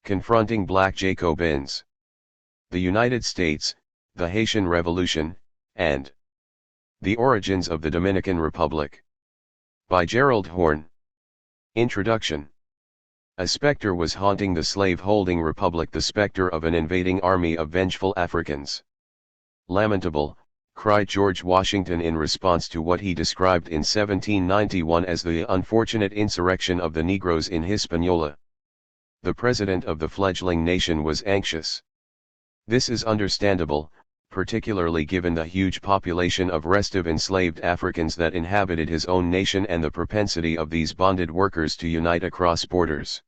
Confronting Black Jacobins. The United States, the Haitian Revolution, and the Origins of the Dominican Republic. By Gerald Horne. Introduction. A specter was haunting the slave-holding republic, the specter of an invading army of vengeful Africans. Lamentable, cried George Washington in response to what he described in 1791 as the unfortunate insurrection of the Negroes in Hispaniola. The president of the fledgling nation was anxious. This is understandable, particularly given the huge population of restive enslaved Africans that inhabited his own nation and the propensity of these bonded workers to unite across borders.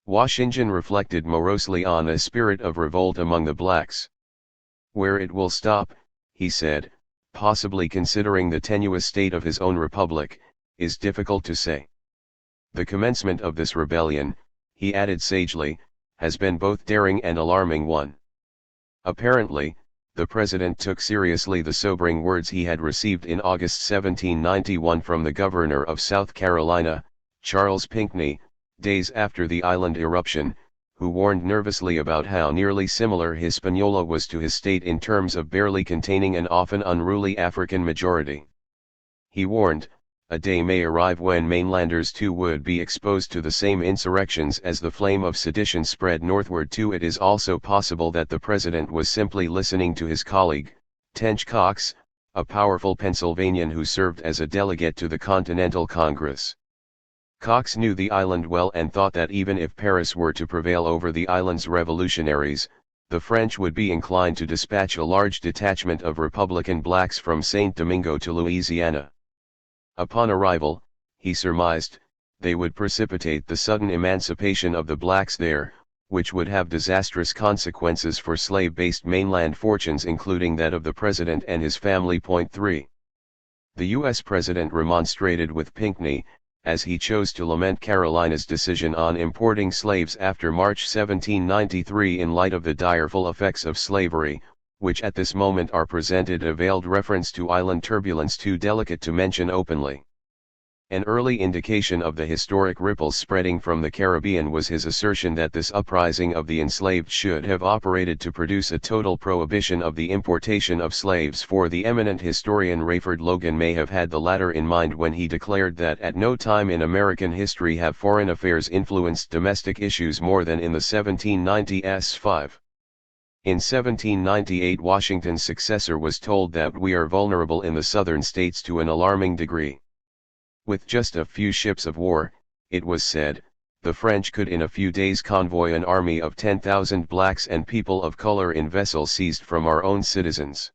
Washington reflected morosely on a spirit of revolt among the blacks. Where it will stop, he said, possibly considering the tenuous state of his own republic, is difficult to say. The commencement of this rebellion, he added sagely, has been both daring and alarming one. Apparently, the president took seriously the sobering words he had received in August 1791 from the governor of South Carolina, Charles Pinckney, days after the island eruption, who warned nervously about how nearly similar Hispaniola was to his state in terms of barely containing an often unruly African majority. He warned, a day may arrive when mainlanders too would be exposed to the same insurrections as the flame of sedition spread northward too. It is also possible that the president was simply listening to his colleague, Tench Coxe, a powerful Pennsylvanian who served as a delegate to the Continental Congress. Coxe knew the island well and thought that even if Paris were to prevail over the island's revolutionaries, the French would be inclined to dispatch a large detachment of Republican blacks from Saint Domingo to Louisiana. Upon arrival, he surmised, they would precipitate the sudden emancipation of the blacks there, which would have disastrous consequences for slave-based mainland fortunes, including that of the president and his family. 3. The U.S. president remonstrated with Pinckney, as he chose to lament Carolina's decision on importing slaves after March 1793 in light of the direful effects of slavery, which at this moment are presented. A veiled reference to island turbulence too delicate to mention openly. An early indication of the historic ripples spreading from the Caribbean was his assertion that this uprising of the enslaved should have operated to produce a total prohibition of the importation of slaves, for the eminent historian Rayford Logan may have had the latter in mind when he declared that at no time in American history have foreign affairs influenced domestic issues more than in the 1790s 5. In 1798 Washington's successor was told that we are vulnerable in the southern states to an alarming degree. With just a few ships of war, it was said, the French could in a few days convoy an army of 10,000 blacks and people of color in vessels seized from our own citizens.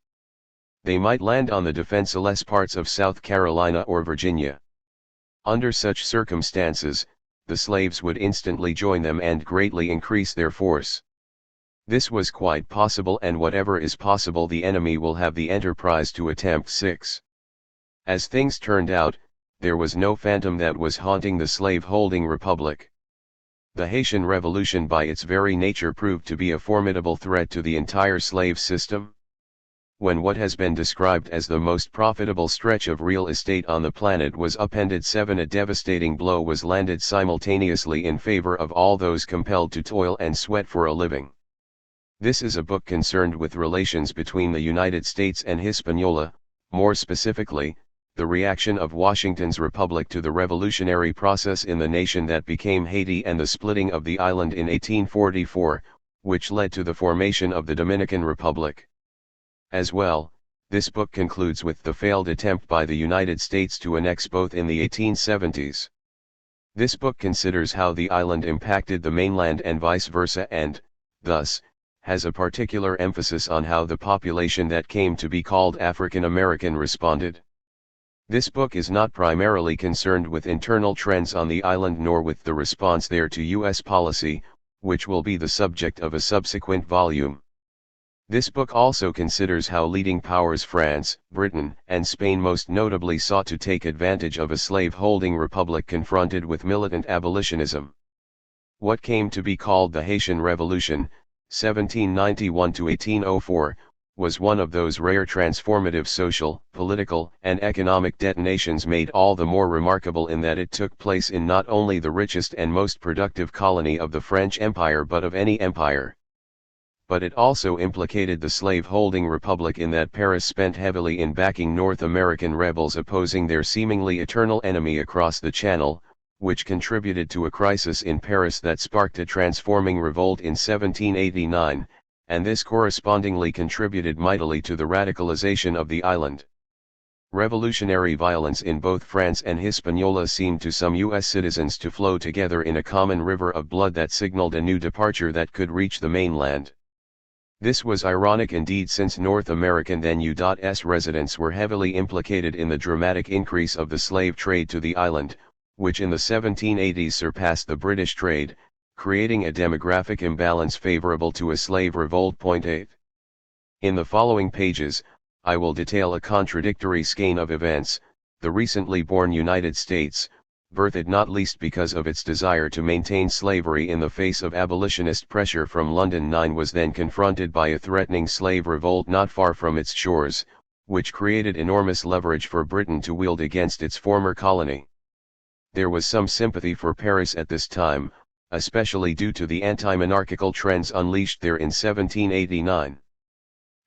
They might land on the defenseless parts of South Carolina or Virginia. Under such circumstances, the slaves would instantly join them and greatly increase their force. This was quite possible, and whatever is possible the enemy will have the enterprise to attempt. 6. As things turned out, there was no phantom that was haunting the slave-holding republic. The Haitian Revolution by its very nature proved to be a formidable threat to the entire slave system. When what has been described as the most profitable stretch of real estate on the planet was upended, a devastating blow was landed simultaneously in favor of all those compelled to toil and sweat for a living. This is a book concerned with relations between the United States and Hispaniola, more specifically, the reaction of Washington's republic to the revolutionary process in the nation that became Haiti and the splitting of the island in 1844, which led to the formation of the Dominican Republic. As well, this book concludes with the failed attempt by the United States to annex both in the 1870s. This book considers how the island impacted the mainland and vice versa, and, thus, has a particular emphasis on how the population that came to be called African American responded. This book is not primarily concerned with internal trends on the island nor with the response there to U.S. policy, which will be the subject of a subsequent volume. This book also considers how leading powers France, Britain, and Spain most notably sought to take advantage of a slave-holding republic confronted with militant abolitionism. What came to be called the Haitian Revolution, 1791 to 1804, was one of those rare transformative social, political, and economic detonations made all the more remarkable in that it took place in not only the richest and most productive colony of the French Empire but of any empire. But it also implicated the slave-holding republic in that Paris spent heavily in backing North American rebels opposing their seemingly eternal enemy across the Channel, which contributed to a crisis in Paris that sparked a transforming revolt in 1789, and this correspondingly contributed mightily to the radicalization of the island. Revolutionary violence in both France and Hispaniola seemed to some U.S. citizens to flow together in a common river of blood that signaled a new departure that could reach the mainland. This was ironic indeed, since North American then U.S. residents were heavily implicated in the dramatic increase of the slave trade to the island, which in the 1780s surpassed the British trade, creating a demographic imbalance favorable to a slave revolt. 8. In the following pages, I will detail a contradictory skein of events. The recently born United States, birthed not least because of its desire to maintain slavery in the face of abolitionist pressure from London 9, was then confronted by a threatening slave revolt not far from its shores, which created enormous leverage for Britain to wield against its former colony. There was some sympathy for Paris at this time, especially due to the anti-monarchical trends unleashed there in 1789.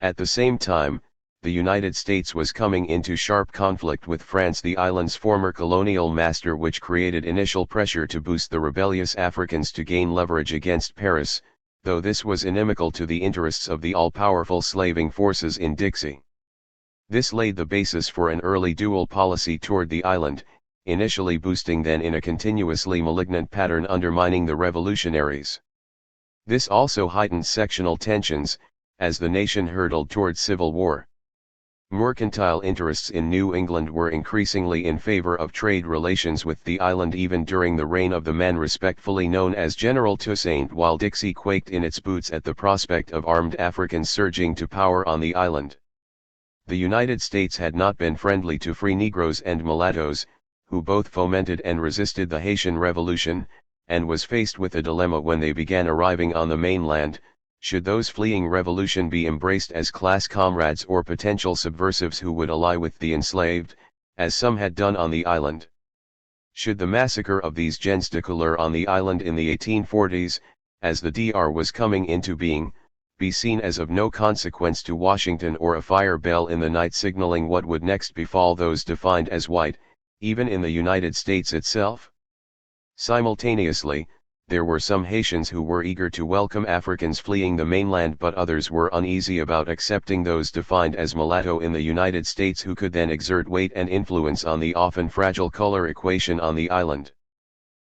At the same time, the United States was coming into sharp conflict with France, the island's former colonial master, which created initial pressure to boost the rebellious Africans to gain leverage against Paris, though this was inimical to the interests of the all-powerful slaving forces in Dixie. This laid the basis for an early dual policy toward the island, initially boosting, then in a continuously malignant pattern undermining the revolutionaries. This also heightened sectional tensions, as the nation hurtled toward civil war. Mercantile interests in New England were increasingly in favor of trade relations with the island even during the reign of the man respectfully known as General Toussaint, while Dixie quaked in its boots at the prospect of armed Africans surging to power on the island. The United States had not been friendly to free Negroes and mulattoes, who both fomented and resisted the Haitian Revolution, and was faced with a dilemma when they began arriving on the mainland: should those fleeing revolution be embraced as class comrades or potential subversives who would ally with the enslaved, as some had done on the island? Should the massacre of these gens de couleur on the island in the 1840s, as the DR was coming into being, be seen as of no consequence to Washington, or a fire bell in the night signaling what would next befall those defined as white, even in the United States itself? Simultaneously, there were some Haitians who were eager to welcome Africans fleeing the mainland, but others were uneasy about accepting those defined as mulatto in the United States, who could then exert weight and influence on the often fragile color equation on the island.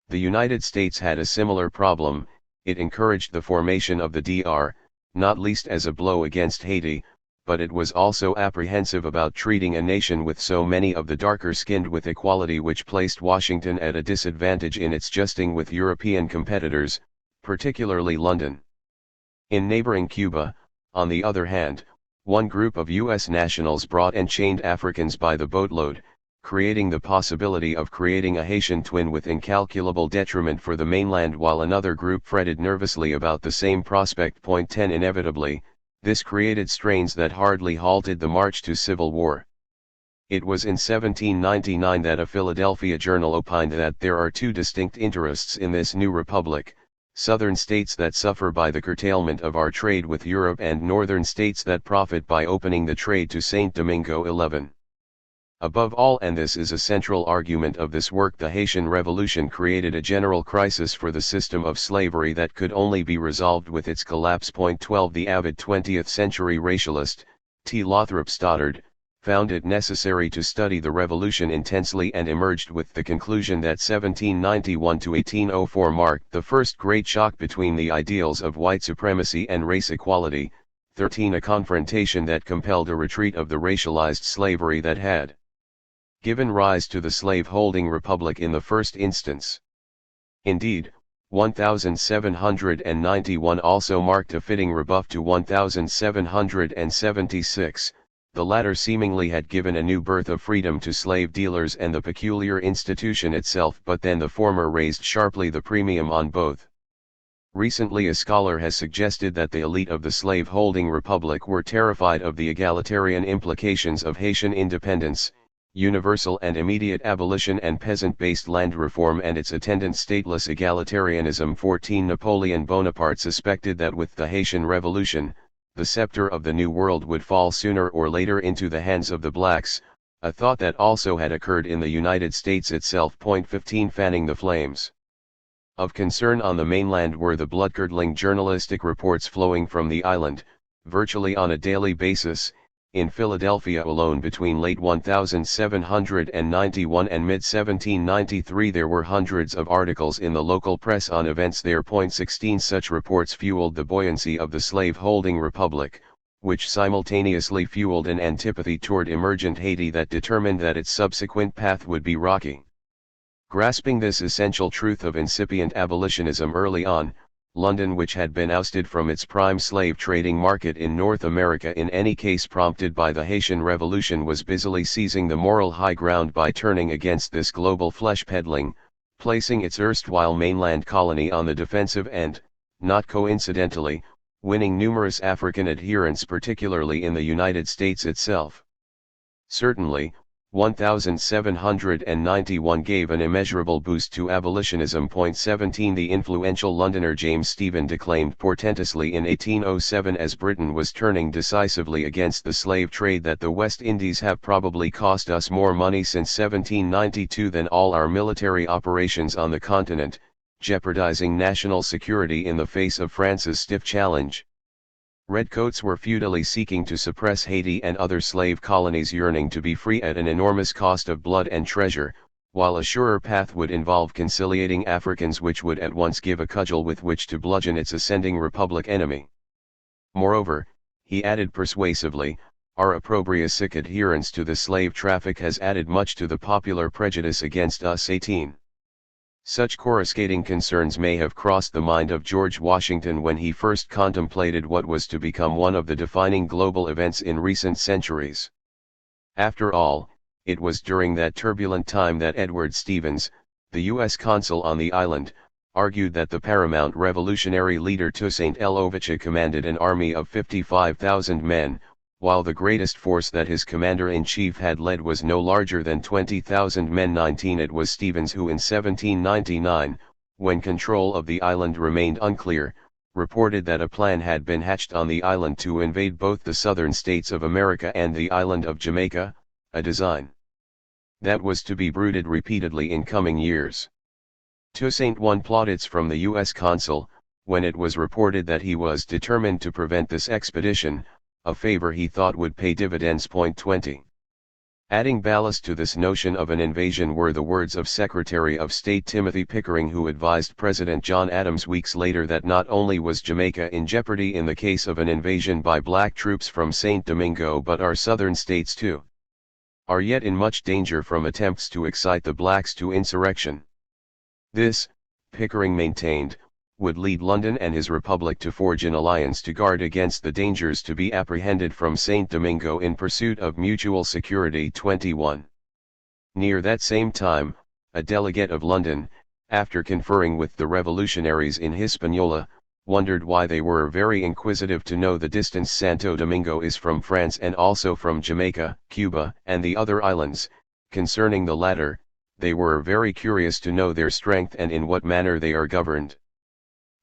The United States had a similar problem. It encouraged the formation of the DR, not least as a blow against Haiti, but it was also apprehensive about treating a nation with so many of the darker-skinned with equality, which placed Washington at a disadvantage in its justing with European competitors, particularly London. In neighboring Cuba, on the other hand, one group of U.S. nationals brought and chained Africans by the boatload, creating the possibility of creating a Haitian twin with incalculable detriment for the mainland, while another group fretted nervously about the same prospect. 10 Inevitably, this created strains that hardly halted the march to civil war. It was in 1799 that a Philadelphia journal opined that there are two distinct interests in this new republic: southern states that suffer by the curtailment of our trade with Europe, and northern states that profit by opening the trade to St. Domingo. 11. Above all, and this is a central argument of this work, the Haitian Revolution created a general crisis for the system of slavery that could only be resolved with its collapse. 12 The avid 20th century racialist, T. Lothrop Stoddard, found it necessary to study the revolution intensely, and emerged with the conclusion that 1791 to 1804 marked the first great shock between the ideals of white supremacy and race equality. 13 A confrontation that compelled a retreat of the racialized slavery that had given rise to the slave-holding republic in the first instance. Indeed, 1791 also marked a fitting rebuff to 1776, the latter seemingly had given a new birth of freedom to slave dealers and the peculiar institution itself, but then the former raised sharply the premium on both. Recently a scholar has suggested that the elite of the slave-holding republic were terrified of the egalitarian implications of Haitian independence, universal and immediate abolition and peasant-based land reform and its attendant stateless egalitarianism. 14 Napoleon Bonaparte suspected that with the Haitian Revolution, the scepter of the New World would fall sooner or later into the hands of the blacks, a thought that also had occurred in the United States itself. 15 Fanning the flames. Of concern on the mainland were the blood-curdling journalistic reports flowing from the island, virtually on a daily basis. In Philadelphia alone between late 1791 and mid-1793 there were hundreds of articles in the local press on events there. 16 Such reports fueled the buoyancy of the slave-holding republic, which simultaneously fueled an antipathy toward emergent Haiti that determined that its subsequent path would be rocky. Grasping this essential truth of incipient abolitionism early on, London, which had been ousted from its prime slave trading market in North America in any case prompted by the Haitian Revolution, was busily seizing the moral high ground by turning against this global flesh peddling, placing its erstwhile mainland colony on the defensive and, not coincidentally, winning numerous African adherents particularly in the United States itself. Certainly, 1791 gave an immeasurable boost to abolitionism. 17 The influential Londoner James Stephen declaimed portentously in 1807 as Britain was turning decisively against the slave trade that the West Indies have probably cost us more money since 1792 than all our military operations on the continent, jeopardizing national security in the face of France's stiff challenge. Redcoats were futilely seeking to suppress Haiti and other slave colonies yearning to be free at an enormous cost of blood and treasure, while a surer path would involve conciliating Africans, which would at once give a cudgel with which to bludgeon its ascending republic enemy. Moreover, he added persuasively, our opprobrious adherence to the slave traffic has added much to the popular prejudice against us. 18. Such coruscating concerns may have crossed the mind of George Washington when he first contemplated what was to become one of the defining global events in recent centuries. After all, it was during that turbulent time that Edward Stevens, the U.S. consul on the island, argued that the paramount revolutionary leader Toussaint L'Ouverture commanded an army of 55,000 men, while the greatest force that his commander-in-chief had led was no larger than 20,000 men. 19 It was Stevens who in 1799, when control of the island remained unclear, reported that a plan had been hatched on the island to invade both the southern states of America and the island of Jamaica, a design that was to be bruited repeatedly in coming years. Toussaint won plaudits from the U.S. consul, when it was reported that he was determined to prevent this expedition, a favor he thought would pay dividends. 20. Adding ballast to this notion of an invasion were the words of Secretary of State Timothy Pickering, who advised President John Adams weeks later that not only was Jamaica in jeopardy in the case of an invasion by black troops from St. Domingo, but our southern states too are yet in much danger from attempts to excite the blacks to insurrection. This, Pickering maintained, would lead London and his republic to forge an alliance to guard against the dangers to be apprehended from St. Domingo in pursuit of mutual security. 21. Near that same time, a delegate of London, after conferring with the revolutionaries in Hispaniola, wondered why they were very inquisitive to know the distance Santo Domingo is from France and also from Jamaica, Cuba, and the other islands. Concerning the latter, they were very curious to know their strength and in what manner they are governed.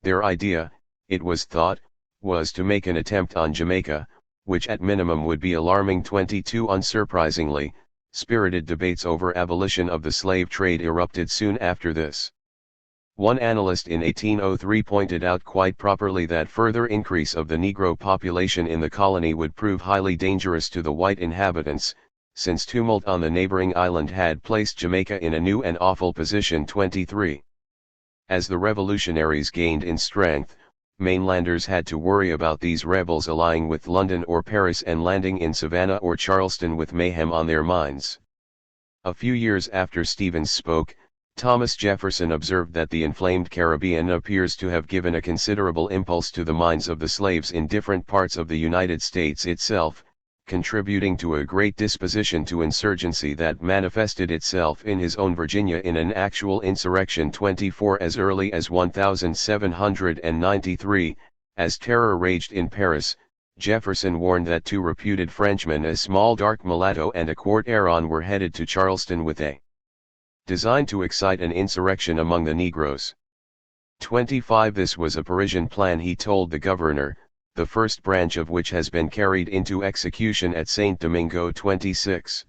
Their idea, it was thought, was to make an attempt on Jamaica, which at minimum would be alarming. 22 Unsurprisingly, spirited debates over abolition of the slave trade erupted soon after this. One analyst in 1803 pointed out quite properly that further increase of the Negro population in the colony would prove highly dangerous to the white inhabitants, since tumult on the neighboring island had placed Jamaica in a new and awful position. 23. As the revolutionaries gained in strength, mainlanders had to worry about these rebels allying with London or Paris and landing in Savannah or Charleston with mayhem on their minds. A few years after Stevens spoke, Thomas Jefferson observed that the inflamed Caribbean appears to have given a considerable impulse to the minds of the slaves in different parts of the United States itself, contributing to a great disposition to insurgency that manifested itself in his own Virginia in an actual insurrection 24 as early as 1793. As terror raged in Paris, Jefferson warned that two reputed Frenchmen, a small dark mulatto and a court Aaron, were headed to Charleston with a design to excite an insurrection among the Negroes. 25 This was a Parisian plan, he told the governor, the first branch of which has been carried into execution at St. Domingo. 26.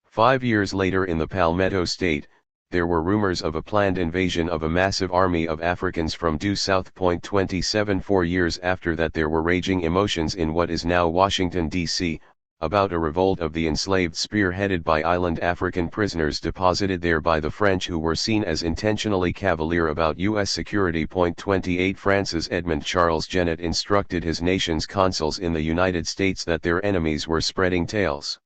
5 years later in the Palmetto State, there were rumors of a planned invasion of a massive army of Africans from due south. 27 4 years after that there were raging emotions in what is now Washington, D.C., about a revolt of the enslaved spearheaded by island African prisoners deposited there by the French, who were seen as intentionally cavalier about U.S. security. 28 Francis Edmund Charles Jennett instructed his nation's consuls in the United States that their enemies were spreading tales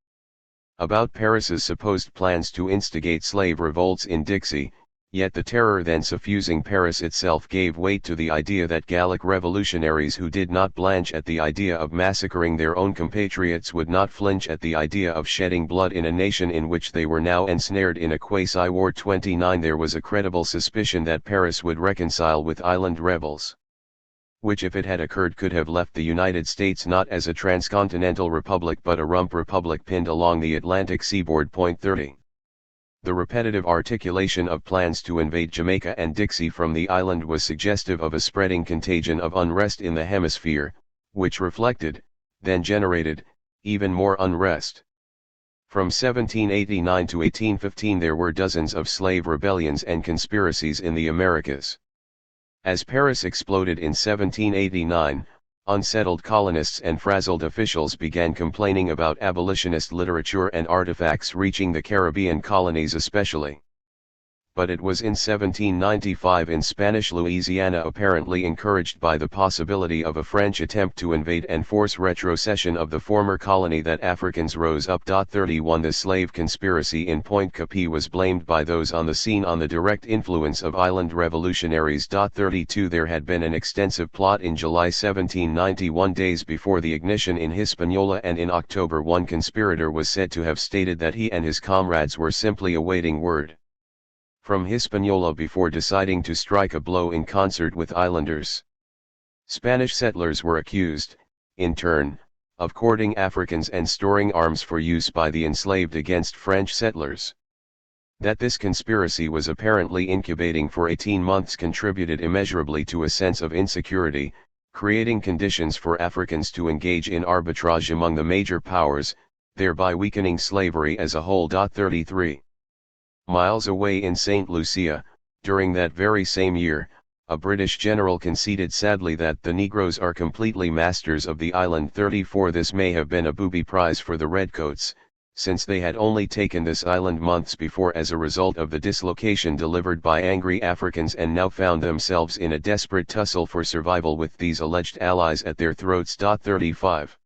about Paris's supposed plans to instigate slave revolts in Dixie, yet the terror then suffusing Paris itself gave weight to the idea that Gallic revolutionaries who did not blanch at the idea of massacring their own compatriots would not flinch at the idea of shedding blood in a nation in which they were now ensnared in a quasi-war. 29 There was a credible suspicion that Paris would reconcile with island rebels, which if it had occurred could have left the United States not as a transcontinental republic but a rump republic pinned along the Atlantic seaboard. 30. The repetitive articulation of plans to invade Jamaica and Dixie from the island was suggestive of a spreading contagion of unrest in the hemisphere, which reflected, then generated, even more unrest. From 1789 to 1815 there were dozens of slave rebellions and conspiracies in the Americas. As Paris exploded in 1789, unsettled colonists and frazzled officials began complaining about abolitionist literature and artifacts reaching the Caribbean colonies especially. But it was in 1795 in Spanish Louisiana, apparently encouraged by the possibility of a French attempt to invade and force retrocession of the former colony, that Africans rose up. 31 The slave conspiracy in Point Capi was blamed by those on the scene on the direct influence of island revolutionaries. 32 There had been an extensive plot in July 1791, days before the ignition in Hispaniola, and in October one conspirator was said to have stated that he and his comrades were simply awaiting word from Hispaniola before deciding to strike a blow in concert with islanders. Spanish settlers were accused, in turn, of courting Africans and storing arms for use by the enslaved against French settlers. That this conspiracy was apparently incubating for 18 months contributed immeasurably to a sense of insecurity, creating conditions for Africans to engage in arbitrage among the major powers, thereby weakening slavery as a whole. 33. Miles away in St. Lucia, during that very same year, a British general conceded sadly that the Negroes are completely masters of the island. 34 This may have been a booby prize for the Redcoats, since they had only taken this island months before as a result of the dislocation delivered by angry Africans, and now found themselves in a desperate tussle for survival with these alleged allies at their throats. 35.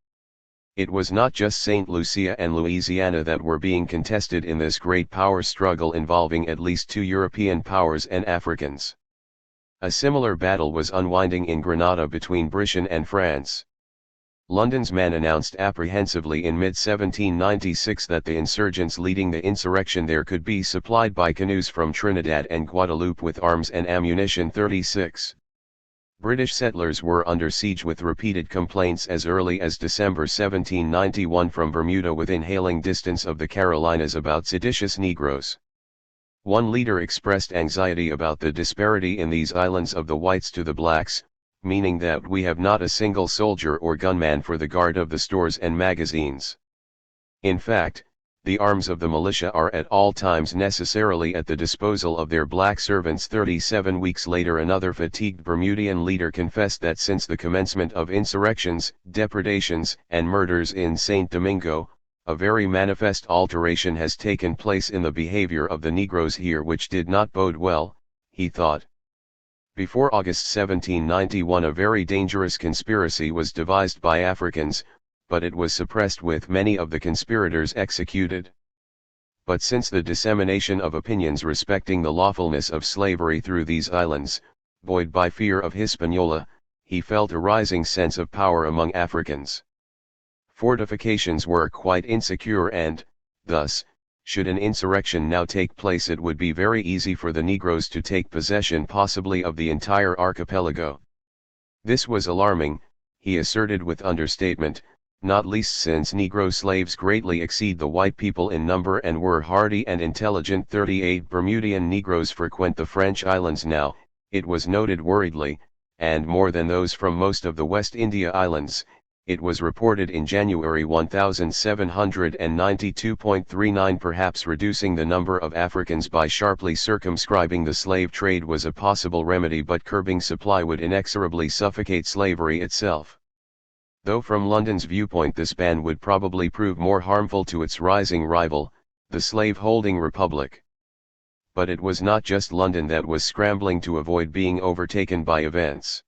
It was not just St. Lucia and Louisiana that were being contested in this great power struggle involving at least two European powers and Africans. A similar battle was unwinding in Grenada between Britain and France. London's Man announced apprehensively in mid-1796 that the insurgents leading the insurrection there could be supplied by canoes from Trinidad and Guadeloupe with arms and ammunition. 36. British settlers were under siege, with repeated complaints as early as December 1791 from Bermuda, within hailing distance of the Carolinas, about seditious Negroes. One leader expressed anxiety about the disparity in these islands of the whites to the blacks, meaning that we have not a single soldier or gunman for the guard of the stores and magazines. In fact, the arms of the militia are at all times necessarily at the disposal of their black servants. 37 weeks later another fatigued Bermudian leader confessed that since the commencement of insurrections, depredations, and murders in St. Domingo, a very manifest alteration has taken place in the behavior of the Negroes here, which did not bode well, he thought. Before August 1791 a very dangerous conspiracy was devised by Africans, but it was suppressed with many of the conspirators executed. But since the dissemination of opinions respecting the lawfulness of slavery through these islands, buoyed by fear of Hispaniola, he felt a rising sense of power among Africans. Fortifications were quite insecure and, thus, should an insurrection now take place it would be very easy for the Negroes to take possession possibly of the entire archipelago. This was alarming, he asserted with understatement, not least since Negro slaves greatly exceed the white people in number and were hardy and intelligent. 38 Bermudian Negroes frequent the French islands now, it was noted worriedly, and more than those from most of the West India Islands. It was reported in January 1792.39. Perhaps reducing the number of Africans by sharply circumscribing the slave trade was a possible remedy, but curbing supply would inexorably suffocate slavery itself. Though from London's viewpoint this ban would probably prove more harmful to its rising rival, the slave-holding Republic. But it was not just London that was scrambling to avoid being overtaken by events.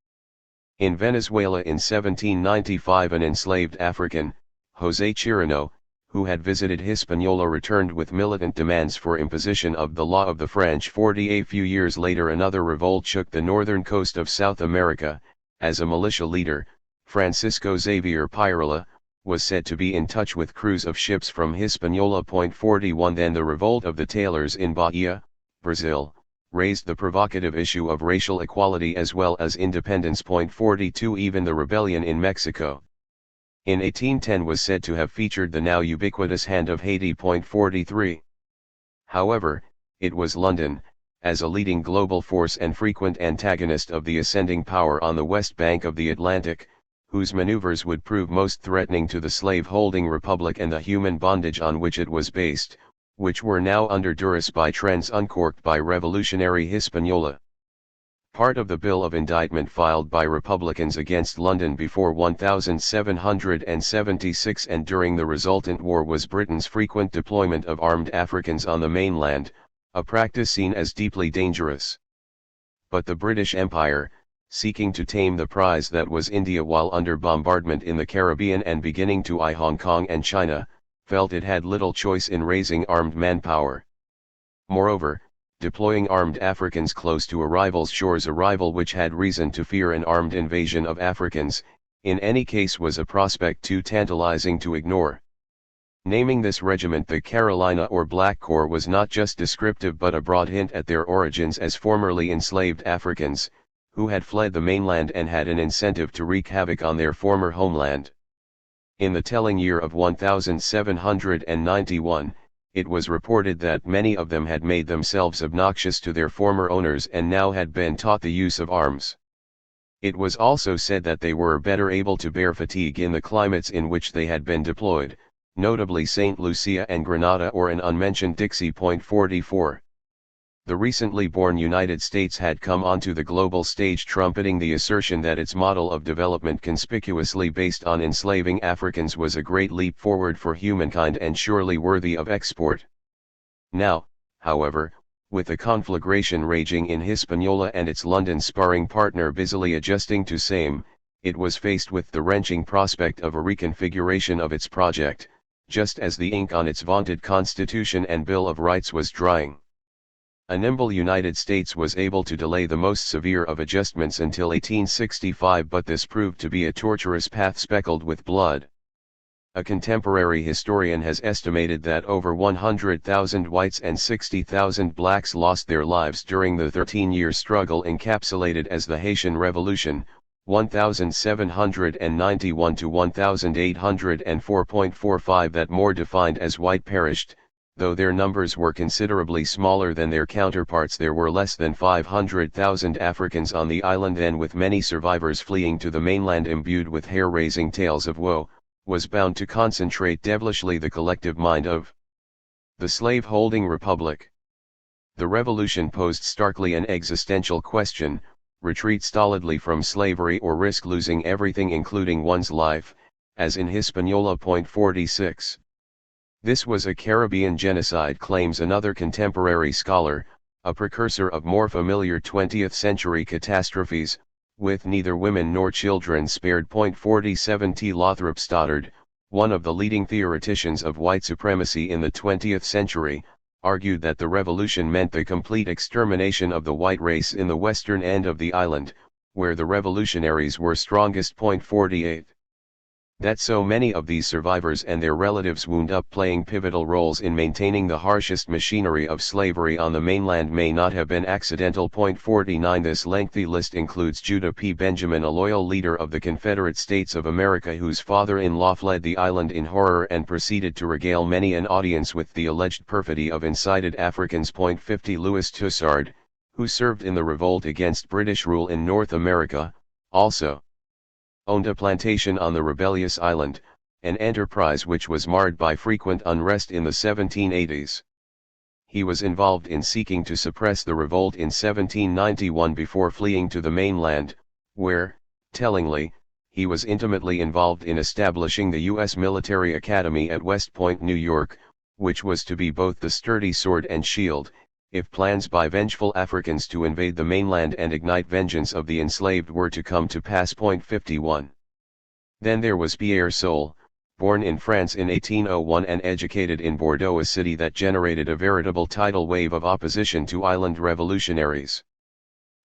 In Venezuela in 1795 an enslaved African, José Chirino, who had visited Hispaniola returned with militant demands for imposition of the law of the French. A few years later another revolt shook the northern coast of South America. As a militia leader, Francisco Xavier Pirola, was said to be in touch with crews of ships from Hispaniola. 41 Then the revolt of the tailors in Bahia, Brazil, raised the provocative issue of racial equality as well as independence. 42 Even the rebellion in Mexico in 1810 was said to have featured the now ubiquitous hand of Haiti. 43 However, it was London, as a leading global force and frequent antagonist of the ascending power on the west bank of the Atlantic, whose maneuvers would prove most threatening to the slave-holding Republic and the human bondage on which it was based, which were now under duress by trends uncorked by revolutionary Hispaniola. Part of the bill of indictment filed by Republicans against London before 1776 and during the resultant war was Britain's frequent deployment of armed Africans on the mainland, a practice seen as deeply dangerous. But the British Empire, seeking to tame the prize that was India while under bombardment in the Caribbean and beginning to eye Hong Kong and China, felt it had little choice in raising armed manpower. Moreover, deploying armed Africans close to a rival's shores, a rival which had reason to fear an armed invasion of Africans, in any case was a prospect too tantalizing to ignore. Naming this regiment the Carolina or Black Corps was not just descriptive but a broad hint at their origins as formerly enslaved Africans, who had fled the mainland and had an incentive to wreak havoc on their former homeland. In the telling year of 1791, it was reported that many of them had made themselves obnoxious to their former owners and now had been taught the use of arms. It was also said that they were better able to bear fatigue in the climates in which they had been deployed, notably St. Lucia and Grenada or an unmentioned Dixie. 44. The recently born United States had come onto the global stage trumpeting the assertion that its model of development conspicuously based on enslaving Africans was a great leap forward for humankind and surely worthy of export. Now, however, with the conflagration raging in Hispaniola and its London sparring partner busily adjusting to same, it was faced with the wrenching prospect of a reconfiguration of its project, just as the ink on its vaunted Constitution and Bill of Rights was drying. A nimble United States was able to delay the most severe of adjustments until 1865, but this proved to be a tortuous path speckled with blood. A contemporary historian has estimated that over 100,000 whites and 60,000 blacks lost their lives during the 13-year struggle encapsulated as the Haitian Revolution, 1791 to 1804.45. That more defined as white perished. Though their numbers were considerably smaller than their counterparts, there were less than 500,000 Africans on the island then, with many survivors fleeing to the mainland imbued with hair-raising tales of woe, was bound to concentrate devilishly the collective mind of the slave-holding Republic. The revolution posed starkly an existential question: retreat stolidly from slavery or risk losing everything including one's life, as in Hispaniola. 46. This was a Caribbean genocide, claims another contemporary scholar, a precursor of more familiar 20th-century catastrophes, with neither women nor children spared. 47 T. Lothrop Stoddard, one of the leading theoreticians of white supremacy in the 20th century, argued that the revolution meant the complete extermination of the white race in the western end of the island, where the revolutionaries were strongest. 48. That so many of these survivors and their relatives wound up playing pivotal roles in maintaining the harshest machinery of slavery on the mainland may not have been accidental. 49 This lengthy list includes Judah P. Benjamin, a loyal leader of the Confederate States of America whose father-in-law fled the island in horror and proceeded to regale many an audience with the alleged perfidy of incited Africans. 50 Louis Tussard, who served in the revolt against British rule in North America, also owned a plantation on the rebellious island, an enterprise which was marred by frequent unrest in the 1780s. He was involved in seeking to suppress the revolt in 1791 before fleeing to the mainland, where, tellingly, he was intimately involved in establishing the U.S. Military Academy at West Point, New York, which was to be both the sturdy sword and shield, if plans by vengeful Africans to invade the mainland and ignite vengeance of the enslaved were to come to pass. 51. Then there was Pierre Soule, born in France in 1801 and educated in Bordeaux, a city that generated a veritable tidal wave of opposition to island revolutionaries.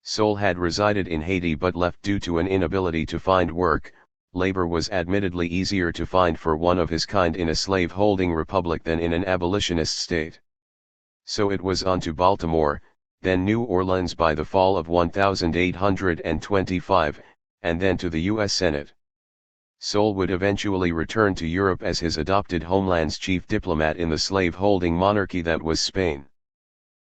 Soule had resided in Haiti but left due to an inability to find work. Labor was admittedly easier to find for one of his kind in a slave-holding republic than in an abolitionist state. So it was on to Baltimore, then New Orleans by the fall of 1825, and then to the U.S. Senate. Soule would eventually return to Europe as his adopted homeland's chief diplomat in the slave-holding monarchy that was Spain.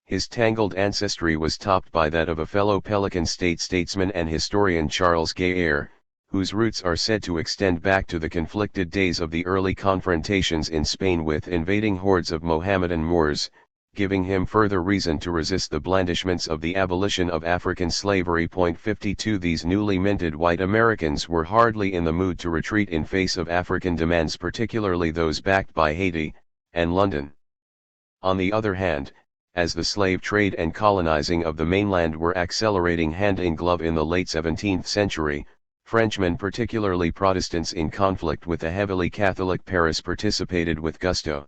His tangled ancestry was topped by that of a fellow Pelican State statesman and historian Charles Gay, whose roots are said to extend back to the conflicted days of the early confrontations in Spain with invading hordes of Mohammedan Moors, giving him further reason to resist the blandishments of the abolition of African slavery. 52 These newly minted white Americans were hardly in the mood to retreat in face of African demands, particularly those backed by Haiti and London. On the other hand, as the slave trade and colonizing of the mainland were accelerating hand in glove in the late 17th century, Frenchmen, particularly Protestants in conflict with the heavily Catholic Paris, participated with gusto.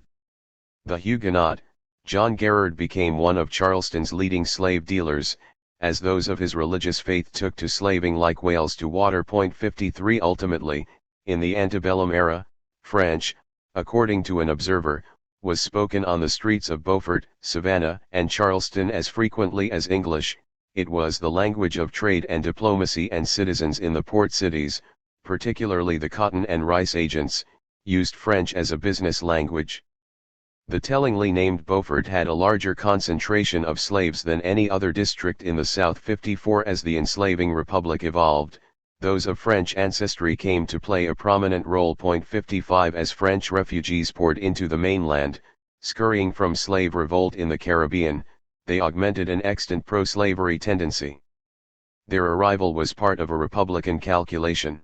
The Huguenot, John Gerard, became one of Charleston's leading slave dealers, as those of his religious faith took to slaving like whales to water. 53 Ultimately, in the antebellum era, French, according to an observer, was spoken on the streets of Beaufort, Savannah, and Charleston as frequently as English. It was the language of trade and diplomacy, and citizens in the port cities, particularly the cotton and rice agents, used French as a business language. The tellingly named Beaufort had a larger concentration of slaves than any other district in the South. 54 As the enslaving republic evolved, those of French ancestry came to play a prominent role. 55 As French refugees poured into the mainland, scurrying from slave revolt in the Caribbean, they augmented an extant pro-slavery tendency. Their arrival was part of a Republican calculation.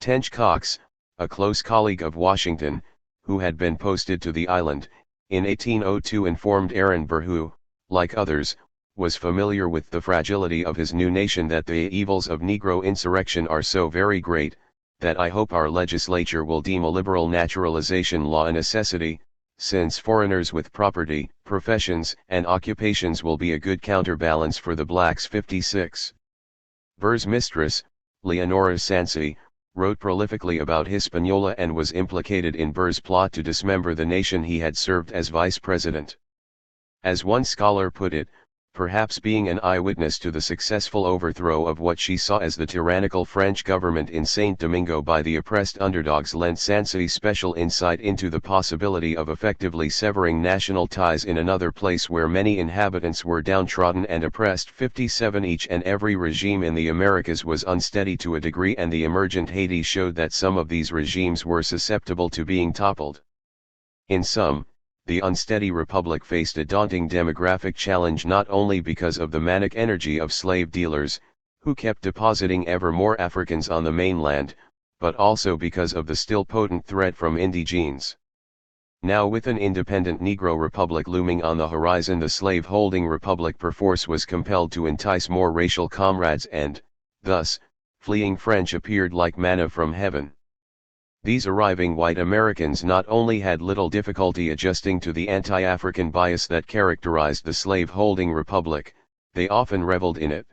Tench Coxe, a close colleague of Washington, who had been posted to the island, in 1802 informed Aaron Burr, who, like others, was familiar with the fragility of his new nation, that the evils of Negro insurrection are so very great, that I hope our legislature will deem a liberal naturalization law a necessity, since foreigners with property, professions, and occupations will be a good counterbalance for the blacks. 56. Burr's mistress, Leonora Sancy, wrote prolifically about Hispaniola and was implicated in Burr's plot to dismember the nation he had served as vice president. As one scholar put it, perhaps being an eyewitness to the successful overthrow of what she saw as the tyrannical French government in Saint Domingo by the oppressed underdogs lent Sancy special insight into the possibility of effectively severing national ties in another place where many inhabitants were downtrodden and oppressed. 57 Each and every regime in the Americas was unsteady to a degree, and the emergent Haiti showed that some of these regimes were susceptible to being toppled. In sum, the unsteady republic faced a daunting demographic challenge, not only because of the manic energy of slave dealers, who kept depositing ever more Africans on the mainland, but also because of the still potent threat from indigenes. Now, with an independent Negro republic looming on the horizon, the slave-holding republic perforce was compelled to entice more racial comrades, and, thus, fleeing French appeared like manna from heaven. These arriving white Americans not only had little difficulty adjusting to the anti-African bias that characterized the slave-holding republic, they often reveled in it.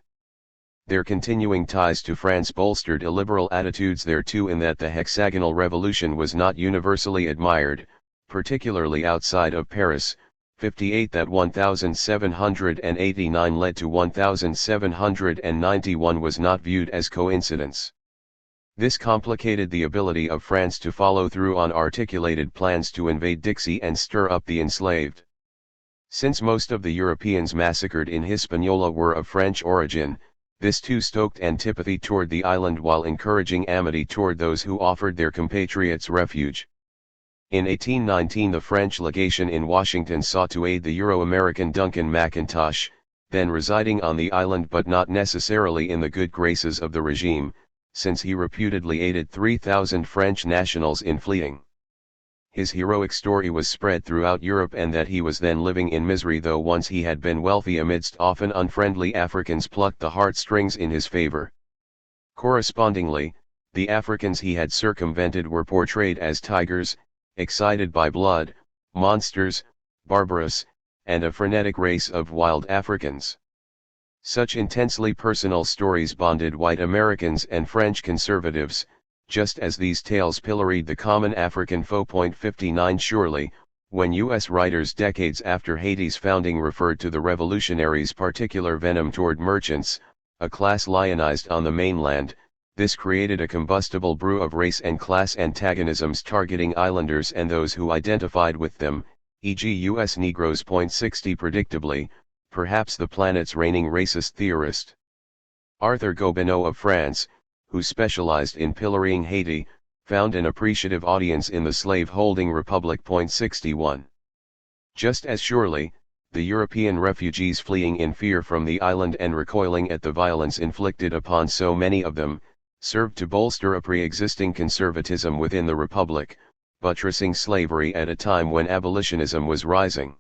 Their continuing ties to France bolstered illiberal attitudes there too, in that the hexagonal revolution was not universally admired, particularly outside of Paris. 58 That 1789 led to 1791 was not viewed as coincidence. This complicated the ability of France to follow through on articulated plans to invade Dixie and stir up the enslaved. Since most of the Europeans massacred in Hispaniola were of French origin, this too stoked antipathy toward the island while encouraging amity toward those who offered their compatriots refuge. In 1819 the French legation in Washington sought to aid the Euro-American Duncan McIntosh, then residing on the island but not necessarily in the good graces of the regime, since he reputedly aided 3,000 French nationals in fleeing. His heroic story was spread throughout Europe, and that he was then living in misery though once he had been wealthy amidst often unfriendly Africans plucked the heartstrings in his favor. Correspondingly, the Africans he had circumvented were portrayed as tigers, excited by blood, monsters, barbarous, and a frenetic race of wild Africans. Such intensely personal stories bonded white Americans and French conservatives, just as these tales pilloried the common African foe. 59 Surely, when U.S. writers decades after Haiti's founding referred to the revolutionaries' particular venom toward merchants, a class lionized on the mainland, this created a combustible brew of race and class antagonisms targeting islanders and those who identified with them, e.g. U.S. Negroes. 60 Predictably, perhaps the planet's reigning racist theorist, Arthur Gobineau of France, who specialized in pillorying Haiti, found an appreciative audience in the slave-holding republic. 61. Just as surely, the European refugees fleeing in fear from the island and recoiling at the violence inflicted upon so many of them, served to bolster a pre-existing conservatism within the republic, buttressing slavery at a time when abolitionism was rising.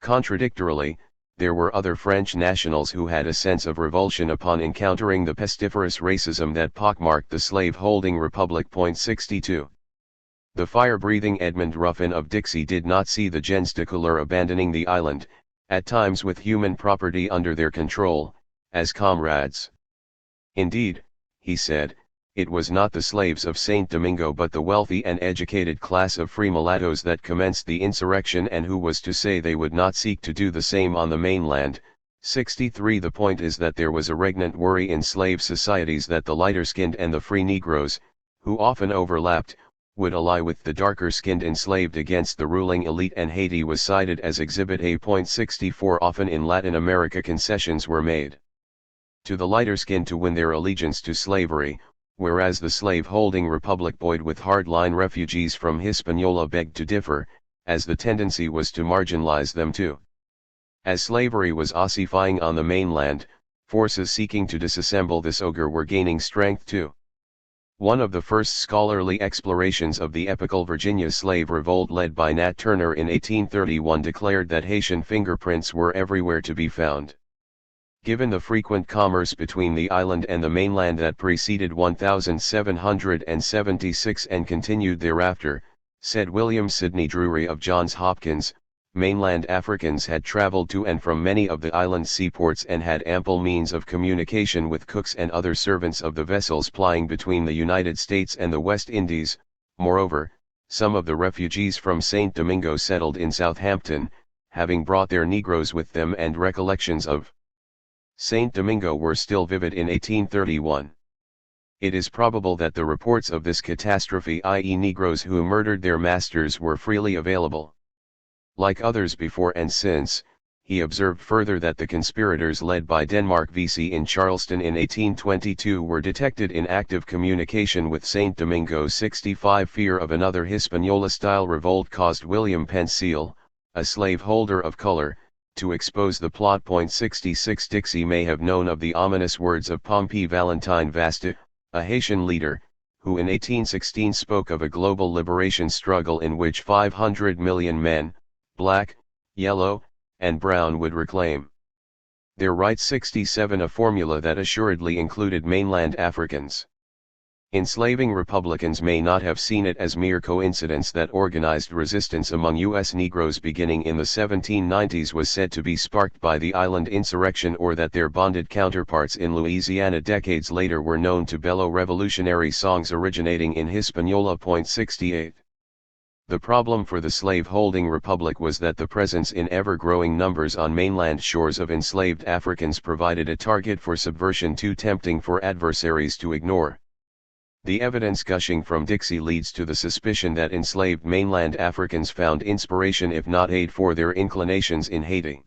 Contradictorily, there were other French nationals who had a sense of revulsion upon encountering the pestiferous racism that pockmarked the slave-holding republic. 62. The fire-breathing Edmond Ruffin of Dixie did not see the gens de couleur abandoning the island, at times with human property under their control, as comrades. Indeed, he said, it was not the slaves of Saint Domingo but the wealthy and educated class of free mulattoes that commenced the insurrection, and who was to say they would not seek to do the same on the mainland. 63 The point is that there was a regnant worry in slave societies that the lighter-skinned and the free Negroes, who often overlapped, would ally with the darker-skinned enslaved against the ruling elite, and Haiti was cited as Exhibit A. 64 Often in Latin America concessions were made to the lighter-skinned to win their allegiance to slavery, whereas the slave-holding republic buoyed with hard-line refugees from Hispaniola begged to differ, as the tendency was to marginalize them too. As slavery was ossifying on the mainland, forces seeking to disassemble this ogre were gaining strength too. One of the first scholarly explorations of the epical Virginia slave revolt led by Nat Turner in 1831 declared that Haitian fingerprints were everywhere to be found. Given the frequent commerce between the island and the mainland that preceded 1776 and continued thereafter, said William Sidney Drury of Johns Hopkins, mainland Africans had traveled to and from many of the island's seaports and had ample means of communication with cooks and other servants of the vessels plying between the United States and the West Indies. Moreover, some of the refugees from St. Domingo settled in Southampton, having brought their Negroes with them, and recollections of St. Domingo were still vivid in 1831. It is probable that the reports of this catastrophe, i.e. Negroes who murdered their masters, were freely available. Like others before and since, he observed further that the conspirators led by Denmark VC in Charleston in 1822 were detected in active communication with St. Domingo. 65 Fear of another Hispaniola-style revolt caused William Penseal, a slaveholder of color, to expose the plot. 66 Dixie may have known of the ominous words of Pompey Valentine Vasta, a Haitian leader, who in 1816 spoke of a global liberation struggle in which 500 million men, black, yellow, and brown would reclaim their rights. 67 A formula that assuredly included mainland Africans. Enslaving Republicans may not have seen it as mere coincidence that organized resistance among U.S. Negroes beginning in the 1790s was said to be sparked by the island insurrection, or that their bonded counterparts in Louisiana decades later were known to bellow revolutionary songs originating in Hispaniola. 68. The problem for the slave-holding republic was that the presence in ever-growing numbers on mainland shores of enslaved Africans provided a target for subversion too tempting for adversaries to ignore. The evidence gushing from Dixie leads to the suspicion that enslaved mainland Africans found inspiration if not aid for their inclinations in Haiti.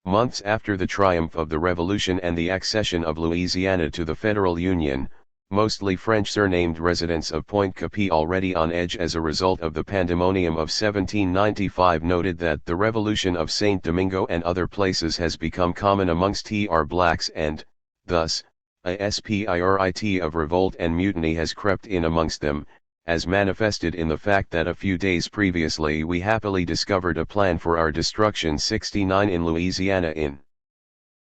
Months after the triumph of the Revolution and the accession of Louisiana to the Federal Union, mostly French surnamed residents of Point Capi, already on edge as a result of the pandemonium of 1795, noted that the Revolution of Saint Domingo and other places has become common amongst TR blacks, and, thus, a spirit of revolt and mutiny has crept in amongst them, as manifested in the fact that a few days previously we happily discovered a plan for our destruction. 69 In Louisiana in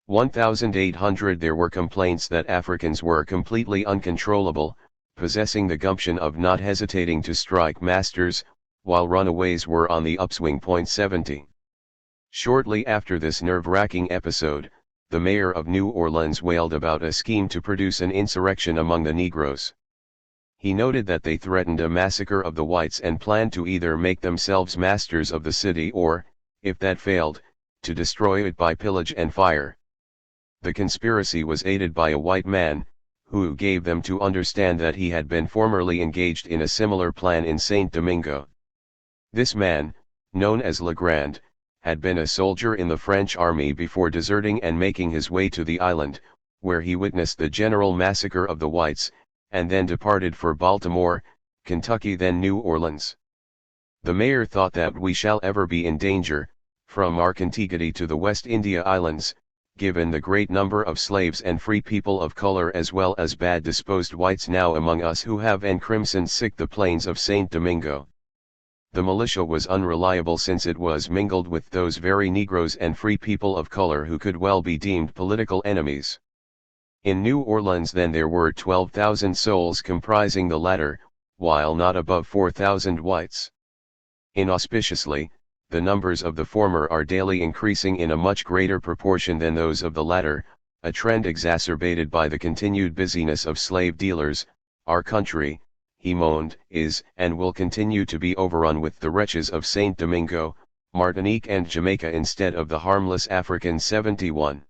1800 there were complaints that Africans were completely uncontrollable, possessing the gumption of not hesitating to strike masters, while runaways were on the upswing. 70. Shortly after this nerve-wracking episode, the mayor of New Orleans wailed about a scheme to produce an insurrection among the Negroes. He noted that they threatened a massacre of the whites and planned to either make themselves masters of the city or, if that failed, to destroy it by pillage and fire. The conspiracy was aided by a white man, who gave them to understand that he had been formerly engaged in a similar plan in Saint Domingo. This man, known as Legrand, had been a soldier in the French army before deserting and making his way to the island, where he witnessed the general massacre of the whites, and then departed for Baltimore, Kentucky, then New Orleans. The mayor thought that we shall ever be in danger, from our contiguity to the West India Islands, given the great number of slaves and free people of color as well as bad-disposed whites now among us who have encrimsoned the plains of Saint Domingo. The militia was unreliable since it was mingled with those very Negroes and free people of color who could well be deemed political enemies. In New Orleans then there were 12,000 souls comprising the latter, while not above 4,000 whites. Inauspiciously, the numbers of the former are daily increasing in a much greater proportion than those of the latter, a trend exacerbated by the continued busyness of slave dealers. Our country, he moaned, is and will continue to be overrun with the wretches of Saint Domingo, Martinique and Jamaica instead of the harmless Africans. 71.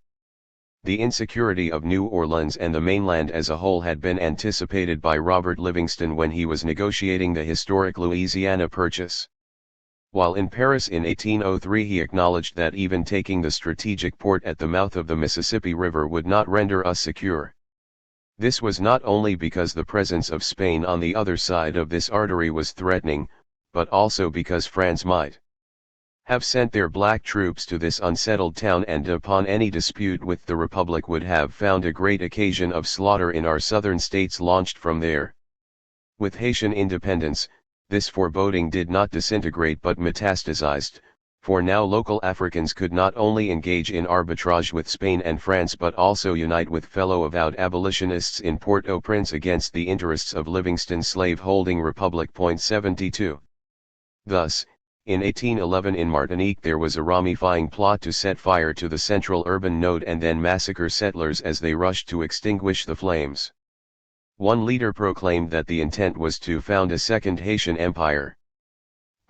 The insecurity of New Orleans and the mainland as a whole had been anticipated by Robert Livingston when he was negotiating the historic Louisiana Purchase. While in Paris in 1803 he acknowledged that even taking the strategic port at the mouth of the Mississippi River would not render us secure. This was not only because the presence of Spain on the other side of this artery was threatening, but also because France might have sent their black troops to this unsettled town and upon any dispute with the Republic would have found a great occasion of slaughter in our southern states launched from there. With Haitian independence, this foreboding did not disintegrate but metastasized, for now local Africans could not only engage in arbitrage with Spain and France but also unite with fellow avowed abolitionists in Port-au-Prince against the interests of Livingston's slave-holding republic. 72. Thus, in 1811 in Martinique there was a ramifying plot to set fire to the central urban node and then massacre settlers as they rushed to extinguish the flames. One leader proclaimed that the intent was to found a second Haitian empire.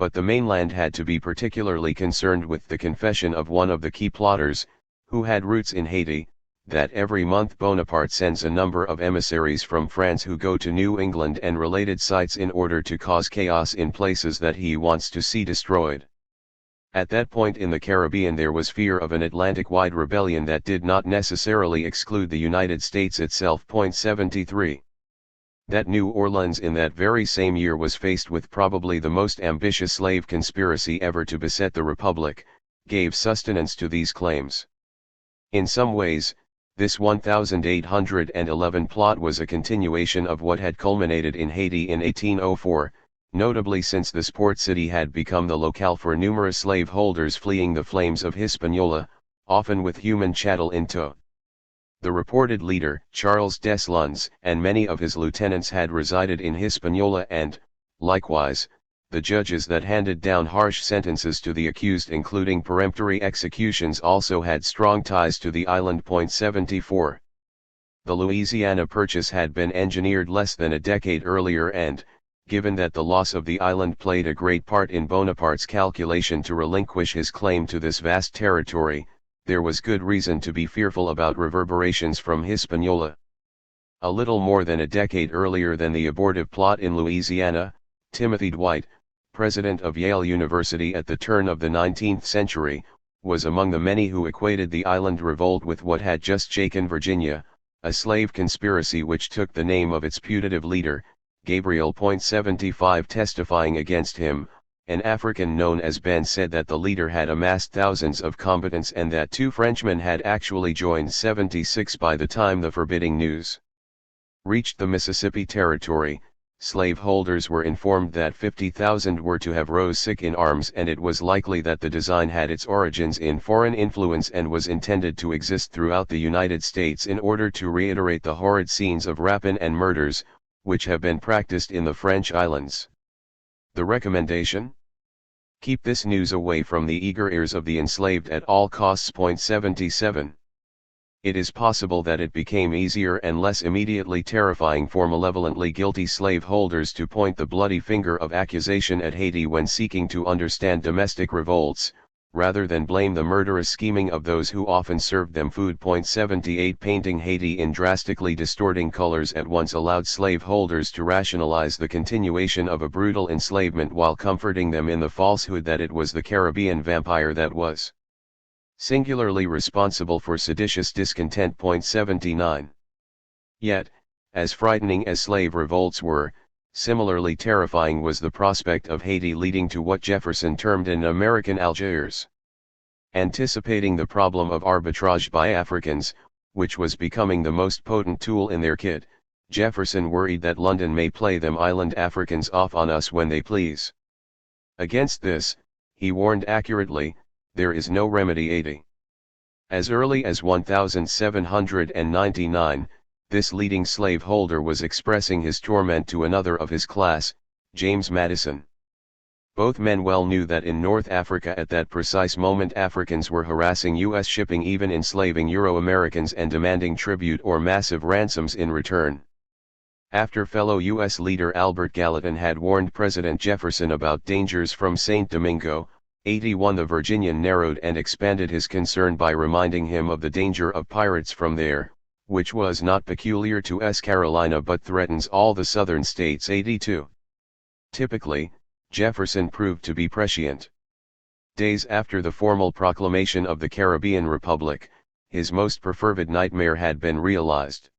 But the mainland had to be particularly concerned with the confession of one of the key plotters, who had roots in Haiti, that every month Bonaparte sends a number of emissaries from France who go to New England and related sites in order to cause chaos in places that he wants to see destroyed. At that point in the Caribbean there was fear of an Atlantic-wide rebellion that did not necessarily exclude the United States itself. 73. That New Orleans in that very same year was faced with probably the most ambitious slave conspiracy ever to beset the Republic, gave sustenance to these claims. In some ways, this 1811 plot was a continuation of what had culminated in Haiti in 1804, notably since this port city had become the locale for numerous slaveholders fleeing the flames of Hispaniola, often with human chattel in tow. The reported leader, Charles Deslons, and many of his lieutenants had resided in Hispaniola and, likewise, the judges that handed down harsh sentences to the accused including peremptory executions also had strong ties to the island. 74. The Louisiana Purchase had been engineered less than a decade earlier and, given that the loss of the island played a great part in Bonaparte's calculation to relinquish his claim to this vast territory, there was good reason to be fearful about reverberations from Hispaniola. A little more than a decade earlier than the abortive plot in Louisiana, Timothy Dwight, president of Yale University at the turn of the 19th century, was among the many who equated the island revolt with what had just shaken Virginia, a slave conspiracy which took the name of its putative leader, Gabriel. 75 testifying against him, an African known as Ben said that the leader had amassed thousands of combatants and that 2 Frenchmen had actually joined 76 by the time the forbidding news reached the Mississippi Territory. Slaveholders were informed that 50,000 were to have rose sick in arms, and it was likely that the design had its origins in foreign influence and was intended to exist throughout the United States in order to reiterate the horrid scenes of rapine and murders, which have been practiced in the French islands. The recommendation? Keep this news away from the eager ears of the enslaved at all costs. 77. It is possible that it became easier and less immediately terrifying for malevolently guilty slaveholders to point the bloody finger of accusation at Haiti when seeking to understand domestic revolts, rather than blame the murderous scheming of those who often served them food. 78 Painting Haiti in drastically distorting colors at once allowed slaveholders to rationalize the continuation of a brutal enslavement while comforting them in the falsehood that it was the Caribbean vampire that was singularly responsible for seditious discontent. 79. Yet, as frightening as slave revolts were, similarly terrifying was the prospect of Haiti leading to what Jefferson termed an American Algiers. Anticipating the problem of arbitrage by Africans, which was becoming the most potent tool in their kit, Jefferson worried that London may play them island Africans off on us when they please. Against this, he warned accurately, there is no remedy. 80. As early as 1799, this leading slaveholder was expressing his torment to another of his class, James Madison. Both men well knew that in North Africa at that precise moment Africans were harassing U.S. shipping, even enslaving Euro-Americans and demanding tribute or massive ransoms in return. After fellow U.S. leader Albert Gallatin had warned President Jefferson about dangers from St. Domingo, 81, the Virginian narrowed and expanded his concern by reminding him of the danger of pirates from there, which was not peculiar to Carolina but threatens all the southern states. 82. Typically, Jefferson proved to be prescient. Days after the formal proclamation of the Caribbean Republic, his most perfervid nightmare had been realized.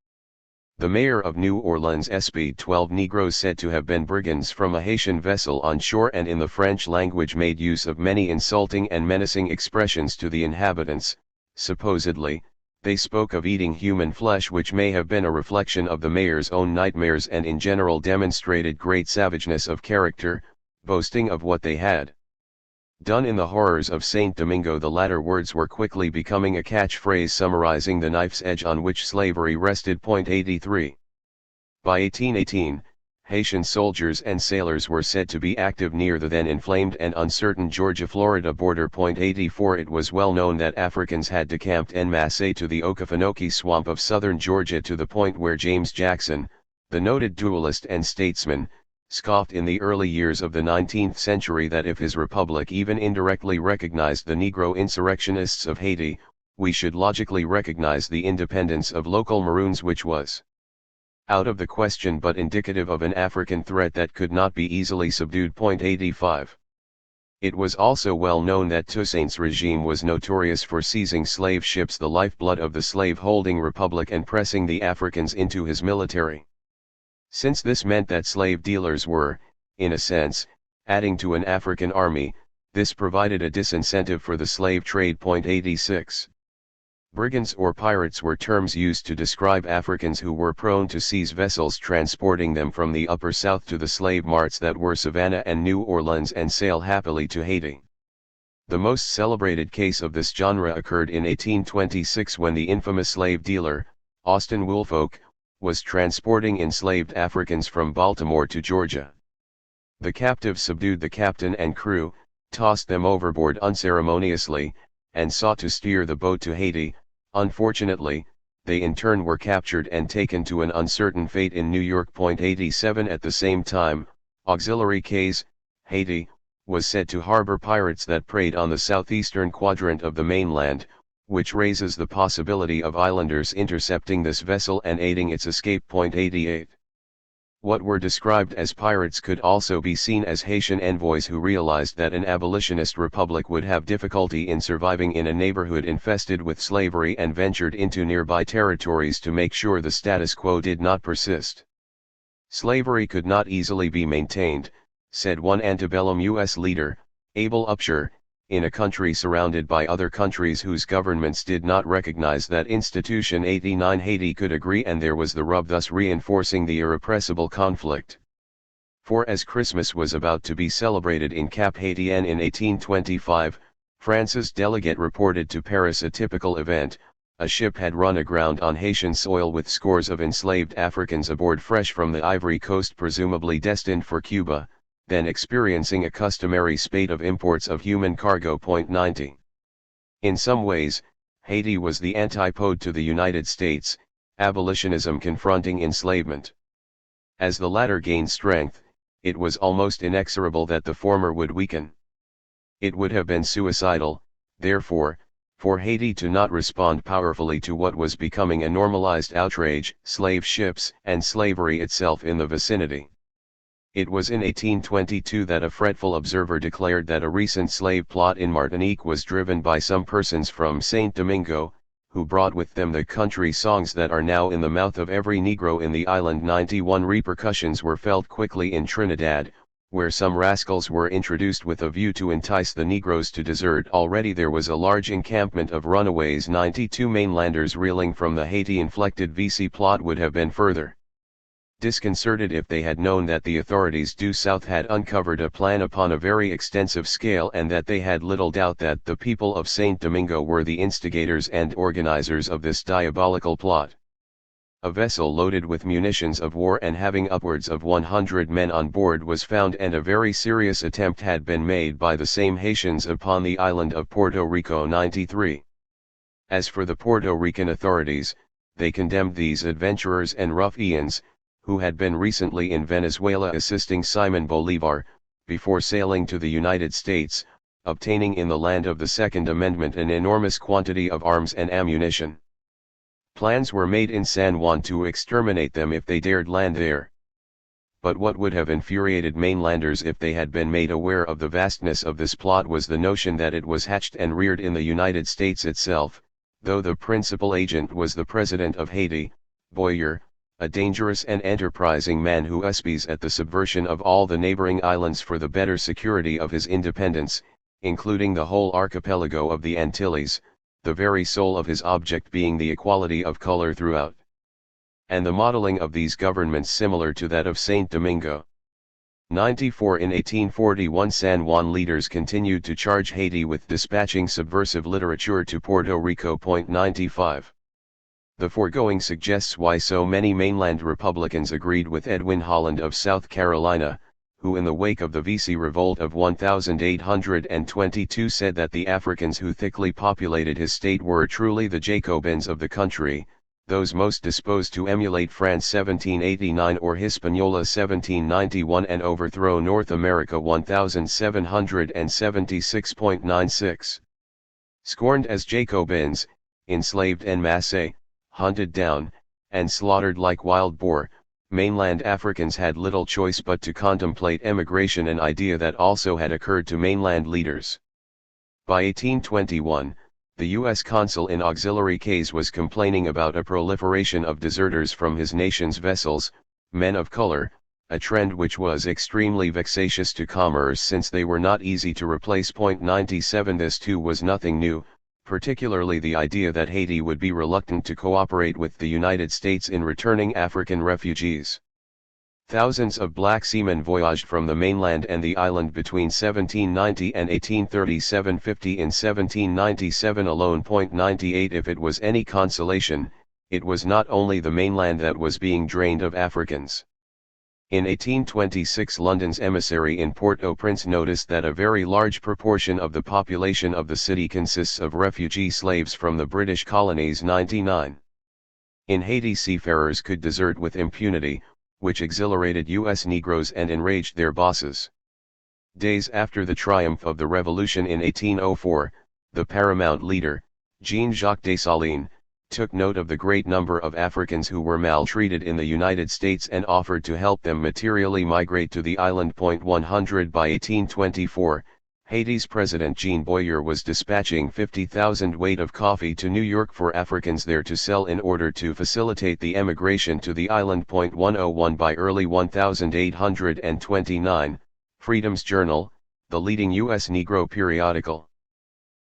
The mayor of New Orleans espied 12 Negroes said to have been brigands from a Haitian vessel on shore, and in the French language made use of many insulting and menacing expressions to the inhabitants. Supposedly, they spoke of eating human flesh, which may have been a reflection of the mayor's own nightmares, and in general demonstrated great savageness of character, boasting of what they had done in the horrors of St. Domingo. The latter words were quickly becoming a catchphrase summarizing the knife's edge on which slavery rested. 83. By 1818, Haitian soldiers and sailors were said to be active near the then inflamed and uncertain Georgia-Florida border. 84. It was well known that Africans had decamped en masse to the Okefenokee swamp of southern Georgia, to the point where James Jackson, the noted duelist and statesman, scoffed in the early years of the 19th century that if his republic even indirectly recognized the Negro insurrectionists of Haiti, we should logically recognize the independence of local Maroons, which was out of the question but indicative of an African threat that could not be easily subdued. 85. It was also well known that Toussaint's regime was notorious for seizing slave ships, the lifeblood of the slave-holding republic, and pressing the Africans into his military. Since this meant that slave dealers were, in a sense, adding to an African army, this provided a disincentive for the slave trade. 86. Brigands or pirates were terms used to describe Africans who were prone to seize vessels transporting them from the Upper South to the slave marts that were Savannah and New Orleans and sail happily to Haiti. The most celebrated case of this genre occurred in 1826 when the infamous slave dealer, Austin Woolfolk, was transporting enslaved Africans from Baltimore to Georgia. The captives subdued the captain and crew, tossed them overboard unceremoniously, and sought to steer the boat to Haiti. Unfortunately, they in turn were captured and taken to an uncertain fate in New York. 87 At the same time, Auxiliary Cayes, Haiti, was said to harbor pirates that preyed on the southeastern quadrant of the mainland, which raises the possibility of islanders intercepting this vessel and aiding its escape. 88. What were described as pirates could also be seen as Haitian envoys who realized that an abolitionist republic would have difficulty in surviving in a neighborhood infested with slavery and ventured into nearby territories to make sure the status quo did not persist. Slavery could not easily be maintained, said one antebellum U.S. leader, Abel Upshur, in a country surrounded by other countries whose governments did not recognize that institution. 89 Haiti could agree, and there was the rub, thus reinforcing the irrepressible conflict. For as Christmas was about to be celebrated in Cap Haitien in 1825, France's delegate reported to Paris a typical event: a ship had run aground on Haitian soil with scores of enslaved Africans aboard, fresh from the Ivory Coast, presumably destined for Cuba, then experiencing a customary spate of imports of human cargo. 90. In some ways, Haiti was the antipode to the United States, abolitionism confronting enslavement. As the latter gained strength, it was almost inexorable that the former would weaken. It would have been suicidal, therefore, for Haiti to not respond powerfully to what was becoming a normalized outrage: slave ships and slavery itself in the vicinity. It was in 1822 that a fretful observer declared that a recent slave plot in Martinique was driven by some persons from Saint Domingo, who brought with them the country songs that are now in the mouth of every Negro in the island. 91 Repercussions were felt quickly in Trinidad, where some rascals were introduced with a view to entice the Negroes to desert. Already there was a large encampment of runaways. 92 Mainlanders reeling from the Haiti-inflected VC plot would have been further disconcerted if they had known that the authorities due south had uncovered a plan upon a very extensive scale, and that they had little doubt that the people of Saint Domingo were the instigators and organizers of this diabolical plot. A vessel loaded with munitions of war and having upwards of 100 men on board was found, and a very serious attempt had been made by the same Haitians upon the island of Puerto Rico. 93. As for the Puerto Rican authorities, they condemned these adventurers and ruffians, who had been recently in Venezuela assisting Simon Bolivar, before sailing to the United States, obtaining in the land of the Second Amendment an enormous quantity of arms and ammunition. Plans were made in San Juan to exterminate them if they dared land there. But what would have infuriated mainlanders if they had been made aware of the vastness of this plot was the notion that it was hatched and reared in the United States itself, though the principal agent was the President of Haiti, Boyer, a dangerous and enterprising man who aspies at the subversion of all the neighboring islands for the better security of his independence, including the whole archipelago of the Antilles, the very soul of his object being the equality of color throughout. And the modeling of these governments similar to that of Saint Domingo. 94 In 1841 San Juan leaders continued to charge Haiti with dispatching subversive literature to Puerto Rico. 95. The foregoing suggests why so many mainland Republicans agreed with Edwin Holland of South Carolina, who in the wake of the VC revolt of 1822 said that the Africans who thickly populated his state were truly the Jacobins of the country, those most disposed to emulate France 1789 or Hispaniola 1791 and overthrow North America 1776.96. Scorned as Jacobins, enslaved en masse, hunted down, and slaughtered like wild boar, mainland Africans had little choice but to contemplate emigration, an idea that also had occurred to mainland leaders. By 1821, the U.S. consul in Auxiliary Cayes was complaining about a proliferation of deserters from his nation's vessels, men of color, a trend which was extremely vexatious to commerce since they were not easy to replace. 97 This too was nothing new, particularly the idea that Haiti would be reluctant to cooperate with the United States in returning African refugees. Thousands of black seamen voyaged from the mainland and the island between 1790 and 1837. 50 In 1797 alone. 98 If it was any consolation, it was not only the mainland that was being drained of Africans. In 1826 London's emissary in Port-au-Prince noticed that a very large proportion of the population of the city consists of refugee slaves from the British colonies. 99. In Haiti seafarers could desert with impunity, which exhilarated U.S. Negroes and enraged their bosses. Days after the triumph of the revolution in 1804, the paramount leader, Jean-Jacques Dessalines, took note of the great number of Africans who were maltreated in the United States and offered to help them materially migrate to the island. 100 By 1824, Haiti's President Jean Boyer was dispatching 50,000 weight of coffee to New York for Africans there to sell in order to facilitate the emigration to the island. 101 By early 1829, Freedom's Journal, the leading U.S. Negro periodical,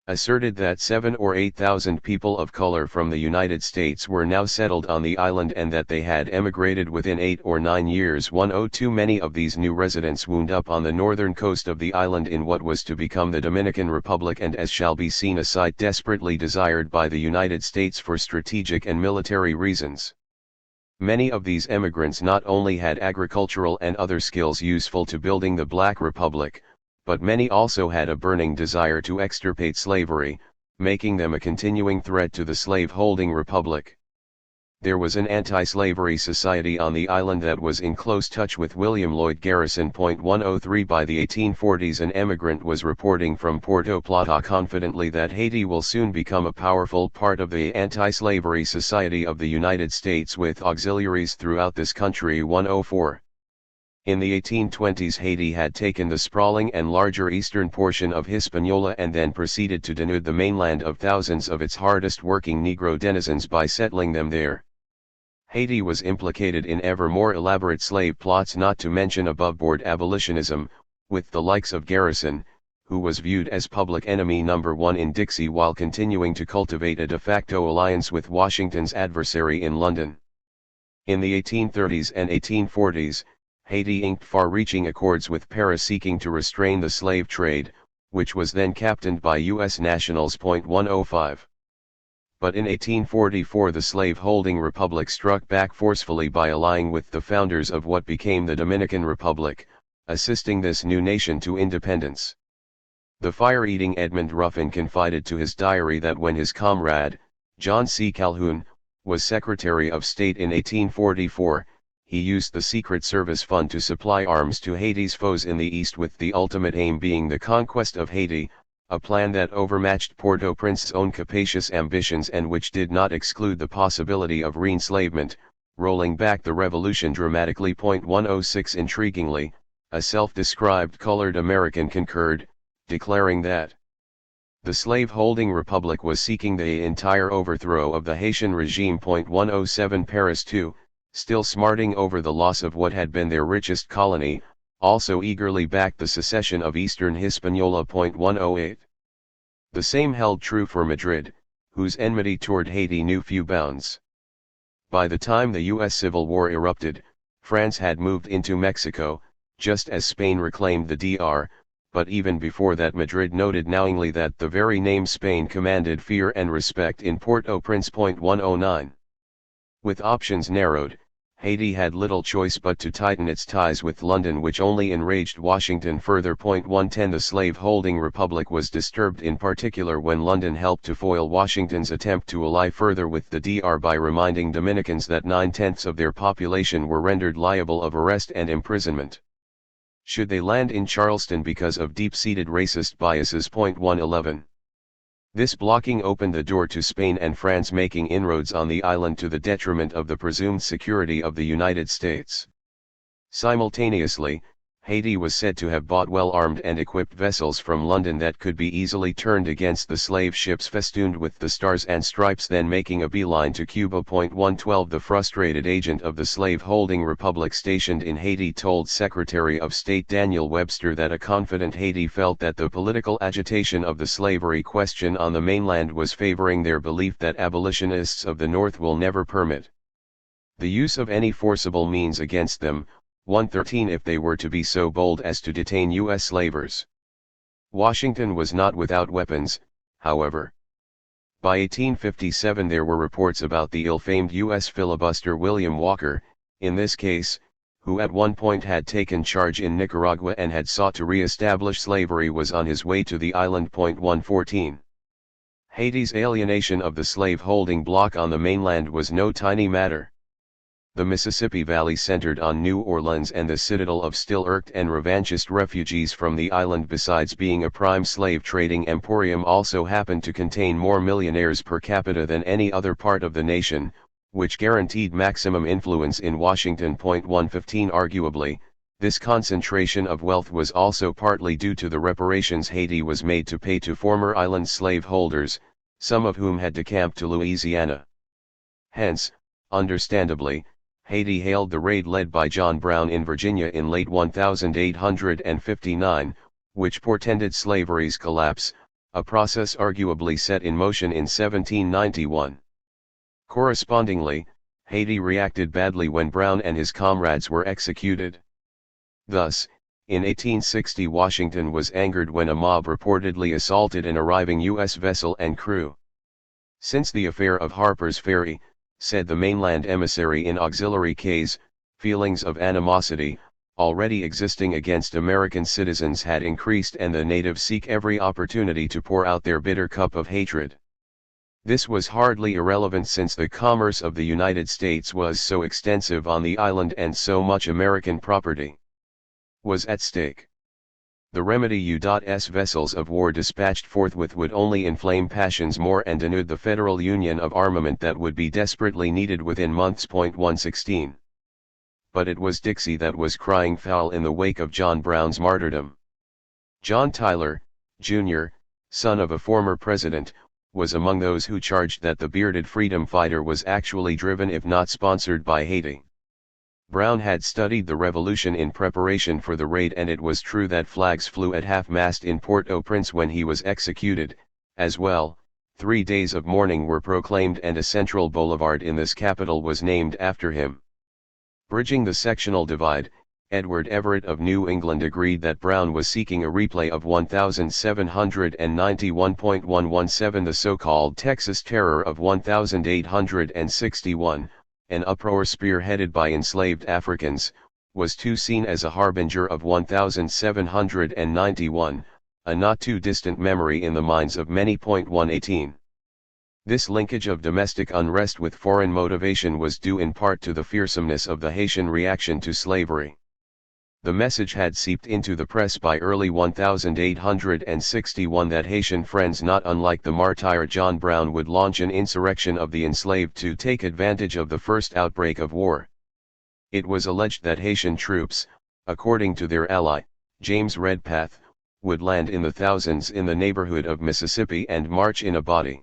asserted that 7,000 or 8,000 people of color from the United States were now settled on the island and that they had emigrated within 8 or 9 years. 102 Many of these new residents wound up on the northern coast of the island in what was to become the Dominican Republic, and as shall be seen, a site desperately desired by the United States for strategic and military reasons. Many of these emigrants not only had agricultural and other skills useful to building the Black Republic, but many also had a burning desire to extirpate slavery, making them a continuing threat to the slave-holding republic. There was an anti-slavery society on the island that was in close touch with William Lloyd Garrison. 103 By the 1840s an emigrant was reporting from Puerto Plata confidently that Haiti will soon become a powerful part of the anti-slavery society of the United States with auxiliaries throughout this country. 104. In the 1820s Haiti had taken the sprawling and larger eastern portion of Hispaniola and then proceeded to denude the mainland of thousands of its hardest working Negro denizens by settling them there. Haiti was implicated in ever more elaborate slave plots, not to mention above-board abolitionism, with the likes of Garrison, who was viewed as public enemy number one in Dixie while continuing to cultivate a de facto alliance with Washington's adversary in London. In the 1830s and 1840s, Haiti inked far-reaching accords with Paris seeking to restrain the slave trade, which was then captained by U.S. nationals. 105. But in 1844 the slave-holding republic struck back forcefully by allying with the founders of what became the Dominican Republic, assisting this new nation to independence. The fire-eating Edmund Ruffin confided to his diary that when his comrade, John C. Calhoun, was Secretary of State in 1844, he used the Secret Service fund to supply arms to Haiti's foes in the east, with the ultimate aim being the conquest of Haiti, a plan that overmatched Port-au-Prince's own capacious ambitions and which did not exclude the possibility of re-enslavement, rolling back the revolution dramatically. 106 Intriguingly, a self-described colored American concurred, declaring that the slave-holding republic was seeking the entire overthrow of the Haitian regime. 107 Paris too, still smarting over the loss of what had been their richest colony, also eagerly backed the secession of Eastern Hispaniola. 108. The same held true for Madrid, whose enmity toward Haiti knew few bounds. By the time the U.S. Civil War erupted, France had moved into Mexico, just as Spain reclaimed the DR, but even before that Madrid noted knowingly that the very name Spain commanded fear and respect in Port-au-Prince. 109. With options narrowed, Haiti had little choice but to tighten its ties with London, which only enraged Washington further. 110 The slave-holding republic was disturbed in particular when London helped to foil Washington's attempt to ally further with the DR by reminding Dominicans that 9/10 of their population were rendered liable of arrest and imprisonment should they land in Charleston because of deep-seated racist biases. 111. This blocking opened the door to Spain and France making inroads on the island to the detriment of the presumed security of the United States. Simultaneously, Haiti was said to have bought well-armed and equipped vessels from London that could be easily turned against the slave ships festooned with the stars and stripes then making a beeline to Cuba. 112 The frustrated agent of the slave-holding republic stationed in Haiti told Secretary of State Daniel Webster that a confident Haiti felt that the political agitation of the slavery question on the mainland was favoring their belief that abolitionists of the North will never permit the use of any forcible means against them. 113 If they were to be so bold as to detain U.S. slavers. Washington was not without weapons, however. By 1857 there were reports about the ill-famed U.S. filibuster William Walker, in this case, who at one point had taken charge in Nicaragua and had sought to re-establish slavery, was on his way to the island. 114. Haiti's alienation of the slave-holding bloc on the mainland was no tiny matter. The Mississippi Valley centered on New Orleans and the citadel of still irked and revanchist refugees from the island. Besides being a prime slave trading emporium, also happened to contain more millionaires per capita than any other part of the nation, which guaranteed maximum influence in Washington. 115. Arguably, this concentration of wealth was also partly due to the reparations Haiti was made to pay to former island slaveholders, some of whom had decamped to Louisiana. Hence, understandably, Haiti hailed the raid led by John Brown in Virginia in late 1859, which portended slavery's collapse, a process arguably set in motion in 1791. Correspondingly, Haiti reacted badly when Brown and his comrades were executed. Thus, in 1860 Washington was angered when a mob reportedly assaulted an arriving U.S. vessel and crew. Since the affair of Harper's Ferry, said the mainland emissary in Auxiliary Case, feelings of animosity, already existing against American citizens, had increased, and the natives seek every opportunity to pour out their bitter cup of hatred. This was hardly irrelevant, since the commerce of the United States was so extensive on the island and so much American property was at stake. The remedy U.S. vessels of war dispatched forthwith would only inflame passions more and denude the federal union of armament that would be desperately needed within months. 116. But it was Dixie that was crying foul in the wake of John Brown's martyrdom. John Tyler, Jr., son of a former president, was among those who charged that the bearded freedom fighter was actually driven, if not sponsored, by Haiti. Brown had studied the revolution in preparation for the raid, and it was true that flags flew at half-mast in Port-au-Prince when he was executed. As well, 3 days of mourning were proclaimed, and a central boulevard in this capital was named after him. Bridging the sectional divide, Edward Everett of New England agreed that Brown was seeking a replay of 1791.117, the so-called Texas Terror of 1861, an uproar spearheaded by enslaved Africans, was too seen as a harbinger of 1791, a not too distant memory in the minds of many. 118. This linkage of domestic unrest with foreign motivation was due in part to the fearsomeness of the Haitian reaction to slavery. The message had seeped into the press by early 1861 that Haitian friends not unlike the martyr John Brown would launch an insurrection of the enslaved to take advantage of the first outbreak of war. It was alleged that Haitian troops, according to their ally, James Redpath, would land in the thousands in the neighborhood of Mississippi and march in a body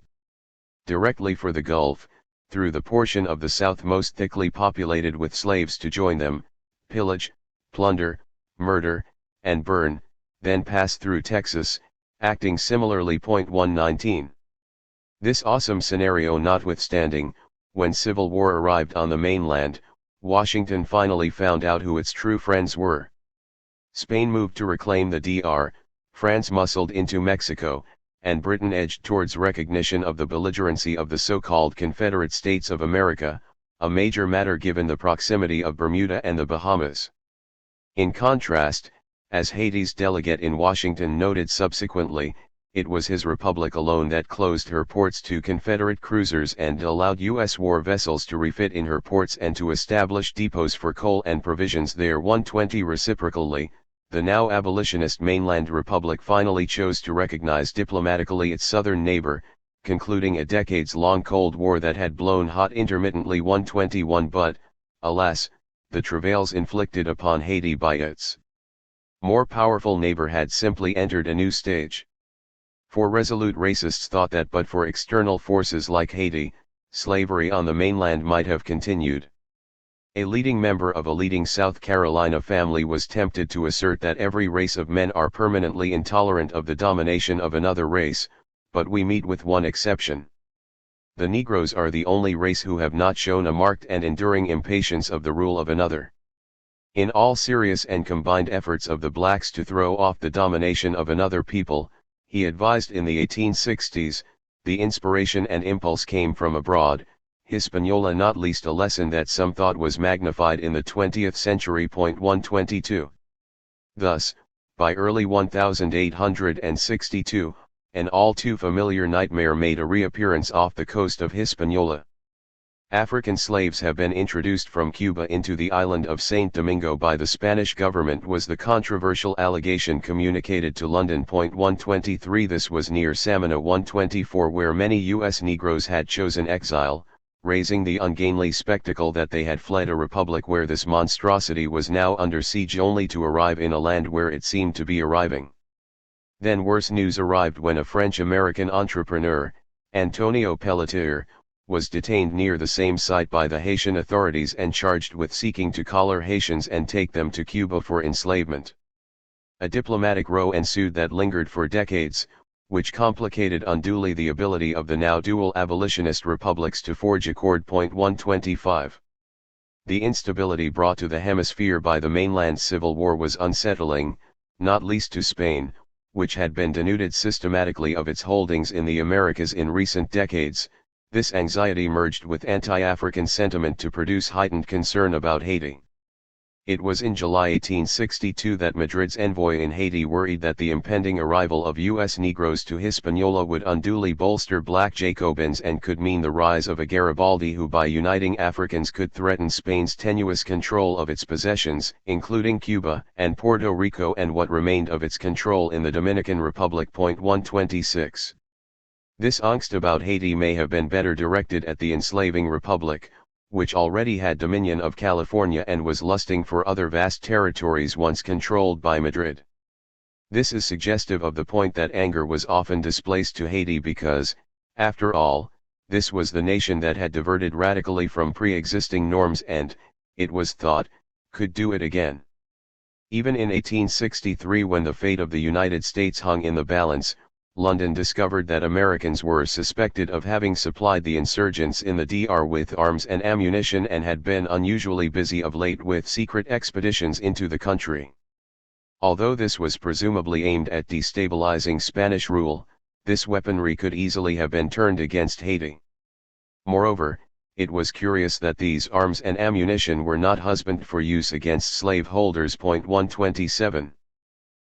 directly for the Gulf, through the portion of the South most thickly populated with slaves, to join them, pillage, plunder, murder, and burn, then pass through Texas, acting similarly. 119. This awesome scenario notwithstanding, when civil war arrived on the mainland, Washington finally found out who its true friends were. Spain moved to reclaim the DR, France muscled into Mexico, and Britain edged towards recognition of the belligerency of the so-called Confederate States of America, a major matter given the proximity of Bermuda and the Bahamas. In contrast, as Haiti's delegate in Washington noted subsequently, it was his republic alone that closed her ports to Confederate cruisers and allowed U.S. war vessels to refit in her ports and to establish depots for coal and provisions there. 120. Reciprocally, the now abolitionist mainland republic finally chose to recognize diplomatically its southern neighbor, concluding a decades-long Cold War that had blown hot intermittently. 121. But, alas, the travails inflicted upon Haiti by its more powerful neighbor had simply entered a new stage. For resolute racists thought that but for external forces like Haiti, slavery on the mainland might have continued. A leading member of a leading South Carolina family was tempted to assert that every race of men are permanently intolerant of the domination of another race, but we meet with one exception. The Negroes are the only race who have not shown a marked and enduring impatience of the rule of another. In all serious and combined efforts of the blacks to throw off the domination of another people, he advised in the 1860s, The inspiration and impulse came from abroad, Hispaniola, not least a lesson that some thought was magnified in the 20th century. 122. Thus, by early 1862, an all too familiar nightmare made a reappearance off the coast of Hispaniola. African slaves have been introduced from Cuba into the island of Saint Domingo by the Spanish government, was the controversial allegation communicated to London. 123. This was near Samana. 124, where many U.S. Negroes had chosen exile, raising the ungainly spectacle that they had fled a republic where this monstrosity was now under siege, only to arrive in a land where it seemed to be arriving. Then worse news arrived when a French-American entrepreneur, Antonio Pelletier, was detained near the same site by the Haitian authorities and charged with seeking to collar Haitians and take them to Cuba for enslavement. A diplomatic row ensued that lingered for decades, which complicated unduly the ability of the now dual abolitionist republics to forge accord. 125. The instability brought to the hemisphere by the mainland's civil war was unsettling, not least to Spain, which had been denuded systematically of its holdings in the Americas in recent decades. This anxiety merged with anti-African sentiment to produce heightened concern about Haiti. It was in July 1862 that Madrid's envoy in Haiti worried that the impending arrival of U.S. Negroes to Hispaniola would unduly bolster black Jacobins and could mean the rise of a Garibaldi who, by uniting Africans, could threaten Spain's tenuous control of its possessions, including Cuba and Puerto Rico and what remained of its control in the Dominican Republic. 126. This angst about Haiti may have been better directed at the enslaving republic, which already had dominion of California and was lusting for other vast territories once controlled by Madrid. This is suggestive of the point that anger was often displaced to Haiti because, after all, this was the nation that had diverted radically from pre-existing norms and, it was thought, could do it again. Even in 1863, when the fate of the United States hung in the balance, London discovered that Americans were suspected of having supplied the insurgents in the DR with arms and ammunition and had been unusually busy of late with secret expeditions into the country. Although this was presumably aimed at destabilizing Spanish rule, this weaponry could easily have been turned against Haiti. Moreover, it was curious that these arms and ammunition were not husbanded for use against slaveholders. 127.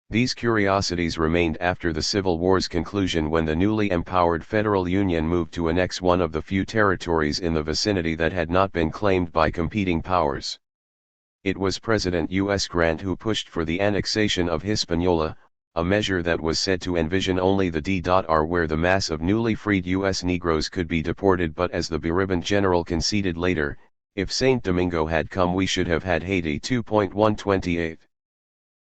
These curiosities remained after the Civil War's conclusion, when the newly empowered Federal Union moved to annex one of the few territories in the vicinity that had not been claimed by competing powers. It was President U.S. Grant who pushed for the annexation of Hispaniola, a measure that was said to envision only the DR where the mass of newly freed U.S. Negroes could be deported, but as the beribboned general conceded later, if Saint Domingo had come we should have had Haiti too. 128.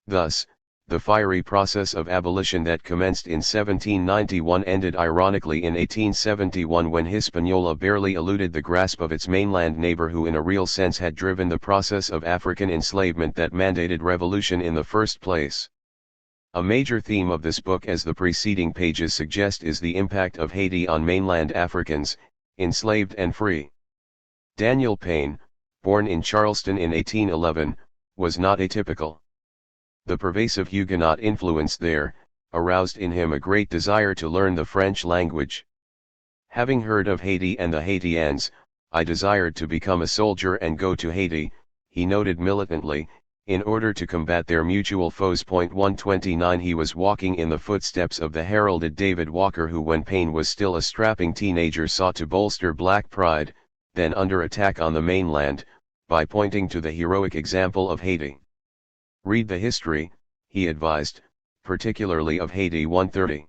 Thus, the fiery process of abolition that commenced in 1791 ended ironically in 1871, when Hispaniola barely eluded the grasp of its mainland neighbor, who in a real sense had driven the process of African enslavement that mandated revolution in the first place. A major theme of this book, as the preceding pages suggest, is the impact of Haiti on mainland Africans, enslaved and free. Daniel Payne, born in Charleston in 1811, was not atypical. The pervasive Huguenot influence there, aroused in him a great desire to learn the French language. Having heard of Haiti and the Haitians, I desired to become a soldier and go to Haiti, he noted militantly, in order to combat their mutual foes. 129. He was walking in the footsteps of the heralded David Walker, who when Payne was still a strapping teenager sought to bolster black pride, then under attack on the mainland, by pointing to the heroic example of Haiti. Read the history, he advised, particularly of Haiti. 130.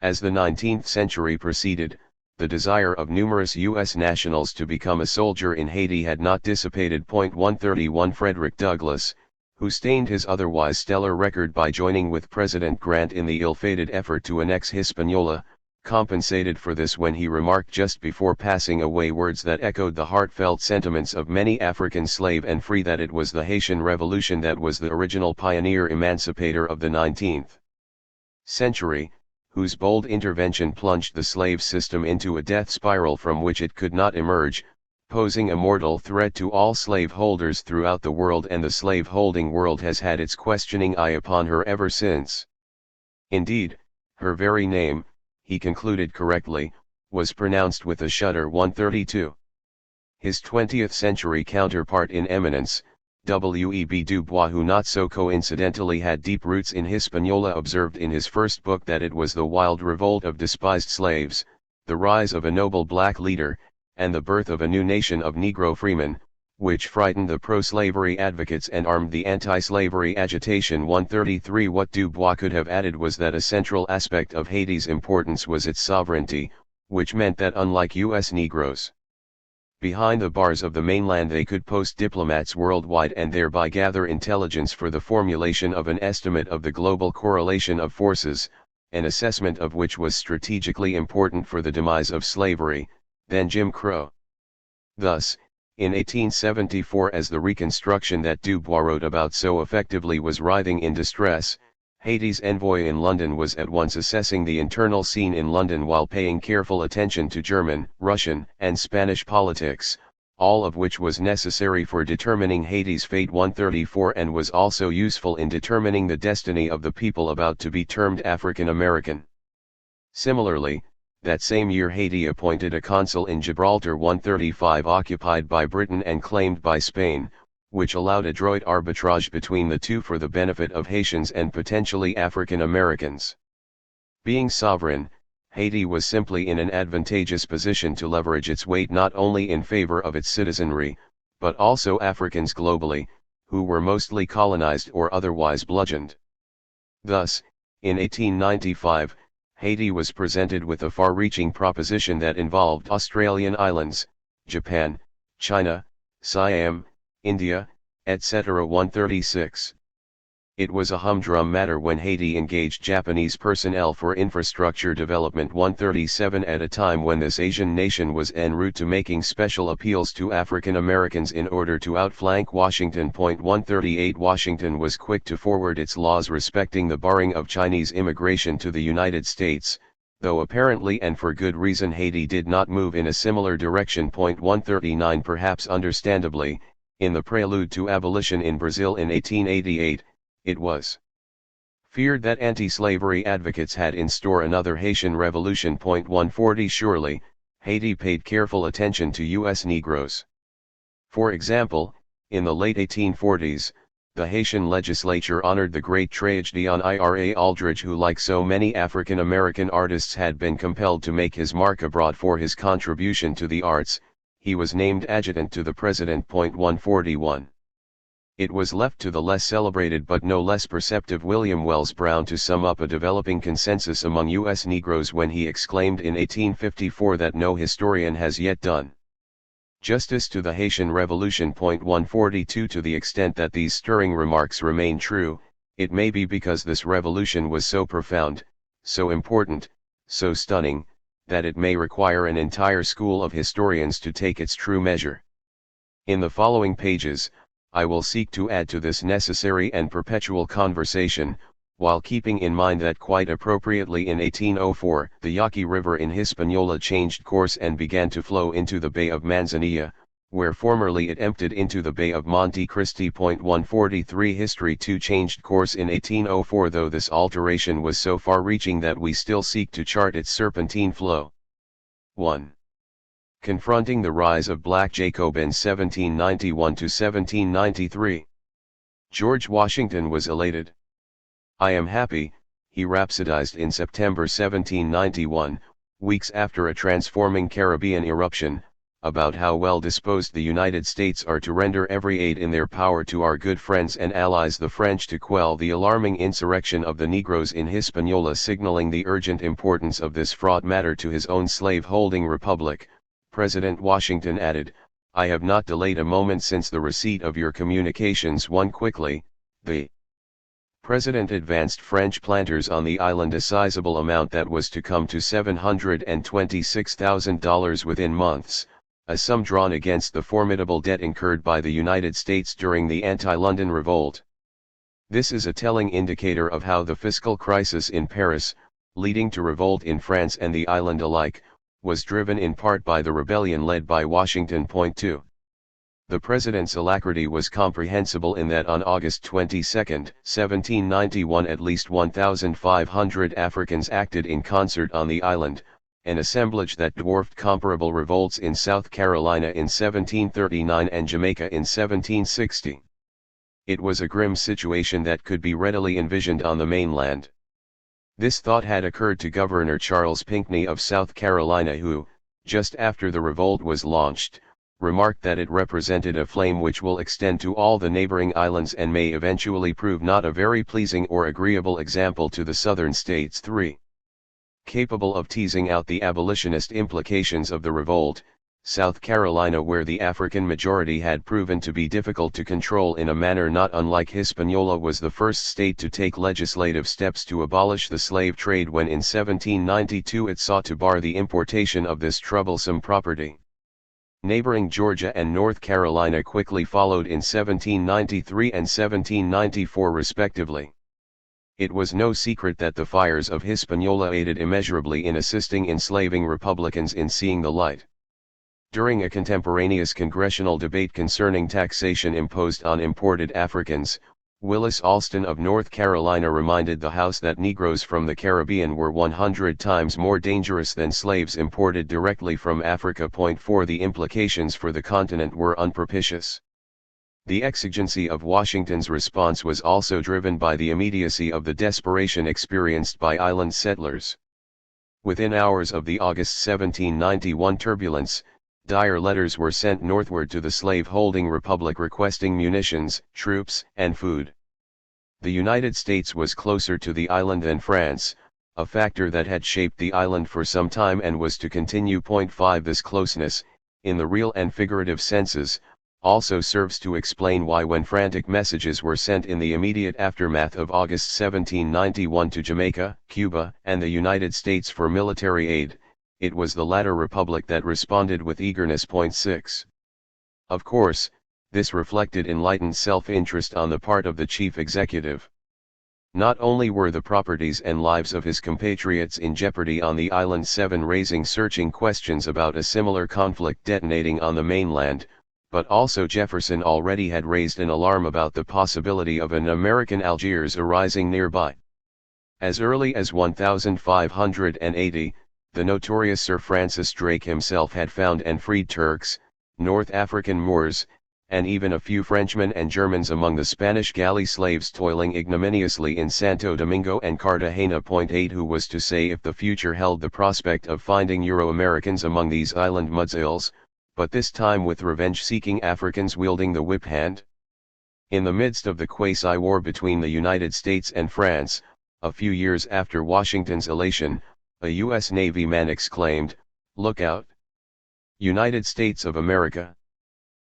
As the 19th century proceeded, the desire of numerous U.S. nationals to become a soldier in Haiti had not dissipated. 131. Frederick Douglass, who stained his otherwise stellar record by joining with President Grant in the ill-fated effort to annex Hispaniola, compensated for this when he remarked just before passing away words that echoed the heartfelt sentiments of many African slave and free, that it was the Haitian Revolution that was the original pioneer emancipator of the 19th century, whose bold intervention plunged the slave system into a death spiral from which it could not emerge, posing a mortal threat to all slaveholders throughout the world, and the slave-holding world has had its questioning eye upon her ever since. Indeed, her very name, he concluded correctly, was pronounced with a shudder 132. His 20th century counterpart in eminence, W.E.B. Du Bois, who not so coincidentally had deep roots in Hispaniola, observed in his first book that it was the wild revolt of despised slaves, the rise of a noble black leader, and the birth of a new nation of Negro freemen, which frightened the pro-slavery advocates and armed the anti-slavery agitation 133. What Du Bois could have added was that a central aspect of Haiti's importance was its sovereignty, which meant that unlike U.S. Negroes behind the bars of the mainland, they could post diplomats worldwide and thereby gather intelligence for the formulation of an estimate of the global correlation of forces, an assessment of which was strategically important for the demise of slavery, then Jim Crow. Thus, in 1874, as the Reconstruction that Du Bois wrote about so effectively was writhing in distress, Haiti's envoy in London was at once assessing the internal scene in London while paying careful attention to German, Russian, and Spanish politics, all of which was necessary for determining Haiti's fate 134 and was also useful in determining the destiny of the people about to be termed African American. Similarly, that same year Haiti appointed a consul in Gibraltar 135 occupied by Britain and claimed by Spain, which allowed adroit arbitrage between the two for the benefit of Haitians and potentially African Americans. Being sovereign, Haiti was simply in an advantageous position to leverage its weight not only in favor of its citizenry, but also Africans globally, who were mostly colonized or otherwise bludgeoned. Thus, in 1895, Haiti was presented with a far-reaching proposition that involved Australian islands, Japan, China, Siam, India, etc. 136. It was a humdrum matter when Haiti engaged Japanese personnel for infrastructure development 137 at a time when this Asian nation was en route to making special appeals to African Americans in order to outflank Washington. 138 Washington was quick to forward its laws respecting the barring of Chinese immigration to the United States, though apparently and for good reason Haiti did not move in a similar direction. 139 Perhaps understandably, in the prelude to abolition in Brazil in 1888, it was feared that anti-slavery advocates had in store another Haitian revolution. 140 Surely, Haiti paid careful attention to U.S. Negroes. For example, in the late 1840s, the Haitian legislature honored the great tragedy on Ira Aldridge, who like so many African American artists had been compelled to make his mark abroad for his contribution to the arts. He was named adjutant to the president. 141. It was left to the less celebrated but no less perceptive William Wells Brown to sum up a developing consensus among U.S. Negroes when he exclaimed in 1854 that no historian has yet done justice to the Haitian Revolution. 142 To the extent that these stirring remarks remain true, it may be because this revolution was so profound, so important, so stunning, that it may require an entire school of historians to take its true measure. In the following pages, I will seek to add to this necessary and perpetual conversation, while keeping in mind that quite appropriately in 1804 the Yaqui River in Hispaniola changed course and began to flow into the Bay of Manzanilla, where formerly it emptied into the Bay of Monte Cristi. 143 History too changed course in 1804, though this alteration was so far-reaching that we still seek to chart its serpentine flow. 1. Confronting the rise of black Jacobins 1791 to 1793. George Washington was elated. "I am happy," he rhapsodized in September 1791, weeks after a transforming Caribbean eruption, about how well disposed the United States are to render every aid in their power to our good friends and allies the French to quell the alarming insurrection of the Negroes in Hispaniola, signaling the urgent importance of this fraught matter to his own slave-holding republic. President Washington added, "I have not delayed a moment since the receipt of your communications." 1. Quickly, the President advanced French planters on the island a sizable amount that was to come to $726,000 within months, a sum drawn against the formidable debt incurred by the United States during the anti-London revolt. This is a telling indicator of how the fiscal crisis in Paris, leading to revolt in France and the island alike, was driven in part by the rebellion led by Washington. 2. The president's alacrity was comprehensible in that on August 22, 1791 at least 1,500 Africans acted in concert on the island, an assemblage that dwarfed comparable revolts in South Carolina in 1739 and Jamaica in 1760. It was a grim situation that could be readily envisioned on the mainland. This thought had occurred to Governor Charles Pinckney of South Carolina who, just after the revolt was launched, remarked that it represented a flame which will extend to all the neighboring islands and may eventually prove not a very pleasing or agreeable example to the southern states. 3. Capable of teasing out the abolitionist implications of the revolt, South Carolina, where the African majority had proven to be difficult to control in a manner not unlike Hispaniola, was the first state to take legislative steps to abolish the slave trade when in 1792 it sought to bar the importation of this troublesome property. Neighboring Georgia and North Carolina quickly followed in 1793 and 1794 respectively. It was no secret that the fires of Hispaniola aided immeasurably in assisting enslaving Republicans in seeing the light. During a contemporaneous congressional debate concerning taxation imposed on imported Africans, Willis Alston of North Carolina reminded the House that Negroes from the Caribbean were 100 times more dangerous than slaves imported directly from Africa. 4. The implications for the continent were unpropitious. The exigency of Washington's response was also driven by the immediacy of the desperation experienced by island settlers. Within hours of the August 1791 turbulence, dire letters were sent northward to the slave-holding republic requesting munitions, troops, and food. The United States was closer to the island than France, a factor that had shaped the island for some time and was to continue. 5. This closeness, in the real and figurative senses, also serves to explain why when frantic messages were sent in the immediate aftermath of August 1791 to Jamaica, Cuba, and the United States for military aid, it was the latter republic that responded with eagerness. 6. Of course, this reflected enlightened self-interest on the part of the chief executive. Not only were the properties and lives of his compatriots in jeopardy on the island, 7, raising searching questions about a similar conflict detonating on the mainland, but also Jefferson already had raised an alarm about the possibility of an American Algiers arising nearby. As early as 1580, the notorious Sir Francis Drake himself had found and freed Turks, North African Moors, and even a few Frenchmen and Germans among the Spanish galley slaves toiling ignominiously in Santo Domingo and Cartagena. 8. Who was to say if the future held the prospect of finding Euro-Americans among these island mudseals, but this time with revenge-seeking Africans wielding the whip hand? In the midst of the quasi-war between the United States and France, a few years after Washington's elation, a U.S. Navy man exclaimed, "Look out! United States of America!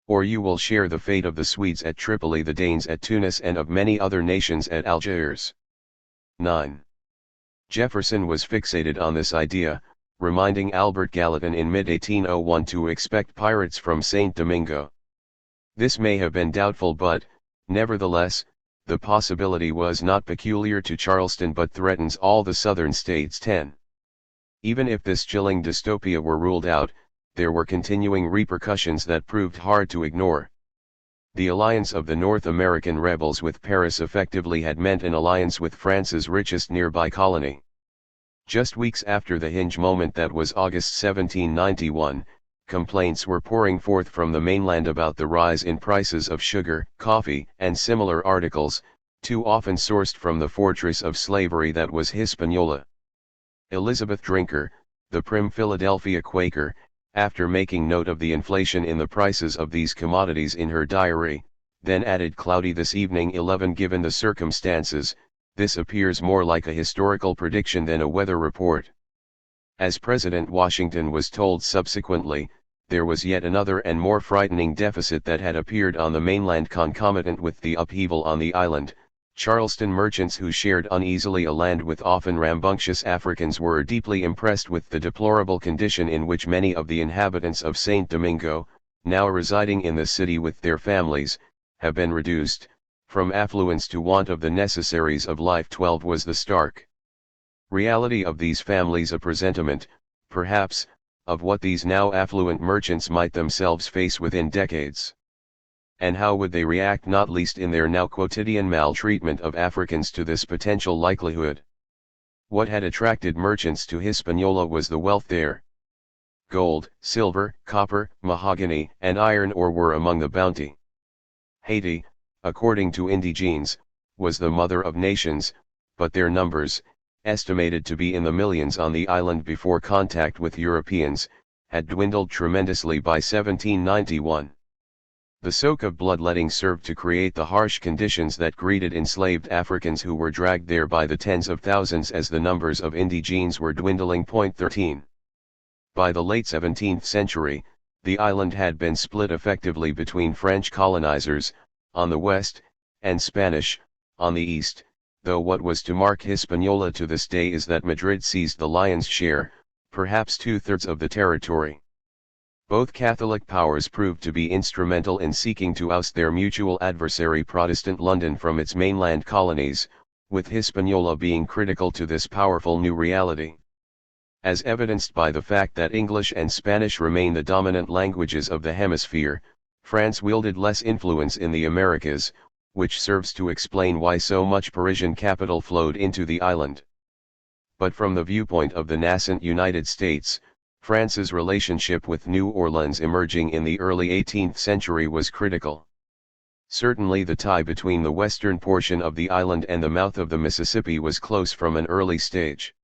Or you will share the fate of the Swedes at Tripoli, the Danes at Tunis, and of many other nations at Algiers." 9. Jefferson was fixated on this idea, reminding Albert Gallatin in mid-1801 to expect pirates from Saint Domingo. This may have been doubtful, but, nevertheless, the possibility was not peculiar to Charleston but threatens all the southern states. 10. Even if this chilling dystopia were ruled out, there were continuing repercussions that proved hard to ignore. The alliance of the North American rebels with Paris effectively had meant an alliance with France's richest nearby colony. Just weeks after the hinge moment that was August 1791, complaints were pouring forth from the mainland about the rise in prices of sugar, coffee, and similar articles, too often sourced from the fortress of slavery that was Hispaniola. Elizabeth Drinker, the prim Philadelphia Quaker, after making note of the inflation in the prices of these commodities in her diary, then added, "Cloudy this evening 11. Given the circumstances, this appears more like a historical prediction than a weather report." As President Washington was told subsequently, there was yet another and more frightening deficit that had appeared on the mainland concomitant with the upheaval on the island. Charleston merchants who shared uneasily a land with often rambunctious Africans were deeply impressed with the deplorable condition in which many of the inhabitants of Saint Domingo, now residing in the city with their families, have been reduced, from affluence to want of the necessaries of life. 12 was the stark reality of these families, a presentiment, perhaps, of what these now affluent merchants might themselves face within decades. and how would they react, not least in their now quotidian maltreatment of Africans to this potential likelihood? What had attracted merchants to Hispaniola was the wealth there. Gold, silver, copper, mahogany, and iron ore were among the bounty. Haiti, according to indigenes, was the mother of nations, but their numbers, estimated to be in the millions on the island before contact with Europeans, had dwindled tremendously by 1791. The soak of bloodletting served to create the harsh conditions that greeted enslaved Africans who were dragged there by the tens of thousands as the numbers of indigenes were dwindling. 13. By the late 17th century, the island had been split effectively between French colonizers, on the west, and Spanish, on the east, though what was to mark Hispaniola to this day is that Madrid seized the lion's share, perhaps 2/3 of the territory. Both Catholic powers proved to be instrumental in seeking to oust their mutual adversary Protestant London from its mainland colonies, with Hispaniola being critical to this powerful new reality. As evidenced by the fact that English and Spanish remain the dominant languages of the hemisphere, France wielded less influence in the Americas, which serves to explain why so much Parisian capital flowed into the island. But from the viewpoint of the nascent United States, France's relationship with New Orleans emerging in the early 18th century was critical. Certainly the tie between the western portion of the island and the mouth of the Mississippi was close from an early stage.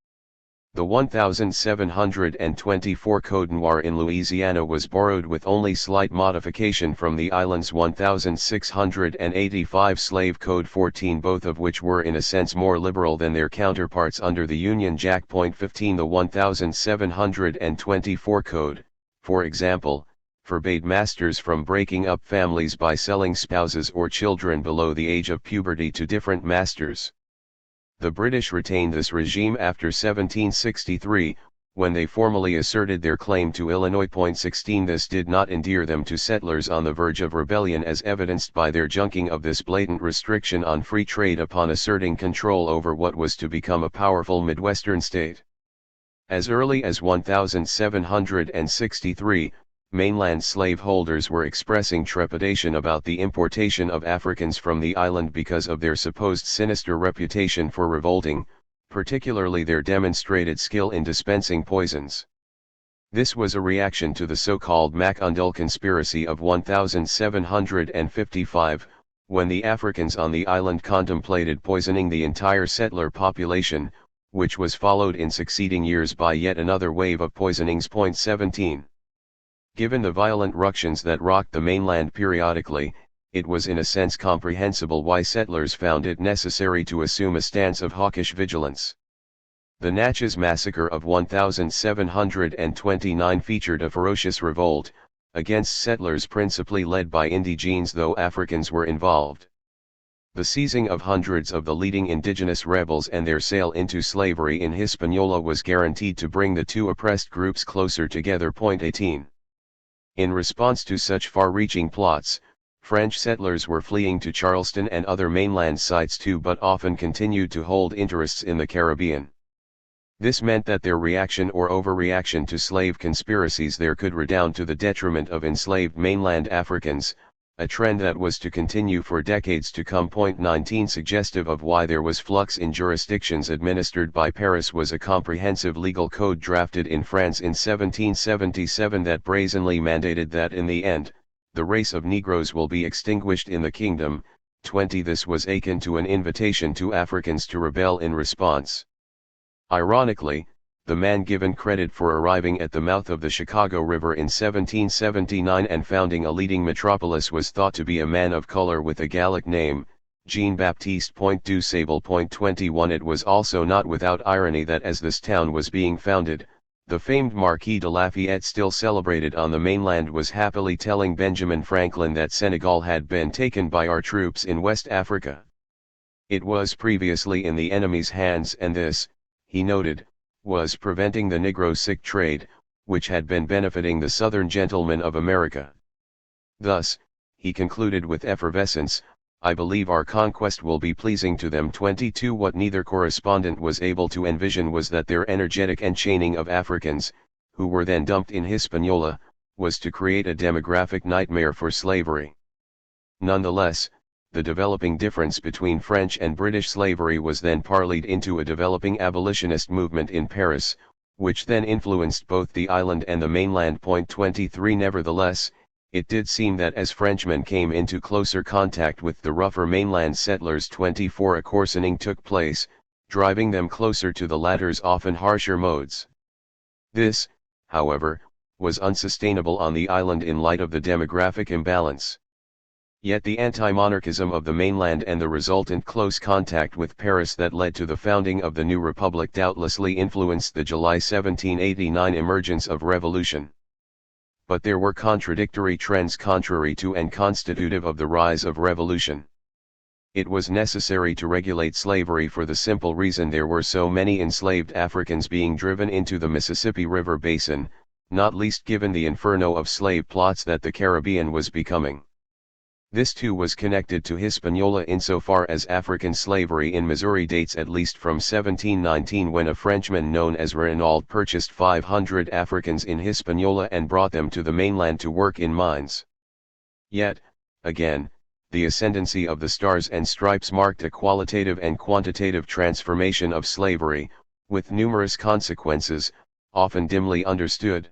The 1724 Code Noir in Louisiana was borrowed with only slight modification from the island's 1685 Slave Code 14, both of which were in a sense more liberal than their counterparts under the Union Jack. 15 The 1724 Code, for example, forbade masters from breaking up families by selling spouses or children below the age of puberty to different masters. The British retained this regime after 1763, when they formally asserted their claim to Illinois. 16 This did not endear them to settlers on the verge of rebellion, as evidenced by their junking of this blatant restriction on free trade upon asserting control over what was to become a powerful Midwestern state. As early as 1763, mainland slaveholders were expressing trepidation about the importation of Africans from the island because of their supposed sinister reputation for revolting, particularly their demonstrated skill in dispensing poisons. This was a reaction to the so-called Macundal conspiracy of 1755, when the Africans on the island contemplated poisoning the entire settler population, which was followed in succeeding years by yet another wave of poisonings. 17. Given the violent ructions that rocked the mainland periodically, it was in a sense comprehensible why settlers found it necessary to assume a stance of hawkish vigilance. The Natchez Massacre of 1729 featured a ferocious revolt, against settlers principally led by indigenes, though Africans were involved. The seizing of hundreds of the leading indigenous rebels and their sale into slavery in Hispaniola was guaranteed to bring the two oppressed groups closer together. 18. In response to such far-reaching plots, French settlers were fleeing to Charleston and other mainland sites too, but often continued to hold interests in the Caribbean. This meant that their reaction or overreaction to slave conspiracies there could redound to the detriment of enslaved mainland Africans, a trend that was to continue for decades to come. 19 Suggestive of why there was flux in jurisdictions administered by Paris was a comprehensive legal code drafted in France in 1777 that brazenly mandated that in the end, the race of Negroes will be extinguished in the kingdom. 20 This was akin to an invitation to Africans to rebel in response. Ironically, the man given credit for arriving at the mouth of the Chicago River in 1779 and founding a leading metropolis was thought to be a man of color with a Gallic name, Jean-Baptiste du Sable. 21 It was also not without irony that as this town was being founded, the famed Marquis de Lafayette, still celebrated on the mainland, was happily telling Benjamin Franklin that Senegal had been taken by our troops in West Africa. It was previously in the enemy's hands, and this, he noted, was preventing the Negro sick trade, which had been benefiting the Southern gentlemen of America. Thus, he concluded with effervescence, I believe our conquest will be pleasing to them. 22 What neither correspondent was able to envision was that their energetic enchaining of Africans, who were then dumped in Hispaniola, was to create a demographic nightmare for slavery. Nonetheless, the developing difference between French and British slavery was then parlayed into a developing abolitionist movement in Paris, which then influenced both the island and the mainland. 23 Nevertheless, it did seem that as Frenchmen came into closer contact with the rougher mainland settlers, 24 a coarsening took place, driving them closer to the latter's often harsher modes. This, however, was unsustainable on the island in light of the demographic imbalance. Yet the anti-monarchism of the mainland and the resultant close contact with Paris that led to the founding of the new republic doubtlessly influenced the July 1789 emergence of revolution. But there were contradictory trends contrary to and constitutive of the rise of revolution. It was necessary to regulate slavery for the simple reason there were so many enslaved Africans being driven into the Mississippi River basin, not least given the inferno of slave plots that the Caribbean was becoming. This too was connected to Hispaniola insofar as African slavery in Missouri dates at least from 1719, when a Frenchman known as Renaud purchased 500 Africans in Hispaniola and brought them to the mainland to work in mines. Yet, again, the ascendancy of the Stars and Stripes marked a qualitative and quantitative transformation of slavery, with numerous consequences, often dimly understood.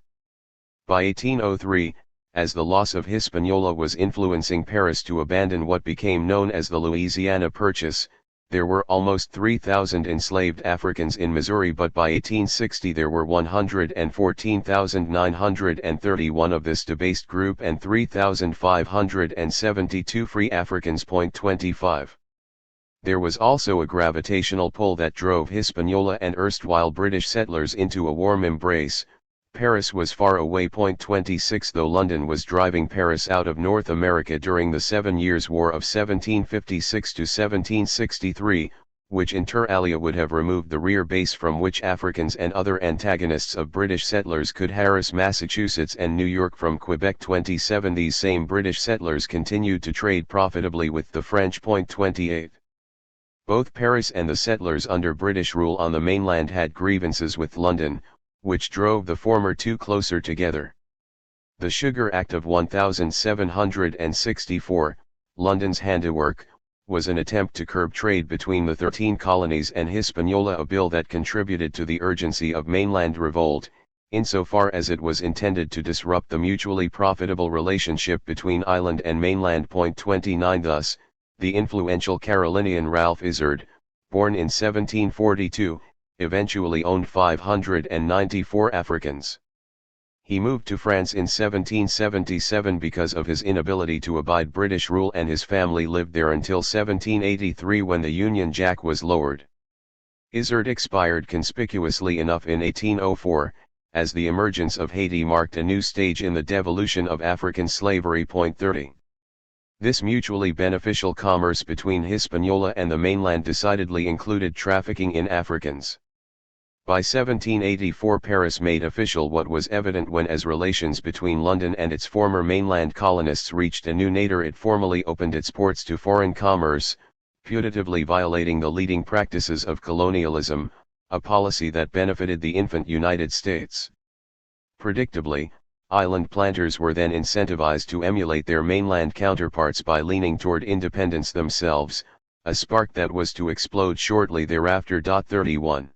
By 1803, as the loss of Hispaniola was influencing Paris to abandon what became known as the Louisiana Purchase, there were almost 3,000 enslaved Africans in Missouri, but by 1860 there were 114,931 of this debased group and 3,572 free Africans. 25. There was also a gravitational pull that drove Hispaniola and erstwhile British settlers into a warm embrace. Paris was far away. 26 Though London was driving Paris out of North America during the 7 Years' War of 1756 to 1763, which inter alia would have removed the rear base from which Africans and other antagonists of British settlers could harass Massachusetts and New York from Quebec. 27 These same British settlers continued to trade profitably with the French. 28 Both Paris and the settlers under British rule on the mainland had grievances with London, which drove the former two closer together. The Sugar Act of 1764, London's handiwork, was an attempt to curb trade between the 13 colonies and Hispaniola, a bill that contributed to the urgency of mainland revolt, insofar as it was intended to disrupt the mutually profitable relationship between island and mainland. 29 Thus, the influential Carolinian Ralph Izard, born in 1742, eventually owned 594 Africans. He moved to France in 1777 because of his inability to abide British rule, and his family lived there until 1783, when the Union Jack was lowered. Izard expired conspicuously enough in 1804, as the emergence of Haiti marked a new stage in the devolution of African slavery. 30. This mutually beneficial commerce between Hispaniola and the mainland decidedly included trafficking in Africans. By 1784 Paris made official what was evident when, as relations between London and its former mainland colonists reached a new nadir, it formally opened its ports to foreign commerce, putatively violating the leading practices of colonialism, a policy that benefited the infant United States. Predictably, island planters were then incentivized to emulate their mainland counterparts by leaning toward independence themselves, a spark that was to explode shortly thereafter. 31.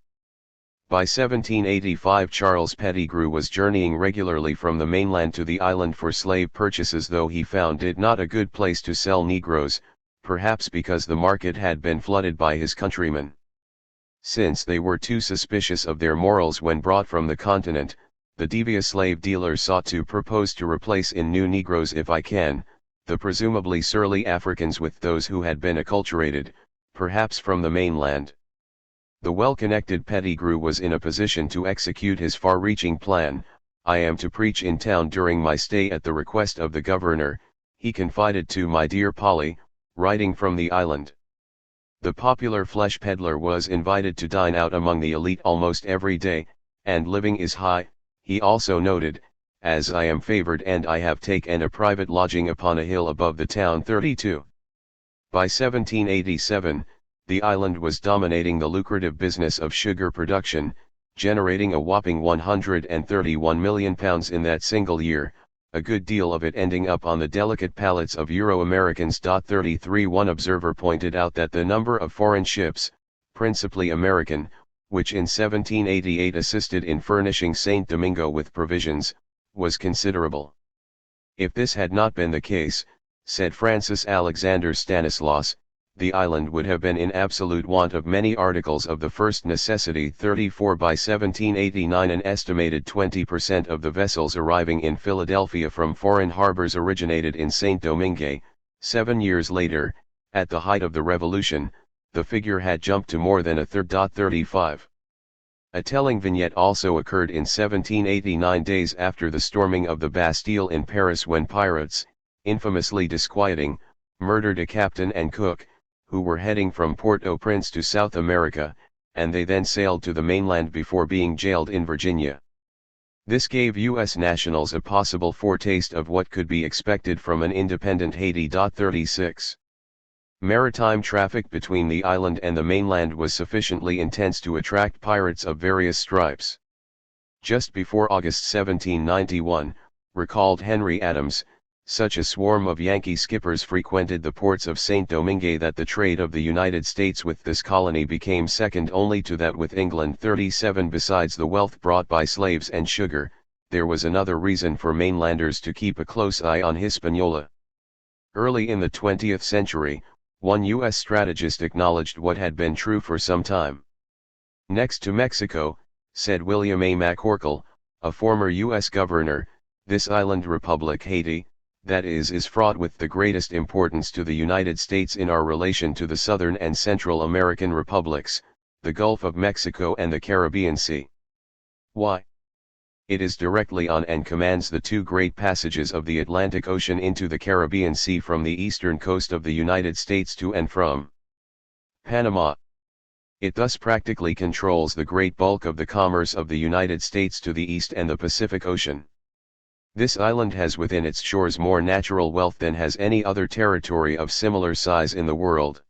By 1785 Charles Pettigrew was journeying regularly from the mainland to the island for slave purchases, though he found it not a good place to sell Negroes, perhaps because the market had been flooded by his countrymen. Since they were too suspicious of their morals when brought from the continent, the devious slave dealer sought to propose to replace in new Negroes, if I can, the presumably surly Africans with those who had been acculturated, perhaps from the mainland. The well-connected Pettigrew was in a position to execute his far-reaching plan. I am to preach in town during my stay at the request of the governor, he confided to my dear Polly, writing from the island. The popular flesh peddler was invited to dine out among the elite almost every day, and living is high, he also noted, as I am favored and I have taken a private lodging upon a hill above the town. 32. By 1787, the island was dominating the lucrative business of sugar production, generating a whopping £131 million in that single year, a good deal of it ending up on the delicate palates of Euro-Americans. 33 One observer pointed out that the number of foreign ships, principally American, which in 1788 assisted in furnishing St. Domingo with provisions, was considerable. If this had not been the case, said Francis Alexander Stanislaus, the island would have been in absolute want of many articles of the first necessity. 34 By 1789 an estimated 20% of the vessels arriving in Philadelphia from foreign harbors originated in St. Domingue. 7 years later, at the height of the Revolution, the figure had jumped to more than a third. 35 A telling vignette also occurred in 1789, days after the storming of the Bastille in Paris, when pirates, infamously disquieting, murdered a captain and cook, who were heading from Port-au-Prince to South America, and they then sailed to the mainland before being jailed in Virginia. This gave U.S. nationals a possible foretaste of what could be expected from an independent Haiti. 36 Maritime traffic between the island and the mainland was sufficiently intense to attract pirates of various stripes. Just before August 1791, recalled Henry Adams, such a swarm of Yankee skippers frequented the ports of St. Domingue that the trade of the United States with this colony became second only to that with England. 37 Besides the wealth brought by slaves and sugar, there was another reason for mainlanders to keep a close eye on Hispaniola. Early in the 20th century, one U.S. strategist acknowledged what had been true for some time. Next to Mexico, said William A. McCorkle, a former U.S. governor, this island republic Haiti, that is fraught with the greatest importance to the United States in our relation to the Southern and Central American republics, the Gulf of Mexico and the Caribbean Sea. Why? It is directly on and commands the two great passages of the Atlantic Ocean into the Caribbean Sea from the eastern coast of the United States to and from Panama. It thus practically controls the great bulk of the commerce of the United States to the east and the Pacific Ocean. This island has within its shores more natural wealth than has any other territory of similar size in the world.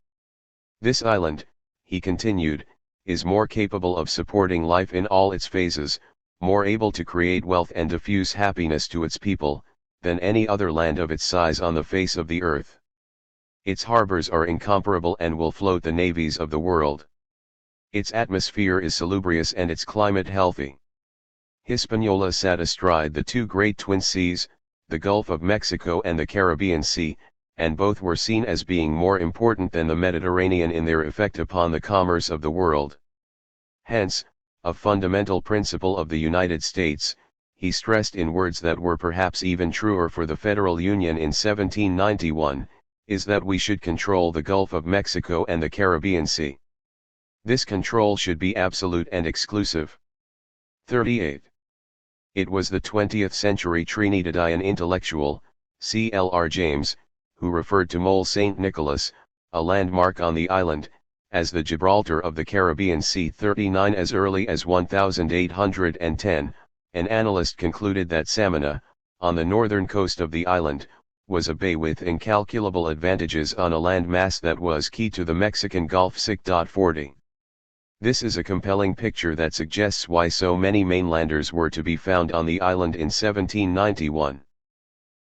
This island, he continued, is more capable of supporting life in all its phases, more able to create wealth and diffuse happiness to its people, than any other land of its size on the face of the earth. Its harbors are incomparable and will float the navies of the world. Its atmosphere is salubrious and its climate healthy. Hispaniola sat astride the two great twin seas, the Gulf of Mexico and the Caribbean Sea, and both were seen as being more important than the Mediterranean in their effect upon the commerce of the world. Hence, a fundamental principle of the United States, he stressed in words that were perhaps even truer for the Federal Union in 1791, is that we should control the Gulf of Mexico and the Caribbean Sea. This control should be absolute and exclusive. 38. It was the 20th century Trinidadian intellectual, C.L.R. James, who referred to Mole St. Nicholas, a landmark on the island, as the Gibraltar of the Caribbean Sea. 39 As early as 1810, an analyst concluded that Samana, on the northern coast of the island, was a bay with incalculable advantages on a land mass that was key to the Mexican Gulf. 40. This is a compelling picture that suggests why so many mainlanders were to be found on the island in 1791.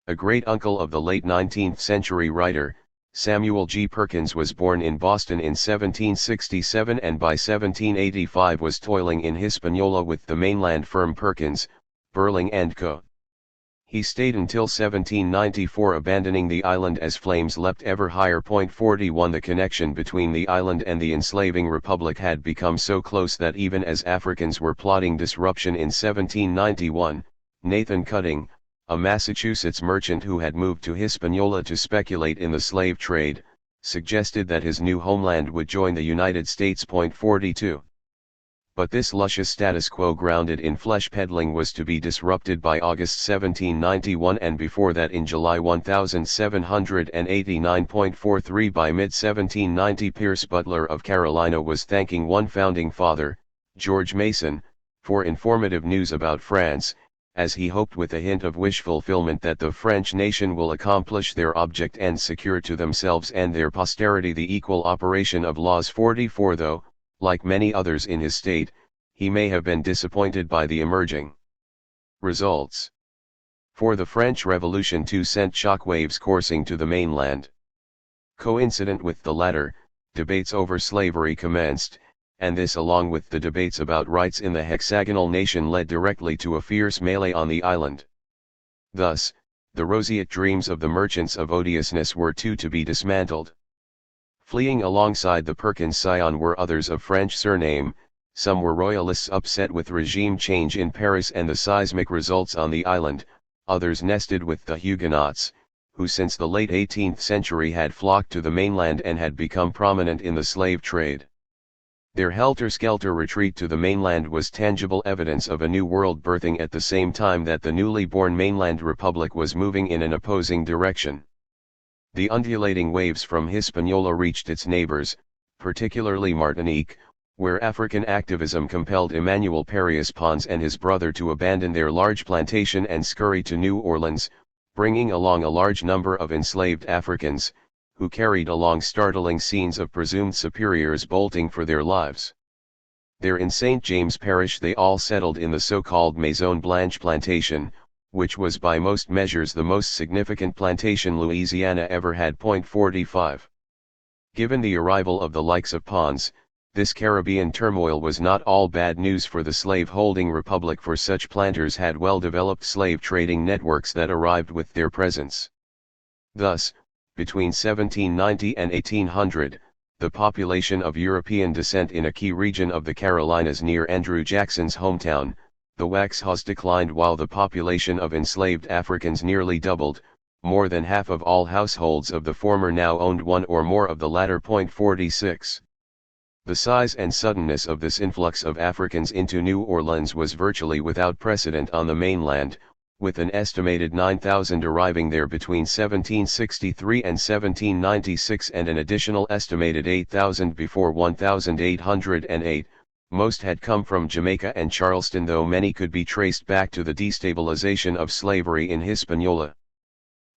A great-uncle of the late 19th century writer, Samuel G. Perkins, was born in Boston in 1767 and by 1785 was toiling in Hispaniola with the mainland firm Perkins, Burling & Co. He stayed until 1794, abandoning the island as flames leapt ever higher. 41 The connection between the island and the enslaving republic had become so close that even as Africans were plotting disruption in 1791, Nathan Cutting, a Massachusetts merchant who had moved to Hispaniola to speculate in the slave trade, suggested that his new homeland would join the United States. 42. But this luscious status quo grounded in flesh peddling was to be disrupted by August 1791, and before that in July 1789.43. By mid-1790 Pierce Butler of Carolina was thanking one founding father, George Mason, for informative news about France, as he hoped with a hint of wish fulfillment that the French nation will accomplish their object and secure to themselves and their posterity the equal operation of laws. 44 Though, like many others in his state, he may have been disappointed by the emerging results. For the French Revolution too sent shockwaves coursing to the mainland. Coincident with the latter, debates over slavery commenced, and this along with the debates about rights in the hexagonal nation led directly to a fierce melee on the island. Thus, the roseate dreams of the merchants of odiousness were to be dismantled. Fleeing alongside the Perkins Scion were others of French surname. Some were royalists upset with regime change in Paris and the seismic results on the island, others nested with the Huguenots, who since the late 18th century had flocked to the mainland and had become prominent in the slave trade. Their helter-skelter retreat to the mainland was tangible evidence of a new world birthing at the same time that the newly born mainland republic was moving in an opposing direction. The undulating waves from Hispaniola reached its neighbors, particularly Martinique, where African activism compelled Emmanuel Paris Pons and his brother to abandon their large plantation and scurry to New Orleans, bringing along a large number of enslaved Africans, who carried along startling scenes of presumed superiors bolting for their lives. There in St. James Parish they all settled in the so-called Maison Blanche plantation, which was by most measures the most significant plantation Louisiana ever had. 45. Given the arrival of the likes of Pons, this Caribbean turmoil was not all bad news for the slave-holding republic, for such planters had well-developed slave trading networks that arrived with their presence. Thus, between 1790 and 1800, the population of European descent in a key region of the Carolinas near Andrew Jackson's hometown, the Waxhaws, declined while the population of enslaved Africans nearly doubled. More than half of all households of the former now owned one or more of the latter. 46. The size and suddenness of this influx of Africans into New Orleans was virtually without precedent on the mainland, with an estimated 9,000 arriving there between 1763 and 1796 and an additional estimated 8,000 before 1808. Most had come from Jamaica and Charleston, though many could be traced back to the destabilization of slavery in Hispaniola.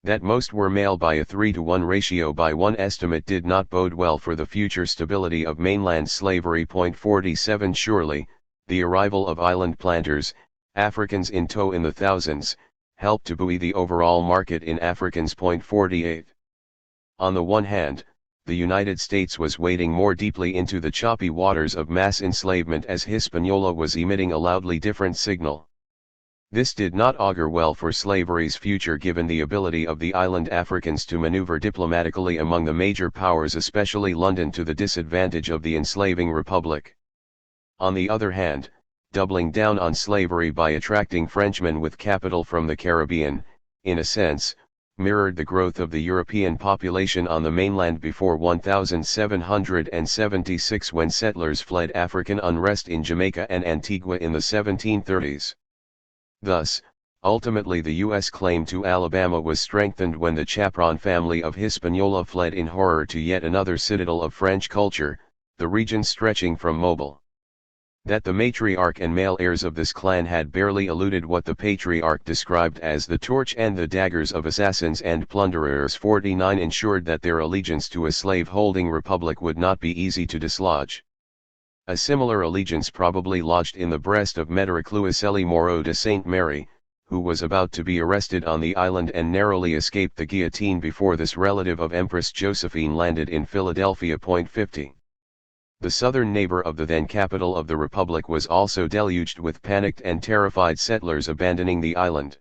That most were male by a 3-to-1 ratio by one estimate did not bode well for the future stability of mainland slavery. 47. Surely, the arrival of island planters, Africans in tow in the thousands, helped to buoy the overall market in Africans. 48. On the one hand, the United States was wading more deeply into the choppy waters of mass enslavement as Hispaniola was emitting a loudly different signal. This did not augur well for slavery's future, given the ability of the island Africans to maneuver diplomatically among the major powers, especially London, to the disadvantage of the enslaving republic. On the other hand, doubling down on slavery by attracting Frenchmen with capital from the Caribbean, in a sense, mirrored the growth of the European population on the mainland before 1776, when settlers fled African unrest in Jamaica and Antigua in the 1730s. Thus, ultimately the U.S. claim to Alabama was strengthened when the Chaperon family of Hispaniola fled in horror to yet another citadel of French culture, the region stretching from Mobile. That the matriarch and male heirs of this clan had barely eluded what the patriarch described as the torch and the daggers of assassins and plunderers 49 ensured that their allegiance to a slave-holding republic would not be easy to dislodge. A similar allegiance probably lodged in the breast of Maître Clouselie Moreau de Sainte Mary, who was about to be arrested on the island and narrowly escaped the guillotine before this relative of Empress Josephine landed in Philadelphia. 50. The southern neighbor of the then capital of the republic was also deluged with panicked and terrified settlers abandoning the island.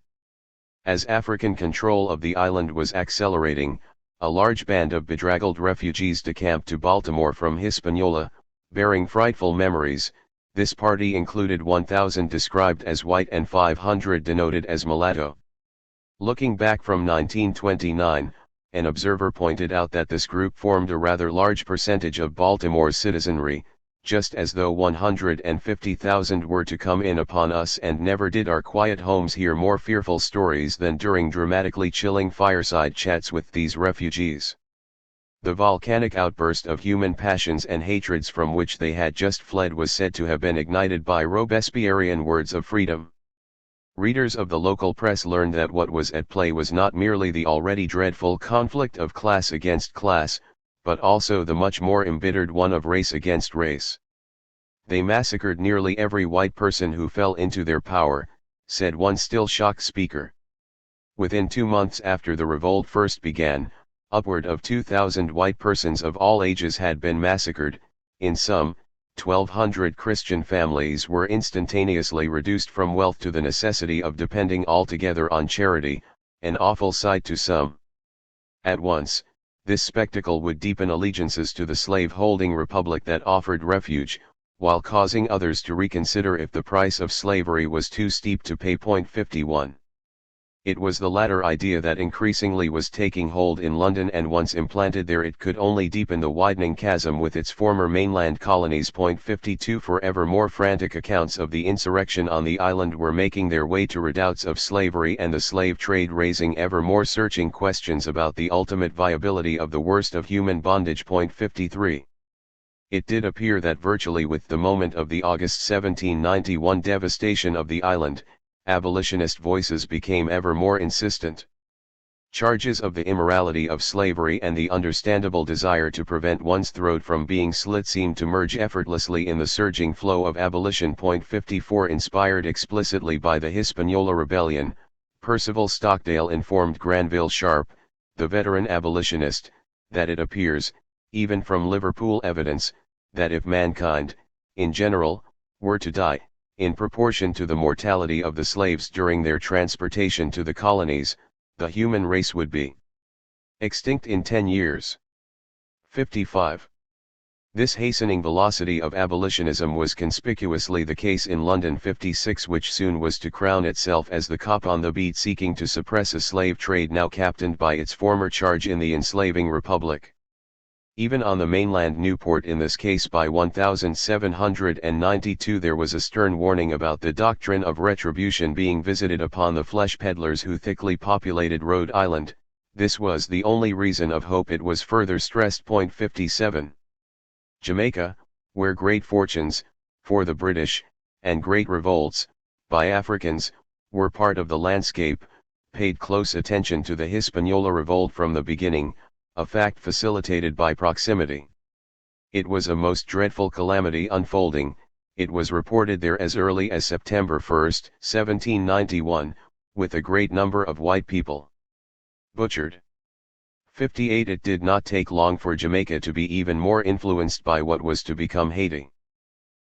As African control of the island was accelerating, a large band of bedraggled refugees decamped to Baltimore from Hispaniola, bearing frightful memories. This party included 1,000 described as white and 500 denoted as mulatto. Looking back from 1929, an observer pointed out that this group formed a rather large percentage of Baltimore's citizenry, just as though 150,000 were to come in upon us, and never did our quiet homes hear more fearful stories than during dramatically chilling fireside chats with these refugees. The volcanic outburst of human passions and hatreds from which they had just fled was said to have been ignited by Robespierrean words of freedom. Readers of the local press learned that what was at play was not merely the already dreadful conflict of class against class, but also the much more embittered one of race against race. They massacred nearly every white person who fell into their power, said one still shocked speaker. Within 2 months after the revolt first began, upward of 2,000 white persons of all ages had been massacred. In some, 1,200 Christian families were instantaneously reduced from wealth to the necessity of depending altogether on charity, an awful sight to some. At once, this spectacle would deepen allegiances to the slave-holding republic that offered refuge, while causing others to reconsider if the price of slavery was too steep to pay. 51. It was the latter idea that increasingly was taking hold in London, and once implanted there it could only deepen the widening chasm with its former mainland colonies. 52. Forever more frantic accounts of the insurrection on the island were making their way to redoubts of slavery and the slave trade, raising ever more searching questions about the ultimate viability of the worst of human bondage. 53. It did appear that virtually with the moment of the August 1791 devastation of the island, abolitionist voices became ever more insistent. Charges of the immorality of slavery and the understandable desire to prevent one's throat from being slit seemed to merge effortlessly in the surging flow of abolition. 54. Inspired explicitly by the Hispaniola Rebellion, Percival Stockdale informed Granville Sharp, the veteran abolitionist, that it appears, even from Liverpool evidence, that if mankind, in general, were to die, in proportion to the mortality of the slaves during their transportation to the colonies, the human race would be extinct in 10 years. 55. This hastening velocity of abolitionism was conspicuously the case in London. 56, which soon was to crown itself as the cop on the beat seeking to suppress a slave trade now captained by its former charge in the enslaving republic. Even on the mainland, Newport in this case by 1792, there was a stern warning about the doctrine of retribution being visited upon the flesh peddlers who thickly populated Rhode Island. This was the only reason of hope, it was further stressed. 57. Jamaica, where great fortunes, for the British, and great revolts, by Africans, were part of the landscape, paid close attention to the Hispaniola revolt from the beginning, a fact facilitated by proximity. It was a most dreadful calamity unfolding. It was reported there as early as September 1, 1791, with a great number of white people butchered. 58. It did not take long for Jamaica to be even more influenced by what was to become Haiti.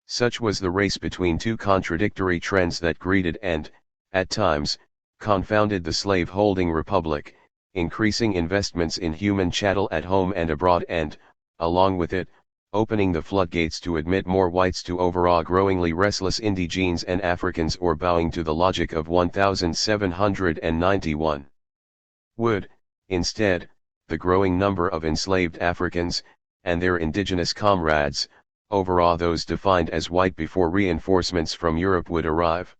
Such was the race between two contradictory trends that greeted and, at times, confounded the slave-holding republic, increasing investments in human chattel at home and abroad and, along with it, opening the floodgates to admit more whites to overawe growingly restless indigenes and Africans, or bowing to the logic of 1791. Would, instead, the growing number of enslaved Africans, and their indigenous comrades, overawe those defined as white before reinforcements from Europe would arrive?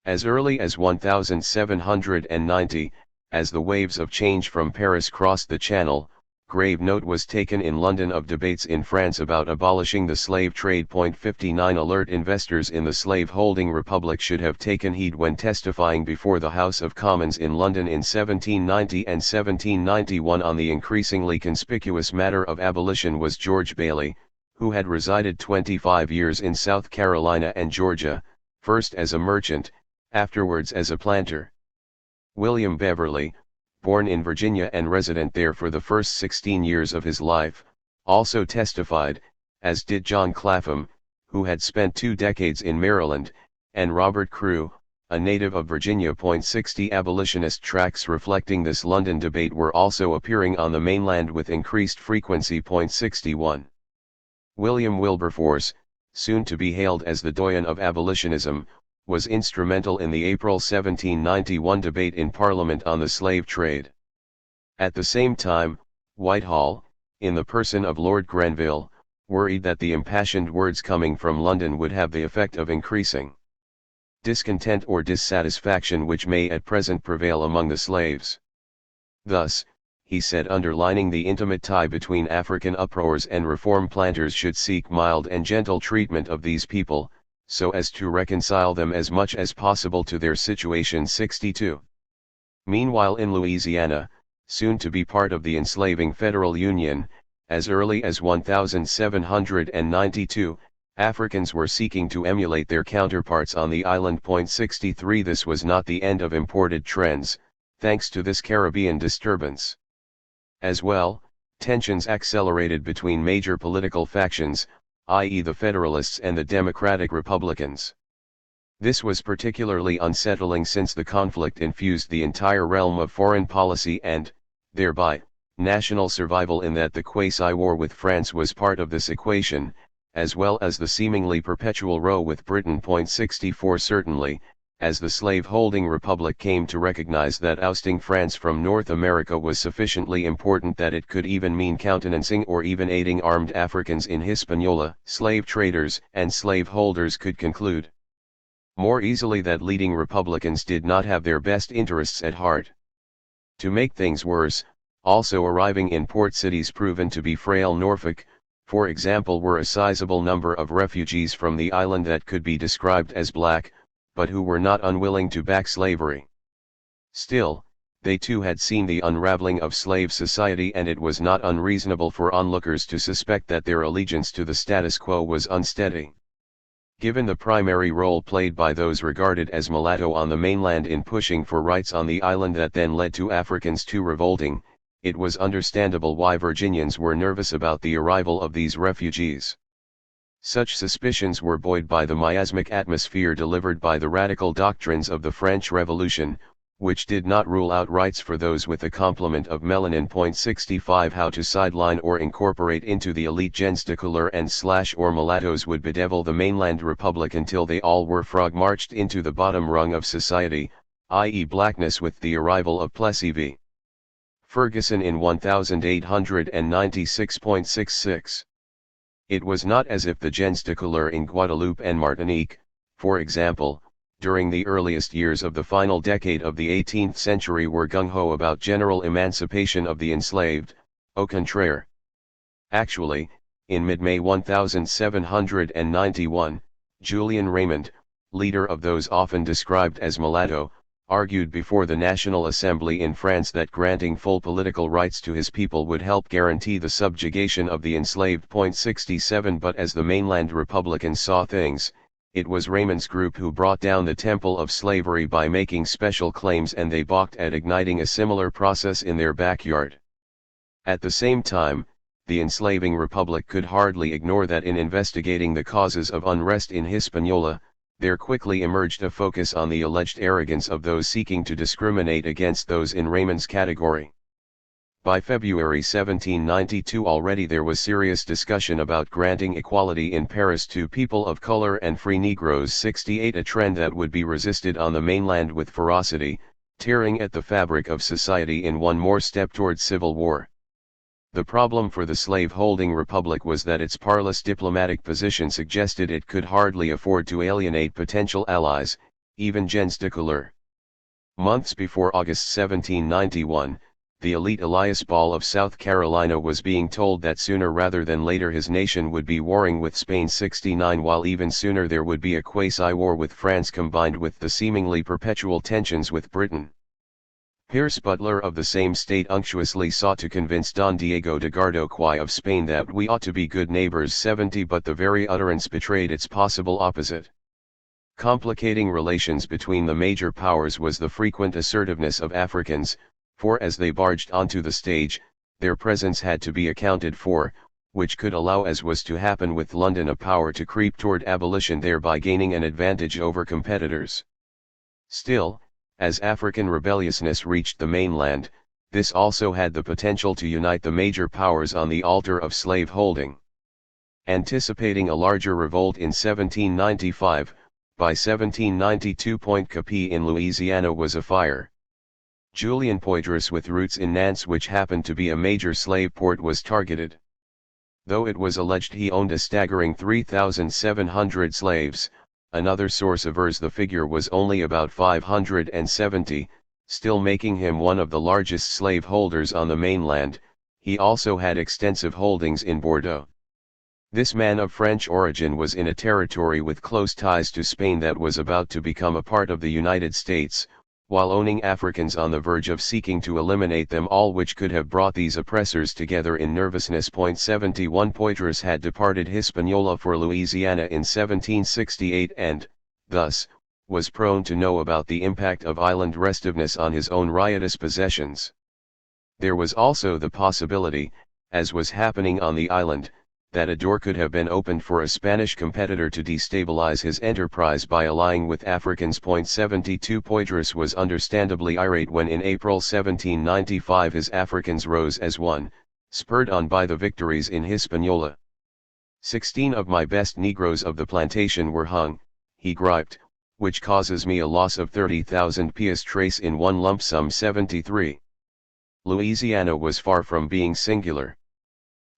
As early as 1790, as the waves of change from Paris crossed the Channel, grave note was taken in London of debates in France about abolishing the slave trade. 59. Alert investors in the slave-holding republic should have taken heed when testifying before the House of Commons in London in 1790 and 1791 on the increasingly conspicuous matter of abolition was George Bailey, who had resided 25 years in South Carolina and Georgia, first as a merchant, afterwards as a planter. William Beverly, born in Virginia and resident there for the first 16 years of his life, also testified, as did John Clapham, who had spent 2 decades in Maryland, and Robert Crew, a native of Virginia. 60 abolitionist tracts reflecting this London debate were also appearing on the mainland with increased frequency. 61. William Wilberforce, soon to be hailed as the doyen of abolitionism, was instrumental in the April 1791 debate in Parliament on the slave trade. At the same time, Whitehall, in the person of Lord Granville, worried that the impassioned words coming from London would have the effect of increasing discontent or dissatisfaction which may at present prevail among the slaves. Thus, he said, underlining the intimate tie between African uproars and reform, planters should seek mild and gentle treatment of these people, so as to reconcile them as much as possible to their situation. 62. Meanwhile in Louisiana, soon to be part of the enslaving Federal Union, as early as 1792, Africans were seeking to emulate their counterparts on the island. 63. This was not the end of imported trends. thanks to this Caribbean disturbance. As well, tensions accelerated between major political factions, i.e. the Federalists and the Democratic Republicans. This was particularly unsettling since the conflict infused the entire realm of foreign policy and, thereby, national survival, in that the quasi-war with France was part of this equation, as well as the seemingly perpetual row with Britain. 64 Certainly, as the slave-holding republic came to recognize that ousting France from North America was sufficiently important that it could even mean countenancing or even aiding armed Africans in Hispaniola, slave traders and slaveholders could conclude more easily that leading Republicans did not have their best interests at heart. To make things worse, also arriving in port cities proven to be frail Norfolk, for example, were a sizable number of refugees from the island that could be described as black, but who were not unwilling to back slavery. Still, they too had seen the unraveling of slave society, and it was not unreasonable for onlookers to suspect that their allegiance to the status quo was unsteady. Given the primary role played by those regarded as mulatto on the mainland in pushing for rights on the island that then led to Africans too revolting, it was understandable why Virginians were nervous about the arrival of these refugees. Such suspicions were buoyed by the miasmic atmosphere delivered by the radical doctrines of the French Revolution, which did not rule out rights for those with the complement of melanin. 65 How to sideline or incorporate into the elite gens de couleur and / or mulattoes would bedevil the mainland republic until they all were frog-marched into the bottom rung of society, i.e. blackness, with the arrival of Plessy v. Ferguson in 1896.66. It was not as if the gens de couleur in Guadeloupe and Martinique, for example, during the earliest years of the final decade of the 18th century were gung-ho about general emancipation of the enslaved, au contraire. Actually, in mid-May 1791, Julian Raymond, leader of those often described as mulatto, argued before the National Assembly in France that granting full political rights to his people would help guarantee the subjugation of the enslaved. 67 But as the mainland Republicans saw things, it was Raymond's group who brought down the temple of slavery by making special claims, and they balked at igniting a similar process in their backyard. At the same time, the enslaving republic could hardly ignore that in investigating the causes of unrest in Hispaniola, there quickly emerged a focus on the alleged arrogance of those seeking to discriminate against those in Raymond's category. By February 1792 already there was serious discussion about granting equality in Paris to people of color and free Negroes. 68 A trend that would be resisted on the mainland with ferocity, tearing at the fabric of society in one more step towards civil war. The problem for the slave-holding republic was that its parlous diplomatic position suggested it could hardly afford to alienate potential allies, even gens de couleur. Months before August 1791, the elite Elias Ball of South Carolina was being told that sooner rather than later his nation would be warring with Spain. 69 While even sooner there would be a quasi-war with France combined with the seemingly perpetual tensions with Britain. Pierce Butler of the same state unctuously sought to convince Don Diego de Gardoqui of Spain that we ought to be good neighbors. 70 But the very utterance betrayed its possible opposite. Complicating relations between the major powers was the frequent assertiveness of Africans, for as they barged onto the stage, their presence had to be accounted for, which could allow, as was to happen with London, a power to creep toward abolition, thereby gaining an advantage over competitors. Still, as African rebelliousness reached the mainland, this also had the potential to unite the major powers on the altar of slaveholding. Anticipating a larger revolt in 1795, by 1792 Point Capi in Louisiana was afire. Julien Poydras, with roots in Nantes, which happened to be a major slave port, was targeted. Though it was alleged he owned a staggering 3,700 slaves, another source avers the figure was only about 570, still making him one of the largest slaveholders on the mainland. He also had extensive holdings in Bordeaux. This man of French origin was in a territory with close ties to Spain that was about to become a part of the United States, while owning Africans on the verge of seeking to eliminate them all, which could have brought these oppressors together in nervousness. 71 Poydras had departed Hispaniola for Louisiana in 1768 and, thus, was prone to know about the impact of island restiveness on his own riotous possessions. There was also the possibility, as was happening on the island, that a door could have been opened for a Spanish competitor to destabilize his enterprise by allying with Africans. 72 Poydras was understandably irate when in April 1795 his Africans rose as one, spurred on by the victories in Hispaniola. 16 of my best Negroes of the plantation were hung, he griped, which causes me a loss of 30,000 piastres in one lump sum. 73. Louisiana was far from being singular.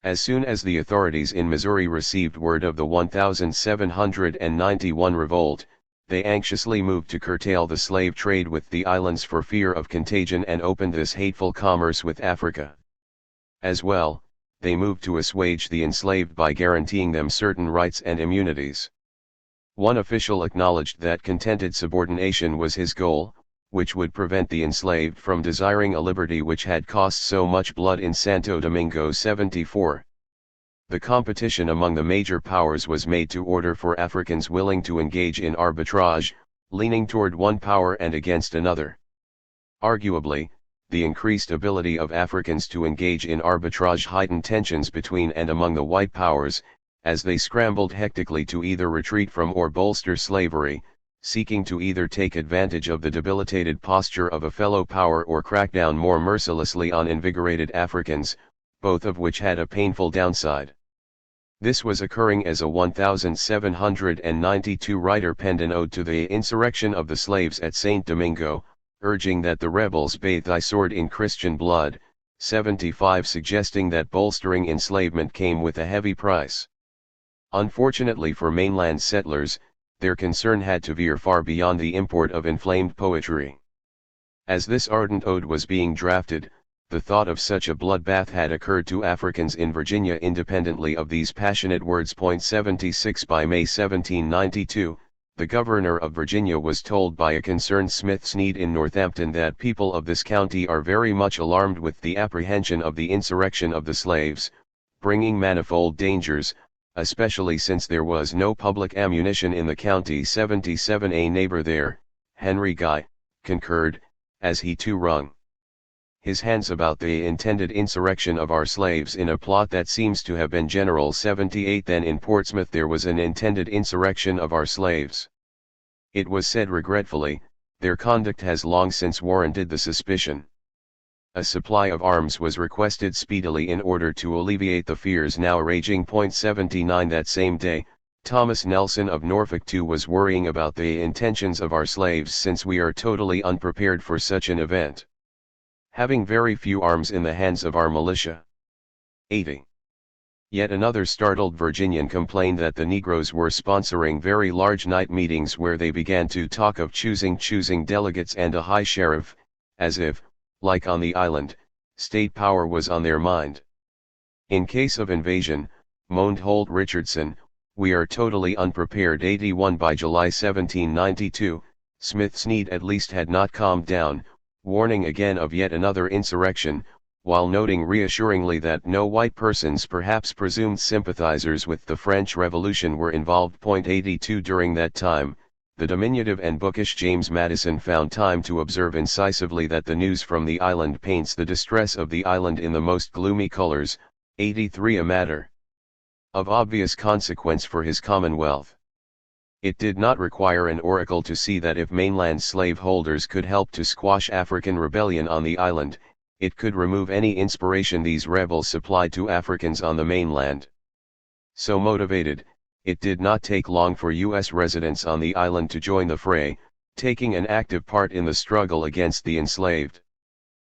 As soon as the authorities in Missouri received word of the 1791 revolt, they anxiously moved to curtail the slave trade with the islands for fear of contagion and opened this hateful commerce with Africa. As well, they moved to assuage the enslaved by guaranteeing them certain rights and immunities. One official acknowledged that contented subordination was his goal, which would prevent the enslaved from desiring a liberty which had cost so much blood in Santo Domingo. 74. The competition among the major powers was made to order for Africans willing to engage in arbitrage, leaning toward one power and against another. Arguably, the increased ability of Africans to engage in arbitrage heightened tensions between and among the white powers, as they scrambled hectically to either retreat from or bolster slavery, seeking to either take advantage of the debilitated posture of a fellow power or crack down more mercilessly on invigorated Africans, both of which had a painful downside. This was occurring as a 1792 writer penned an ode to the insurrection of the slaves at St. Domingo, urging that the rebels bathe thy sword in Christian blood, 75 suggesting that bolstering enslavement came with a heavy price. Unfortunately for mainland settlers, their concern had to veer far beyond the import of inflamed poetry. As this ardent ode was being drafted, the thought of such a bloodbath had occurred to Africans in Virginia independently of these passionate words. 76 By May 1792, the governor of Virginia was told by a concerned Smith Sneed in Northampton that people of this county are very much alarmed with the apprehension of the insurrection of the slaves, bringing manifold dangers, especially since there was no public ammunition in the county. 77 A neighbor there, Henry Guy, concurred, as he too wrung his hands about the intended insurrection of our slaves in a plot that seems to have been general. 78 Then in Portsmouth there was an intended insurrection of our slaves. It was said regretfully, their conduct has long since warranted the suspicion. A supply of arms was requested speedily in order to alleviate the fears now raging. 79 That same day, Thomas Nelson of Norfolk too was worrying about the intentions of our slaves, since we are totally unprepared for such an event, having very few arms in the hands of our militia. 80. Yet another startled Virginian complained that the Negroes were sponsoring very large night meetings where they began to talk of choosing delegates and a high sheriff, as if, like on the island, state power was on their mind. In case of invasion, moaned Holt Richardson, we are totally unprepared. 81 By July 1792, Smith Sneed at least had not calmed down, warning again of yet another insurrection, while noting reassuringly that no white persons, perhaps presumed sympathizers with the French Revolution, were involved. 82 During that time, the diminutive and bookish James Madison found time to observe incisively that the news from the island paints the distress of the island in the most gloomy colors. 83 A matter of obvious consequence for his commonwealth. It did not require an oracle to see that if mainland slaveholders could help to squash African rebellion on the island, it could remove any inspiration these rebels supplied to Africans on the mainland. So motivated, it did not take long for U.S. residents on the island to join the fray, taking an active part in the struggle against the enslaved.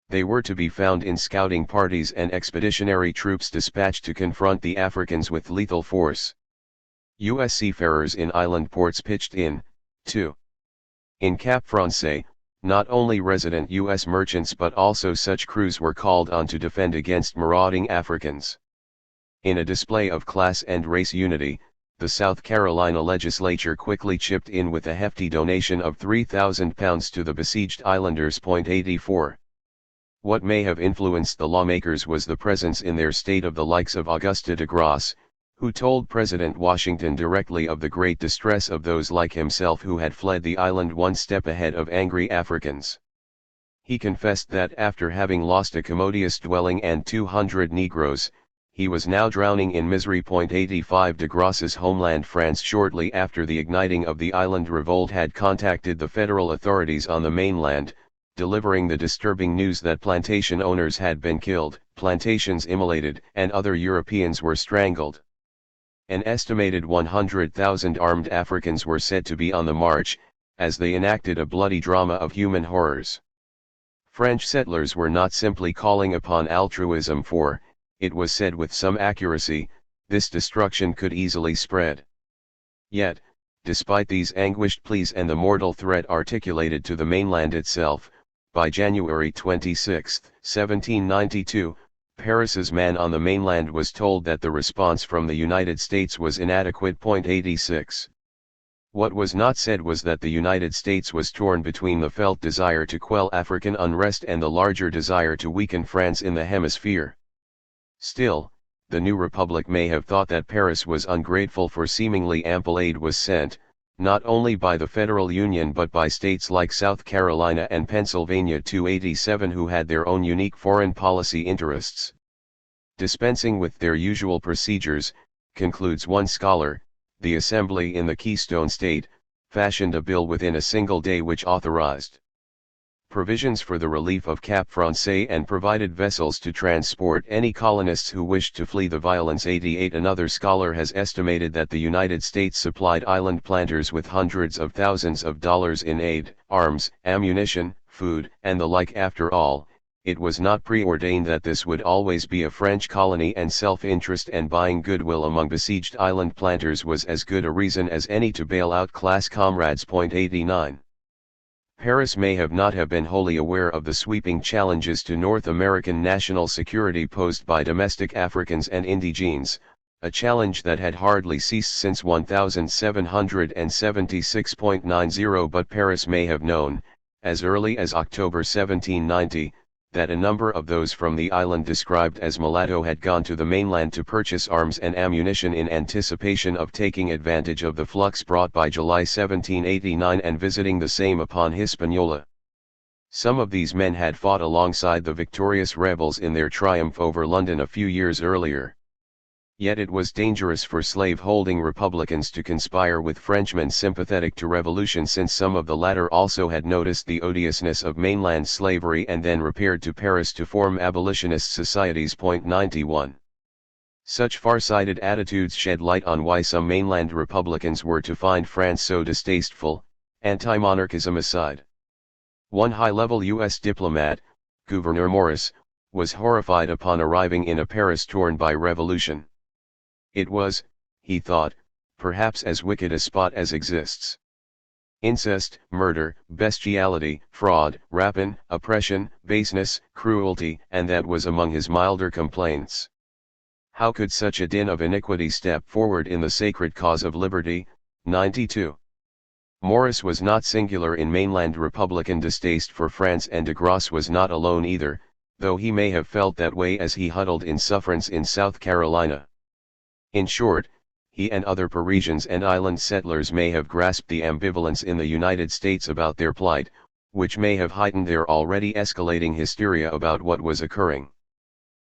They were to be found in scouting parties and expeditionary troops dispatched to confront the Africans with lethal force. U.S. seafarers in island ports pitched in, too. In Cap Francais, not only resident U.S. merchants but also such crews were called on to defend against marauding Africans. In a display of class and race unity, the South Carolina legislature quickly chipped in with a hefty donation of £3,000 to the besieged islanders. 84. What may have influenced the lawmakers was the presence in their state of the likes of Auguste de Grasse, who told President Washington directly of the great distress of those like himself who had fled the island one step ahead of angry Africans. He confessed that after having lost a commodious dwelling and 200 Negroes, he was now drowning in misery. 85 De Grasse's homeland France shortly after the igniting of the island revolt had contacted the federal authorities on the mainland, delivering the disturbing news that plantation owners had been killed, plantations immolated, and other Europeans were strangled. An estimated 100,000 armed Africans were said to be on the march, as they enacted a bloody drama of human horrors. French settlers were not simply calling upon altruism for, it was said with some accuracy, this destruction could easily spread. Yet, despite these anguished pleas and the mortal threat articulated to the mainland itself, by January 26, 1792, Paris's man on the mainland was told that the response from the United States was inadequate. 86. What was not said was that the United States was torn between the felt desire to quell African unrest and the larger desire to weaken France in the hemisphere. Still, the new republic may have thought that Paris was ungrateful, for seemingly ample aid was sent, not only by the federal union but by states like South Carolina and Pennsylvania 287 who had their own unique foreign policy interests. Dispensing with their usual procedures, concludes one scholar, the Assembly in the Keystone State, fashioned a bill within a single day which authorized provisions for the relief of Cap Français and provided vessels to transport any colonists who wished to flee the violence. 88. Another scholar has estimated that the United States supplied island planters with hundreds of thousands of dollars in aid, arms, ammunition, food, and the like. After all, it was not preordained that this would always be a French colony, and self-interest and buying goodwill among besieged island planters was as good a reason as any to bail out class comrades. 89. Paris may not have been wholly aware of the sweeping challenges to North American national security posed by domestic Africans and indigenes, a challenge that had hardly ceased since 1776.90. But Paris may have known, as early as October 1790, that a number of those from the island described as mulatto had gone to the mainland to purchase arms and ammunition in anticipation of taking advantage of the flux brought by July 1789 and visiting the same upon Hispaniola. Some of these men had fought alongside the victorious rebels in their triumph over London a few years earlier. Yet it was dangerous for slave-holding Republicans to conspire with Frenchmen sympathetic to revolution, since some of the latter also had noticed the odiousness of mainland slavery and then repaired to Paris to form abolitionist societies. 91. Such far-sighted attitudes shed light on why some mainland Republicans were to find France so distasteful, anti-monarchism aside. One high-level U.S. diplomat, Gouverneur Morris, was horrified upon arriving in a Paris torn by revolution. It was, he thought, perhaps as wicked a spot as exists. Incest, murder, bestiality, fraud, rapine, oppression, baseness, cruelty, and that was among his milder complaints. How could such a din of iniquity step forward in the sacred cause of liberty? 92. Morris was not singular in mainland Republican distaste for France, and de Grasse was not alone either, though he may have felt that way as he huddled in sufferance in South Carolina. In short, he and other Parisians and island settlers may have grasped the ambivalence in the United States about their plight, which may have heightened their already escalating hysteria about what was occurring.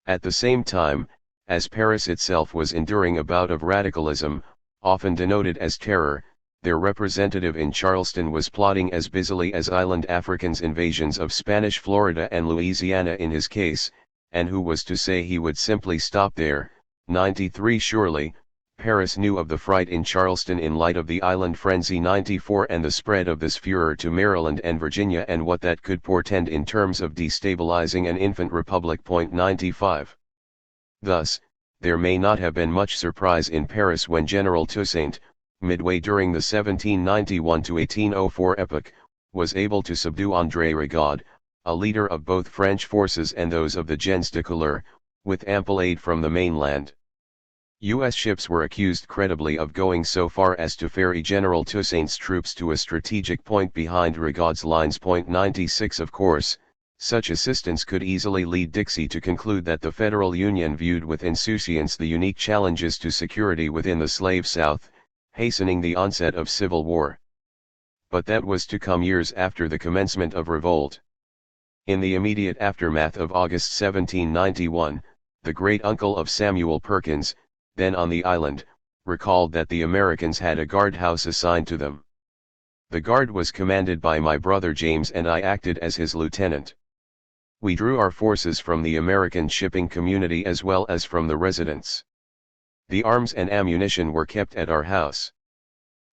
At the same time, as Paris itself was enduring a bout of radicalism, often denoted as terror, their representative in Charleston was plotting as busily as island Africans invasions of Spanish Florida and Louisiana in his case, and who was to say he would simply stop there? 93. Surely, Paris knew of the fright in Charleston in light of the island frenzy. 94. And the spread of this furor to Maryland and Virginia, and what that could portend in terms of destabilizing an infant republic. 95. Thus, there may not have been much surprise in Paris when General Toussaint, midway during the 1791 to 1804 epoch, was able to subdue André Rigaud, a leader of both French forces and those of the gens de couleur, with ample aid from the mainland. U.S. ships were accused credibly of going so far as to ferry General Toussaint's troops to a strategic point behind Rigaud's lines. 96. Of course, Such assistance could easily lead Dixie to conclude that the Federal Union viewed with insouciance the unique challenges to security within the slave South, hastening the onset of civil war. But that was to come years after the commencement of revolt. In the immediate aftermath of August 1791, the great-uncle of Samuel Perkins, then on the island, recalled that the Americans had a guardhouse assigned to them. The guard was commanded by my brother James and I acted as his lieutenant. We drew our forces from the American shipping community as well as from the residents. The arms and ammunition were kept at our house.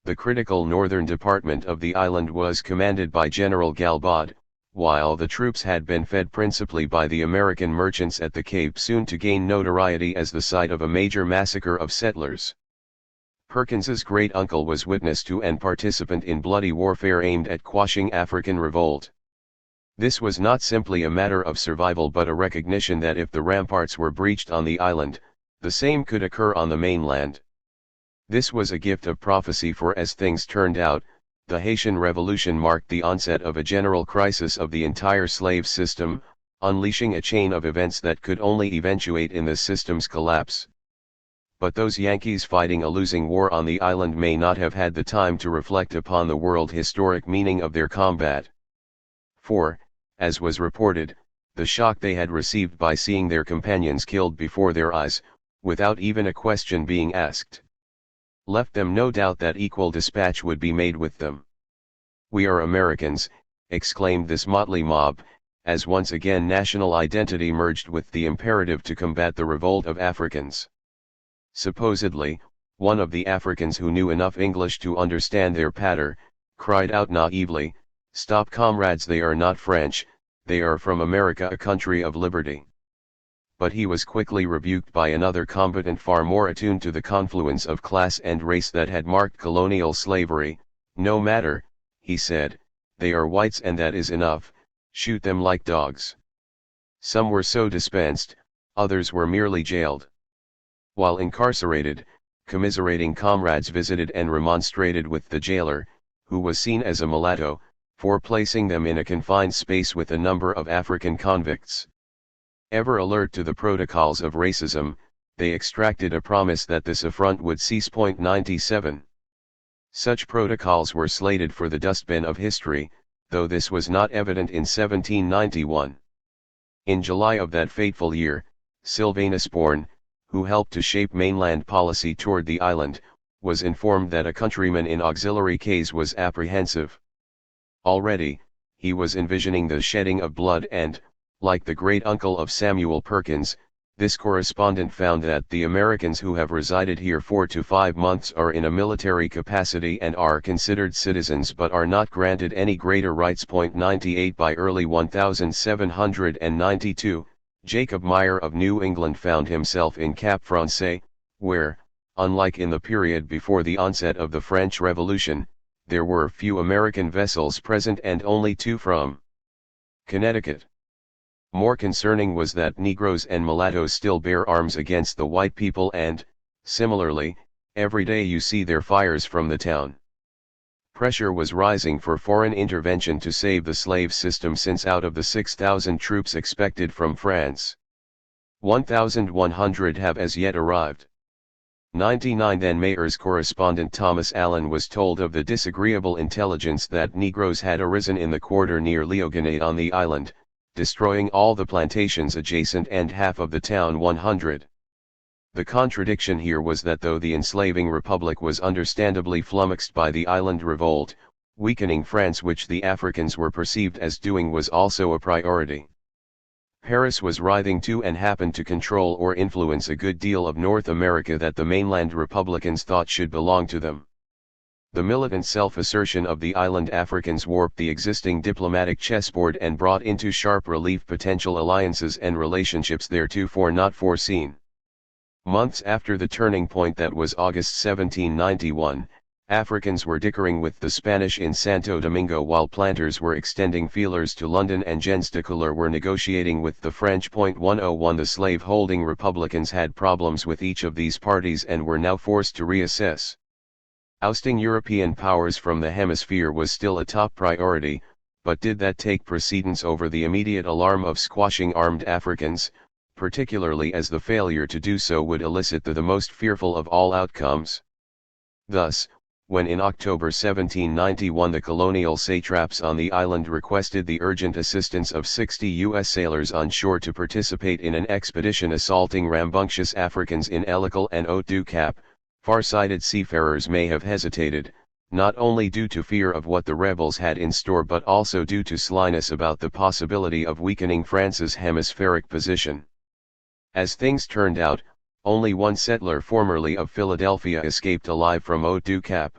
The critical northern department of the island was commanded by General Galbaud, while the troops had been fed principally by the American merchants at the Cape, soon to gain notoriety as the site of a major massacre of settlers. Perkins's great-uncle was witness to and participant in bloody warfare aimed at quashing African revolt. This was not simply a matter of survival but a recognition that if the ramparts were breached on the island, the same could occur on the mainland. This was a gift of prophecy, for as things turned out, the Haitian Revolution marked the onset of a general crisis of the entire slave system, unleashing a chain of events that could only eventuate in the system's collapse. But those Yankees fighting a losing war on the island may not have had the time to reflect upon the world historic meaning of their combat. For, as was reported, the shock they had received by seeing their companions killed before their eyes, without even a question being asked, left them no doubt that equal dispatch would be made with them. "We are Americans," exclaimed this motley mob, as once again national identity merged with the imperative to combat the revolt of Africans. Supposedly, one of the Africans who knew enough English to understand their patter, cried out naively, "Stop, comrades, they are not French, they are from America, a country of liberty." But he was quickly rebuked by another combatant far more attuned to the confluence of class and race that had marked colonial slavery. "No matter," he said, "they are whites and that is enough, shoot them like dogs." Some were so dispensed, others were merely jailed. While incarcerated, commiserating comrades visited and remonstrated with the jailer, who was seen as a mulatto, for placing them in a confined space with a number of African convicts. Ever alert to the protocols of racism, they extracted a promise that this affront would cease. 97. Such protocols were slated for the dustbin of history, though this was not evident in 1791. In July of that fateful year, Sylvanus Bourne, who helped to shape mainland policy toward the island, was informed that a countryman in auxiliary case was apprehensive. Already, he was envisioning the shedding of blood and, like the great-uncle of Samuel Perkins, this correspondent found that the Americans who have resided here 4 to 5 months are in a military capacity and are considered citizens but are not granted any greater rights. 98 By early 1792, Jacob Meyer of New England found himself in Cap Français, where, unlike in the period before the onset of the French Revolution, there were few American vessels present and only 2 from Connecticut. More concerning was that Negroes and mulattoes still bear arms against the white people and, similarly, every day you see their fires from the town. Pressure was rising for foreign intervention to save the slave system, since out of the 6,000 troops expected from France, 1,100 have as yet arrived. 99 Then Mayor's correspondent Thomas Allen was told of the disagreeable intelligence that Negroes had arisen in the quarter near Leoganade on the island, destroying all the plantations adjacent and half of the town 100. The contradiction here was that though the enslaving republic was understandably flummoxed by the island revolt, weakening France, which the Africans were perceived as doing, was also a priority. Paris was writhing too and happened to control or influence a good deal of North America that the mainland Republicans thought should belong to them. The militant self-assertion of the island Africans warped the existing diplomatic chessboard and brought into sharp relief potential alliances and relationships theretofore not foreseen. Months after the turning point that was August 1791, Africans were dickering with the Spanish in Santo Domingo, while planters were extending feelers to London and gens de couleur were negotiating with the French. 101 The slave-holding Republicans had problems with each of these parties and were now forced to reassess. Ousting European powers from the hemisphere was still a top priority, but did that take precedence over the immediate alarm of squashing armed Africans, particularly as the failure to do so would elicit the most fearful of all outcomes? Thus, when in October 1791 the colonial satraps on the island requested the urgent assistance of 60 U.S. sailors on shore to participate in an expedition assaulting rambunctious Africans in Ellical and Haut Cap, far-sighted seafarers may have hesitated, not only due to fear of what the rebels had in store but also due to slyness about the possibility of weakening France's hemispheric position. As things turned out, only one settler formerly of Philadelphia escaped alive from Haut Cap.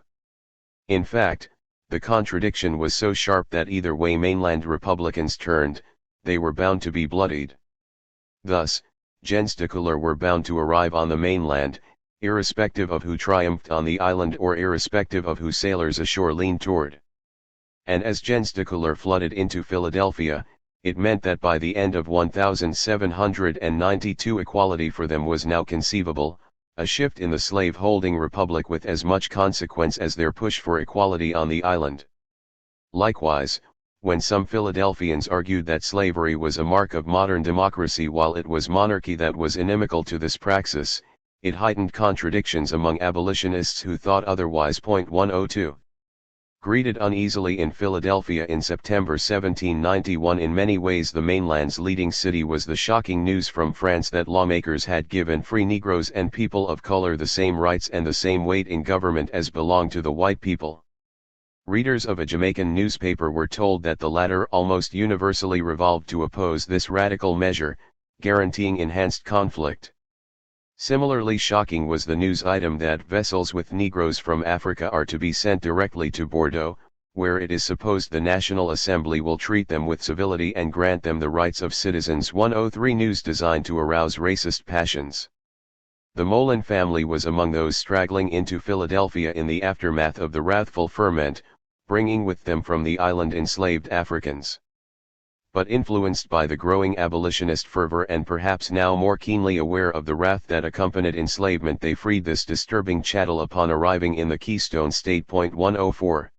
In fact, the contradiction was so sharp that either way mainland Republicans turned, they were bound to be bloodied. Thus, gens de couleur were bound to arrive on the mainland, irrespective of who triumphed on the island or irrespective of who sailors ashore leaned toward. And as gens de couleur flooded into Philadelphia, it meant that by the end of 1792 equality for them was now conceivable, a shift in the slave-holding republic with as much consequence as their push for equality on the island. Likewise, when some Philadelphians argued that slavery was a mark of modern democracy while it was monarchy that was inimical to this praxis, it heightened contradictions among abolitionists who thought otherwise. 102. Greeted uneasily in Philadelphia in September 1791, in many ways the mainland's leading city was the shocking news from France that lawmakers had given free Negroes and people of color the same rights and the same weight in government as belonged to the white people. Readers of a Jamaican newspaper were told that the latter almost universally revolved to oppose this radical measure, guaranteeing enhanced conflict. Similarly shocking was the news item that vessels with Negroes from Africa are to be sent directly to Bordeaux, where it is supposed the National Assembly will treat them with civility and grant them the rights of citizens. 103 News designed to arouse racist passions. The Molin family was among those straggling into Philadelphia in the aftermath of the wrathful ferment, bringing with them from the island enslaved Africans. But influenced by the growing abolitionist fervor and perhaps now more keenly aware of the wrath that accompanied enslavement, they freed this disturbing chattel upon arriving in the Keystone State. 104.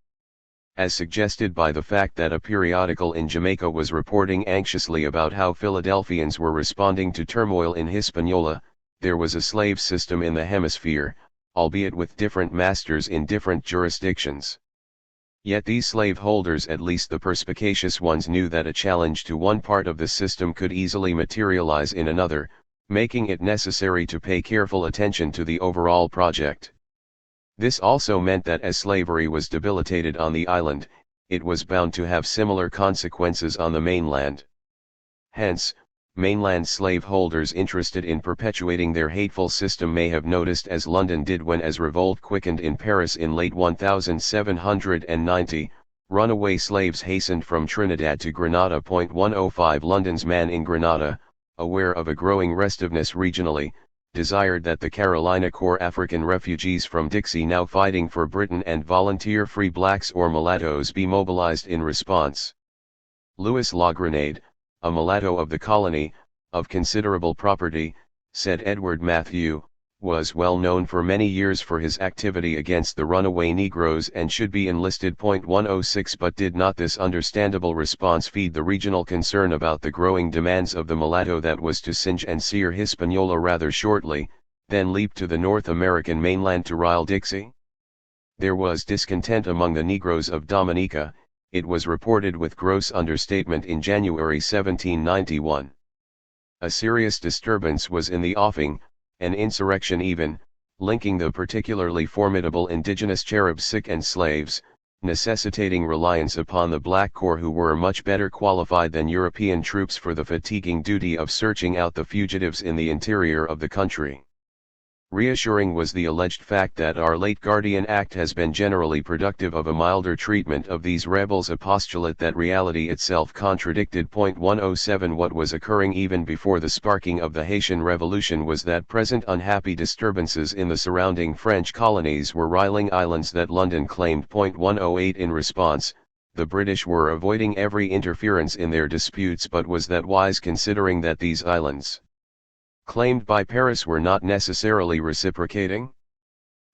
As suggested by the fact that a periodical in Jamaica was reporting anxiously about how Philadelphians were responding to turmoil in Hispaniola, there was a slave system in the hemisphere, albeit with different masters in different jurisdictions. Yet these slaveholders, at least the perspicacious ones, knew that a challenge to one part of the system could easily materialize in another, making it necessary to pay careful attention to the overall project. This also meant that as slavery was debilitated on the island, it was bound to have similar consequences on the mainland. Hence, mainland slaveholders interested in perpetuating their hateful system may have noticed, as London did when as revolt quickened in Paris in late 1790, runaway slaves hastened from Trinidad to Grenada. 105 London's man in Grenada, aware of a growing restiveness regionally, desired that the Carolina Corps African refugees from Dixie now fighting for Britain and volunteer-free blacks or mulattoes be mobilized in response. Louis La Grenade, a mulatto of the colony, of considerable property, said Edward Matthew, was well known for many years for his activity against the runaway Negroes and should be enlisted. 106 But did not this understandable response feed the regional concern about the growing demands of the mulatto that was to singe and sear Hispaniola rather shortly, then leap to the North American mainland to rile Dixie? There was discontent among the Negroes of Dominica, it was reported with gross understatement in January 1791. A serious disturbance was in the offing, an insurrection even, linking the particularly formidable indigenous Cherubs sick and slaves, necessitating reliance upon the Black Corps, who were much better qualified than European troops for the fatiguing duty of searching out the fugitives in the interior of the country. Reassuring was the alleged fact that our late Guardian Act has been generally productive of a milder treatment of these rebels, a postulate that reality itself contradicted. 107 What was occurring even before the sparking of the Haitian Revolution was that present unhappy disturbances in the surrounding French colonies were riling islands that London claimed. 108 In response, the British were avoiding every interference in their disputes, but was that wise, considering that these islands claimed by Paris were not necessarily reciprocating?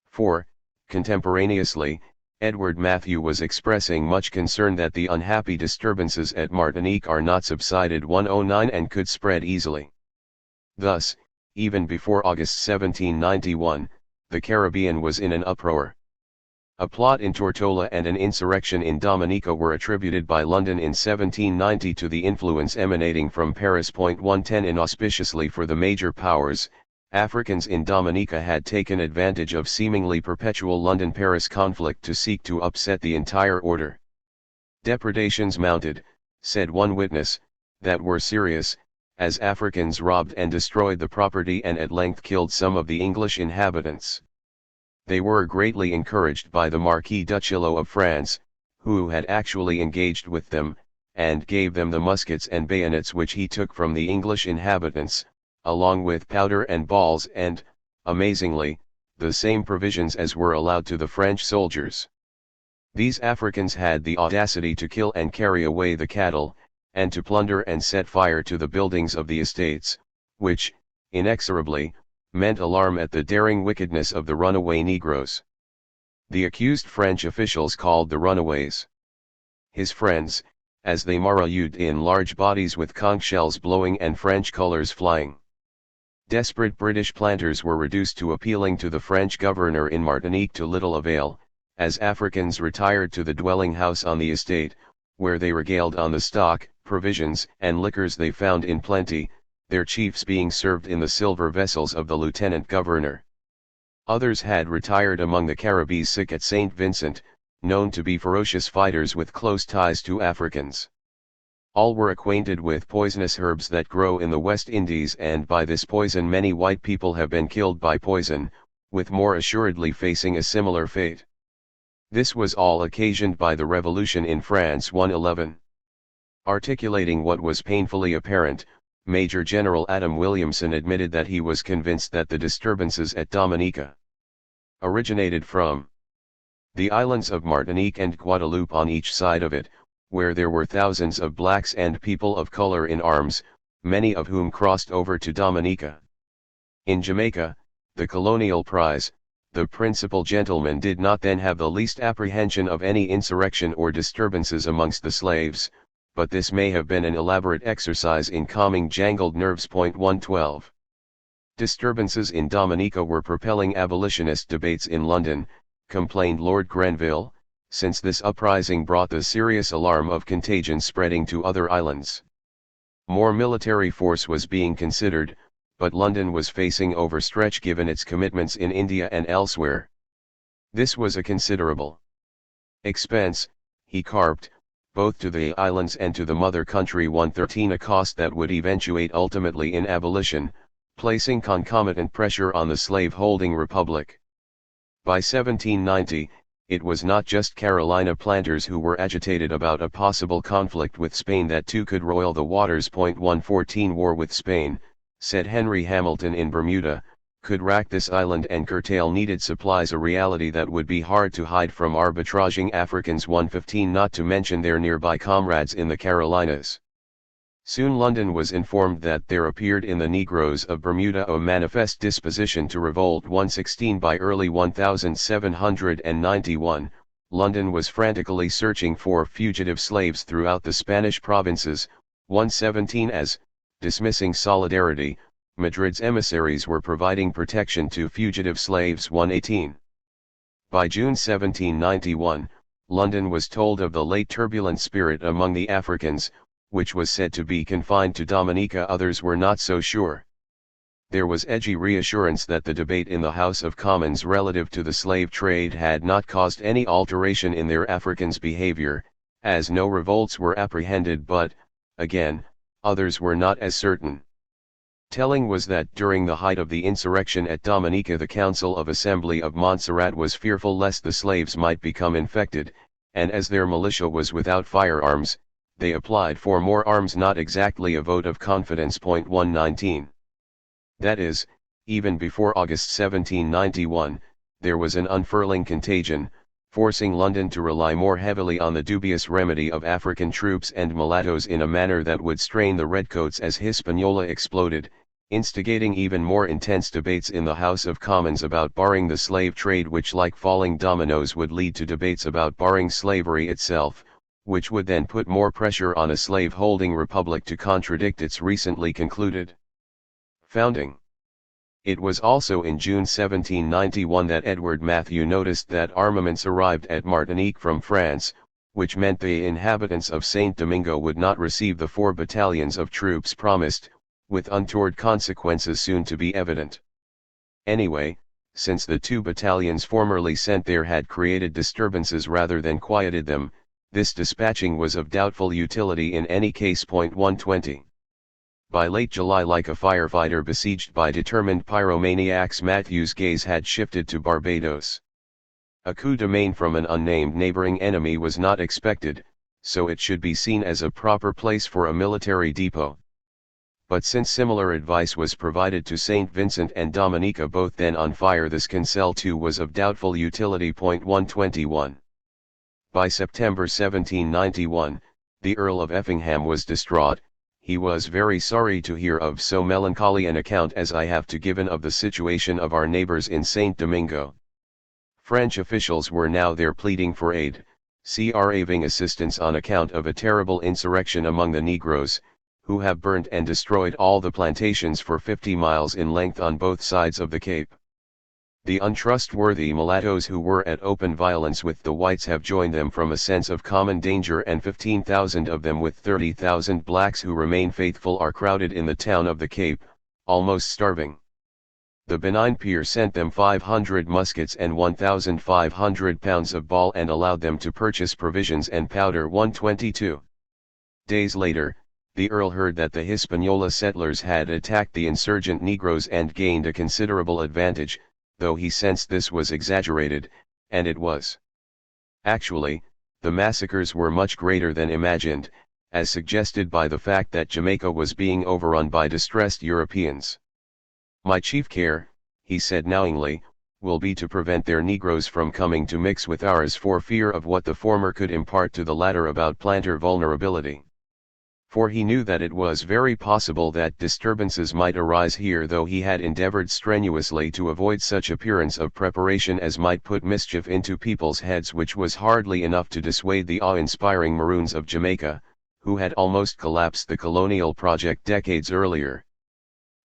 4. Contemporaneously, Edward Matthew was expressing much concern that the unhappy disturbances at Martinique are not subsided 109 and could spread easily. Thus, even before August 1791, the Caribbean was in an uproar. A plot in Tortola and an insurrection in Dominica were attributed by London in 1790 to the influence emanating from Paris. 110 Inauspiciously for the major powers, Africans in Dominica had taken advantage of seemingly perpetual London-Paris conflict to seek to upset the entire order. Depredations mounted, said one witness, that were serious, as Africans robbed and destroyed the property and at length killed some of the English inhabitants. They were greatly encouraged by the Marquis d'Uccello of France, who had actually engaged with them, and gave them the muskets and bayonets which he took from the English inhabitants, along with powder and balls and, amazingly, the same provisions as were allowed to the French soldiers. These Africans had the audacity to kill and carry away the cattle, and to plunder and set fire to the buildings of the estates, which, inexorably, meant alarm at the daring wickedness of the runaway Negroes. The accused French officials called the runaways his friends, as they marauded in large bodies with conch shells blowing and French colors flying. Desperate British planters were reduced to appealing to the French governor in Martinique to little avail, as Africans retired to the dwelling house on the estate, where they regaled on the stock, provisions, and liquors they found in plenty, their chiefs being served in the silver vessels of the lieutenant governor. Others had retired among the Caribbees sick at St. Vincent, known to be ferocious fighters with close ties to Africans. All were acquainted with poisonous herbs that grow in the West Indies, and by this poison many white people have been killed by poison, with more assuredly facing a similar fate. This was all occasioned by the revolution in France 111. Articulating what was painfully apparent, Major General Adam Williamson admitted that he was convinced that the disturbances at Dominica originated from the islands of Martinique and Guadeloupe on each side of it, where there were thousands of blacks and people of color in arms, many of whom crossed over to Dominica. In Jamaica, the colonial prize, the principal gentleman did not then have the least apprehension of any insurrection or disturbances amongst the slaves, but this may have been an elaborate exercise in calming jangled nerves. 112. Disturbances in Dominica were propelling abolitionist debates in London, complained Lord Grenville, since this uprising brought the serious alarm of contagion spreading to other islands. More military force was being considered, but London was facing overstretch given its commitments in India and elsewhere. This was a considerable expense, he carped, both to the islands and to the mother country. 113 A cost that would eventuate ultimately in abolition, placing concomitant pressure on the slave-holding republic. By 1790, it was not just Carolina planters who were agitated about a possible conflict with Spain that too could roil the waters. 114 War with Spain, said Henry Hamilton in Bermuda, could rack this island and curtail needed supplies, a reality that would be hard to hide from arbitraging Africans. 115 Not to mention their nearby comrades in the Carolinas. Soon London was informed that there appeared in the Negroes of Bermuda a manifest disposition to revolt. 116 By early 1791, London was frantically searching for fugitive slaves throughout the Spanish provinces. 117 As, dismissing solidarity, Madrid's emissaries were providing protection to fugitive slaves. 118. By June 1791, London was told of the late turbulent spirit among the Africans, which was said to be confined to Dominica. Others were not so sure. There was edgy reassurance that the debate in the House of Commons relative to the slave trade had not caused any alteration in their Africans' behavior, as no revolts were apprehended, but, again, others were not as certain. Telling was that during the height of the insurrection at Dominica the Council of Assembly of Montserrat was fearful lest the slaves might become infected, and as their militia was without firearms, they applied for more arms, not exactly a vote of confidence. 119. That is, even before August 1791, there was an unfurling contagion, forcing London to rely more heavily on the dubious remedy of African troops and mulattoes in a manner that would strain the redcoats as Hispaniola exploded, instigating even more intense debates in the House of Commons about barring the slave trade, which like falling dominoes would lead to debates about barring slavery itself, which would then put more pressure on a slave-holding republic to contradict its recently concluded founding. It was also in June 1791 that Edward Matthew noticed that armaments arrived at Martinique from France, which meant the inhabitants of Saint Domingo would not receive the 4 battalions of troops promised, with untoward consequences soon to be evident. Anyway, since the 2 battalions formerly sent there had created disturbances rather than quieted them, this dispatching was of doubtful utility in any case. 120. By late July, like a firefighter besieged by determined pyromaniacs, Matthew's gaze had shifted to Barbados. A coup de main from an unnamed neighboring enemy was not expected, so it should be seen as a proper place for a military depot. But since similar advice was provided to St. Vincent and Dominica, both then on fire, this Cancel too was of doubtful utility. 121. By September 1791, the Earl of Effingham was distraught. He was very sorry to hear of so melancholy an account as I have to given of the situation of our neighbors in Saint Domingo. French officials were now there pleading for aid, craving assistance on account of a terrible insurrection among the Negroes, who have burnt and destroyed all the plantations for 50 miles in length on both sides of the Cape. The untrustworthy mulattoes who were at open violence with the whites have joined them from a sense of common danger, and 15,000 of them with 30,000 blacks who remain faithful are crowded in the town of the Cape, almost starving. The benign peer sent them 500 muskets and 1,500 pounds of ball and allowed them to purchase provisions and powder. 122. Days later, the Earl heard that the Hispaniola settlers had attacked the insurgent Negroes and gained a considerable advantage, though he sensed this was exaggerated, and it was. Actually, the massacres were much greater than imagined, as suggested by the fact that Jamaica was being overrun by distressed Europeans. "My chief care," he said knowingly, "will be to prevent their Negroes from coming to mix with ours for fear of what the former could impart to the latter about planter vulnerability." For he knew that it was very possible that disturbances might arise here, though he had endeavored strenuously to avoid such appearance of preparation as might put mischief into people's heads, which was hardly enough to dissuade the awe-inspiring Maroons of Jamaica, who had almost collapsed the colonial project decades earlier.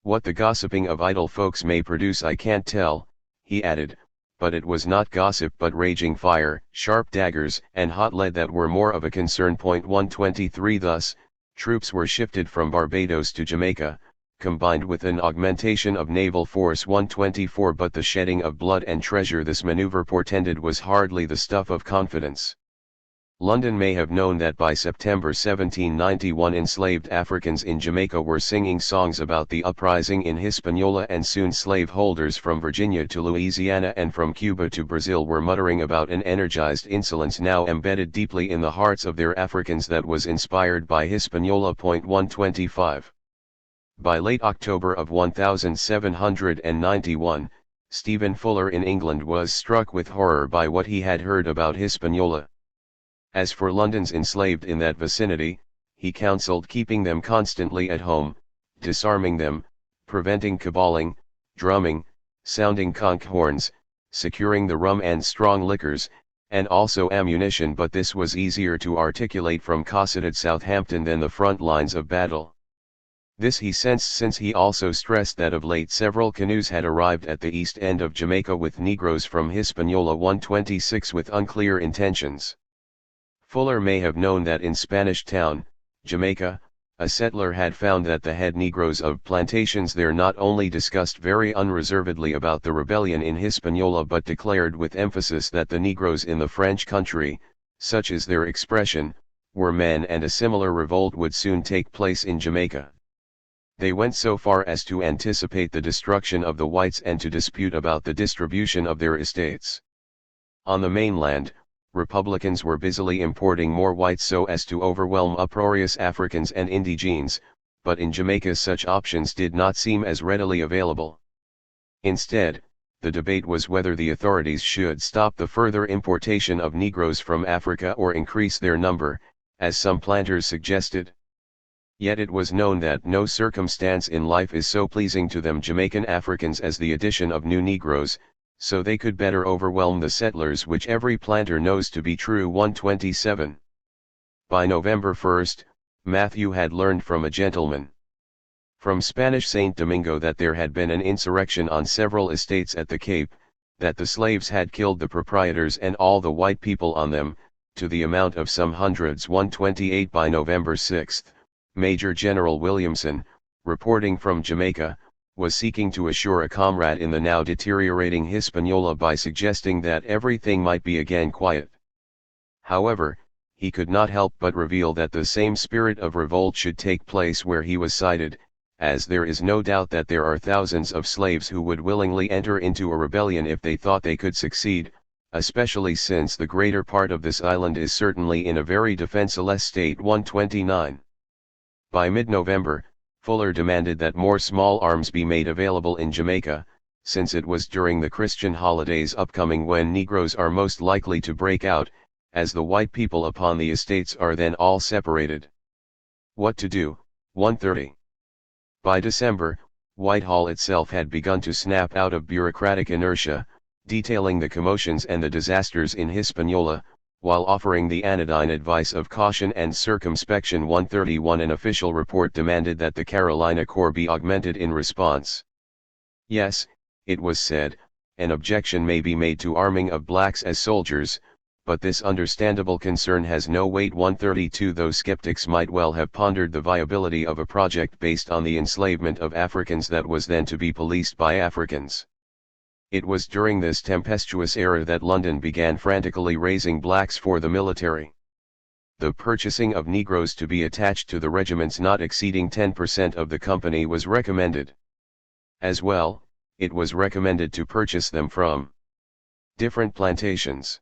"What the gossiping of idle folks may produce I can't tell," he added, but it was not gossip but raging fire, sharp daggers, and hot lead that were more of a concern. 123. Thus, troops were shifted from Barbados to Jamaica, combined with an augmentation of naval force. 124. But the shedding of blood and treasure this maneuver portended was hardly the stuff of confidence. London may have known that by September 1791 enslaved Africans in Jamaica were singing songs about the uprising in Hispaniola, and soon slaveholders from Virginia to Louisiana and from Cuba to Brazil were muttering about an energized insolence now embedded deeply in the hearts of their Africans that was inspired by Hispaniola. 125. By late October of 1791, Stephen Fuller in England was struck with horror by what he had heard about Hispaniola. As for London's enslaved in that vicinity, he counselled keeping them constantly at home, disarming them, preventing caballing, drumming, sounding conch horns, securing the rum and strong liquors, and also ammunition. But this was easier to articulate from cosseted Southampton than the front lines of battle. This he sensed, since he also stressed that of late several canoes had arrived at the east end of Jamaica with Negroes from Hispaniola. 126. With unclear intentions. Fuller may have known that in Spanish Town, Jamaica, a settler had found that the head Negroes of plantations there not only discussed very unreservedly about the rebellion in Hispaniola, but declared with emphasis that the Negroes in the French country, such is their expression, were men, and a similar revolt would soon take place in Jamaica. They went so far as to anticipate the destruction of the whites and to dispute about the distribution of their estates. On the mainland, Republicans were busily importing more whites so as to overwhelm uproarious Africans and indigenes, but in Jamaica such options did not seem as readily available. Instead, the debate was whether the authorities should stop the further importation of Negroes from Africa or increase their number, as some planters suggested. Yet it was known that no circumstance in life is so pleasing to them Jamaican Africans as the addition of new Negroes, so they could better overwhelm the settlers, which every planter knows to be true. 127. By November 1, Matthew had learned from a gentleman from Spanish Saint Domingo that there had been an insurrection on several estates at the Cape, that the slaves had killed the proprietors and all the white people on them, to the amount of some hundreds. 128. By November 6, Major General Williamson, reporting from Jamaica, was seeking to assure a comrade in the now deteriorating Hispaniola by suggesting that everything might be again quiet. However, he could not help but reveal that the same spirit of revolt should take place where he was cited, as there is no doubt that there are thousands of slaves who would willingly enter into a rebellion if they thought they could succeed, especially since the greater part of this island is certainly in a very defenseless state. 129. By mid-November, Fuller demanded that more small arms be made available in Jamaica, since it was during the Christian holidays upcoming when Negroes are most likely to break out, as the white people upon the estates are then all separated. What to do? 130. By December, Whitehall itself had begun to snap out of bureaucratic inertia, detailing the commotions and the disasters in Hispaniola, while offering the anodyne advice of caution and circumspection. 131. An official report demanded that the Carolina Corps be augmented in response. Yes, it was said, an objection may be made to arming of blacks as soldiers, but this understandable concern has no weight. 132. Though skeptics might well have pondered the viability of a project based on the enslavement of Africans that was then to be policed by Africans. It was during this tempestuous era that London began frantically raising blacks for the military. The purchasing of Negroes to be attached to the regiments not exceeding 10% of the company was recommended. As well, it was recommended to purchase them from different plantations.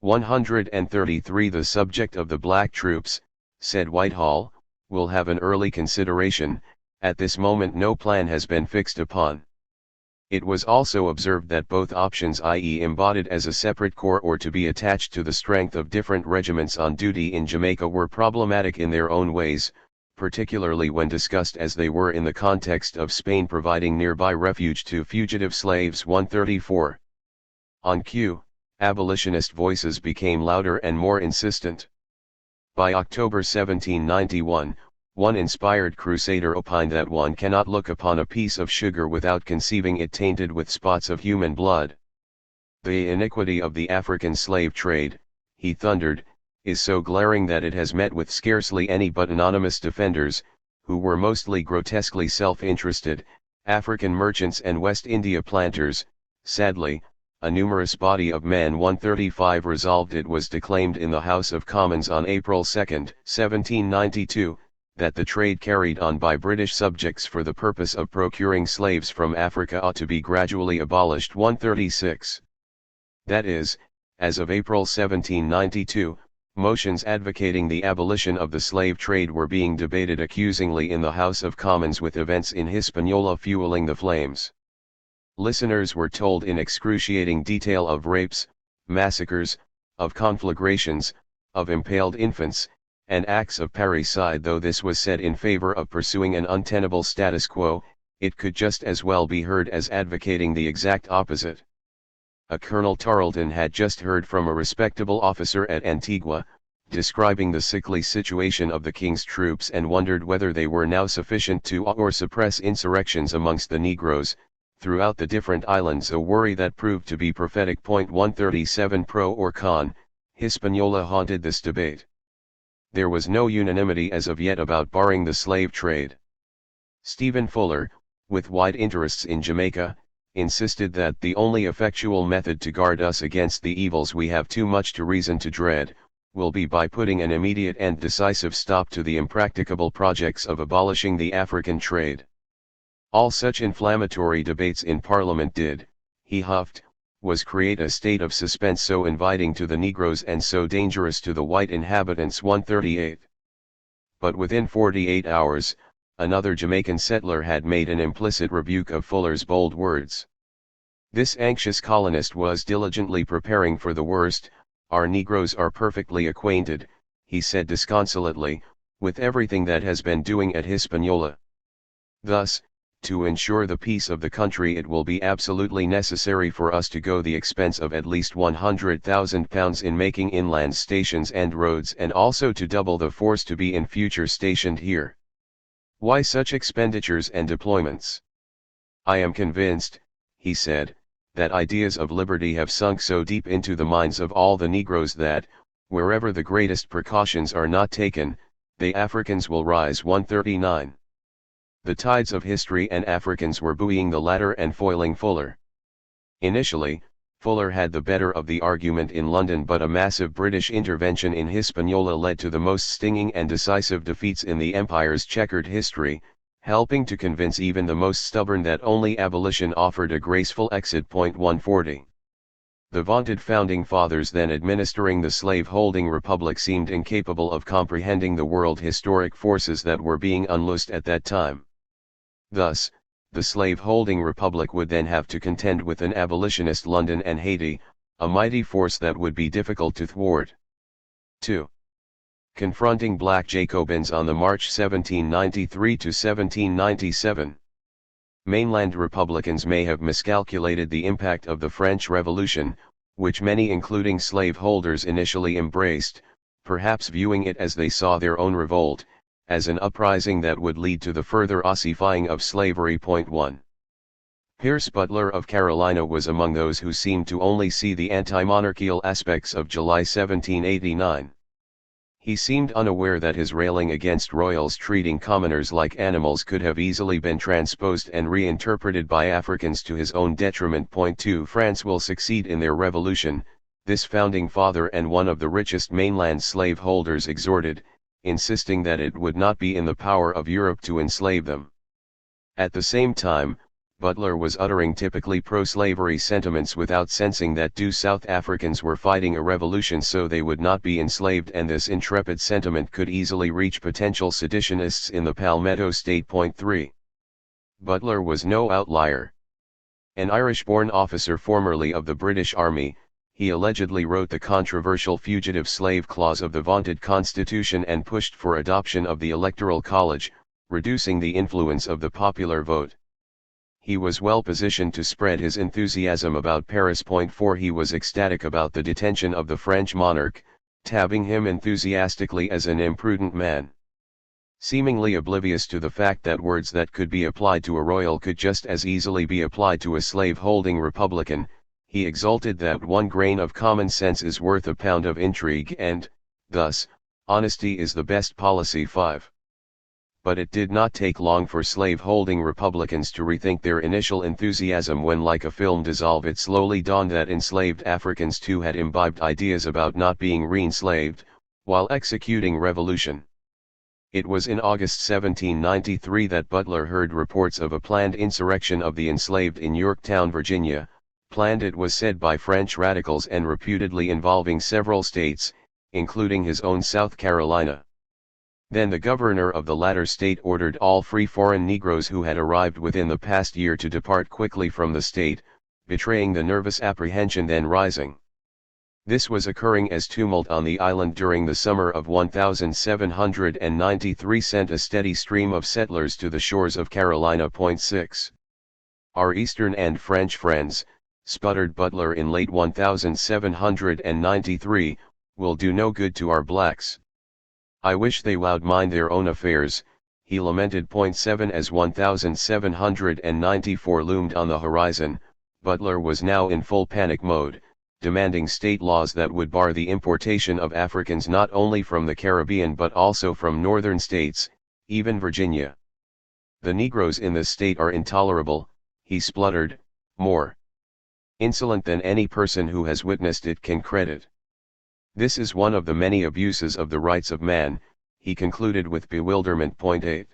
133. The subject of the black troops, said Whitehall, will have an early consideration. At this moment no plan has been fixed upon. It was also observed that both options, i.e. embodied as a separate corps or to be attached to the strength of different regiments on duty in Jamaica, were problematic in their own ways, particularly when discussed as they were in the context of Spain providing nearby refuge to fugitive slaves. 134. On cue, abolitionist voices became louder and more insistent. By October 1791, one inspired crusader opined that one cannot look upon a piece of sugar without conceiving it tainted with spots of human blood. The iniquity of the African slave trade, he thundered, is so glaring that it has met with scarcely any but anonymous defenders, who were mostly grotesquely self-interested, African merchants and West India planters. Sadly, a numerous body of men. 135 resolved. It was declaimed in the House of Commons on April 2, 1792, that the trade carried on by British subjects for the purpose of procuring slaves from Africa ought to be gradually abolished. 136. That is, as of April 1792, motions advocating the abolition of the slave trade were being debated accusingly in the House of Commons, with events in Hispaniola fueling the flames. Listeners were told in excruciating detail of rapes, massacres, of conflagrations, of impaled infants, and acts of parricide. Though this was said in favor of pursuing an untenable status quo, it could just as well be heard as advocating the exact opposite. A Colonel Tarleton had just heard from a respectable officer at Antigua, describing the sickly situation of the king's troops, and wondered whether they were now sufficient to awe or suppress insurrections amongst the Negroes throughout the different islands, a worry that proved to be prophetic. 137. Pro or con, Hispaniola haunted this debate. There was no unanimity as of yet about barring the slave trade. Stephen Fuller, with wide interests in Jamaica, insisted that the only effectual method to guard us against the evils we have too much to reason to dread, will be by putting an immediate and decisive stop to the impracticable projects of abolishing the African trade. All such inflammatory debates in Parliament did, he huffed, was create a state of suspense so inviting to the Negroes and so dangerous to the white inhabitants. 138. But within 48 hours, another Jamaican settler had made an implicit rebuke of Fuller's bold words. This anxious colonist was diligently preparing for the worst. Our Negroes are perfectly acquainted, he said disconsolately, with everything that has been doing at Hispaniola. Thus, to ensure the peace of the country, it will be absolutely necessary for us to go the expense of at least £100,000 in making inland stations and roads, and also to double the force to be in future stationed here. Why such expenditures and deployments? I am convinced, he said, that ideas of liberty have sunk so deep into the minds of all the Negroes that, wherever the greatest precautions are not taken, they Africans will rise. 139. The tides of history and Africans were buoying the latter and foiling Fuller. Initially, Fuller had the better of the argument in London, but a massive British intervention in Hispaniola led to the most stinging and decisive defeats in the empire's checkered history, helping to convince even the most stubborn that only abolition offered a graceful exit. 140. The vaunted founding fathers then administering the slave-holding republic seemed incapable of comprehending the world historic forces that were being unloosed at that time. Thus, the slave-holding republic would then have to contend with an abolitionist London and Haiti, a mighty force that would be difficult to thwart. 2. Confronting black Jacobins on the March 1793 to 1797. Mainland Republicans may have miscalculated the impact of the French Revolution, which many including slaveholders initially embraced, perhaps viewing it as they saw their own revolt, as an uprising that would lead to the further ossifying of slavery. 1. Pierce Butler of Carolina was among those who seemed to only see the anti-monarchical aspects of July 1789. He seemed unaware that his railing against royals treating commoners like animals could have easily been transposed and reinterpreted by Africans to his own detriment. 2. France will succeed in their revolution, this founding father and one of the richest mainland slaveholders exhorted, insisting that it would not be in the power of Europe to enslave them. At the same time, Butler was uttering typically pro-slavery sentiments without sensing that South Africans were fighting a revolution so they would not be enslaved, and this intrepid sentiment could easily reach potential seditionists in the Palmetto State. 3. Butler was no outlier. An Irish-born officer formerly of the British Army, he allegedly wrote the controversial Fugitive Slave Clause of the vaunted Constitution and pushed for adoption of the Electoral College, reducing the influence of the popular vote. He was well positioned to spread his enthusiasm about Paris. 4. He was ecstatic about the detention of the French monarch, tabbing him enthusiastically as an imprudent man. Seemingly oblivious to the fact that words that could be applied to a royal could just as easily be applied to a slave-holding republican, he exulted that 1 grain of common sense is worth a pound of intrigue and, thus, honesty is the best policy. 5. But it did not take long for slave-holding Republicans to rethink their initial enthusiasm when, like a film dissolve, it slowly dawned that enslaved Africans too had imbibed ideas about not being re-enslaved, while executing revolution. It was in August 1793 that Butler heard reports of a planned insurrection of the enslaved in Yorktown, Virginia, planned it was said by French radicals and reputedly involving several states, including his own South Carolina. Then the governor of the latter state ordered all free foreign Negroes who had arrived within the past year to depart quickly from the state, betraying the nervous apprehension then rising. This was occurring as tumult on the island during the summer of 1793 sent a steady stream of settlers to the shores of Carolina. 6. Our Eastern and French friends, sputtered Butler in late 1793, will do no good to our blacks. I wish they would mind their own affairs, he lamented. 7. As 1794 loomed on the horizon, Butler was now in full panic mode, demanding state laws that would bar the importation of Africans not only from the Caribbean but also from northern states, even Virginia. The Negroes in this state are intolerable, he spluttered, more insolent than any person who has witnessed it can credit. This is one of the many abuses of the rights of man, he concluded with bewilderment. 8.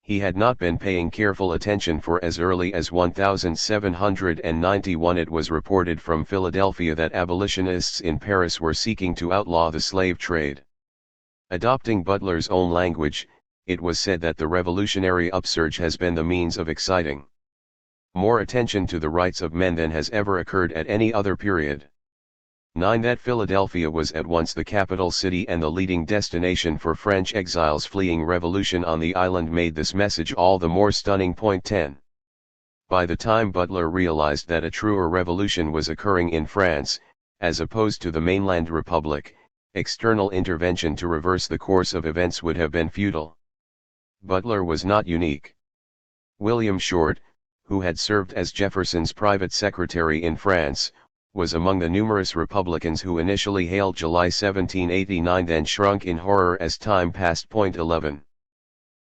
He had not been paying careful attention, for as early as 1791 it was reported from Philadelphia that abolitionists in Paris were seeking to outlaw the slave trade. Adopting Butler's own language, it was said that the revolutionary upsurge has been the means of exciting more attention to the rights of men than has ever occurred at any other period. 9. That Philadelphia was at once the capital city and the leading destination for French exiles fleeing revolution on the island made this message all the more stunning. 10. By the time Butler realized that a truer revolution was occurring in France, as opposed to the mainland republic, external intervention to reverse the course of events would have been futile. Butler was not unique. William Short, who had served as Jefferson's private secretary in France, was among the numerous Republicans who initially hailed July 1789, then shrunk in horror as time passed. 11.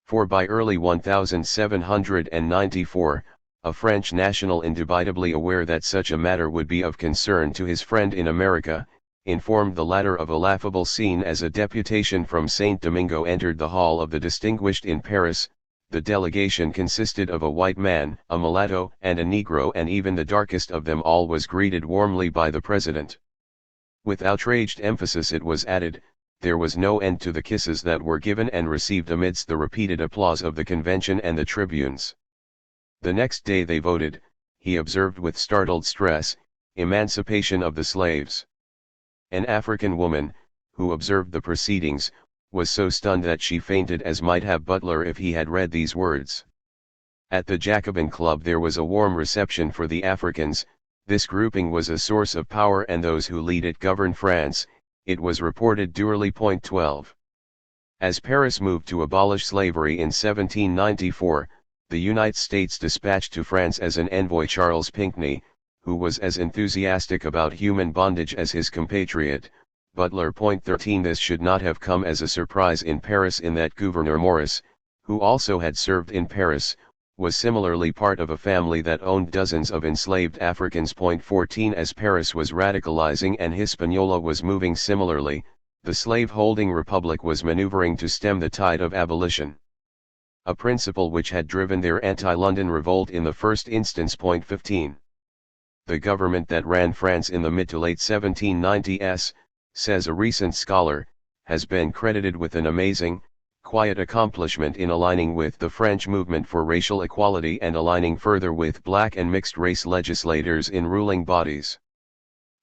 For by early 1794, a French national indubitably aware that such a matter would be of concern to his friend in America, informed the latter of a laughable scene as a deputation from Saint Domingo entered the Hall of the Distinguished in Paris. The delegation consisted of a white man, a mulatto, and a Negro, and even the darkest of them all was greeted warmly by the president. With outraged emphasis it was added, there was no end to the kisses that were given and received amidst the repeated applause of the convention and the tribunes. The next day they voted, he observed with startled stress, emancipation of the slaves. An African woman, who observed the proceedings, was so stunned that she fainted, as might have Butler if he had read these words. At the Jacobin Club there was a warm reception for the Africans. This grouping was a source of power and those who lead it govern France, it was reported Durley. 12. As Paris moved to abolish slavery in 1794, the United States dispatched to France as an envoy Charles Pinckney, who was as enthusiastic about human bondage as his compatriot, Butler. 13. This should not have come as a surprise in Paris, in that Gouverneur Morris, who also had served in Paris, was similarly part of a family that owned dozens of enslaved Africans. 14. As Paris was radicalizing and Hispaniola was moving similarly, the slave-holding republic was maneuvering to stem the tide of abolition. A principle which had driven their anti-London revolt in the first instance. 15. The government that ran France in the mid to late 1790s, says a recent scholar, has been credited with an amazing, quiet accomplishment in aligning with the French movement for racial equality and aligning further with black and mixed race legislators in ruling bodies.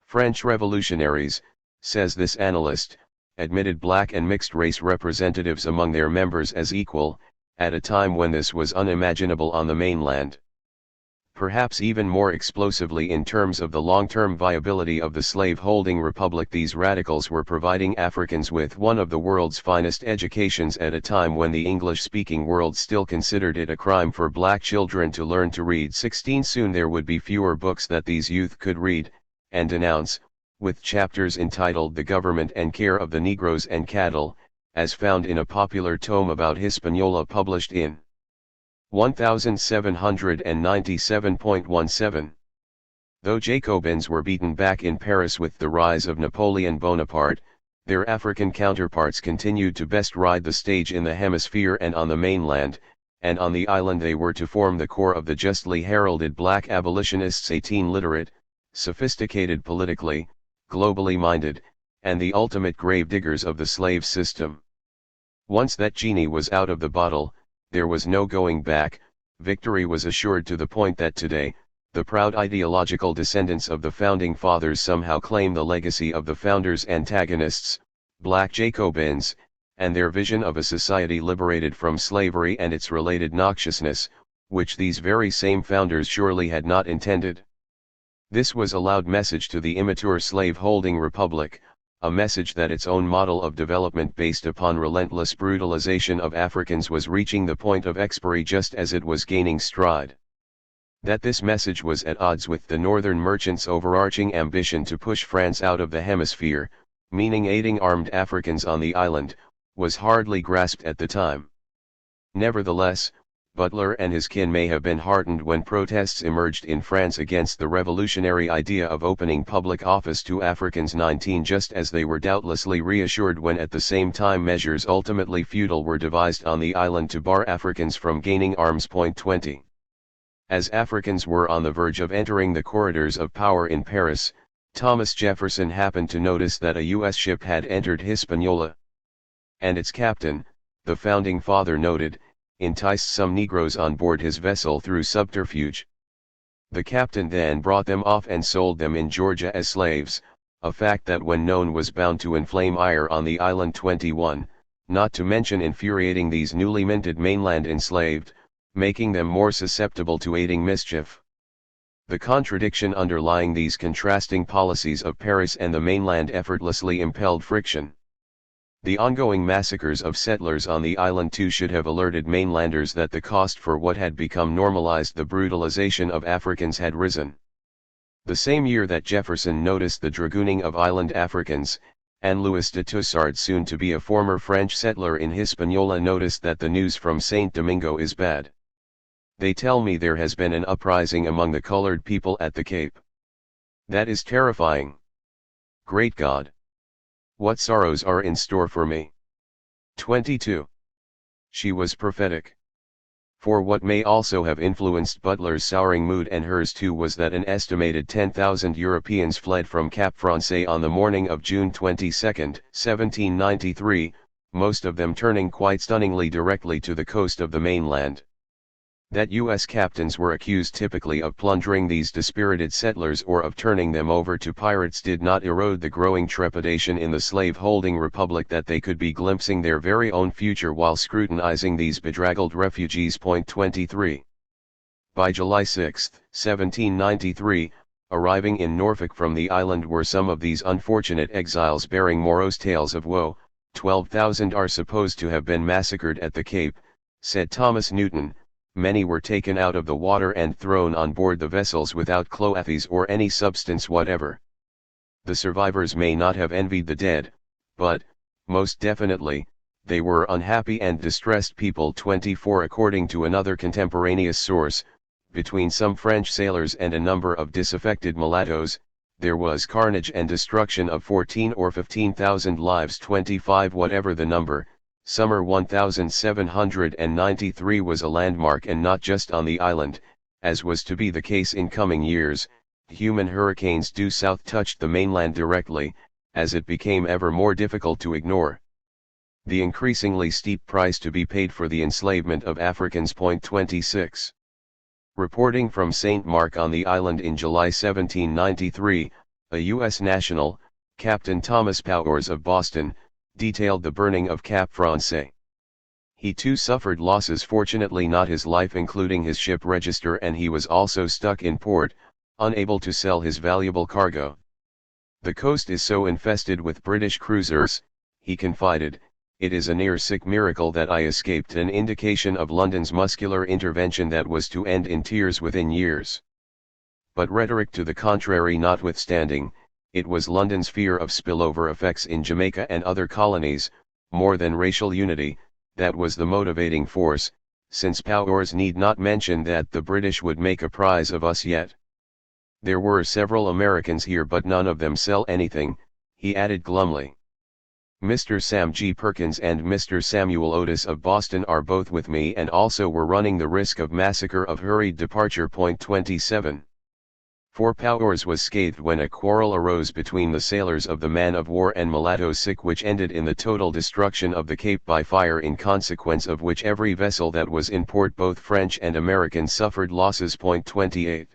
French revolutionaries, says this analyst, admitted black and mixed race representatives among their members as equal, at a time when this was unimaginable on the mainland. Perhaps even more explosively in terms of the long-term viability of the slave-holding republic, these radicals were providing Africans with one of the world's finest educations at a time when the English-speaking world still considered it a crime for black children to learn to read. 16. Soon there would be fewer books that these youth could read, and denounce, with chapters entitled The Government and Care of the Negroes and Cattle, as found in a popular tome about Hispaniola published in 1797.17. Though Jacobins were beaten back in Paris with the rise of Napoleon Bonaparte, their African counterparts continued to best ride the stage in the hemisphere and on the mainland, and on the island they were to form the core of the justly heralded black abolitionists, 18, literate, sophisticated politically, globally minded, and the ultimate gravediggers of the slave system. Once that genie was out of the bottle, there was no going back. Victory was assured, to the point that today, the proud ideological descendants of the Founding Fathers somehow claim the legacy of the founders' antagonists, black Jacobins, and their vision of a society liberated from slavery and its related noxiousness, which these very same founders surely had not intended. This was a loud message to the immature slave-holding republic, a message that its own model of development based upon relentless brutalization of Africans was reaching the point of expiry just as it was gaining stride. That this message was at odds with the northern merchants' overarching ambition to push France out of the hemisphere, meaning aiding armed Africans on the island, was hardly grasped at the time. Nevertheless, Butler and his kin may have been heartened when protests emerged in France against the revolutionary idea of opening public office to Africans, 19, just as they were doubtlessly reassured when at the same time measures ultimately futile were devised on the island to bar Africans from gaining arms. 20. As Africans were on the verge of entering the corridors of power in Paris, Thomas Jefferson happened to notice that a U.S. ship had entered Hispaniola. And its captain, the Founding Father noted, enticed some Negroes on board his vessel through subterfuge. The captain then brought them off and sold them in Georgia as slaves, a fact that when known was bound to inflame ire on the island 21, not to mention infuriating these newly minted mainland enslaved, making them more susceptible to aiding mischief. The contradiction underlying these contrasting policies of Paris and the mainland effortlessly impelled friction. The ongoing massacres of settlers on the island too should have alerted mainlanders that the cost for what had become normalized the brutalization of Africans had risen. The same year that Jefferson noticed the dragooning of island Africans, and Louis de Toussard, soon to be a former French settler in Hispaniola, noticed that the news from Saint Domingo is bad. They tell me there has been an uprising among the colored people at the Cape. That is terrifying. Great God! What sorrows are in store for me? 22. She was prophetic. For what may also have influenced Butler's souring mood, and hers too, was that an estimated 10,000 Europeans fled from Cap Français on the morning of June 22, 1793, most of them turning quite stunningly directly to the coast of the mainland. That U.S. captains were accused typically of plundering these dispirited settlers or of turning them over to pirates did not erode the growing trepidation in the slave-holding republic that they could be glimpsing their very own future while scrutinizing these bedraggled refugees. 23. By July 6, 1793, arriving in Norfolk from the island were some of these unfortunate exiles bearing morose tales of woe. 12,000 are supposed to have been massacred at the Cape, said Thomas Newton. Many were taken out of the water and thrown on board the vessels without clothes or any substance whatever. The survivors may not have envied the dead, but, most definitely, they were unhappy and distressed people. 24. According to another contemporaneous source, between some French sailors and a number of disaffected mulattoes, there was carnage and destruction of 14 or 15,000 lives. 25. Whatever the number, summer 1793 was a landmark, and not just on the island, as was to be the case in coming years. Human hurricanes due south touched the mainland directly, as it became ever more difficult to ignore the increasingly steep price to be paid for the enslavement of Africans. 26. Reporting from St. Mark on the island in July 1793, a U.S. national, Captain Thomas Powers of Boston, detailed the burning of Cap Français. He too suffered losses, fortunately not his life including his ship register, and he was also stuck in port, unable to sell his valuable cargo. The coast is so infested with British cruisers, he confided, it is a near sick miracle that I escaped, an indication of London's muscular intervention that was to end in tears within years. But rhetoric to the contrary notwithstanding, it was London's fear of spillover effects in Jamaica and other colonies, more than racial unity, that was the motivating force, since Powers need not mention that the British would make a prize of us yet. There were several Americans here, but none of them sell anything, he added glumly. Mr. Sam G. Perkins and Mr. Samuel Otis of Boston are both with me and also were running the risk of massacre of hurried departure. 27. For Powers was scathed when a quarrel arose between the sailors of the man-of-war and mulattoes, which ended in the total destruction of the Cape by fire, in consequence of which every vessel that was in port, both French and American, suffered losses. 28.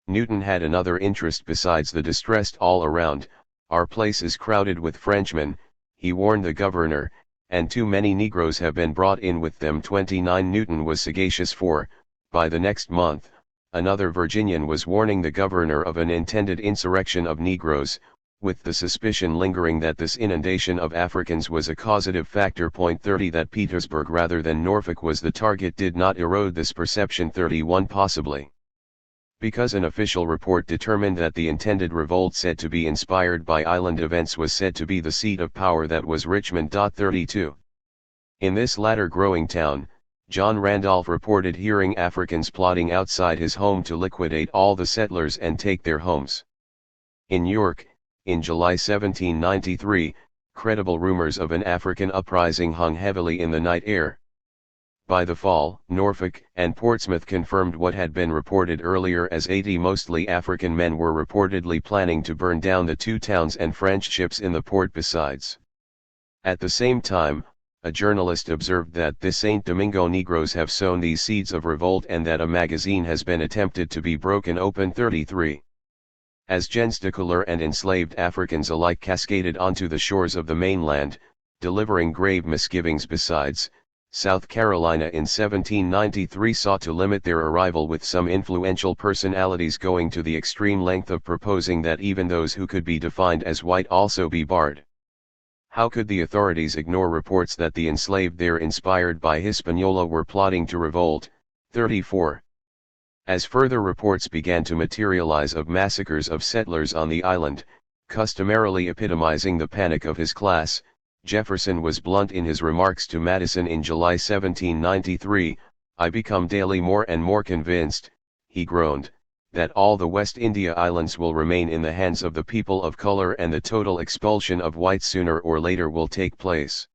Newton had another interest besides the distressed all around. Our place is crowded with Frenchmen, he warned the governor, and too many Negroes have been brought in with them. 29. Newton was sagacious, for, by the next month, another Virginian was warning the governor of an intended insurrection of Negroes, with the suspicion lingering that this inundation of Africans was a causative factor. 30. That Petersburg rather than Norfolk was the target did not erode this perception. 31. Possibly because an official report determined that the intended revolt, said to be inspired by island events, was said to be the seat of power, that was Richmond. 32. In this latter growing town, John Randolph reported hearing Africans plotting outside his home to liquidate all the settlers and take their homes. In York, in July 1793, credible rumors of an African uprising hung heavily in the night air. By the fall, Norfolk and Portsmouth confirmed what had been reported earlier, as 80 mostly African men were reportedly planning to burn down the two towns and French ships in the port besides. At the same time, a journalist observed that the Saint Domingo Negroes have sown these seeds of revolt, and that a magazine has been attempted to be broken open. 33. as gens de couleur and enslaved Africans alike cascaded onto the shores of the mainland, delivering grave misgivings. Besides, South Carolina in 1793 sought to limit their arrival, with some influential personalities going to the extreme length of proposing that even those who could be defined as white also be barred. How could the authorities ignore reports that the enslaved there, inspired by Hispaniola, were plotting to revolt? 34. As further reports began to materialize of massacres of settlers on the island, customarily epitomizing the panic of his class, Jefferson was blunt in his remarks to Madison in July 1793, "I become daily more and more convinced," he groaned, "that all the West India Islands will remain in the hands of the people of color, and the total expulsion of whites sooner or later will take place."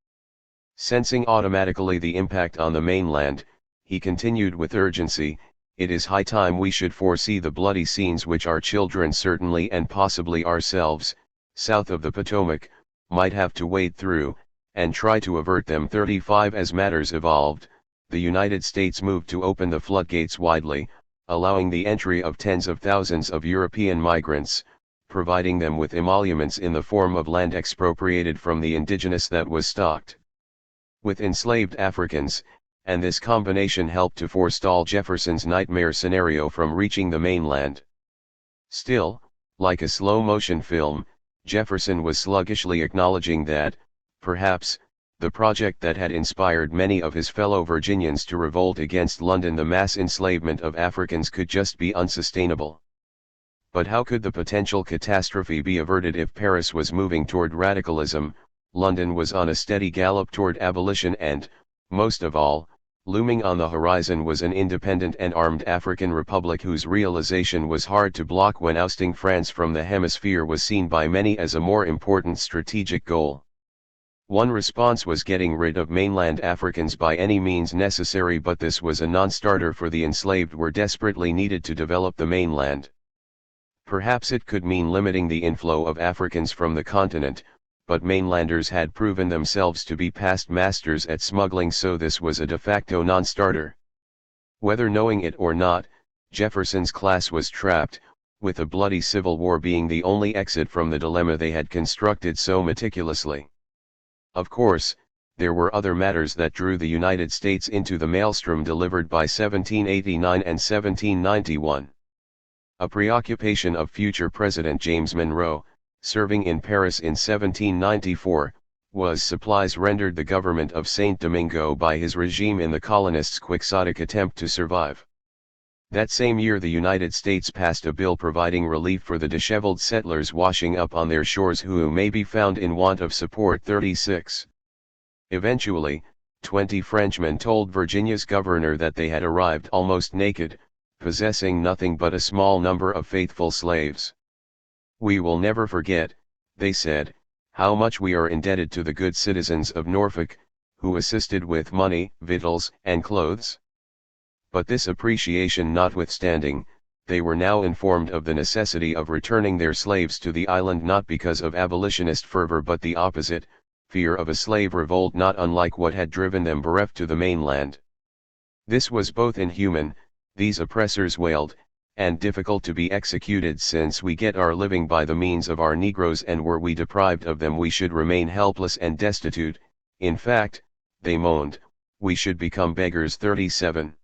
Sensing automatically the impact on the mainland, he continued with urgency, "It is high time we should foresee the bloody scenes which our children certainly, and possibly ourselves, south of the Potomac, might have to wade through, and try to avert them." 35. As matters evolved, the United States moved to open the floodgates widely, allowing the entry of tens of thousands of European migrants, providing them with emoluments in the form of land expropriated from the indigenous that was stocked with enslaved Africans, and this combination helped to forestall Jefferson's nightmare scenario from reaching the mainland. Still, like a slow-motion film, Jefferson was sluggishly acknowledging that, perhaps, the project that had inspired many of his fellow Virginians to revolt against London, the mass enslavement of Africans, could just be unsustainable. But how could the potential catastrophe be averted if Paris was moving toward radicalism, London was on a steady gallop toward abolition, and, most of all, looming on the horizon was an independent and armed African republic whose realization was hard to block when ousting France from the hemisphere was seen by many as a more important strategic goal? One response was getting rid of mainland Africans by any means necessary, but this was a non-starter, for the enslaved were desperately needed to develop the mainland. Perhaps it could mean limiting the inflow of Africans from the continent, but mainlanders had proven themselves to be past masters at smuggling, so this was a de facto non-starter. Whether knowing it or not, Jefferson's class was trapped, with a bloody civil war being the only exit from the dilemma they had constructed so meticulously. Of course, there were other matters that drew the United States into the maelstrom delivered by 1789 and 1791. A preoccupation of future President James Monroe, serving in Paris in 1794, was supplies rendered the government of Saint Domingo by his regime in the colonists' quixotic attempt to survive. That same year the United States passed a bill providing relief for the disheveled settlers washing up on their shores who may be found in want of support. 36. Eventually, 20 Frenchmen told Virginia's governor that they had arrived almost naked, possessing nothing but a small number of faithful slaves. "We will never forget," they said, "how much we are indebted to the good citizens of Norfolk, who assisted with money, victuals, and clothes." But this appreciation notwithstanding, they were now informed of the necessity of returning their slaves to the island, not because of abolitionist fervor but the opposite, fear of a slave revolt not unlike what had driven them bereft to the mainland. This was both inhuman, these oppressors wailed, and difficult to be executed, since we get our living by the means of our Negroes, and were we deprived of them we should remain helpless and destitute. In fact, they moaned, we should become beggars. 37.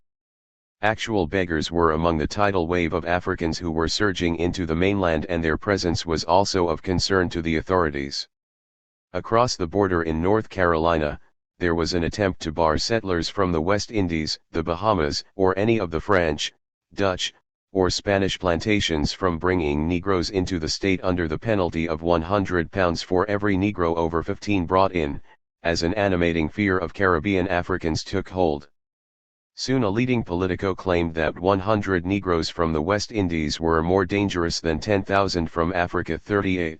Actual beggars were among the tidal wave of Africans who were surging into the mainland, and their presence was also of concern to the authorities. Across the border in North Carolina, there was an attempt to bar settlers from the West Indies, the Bahamas, or any of the French, Dutch, or Spanish plantations from bringing Negroes into the state under the penalty of £100 for every Negro over 15 brought in, as an animating fear of Caribbean Africans took hold. Soon a leading politico claimed that 100 Negroes from the West Indies were more dangerous than 10,000 from Africa. 38.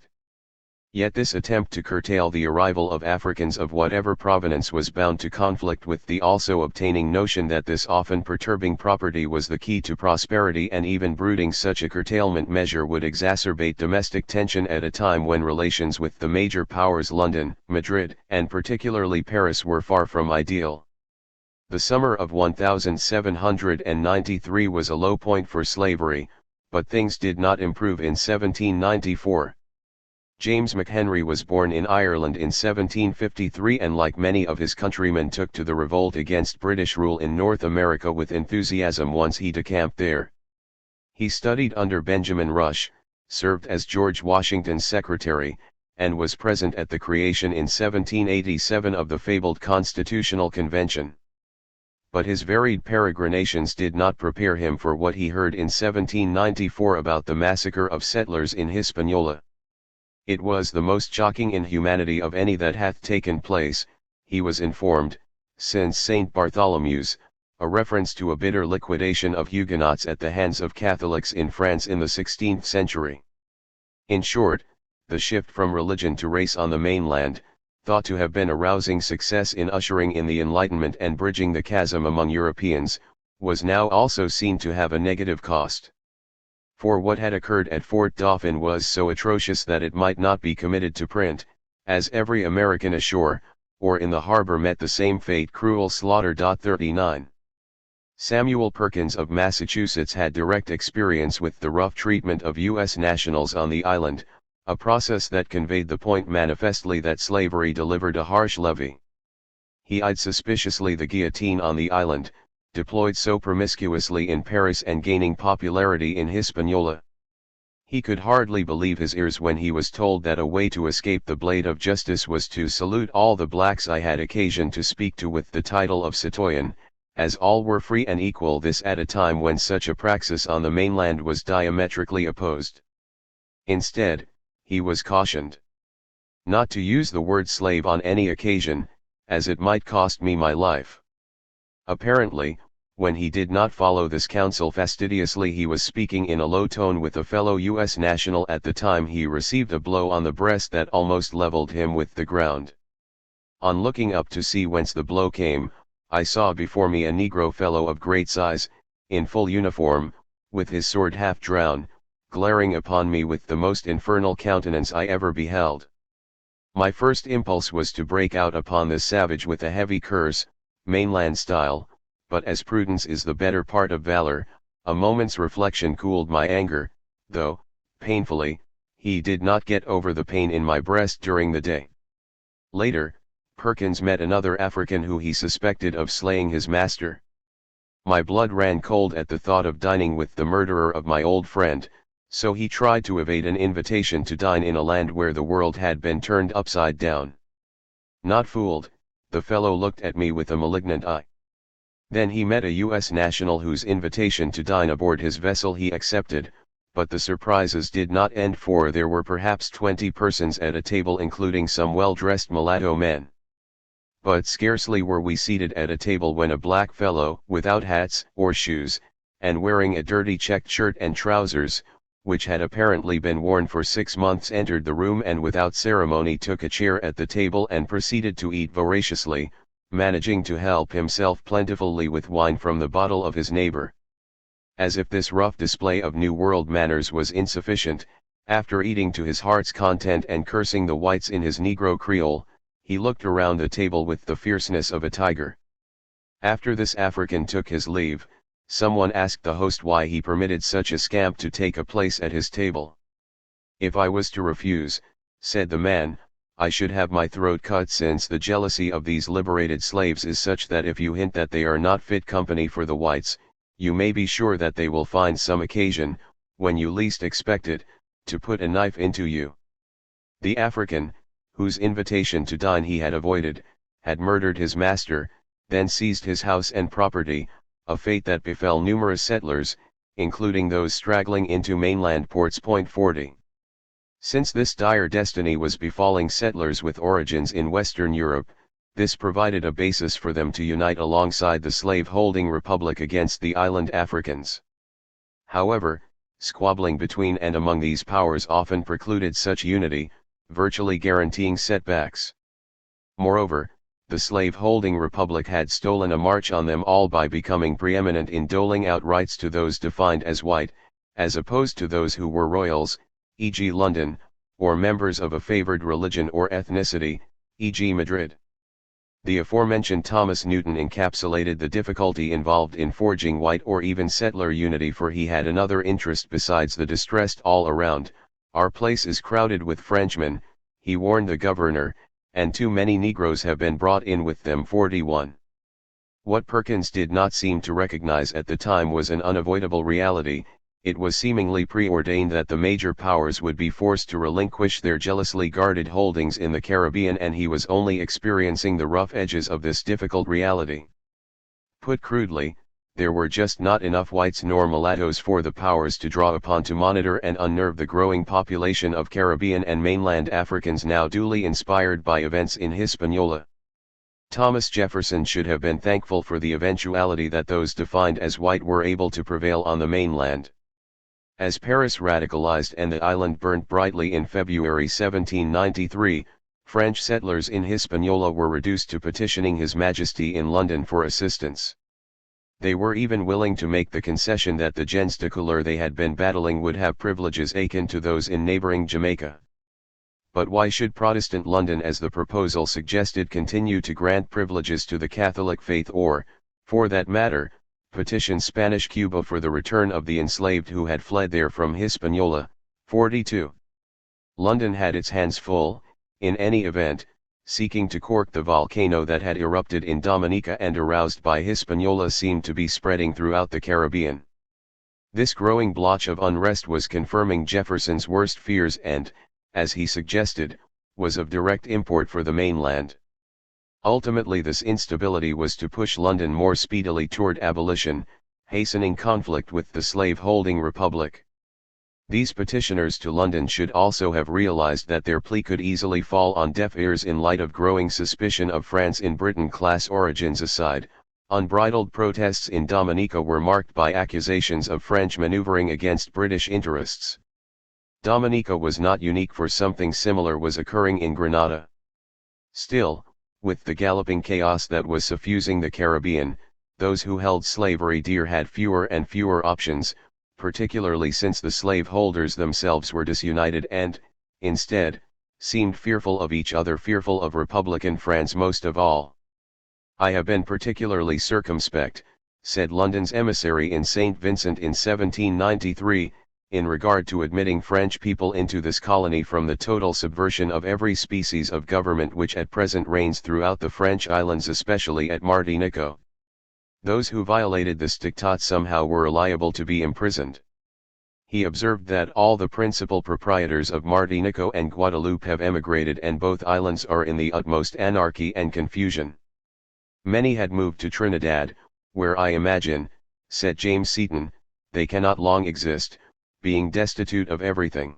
Yet this attempt to curtail the arrival of Africans of whatever provenance was bound to conflict with the also obtaining notion that this often perturbing property was the key to prosperity, and even brooding such a curtailment measure would exacerbate domestic tension at a time when relations with the major powers London, Madrid, and particularly Paris were far from ideal. The summer of 1793 was a low point for slavery, But things did not improve in 1794. James McHenry was born in Ireland in 1753 and like many of his countrymen took to the revolt against British rule in North America with enthusiasm once he decamped there. He studied under Benjamin Rush, served as George Washington's secretary, and was present at the creation in 1787 of the fabled Constitutional Convention. But his varied peregrinations did not prepare him for what he heard in 1794 about the massacre of settlers in Hispaniola. It was the most shocking inhumanity of any that hath taken place, he was informed, since St. Bartholomew's, a reference to a bitter liquidation of Huguenots at the hands of Catholics in France in the 16th century. In short, the shift from religion to race on the mainland, thought to have been a rousing success in ushering in the Enlightenment and bridging the chasm among Europeans, was now also seen to have a negative cost. For what had occurred at Fort Dauphin was so atrocious that it might not be committed to print, as every American ashore, or in the harbor met the same fate. Cruel slaughter. 39. Samuel Perkins of Massachusetts had direct experience with the rough treatment of U.S. nationals on the island, a process that conveyed the point manifestly that slavery delivered a harsh levy. He eyed suspiciously the guillotine on the island, deployed so promiscuously in Paris and gaining popularity in Hispaniola. He could hardly believe his ears when he was told that a way to escape the blade of justice was to salute all the blacks I had occasion to speak to with the title of citoyen, as all were free and equal, this at a time when such a praxis on the mainland was diametrically opposed. Instead, he was cautioned not to use the word slave on any occasion, as it might cost me my life. Apparently, when he did not follow this counsel fastidiously, he was speaking in a low tone with a fellow U.S. national at the time he received a blow on the breast that almost leveled him with the ground. On looking up to see whence the blow came, I saw before me a Negro fellow of great size, in full uniform, with his sword half drawn, glaring upon me with the most infernal countenance I ever beheld. My first impulse was to break out upon this savage with a heavy curse, mainland style, but as prudence is the better part of valor, a moment's reflection cooled my anger, though, painfully, he did not get over the pain in my breast during the day. Later, Perkins met another African who he suspected of slaying his master. My blood ran cold at the thought of dining with the murderer of my old friend, so he tried to evade an invitation to dine in a land where the world had been turned upside down. Not fooled, the fellow looked at me with a malignant eye. Then he met a U.S. national whose invitation to dine aboard his vessel he accepted, but the surprises did not end, for there were perhaps 20 persons at a table, including some well-dressed mulatto men. But scarcely were we seated at a table when a black fellow, without hats or shoes, and wearing a dirty checked shirt and trousers, which had apparently been worn for 6 months, entered the room and without ceremony took a chair at the table and proceeded to eat voraciously, managing to help himself plentifully with wine from the bottle of his neighbor. As if this rough display of New World manners was insufficient, after eating to his heart's content and cursing the whites in his Negro Creole, he looked around the table with the fierceness of a tiger. After this African took his leave, someone asked the host why he permitted such a scamp to take a place at his table. "If I was to refuse," said the man, "I should have my throat cut, since the jealousy of these liberated slaves is such that if you hint that they are not fit company for the whites, you may be sure that they will find some occasion, when you least expect it, to put a knife into you." The African, whose invitation to dine he had avoided, had murdered his master, then seized his house and property, a fate that befell numerous settlers, including those straggling into mainland ports. 40. Since this dire destiny was befalling settlers with origins in Western Europe, this provided a basis for them to unite alongside the slave-holding republic against the island Africans. However, squabbling between and among these powers often precluded such unity, virtually guaranteeing setbacks. Moreover, the slave-holding republic had stolen a march on them all by becoming preeminent in doling out rights to those defined as white, as opposed to those who were royals, e.g. London, or members of a favored religion or ethnicity, e.g. Madrid. The aforementioned Thomas Newton encapsulated the difficulty involved in forging white or even settler unity, for he had another interest besides the distressed all around. Our place is crowded with Frenchmen, he warned the governor, and too many Negroes have been brought in with them. 41. What Perkins did not seem to recognize at the time was an unavoidable reality. It was seemingly preordained that the major powers would be forced to relinquish their jealously guarded holdings in the Caribbean, and he was only experiencing the rough edges of this difficult reality. Put crudely, there were just not enough whites nor mulattoes for the powers to draw upon to monitor and unnerve the growing population of Caribbean and mainland Africans now duly inspired by events in Hispaniola. Thomas Jefferson should have been thankful for the eventuality that those defined as white were able to prevail on the mainland. As Paris radicalized and the island burnt brightly in February 1793, French settlers in Hispaniola were reduced to petitioning His Majesty in London for assistance. They were even willing to make the concession that the gens de couleur they had been battling would have privileges akin to those in neighboring Jamaica. But why should Protestant London, as the proposal suggested, continue to grant privileges to the Catholic faith, or, for that matter, petition Spanish Cuba for the return of the enslaved who had fled there from Hispaniola? 42. London had its hands full, in any event, seeking to cork the volcano that had erupted in Dominica and aroused by Hispaniola seemed to be spreading throughout the Caribbean. This growing blotch of unrest was confirming Jefferson's worst fears and, as he suggested, was of direct import for the mainland. Ultimately, this instability was to push London more speedily toward abolition, hastening conflict with the slave-holding republic. These petitioners to London should also have realized that their plea could easily fall on deaf ears in light of growing suspicion of France in Britain. Class origins aside, unbridled protests in Dominica were marked by accusations of French maneuvering against British interests. Dominica was not unique, for something similar was occurring in Grenada. Still, with the galloping chaos that was suffusing the Caribbean, those who held slavery dear had fewer and fewer options, particularly since the slaveholders themselves were disunited and, instead, seemed fearful of each other, fearful of Republican France most of all. "I have been particularly circumspect," said London's emissary in St. Vincent in 1793, "in regard to admitting French people into this colony from the total subversion of every species of government which at present reigns throughout the French islands, especially at Martinico. Those who violated this diktat somehow were liable to be imprisoned." He observed that all the principal proprietors of Martinico and Guadeloupe have emigrated, and both islands are in the utmost anarchy and confusion. "Many had moved to Trinidad, where I imagine," said James Seaton, "they cannot long exist, being destitute of everything."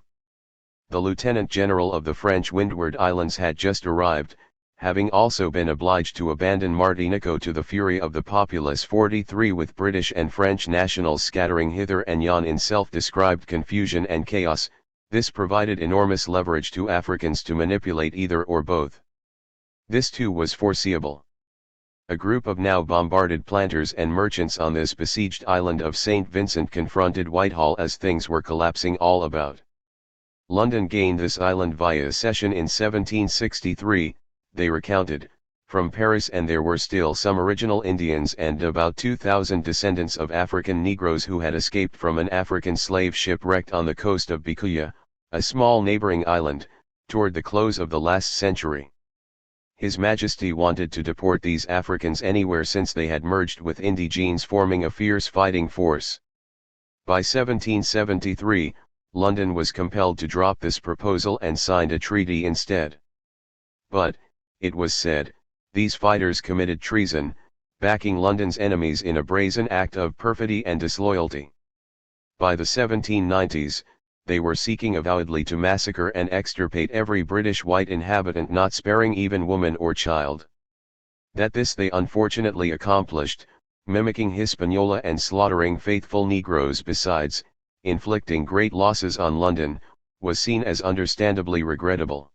The Lieutenant General of the French Windward Islands had just arrived, having also been obliged to abandon Martinico to the fury of the populace. 43. With British and French nationals scattering hither and yon in self-described confusion and chaos, this provided enormous leverage to Africans to manipulate either or both. This too was foreseeable. A group of now bombarded planters and merchants on this besieged island of St. Vincent confronted Whitehall as things were collapsing all about. London gained this island via cession in 1763, they recounted, from Paris, and there were still some original Indians and about 2,000 descendants of African Negroes who had escaped from an African slave ship wrecked on the coast of Bikuya, a small neighboring island, toward the close of the last century. His Majesty wanted to deport these Africans anywhere, since they had merged with indigenes, forming a fierce fighting force. By 1773, London was compelled to drop this proposal and signed a treaty instead. But, it was said, these fighters committed treason, backing London's enemies in a brazen act of perfidy and disloyalty. By the 1790s, they were seeking avowedly to massacre and extirpate every British white inhabitant, not sparing even woman or child. That this they unfortunately accomplished, mimicking Hispaniola and slaughtering faithful Negroes besides, inflicting great losses on London, was seen as understandably regrettable.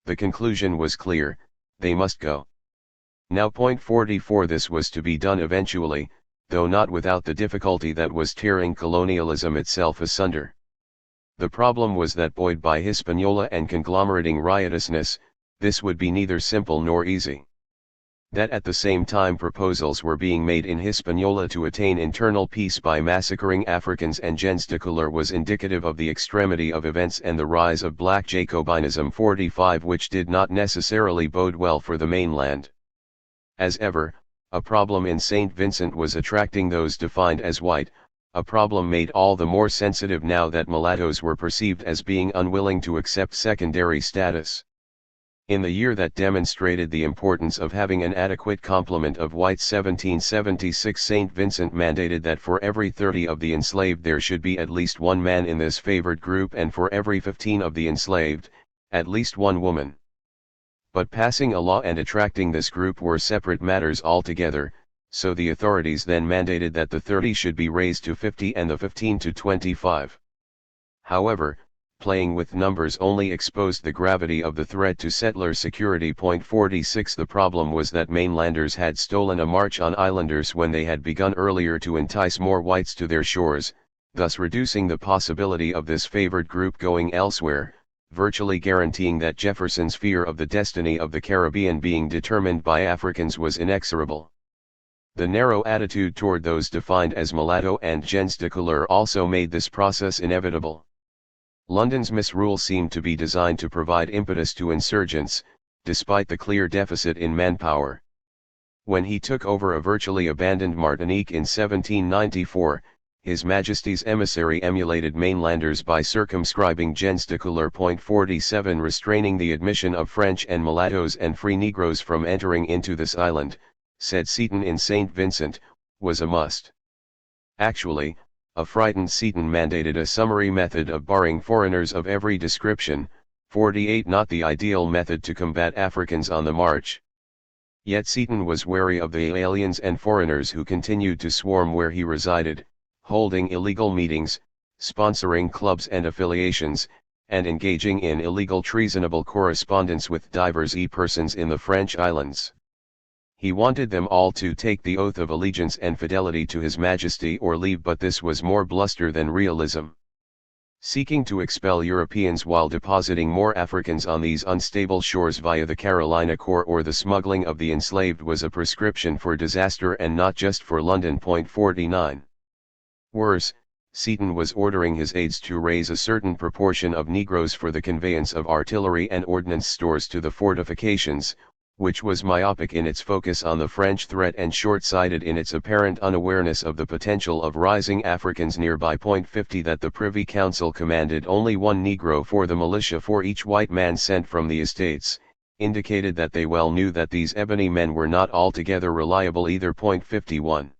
The conclusion was clear: they must go. Now, point 44, this was to be done eventually, though not without the difficulty that was tearing colonialism itself asunder. The problem was that, buoyed by Hispaniola and conglomerating riotousness, this would be neither simple nor easy. That at the same time proposals were being made in Hispaniola to attain internal peace by massacring Africans and gens secular was indicative of the extremity of events and the rise of black Jacobinism 45, which did not necessarily bode well for the mainland. As ever, a problem in St. Vincent was attracting those defined as white, a problem made all the more sensitive now that mulattoes were perceived as being unwilling to accept secondary status. In the year that demonstrated the importance of having an adequate complement of whites, 1776, St. Vincent mandated that for every 30 of the enslaved there should be at least one man in this favored group, and for every 15 of the enslaved, at least one woman. But passing a law and attracting this group were separate matters altogether, so the authorities then mandated that the 30 should be raised to 50 and the 15 to 25. However, playing with numbers only exposed the gravity of the threat to settler security. 46 The problem was that mainlanders had stolen a march on islanders when they had begun earlier to entice more whites to their shores, thus reducing the possibility of this favored group going elsewhere, virtually guaranteeing that Jefferson's fear of the destiny of the Caribbean being determined by Africans was inexorable. The narrow attitude toward those defined as mulatto and gens de couleur also made this process inevitable. London's misrule seemed to be designed to provide impetus to insurgents, despite the clear deficit in manpower. When he took over a virtually abandoned Martinique in 1794, His Majesty's emissary emulated mainlanders by circumscribing gens de couleur. 47 Restraining the admission of French and mulattoes and free Negroes from entering into this island, said Seaton in St. Vincent, was a must. Actually, a frightened Seaton mandated a summary method of barring foreigners of every description, 48 not the ideal method to combat Africans on the march. Yet Seaton was wary of the aliens and foreigners who continued to swarm where he resided, holding illegal meetings, sponsoring clubs and affiliations, and engaging in illegal treasonable correspondence with divers persons in the French islands. He wanted them all to take the oath of allegiance and fidelity to His Majesty or leave, but this was more bluster than realism. Seeking to expel Europeans while depositing more Africans on these unstable shores via the Carolina Corps or the smuggling of the enslaved was a prescription for disaster, and not just for London. 49. Worse, Seaton was ordering his aides to raise a certain proportion of Negroes for the conveyance of artillery and ordnance stores to the fortifications, which was myopic in its focus on the French threat and short-sighted in its apparent unawareness of the potential of rising Africans nearby. 50 That the Privy Council commanded only one Negro for the militia for each white man sent from the estates, indicated that they well knew that these ebony men were not altogether reliable either. 51.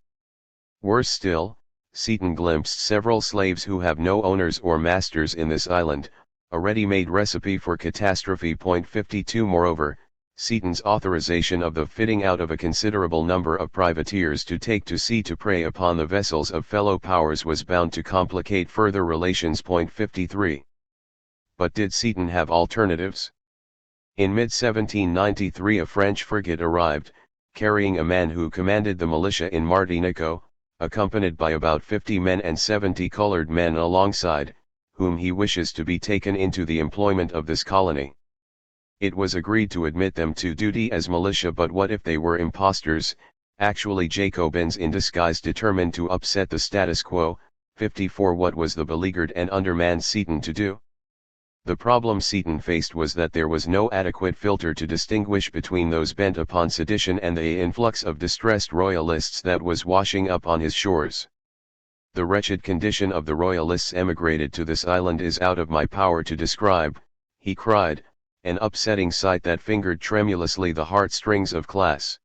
Worse still, Seaton glimpsed several slaves who have no owners or masters in this island, a ready-made recipe for catastrophe. 52 Moreover, Seaton's authorization of the fitting out of a considerable number of privateers to take to sea to prey upon the vessels of fellow powers was bound to complicate further relations. 53. But did Seaton have alternatives? In mid-1793 a French frigate arrived, carrying a man who commanded the militia in Martinico, accompanied by about 50 men and 70 colored men alongside, whom he wishes to be taken into the employment of this colony. It was agreed to admit them to duty as militia, but what if they were impostors, actually Jacobins in disguise determined to upset the status quo? 54 What was the beleaguered and undermanned Seaton to do? The problem Seaton faced was that there was no adequate filter to distinguish between those bent upon sedition and the influx of distressed royalists that was washing up on his shores. The wretched condition of the royalists emigrated to this island is out of my power to describe, he cried, an upsetting sight that fingered tremulously the heartstrings of class.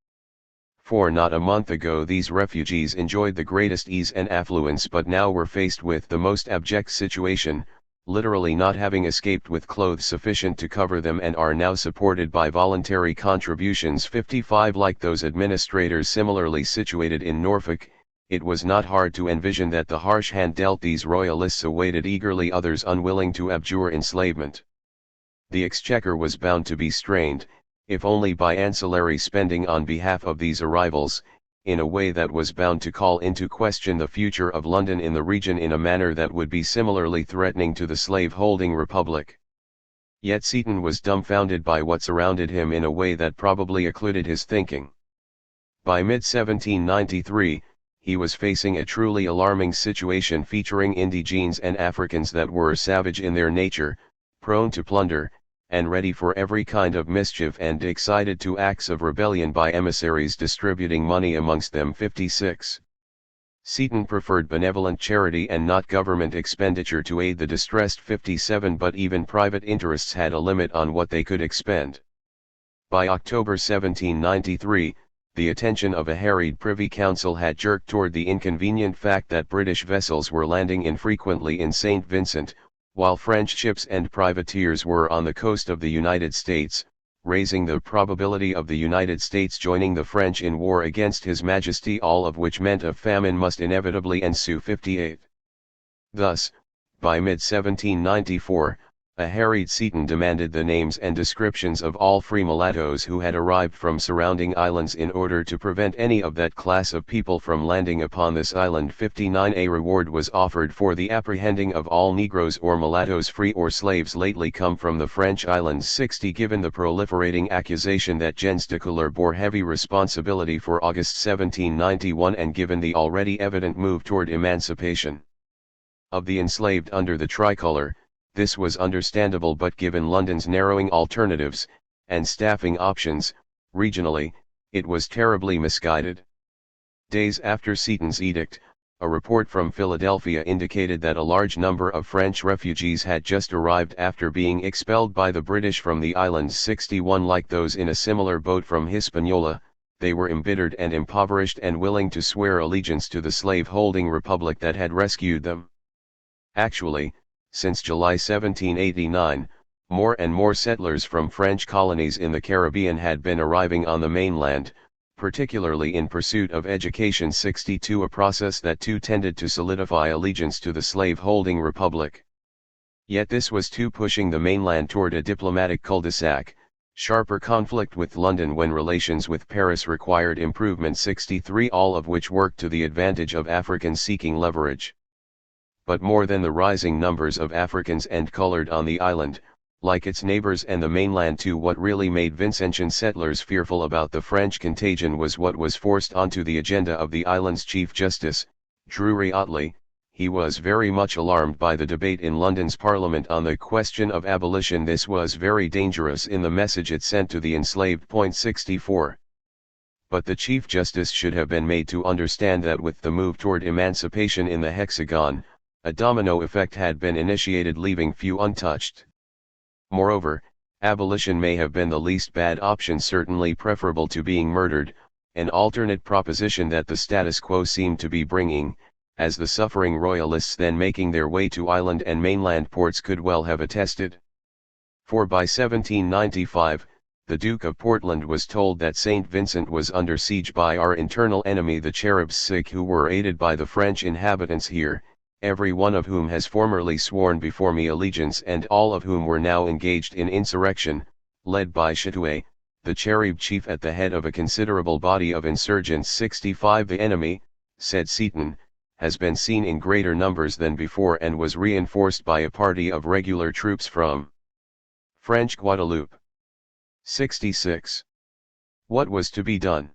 For not a month ago these refugees enjoyed the greatest ease and affluence, but now were faced with the most abject situation, literally not having escaped with clothes sufficient to cover them, and are now supported by voluntary contributions. 55 Like those administrators similarly situated in Norfolk, it was not hard to envision that the harsh hand dealt these royalists awaited eagerly others unwilling to abjure enslavement. The exchequer was bound to be strained, if only by ancillary spending on behalf of these arrivals, in a way that was bound to call into question the future of London in the region in a manner that would be similarly threatening to the slave-holding republic. Yet Seaton was dumbfounded by what surrounded him in a way that probably occluded his thinking. By mid-1793, he was facing a truly alarming situation featuring indigenes and Africans that were savage in their nature, prone to plunder, and ready for every kind of mischief and excited to acts of rebellion by emissaries distributing money amongst them. 56. Seaton preferred benevolent charity and not government expenditure to aid the distressed. 57. But even private interests had a limit on what they could expend. By October 1793, the attention of a harried Privy Council had jerked toward the inconvenient fact that British vessels were landing infrequently in St. Vincent, while French ships and privateers were on the coast of the United States, raising the probability of the United States joining the French in war against His Majesty, all of which meant a famine must inevitably ensue. 58. Thus, by mid-1794, a harried Seaton demanded the names and descriptions of all free mulattoes who had arrived from surrounding islands in order to prevent any of that class of people from landing upon this island. 59. A reward was offered for the apprehending of all Negroes or mulattoes, free or slaves, lately come from the French islands. 60. Given the proliferating accusation that gens de couleur bore heavy responsibility for August 1791, and given the already evident move toward emancipation of the enslaved under the tricolour, this was understandable, but given London's narrowing alternatives, and staffing options, regionally, it was terribly misguided. Days after Seaton's edict, a report from Philadelphia indicated that a large number of French refugees had just arrived after being expelled by the British from the islands. 61. Like those in a similar boat from Hispaniola, they were embittered and impoverished and willing to swear allegiance to the slave-holding republic that had rescued them. Actually, since July 1789, more and more settlers from French colonies in the Caribbean had been arriving on the mainland, particularly in pursuit of education. 62. A process that too tended to solidify allegiance to the slave-holding republic. Yet this was too pushing the mainland toward a diplomatic cul-de-sac, sharper conflict with London when relations with Paris required improvement. 63. All of which worked to the advantage of Africans seeking leverage. But more than the rising numbers of Africans and colored on the island, like its neighbors and the mainland too, what really made Vincentian settlers fearful about the French contagion was what was forced onto the agenda of the island's Chief Justice, Drury Otley. He was very much alarmed by the debate in London's Parliament on the question of abolition. This was very dangerous in the message it sent to the enslaved. 64. But the Chief Justice should have been made to understand that with the move toward emancipation in the Hexagon, a domino effect had been initiated, leaving few untouched. Moreover, abolition may have been the least bad option, certainly preferable to being murdered, an alternate proposition that the status quo seemed to be bringing, as the suffering royalists then making their way to island and mainland ports could well have attested. For by 1795, the Duke of Portland was told that St. Vincent was under siege by our internal enemy the Cherubs, who were aided by the French inhabitants here, every one of whom has formerly sworn before me allegiance, and all of whom were now engaged in insurrection, led by Chatouet, the Cherub chief, at the head of a considerable body of insurgents. 65. The enemy, said Seaton, has been seen in greater numbers than before, and was reinforced by a party of regular troops from French Guadeloupe. 66. What was to be done?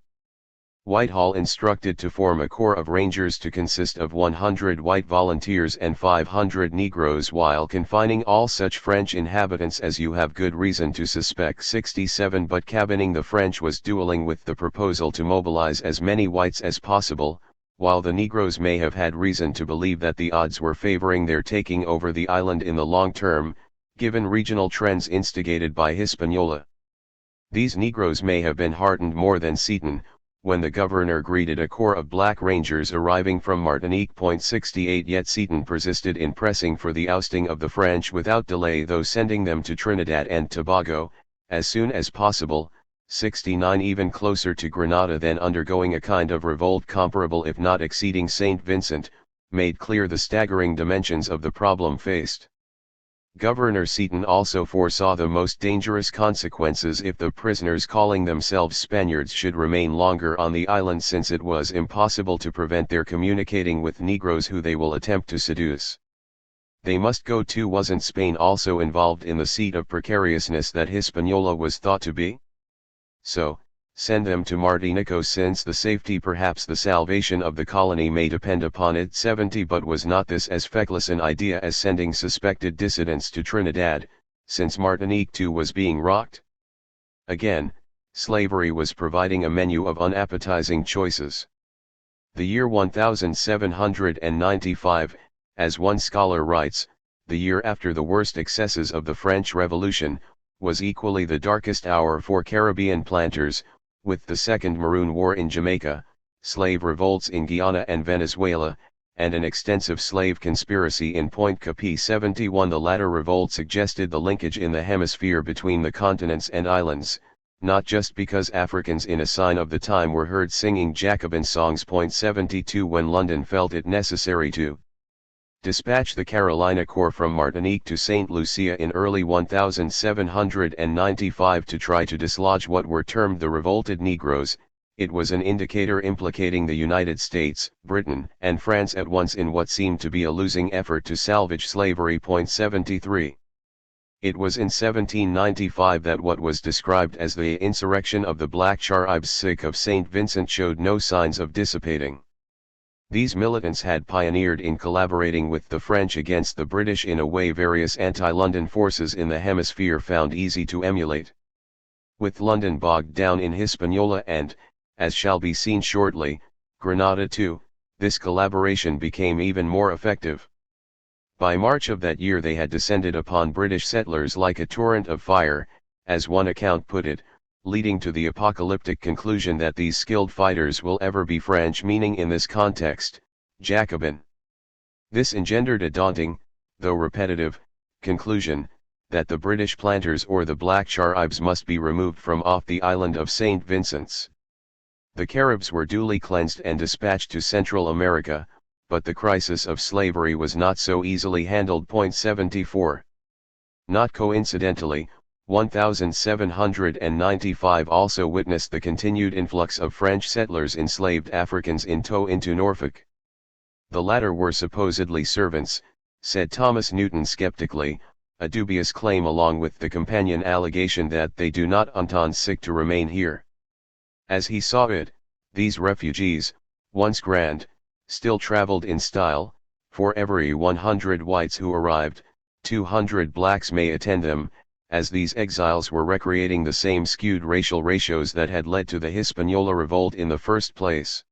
Whitehall instructed to form a corps of rangers to consist of 100 white volunteers and 500 Negroes, while confining all such French inhabitants as you have good reason to suspect. 67. But cabining the French was dueling with the proposal to mobilize as many whites as possible, while the Negroes may have had reason to believe that the odds were favoring their taking over the island in the long term, given regional trends instigated by Hispaniola. These Negroes may have been heartened more than Seaton, when the governor greeted a corps of black rangers arriving from Martinique. 68. Yet Seaton persisted in pressing for the ousting of the French without delay, though sending them to Trinidad and Tobago, as soon as possible. 69. Even closer to Grenada than undergoing a kind of revolt comparable if not exceeding St. Vincent, made clear the staggering dimensions of the problem faced. Governor Seaton also foresaw the most dangerous consequences if the prisoners calling themselves Spaniards should remain longer on the island, since it was impossible to prevent their communicating with Negroes who they will attempt to seduce. They must go too. Wasn't Spain also involved in the seat of precariousness that Hispaniola was thought to be? So, Send them to Martinico, since the safety, perhaps the salvation of the colony, may depend upon it. 70 But was not this as feckless an idea as sending suspected dissidents to Trinidad, since Martinique too was being rocked? Again, slavery was providing a menu of unappetizing choices. The year 1795, as one scholar writes, the year after the worst excesses of the French Revolution, was equally the darkest hour for Caribbean planters, with the Second Maroon War in Jamaica, slave revolts in Guyana and Venezuela, and an extensive slave conspiracy in Point Capi. 71 The latter revolt suggested the linkage in the hemisphere between the continents and islands, not just because Africans in a sign of the time were heard singing Jacobin songs. 72 When London felt it necessary to dispatch the Carolina Corps from Martinique to St. Lucia in early 1795 to try to dislodge what were termed the revolted Negroes, it was an indicator implicating the United States, Britain, and France at once in what seemed to be a losing effort to salvage slavery. 73 It was in 1795 that what was described as the insurrection of the Black Charibs of St. Vincent showed no signs of dissipating. These militants had pioneered in collaborating with the French against the British in a way various anti-London forces in the hemisphere found easy to emulate. With London bogged down in Hispaniola and, as shall be seen shortly, Grenada too, this collaboration became even more effective. By March of that year they had descended upon British settlers like a torrent of fire, as one account put it, leading to the apocalyptic conclusion that these skilled fighters will ever be French, meaning in this context, Jacobin. This engendered a daunting, though repetitive, conclusion, that the British planters or the Black Charibs must be removed from off the island of St. Vincent's. The Caribs were duly cleansed and dispatched to Central America, but the crisis of slavery was not so easily handled. 74 Not coincidentally, 1795 also witnessed the continued influx of French settlers enslaved Africans in tow into Norfolk. The latter were supposedly servants, said Thomas Newton skeptically, a dubious claim along with the companion allegation that they do not entend sick to remain here. As he saw it, these refugees, once grand, still traveled in style. For every 100 whites who arrived, 200 blacks may attend them, as these exiles were recreating the same skewed racial ratios that had led to the Hispaniola revolt in the first place.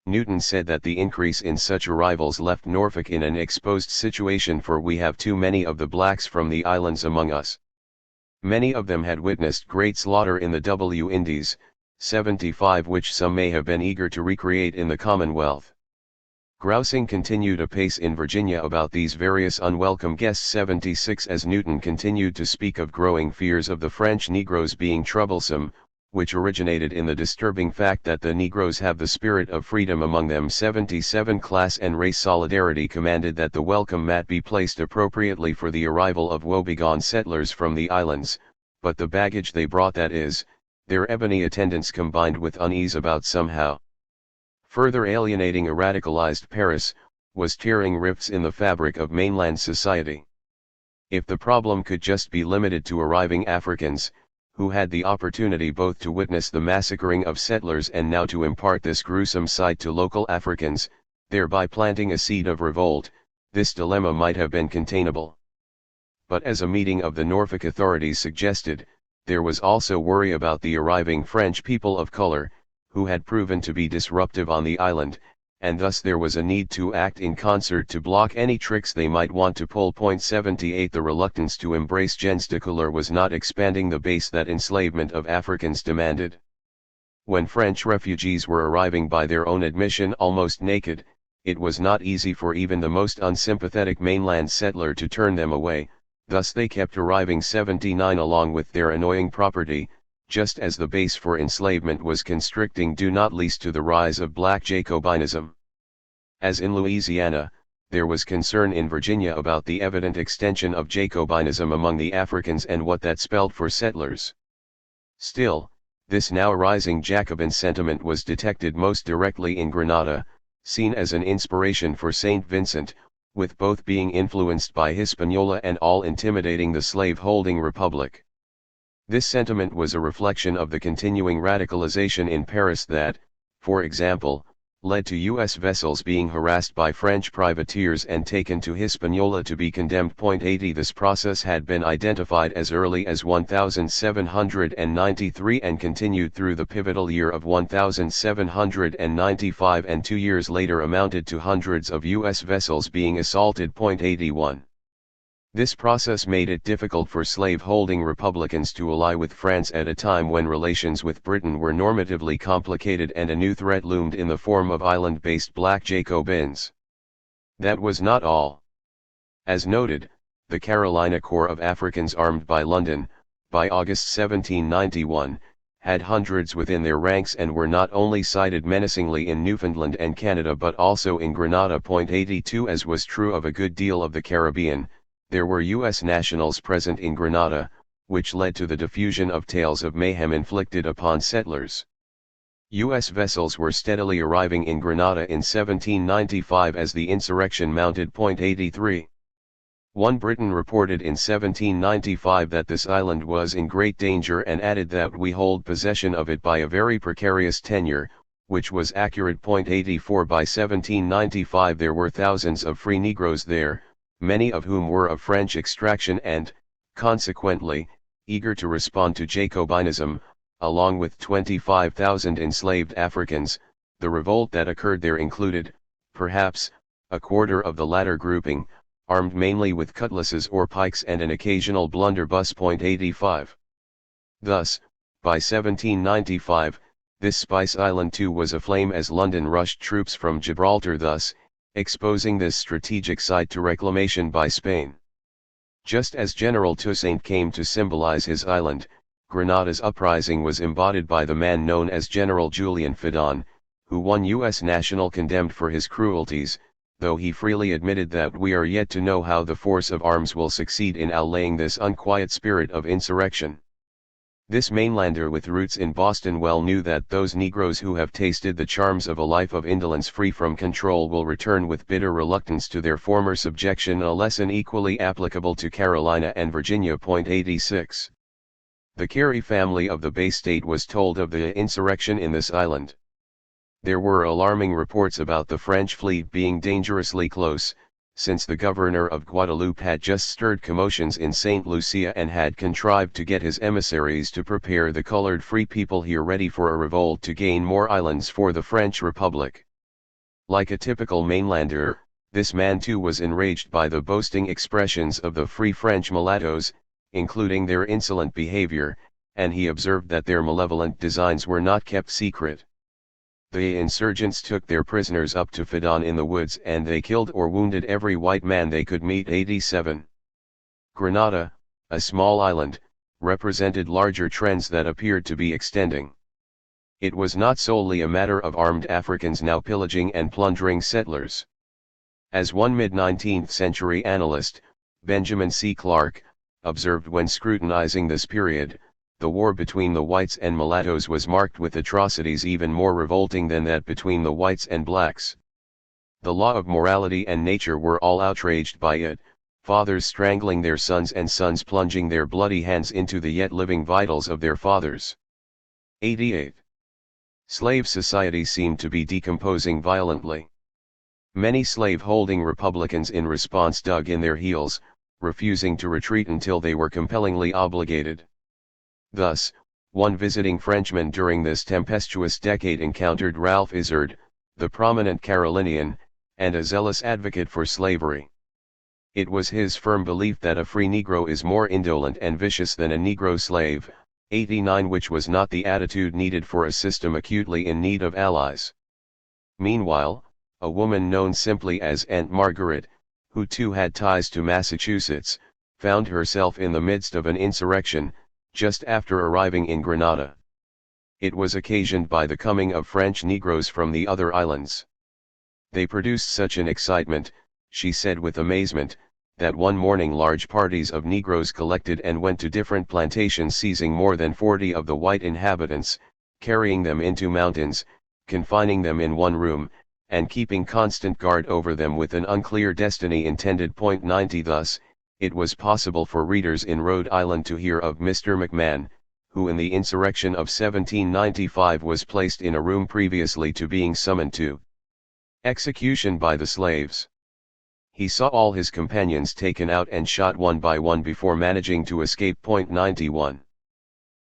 Newton said that the increase in such arrivals left Norfolk in an exposed situation, for we have too many of the blacks from the islands among us. Many of them had witnessed great slaughter in the W Indies, 75, which some may have been eager to recreate in the Commonwealth. Grousing continued apace in Virginia about these various unwelcome guests. 76 As Newton continued to speak of growing fears of the French Negroes being troublesome, which originated in the disturbing fact that the Negroes have the spirit of freedom among them. 77 Class and race solidarity commanded that the welcome mat be placed appropriately for the arrival of woebegone settlers from the islands, but the baggage they brought, that is, their ebony attendants, combined with unease about somehow further alienating a radicalized Paris, was tearing rifts in the fabric of mainland society. If the problem could just be limited to arriving Africans, who had the opportunity both to witness the massacring of settlers and now to impart this gruesome sight to local Africans, thereby planting a seed of revolt, this dilemma might have been containable. But as a meeting of the Norfolk authorities suggested, there was also worry about the arriving French people of color, who had proven to be disruptive on the island, and thus there was a need to act in concert to block any tricks they might want to pull. 78 The reluctance to embrace gens de couleur was not expanding the base that enslavement of Africans demanded. When French refugees were arriving by their own admission almost naked, it was not easy for even the most unsympathetic mainland settler to turn them away, thus they kept arriving. 79 Along with their annoying property, just as the base for enslavement was constricting due not least to the rise of black Jacobinism. As in Louisiana, there was concern in Virginia about the evident extension of Jacobinism among the Africans and what that spelled for settlers. Still, this now rising Jacobin sentiment was detected most directly in Grenada, seen as an inspiration for St. Vincent, with both being influenced by Hispaniola and all intimidating the slave-holding republic. This sentiment was a reflection of the continuing radicalization in Paris that, for example, led to U.S. vessels being harassed by French privateers and taken to Hispaniola to be condemned. 80 This process had been identified as early as 1793 and continued through the pivotal year of 1795, and 2 years later amounted to hundreds of U.S. vessels being assaulted. 81 This process made it difficult for slave-holding republicans to ally with France at a time when relations with Britain were normatively complicated and a new threat loomed in the form of island-based black Jacobins. That was not all. As noted, the Carolina Corps of Africans armed by London, by August 1791, had hundreds within their ranks and were not only sighted menacingly in Newfoundland and Canada but also in Grenada. 82 As was true of a good deal of the Caribbean, there were U.S. nationals present in Grenada, which led to the diffusion of tales of mayhem inflicted upon settlers. U.S. vessels were steadily arriving in Grenada in 1795 as the insurrection mounted. 83 One Briton reported in 1795 that this island was in great danger and added that we hold possession of it by a very precarious tenure, which was accurate. 84 By 1795 there were thousands of free Negroes there, many of whom were of French extraction and, consequently, eager to respond to Jacobinism, along with 25,000 enslaved Africans. The revolt that occurred there included, perhaps, a quarter of the latter grouping, armed mainly with cutlasses or pikes and an occasional blunderbuss. 85 Thus, by 1795, this Spice Island too was aflame as London rushed troops from Gibraltar, thus exposing this strategic site to reclamation by Spain. Just as General Toussaint came to symbolize his island, Grenada's uprising was embodied by the man known as General Julian Fedon, who one U.S. national condemned for his cruelties, though he freely admitted that we are yet to know how the force of arms will succeed in allaying this unquiet spirit of insurrection. This mainlander with roots in Boston well knew that those Negroes who have tasted the charms of a life of indolence free from control will return with bitter reluctance to their former subjection, a lesson equally applicable to Carolina and Virginia. 86 The Carey family of the Bay State was told of the insurrection in this island. There were alarming reports about the French fleet being dangerously close, since the governor of Guadeloupe had just stirred commotions in St. Lucia and had contrived to get his emissaries to prepare the colored free people here ready for a revolt to gain more islands for the French Republic. Like a typical mainlander, this man too was enraged by the boasting expressions of the free French mulattoes, including their insolent behavior, and he observed that their malevolent designs were not kept secret. The insurgents took their prisoners up to Fedon in the woods and they killed or wounded every white man they could meet. 87 Grenada, a small island, represented larger trends that appeared to be extending. It was not solely a matter of armed Africans now pillaging and plundering settlers. As one mid-19th century analyst, Benjamin C. Clark, observed when scrutinizing this period, the war between the whites and mulattoes was marked with atrocities even more revolting than that between the whites and blacks. The law of morality and nature were all outraged by it, fathers strangling their sons and sons plunging their bloody hands into the yet living vitals of their fathers. 88 Slave society seemed to be decomposing violently. Many slave-holding Republicans in response dug in their heels, refusing to retreat until they were compellingly obligated. Thus, one visiting Frenchman during this tempestuous decade encountered Ralph Izard, the prominent Carolinian, and a zealous advocate for slavery. It was his firm belief that a free Negro is more indolent and vicious than a Negro slave, 89 which was not the attitude needed for a system acutely in need of allies. Meanwhile, a woman known simply as Aunt Margaret, who too had ties to Massachusetts, found herself in the midst of an insurrection, just after arriving in Grenada. It was occasioned by the coming of French Negroes from the other islands. They produced such an excitement, she said with amazement, that one morning large parties of Negroes collected and went to different plantations, seizing more than 40 of the white inhabitants, carrying them into mountains, confining them in one room, and keeping constant guard over them with an unclear destiny intended. 90 Thus, it was possible for readers in Rhode Island to hear of Mr. McMahon, who in the insurrection of 1795 was placed in a room previously to being summoned to execution by the slaves. He saw all his companions taken out and shot one by one before managing to escape. 91.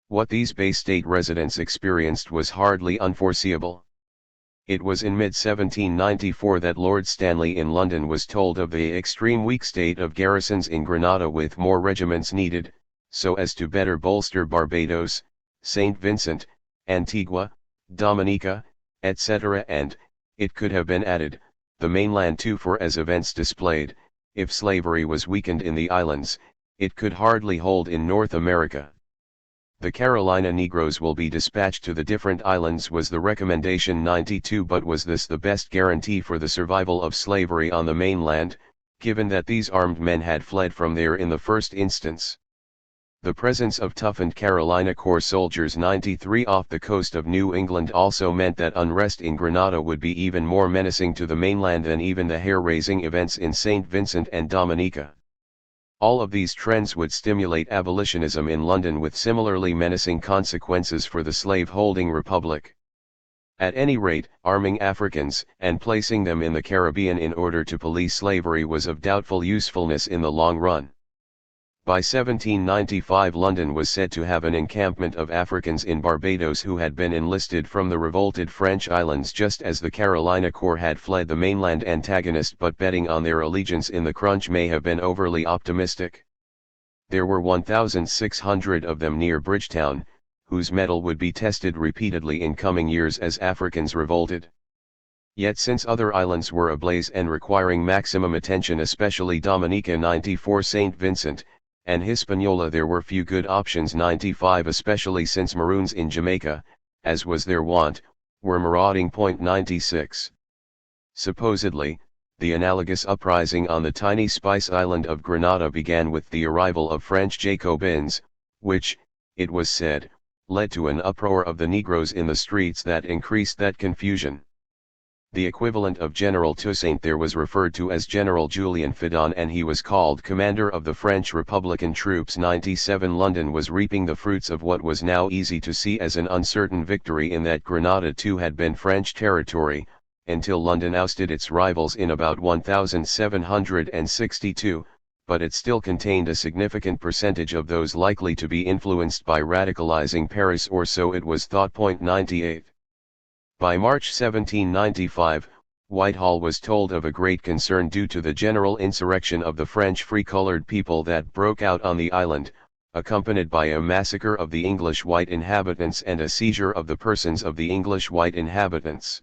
What these Bay State residents experienced was hardly unforeseeable. It was in mid-1794 that Lord Stanley in London was told of the extreme weak state of garrisons in Grenada, with more regiments needed, so as to better bolster Barbados, St. Vincent, Antigua, Dominica, etc., and, it could have been added, the mainland too, for as events displayed, if slavery was weakened in the islands, it could hardly hold in North America. The Carolina Negroes will be dispatched to the different islands was the recommendation. 92. But was this the best guarantee for the survival of slavery on the mainland, given that these armed men had fled from there in the first instance? The presence of toughened Carolina Corps soldiers 93 off the coast of New England also meant that unrest in Grenada would be even more menacing to the mainland than even the hair-raising events in St. Vincent and Dominica. All of these trends would stimulate abolitionism in London, with similarly menacing consequences for the slave-holding republic. At any rate, arming Africans and placing them in the Caribbean in order to police slavery was of doubtful usefulness in the long run. By 1795 London was said to have an encampment of Africans in Barbados who had been enlisted from the revolted French islands just as the Carolina Corps had fled the mainland antagonist, but betting on their allegiance in the crunch may have been overly optimistic. There were 1,600 of them near Bridgetown, whose mettle would be tested repeatedly in coming years as Africans revolted. Yet since other islands were ablaze and requiring maximum attention, especially Dominica 94, St. Vincent, and Hispaniola, there were few good options. 95, especially since Maroons in Jamaica, as was their wont, were marauding. 96. Supposedly, the analogous uprising on the tiny spice island of Grenada began with the arrival of French jacobins, which, it was said, led to an uproar of the Negroes in the streets that increased that confusion. The equivalent of General Toussaint there was referred to as General Julien Fidon, and he was called commander of the French Republican troops. 97. London was reaping the fruits of what was now easy to see as an uncertain victory, in that Grenada too had been French territory, until London ousted its rivals in about 1762, but it still contained a significant percentage of those likely to be influenced by radicalizing Paris, or so it was thought. 98. By March 1795, Whitehall was told of a great concern due to the general insurrection of the French free-colored people that broke out on the island, accompanied by a massacre of the English white inhabitants and a seizure of the persons of the English white inhabitants.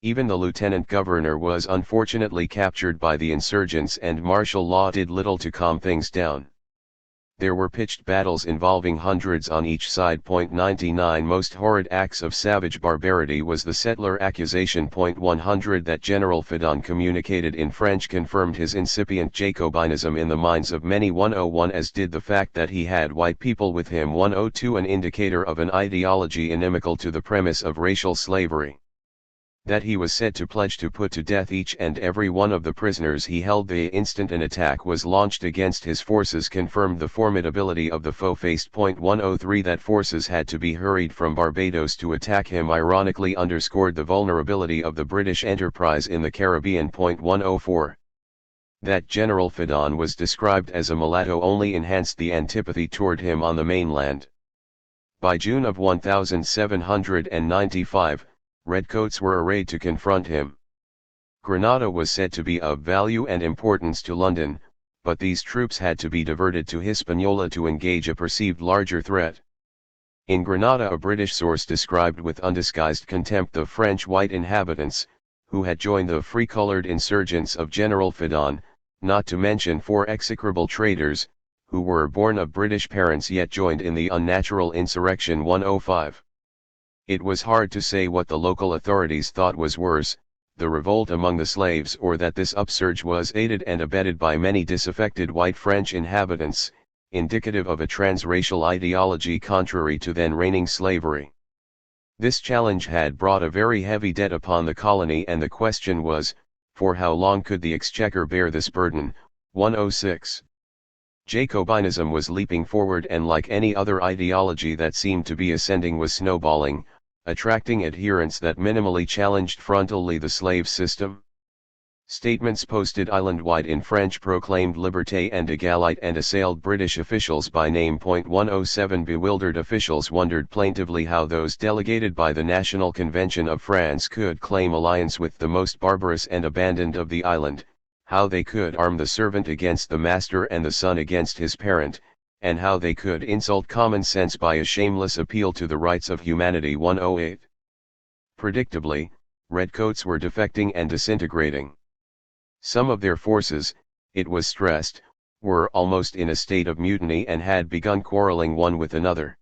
Even the lieutenant governor was unfortunately captured by the insurgents, and martial law did little to calm things down. There were pitched battles involving hundreds on each side. 99. Most horrid acts of savage barbarity was the settler accusation. 100. That General Fidon communicated in French confirmed his incipient Jacobinism in the minds of many. 101. As did the fact that he had white people with him. 102. An indicator of an ideology inimical to the premise of racial slavery. That he was said to pledge to put to death each and every one of the prisoners he held the instant an attack was launched against his forces confirmed the formidability of the foe faced. 103. That forces had to be hurried from Barbados to attack him ironically underscored the vulnerability of the British enterprise in the Caribbean. 104. That General Fidon was described as a mulatto only enhanced the antipathy toward him on the mainland. By June of 1795, redcoats were arrayed to confront him. Grenada was said to be of value and importance to London, but these troops had to be diverted to Hispaniola to engage a perceived larger threat. In Grenada, a British source described with undisguised contempt the French white inhabitants, who had joined the free-colored insurgents of General Fidon, not to mention 4 execrable traitors, who were born of British parents yet joined in the unnatural insurrection. 105. It was hard to say what the local authorities thought was worse, the revolt among the slaves, or that this upsurge was aided and abetted by many disaffected white French inhabitants, indicative of a transracial ideology contrary to then reigning slavery. This challenge had brought a very heavy debt upon the colony, and the question was, for how long could the exchequer bear this burden? 106. Jacobinism was leaping forward, and like any other ideology that seemed to be ascending was snowballing, attracting adherents that minimally challenged frontally the slave system. Statements posted island-wide in French proclaimed liberté and égalité and assailed British officials by name. 107 Bewildered officials wondered plaintively how those delegated by the National Convention of France could claim alliance with the most barbarous and abandoned of the island, how they could arm the servant against the master and the son against his parent, and how they could insult common sense by a shameless appeal to the rights of humanity. 108. Predictably, redcoats were defecting and disintegrating. Some of their forces, it was stressed, were almost in a state of mutiny and had begun quarreling one with another.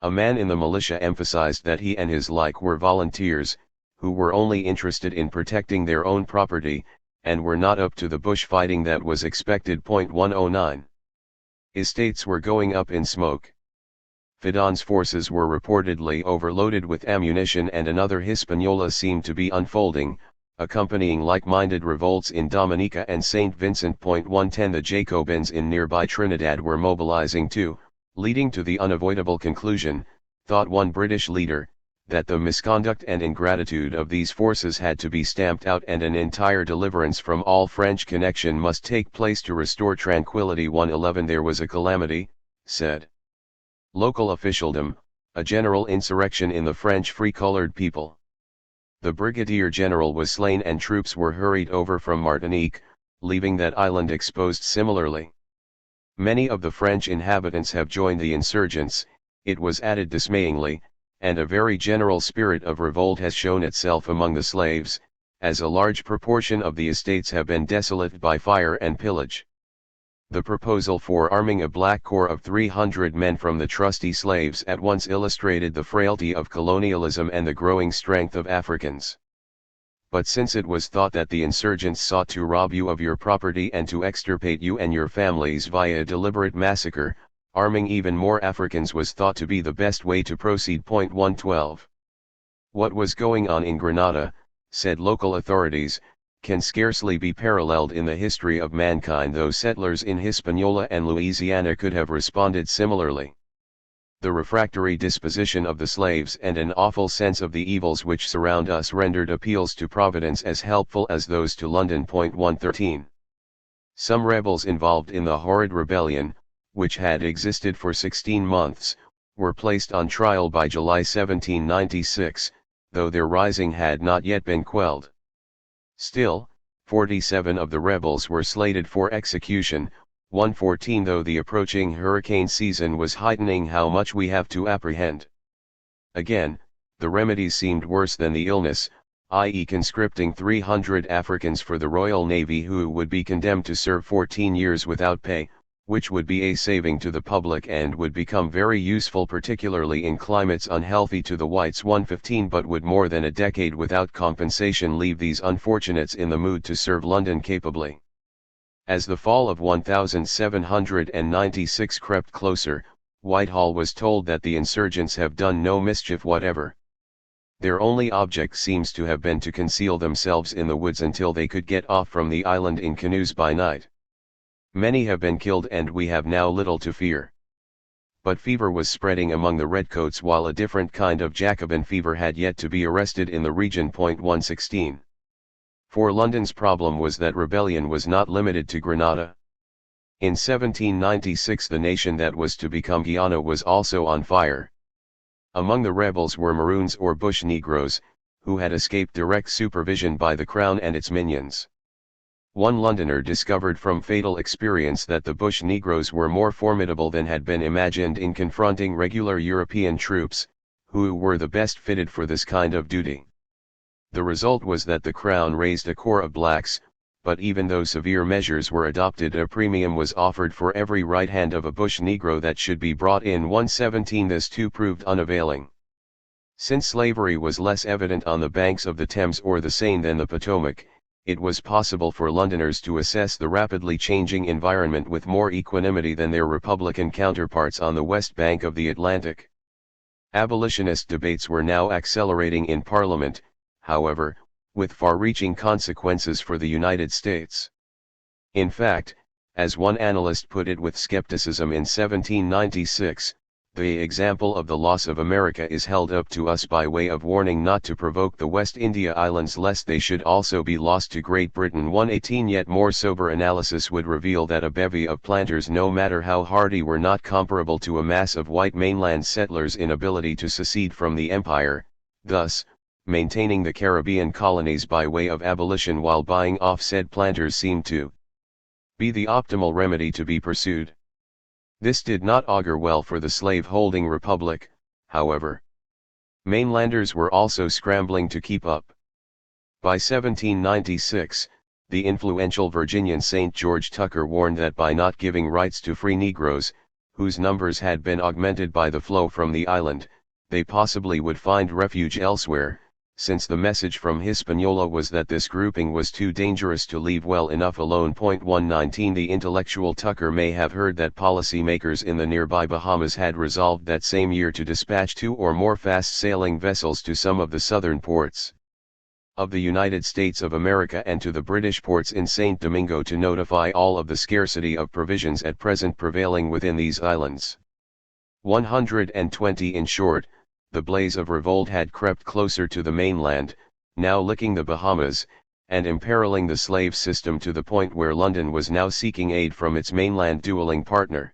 A man in the militia emphasized that he and his like were volunteers, who were only interested in protecting their own property, and were not up to the bush fighting that was expected. 109. Estates were going up in smoke. Fidon's forces were reportedly overloaded with ammunition, and another Hispaniola seemed to be unfolding, accompanying like-minded revolts in Dominica and St. Vincent. 110 The Jacobins in nearby Trinidad were mobilizing too, leading to the unavoidable conclusion, thought one British leader, that the misconduct and ingratitude of these forces had to be stamped out and an entire deliverance from all French connection must take place to restore tranquility. 111 There was a calamity, said local officialdom, a general insurrection in the French free-colored people. The brigadier general was slain and troops were hurried over from Martinique, leaving that island exposed similarly. Many of the French inhabitants have joined the insurgents, it was added dismayingly, and a very general spirit of revolt has shown itself among the slaves, as a large proportion of the estates have been desolated by fire and pillage. The proposal for arming a black corps of 300 men from the trusty slaves at once illustrated the frailty of colonialism and the growing strength of Africans. But since it was thought that the insurgents sought to rob you of your property and to extirpate you and your families via a deliberate massacre, arming even more Africans was thought to be the best way to proceed. 112. What was going on in Grenada, said local authorities, can scarcely be paralleled in the history of mankind, though settlers in Hispaniola and Louisiana could have responded similarly. The refractory disposition of the slaves and an awful sense of the evils which surround us rendered appeals to Providence as helpful as those to London. 113. Some rebels involved in the horrid rebellion, which had existed for 16 months, were placed on trial by July 1796, though their rising had not yet been quelled. Still, 47 of the rebels were slated for execution. 114 Though the approaching hurricane season was heightening how much we have to apprehend. Again, the remedies seemed worse than the illness, i.e. conscripting 300 Africans for the Royal Navy who would be condemned to serve 14 years without pay, which would be a saving to the public and would become very useful particularly in climates unhealthy to the whites. 115 But would more than a decade without compensation leave these unfortunates in the mood to serve London capably? As the fall of 1796 crept closer, Whitehall was told that the insurgents have done no mischief whatever. Their only object seems to have been to conceal themselves in the woods until they could get off from the island in canoes by night. Many have been killed and we have now little to fear. But fever was spreading among the redcoats while a different kind of Jacobin fever had yet to be arrested in the region. 116. For London's problem was that rebellion was not limited to Grenada. In 1796 the nation that was to become Guyana was also on fire. Among the rebels were Maroons or bush Negroes, who had escaped direct supervision by the Crown and its minions. One Londoner discovered from fatal experience that the bush Negroes were more formidable than had been imagined in confronting regular European troops, who were the best fitted for this kind of duty. The result was that the Crown raised a corps of blacks, but even though severe measures were adopted, a premium was offered for every right hand of a bush Negro that should be brought in. 117 This too proved unavailing. Since slavery was less evident on the banks of the Thames or the Seine than the Potomac, it was possible for Londoners to assess the rapidly changing environment with more equanimity than their Republican counterparts on the west bank of the Atlantic. Abolitionist debates were now accelerating in Parliament, however, with far-reaching consequences for the United States. In fact, As one analyst put it with skepticism in 1796, the example of the loss of America is held up to us by way of warning not to provoke the West India Islands lest they should also be lost to Great Britain. 118 Yet more sober analysis would reveal that a bevy of planters, no matter how hardy, were not comparable to a mass of white mainland settlers in ability to secede from the empire, thus, maintaining the Caribbean colonies by way of abolition while buying off said planters seemed to be the optimal remedy to be pursued. This did not augur well for the slave-holding republic, however. Mainlanders were also scrambling to keep up. By 1796, the influential Virginian St. George Tucker warned that by not giving rights to free Negroes, whose numbers had been augmented by the flow from the island, they possibly would find refuge elsewhere, since the message from Hispaniola was that this grouping was too dangerous to leave well enough alone. 119 The intellectual Tucker may have heard that policymakers in the nearby Bahamas had resolved that same year to dispatch 2 or more fast-sailing vessels to some of the southern ports of the United States of America and to the British ports in St. Domingo to notify all of the scarcity of provisions at present prevailing within these islands. 120 In short, the blaze of revolt had crept closer to the mainland, now licking the Bahamas, and imperiling the slave system to the point where London was now seeking aid from its mainland dueling partner.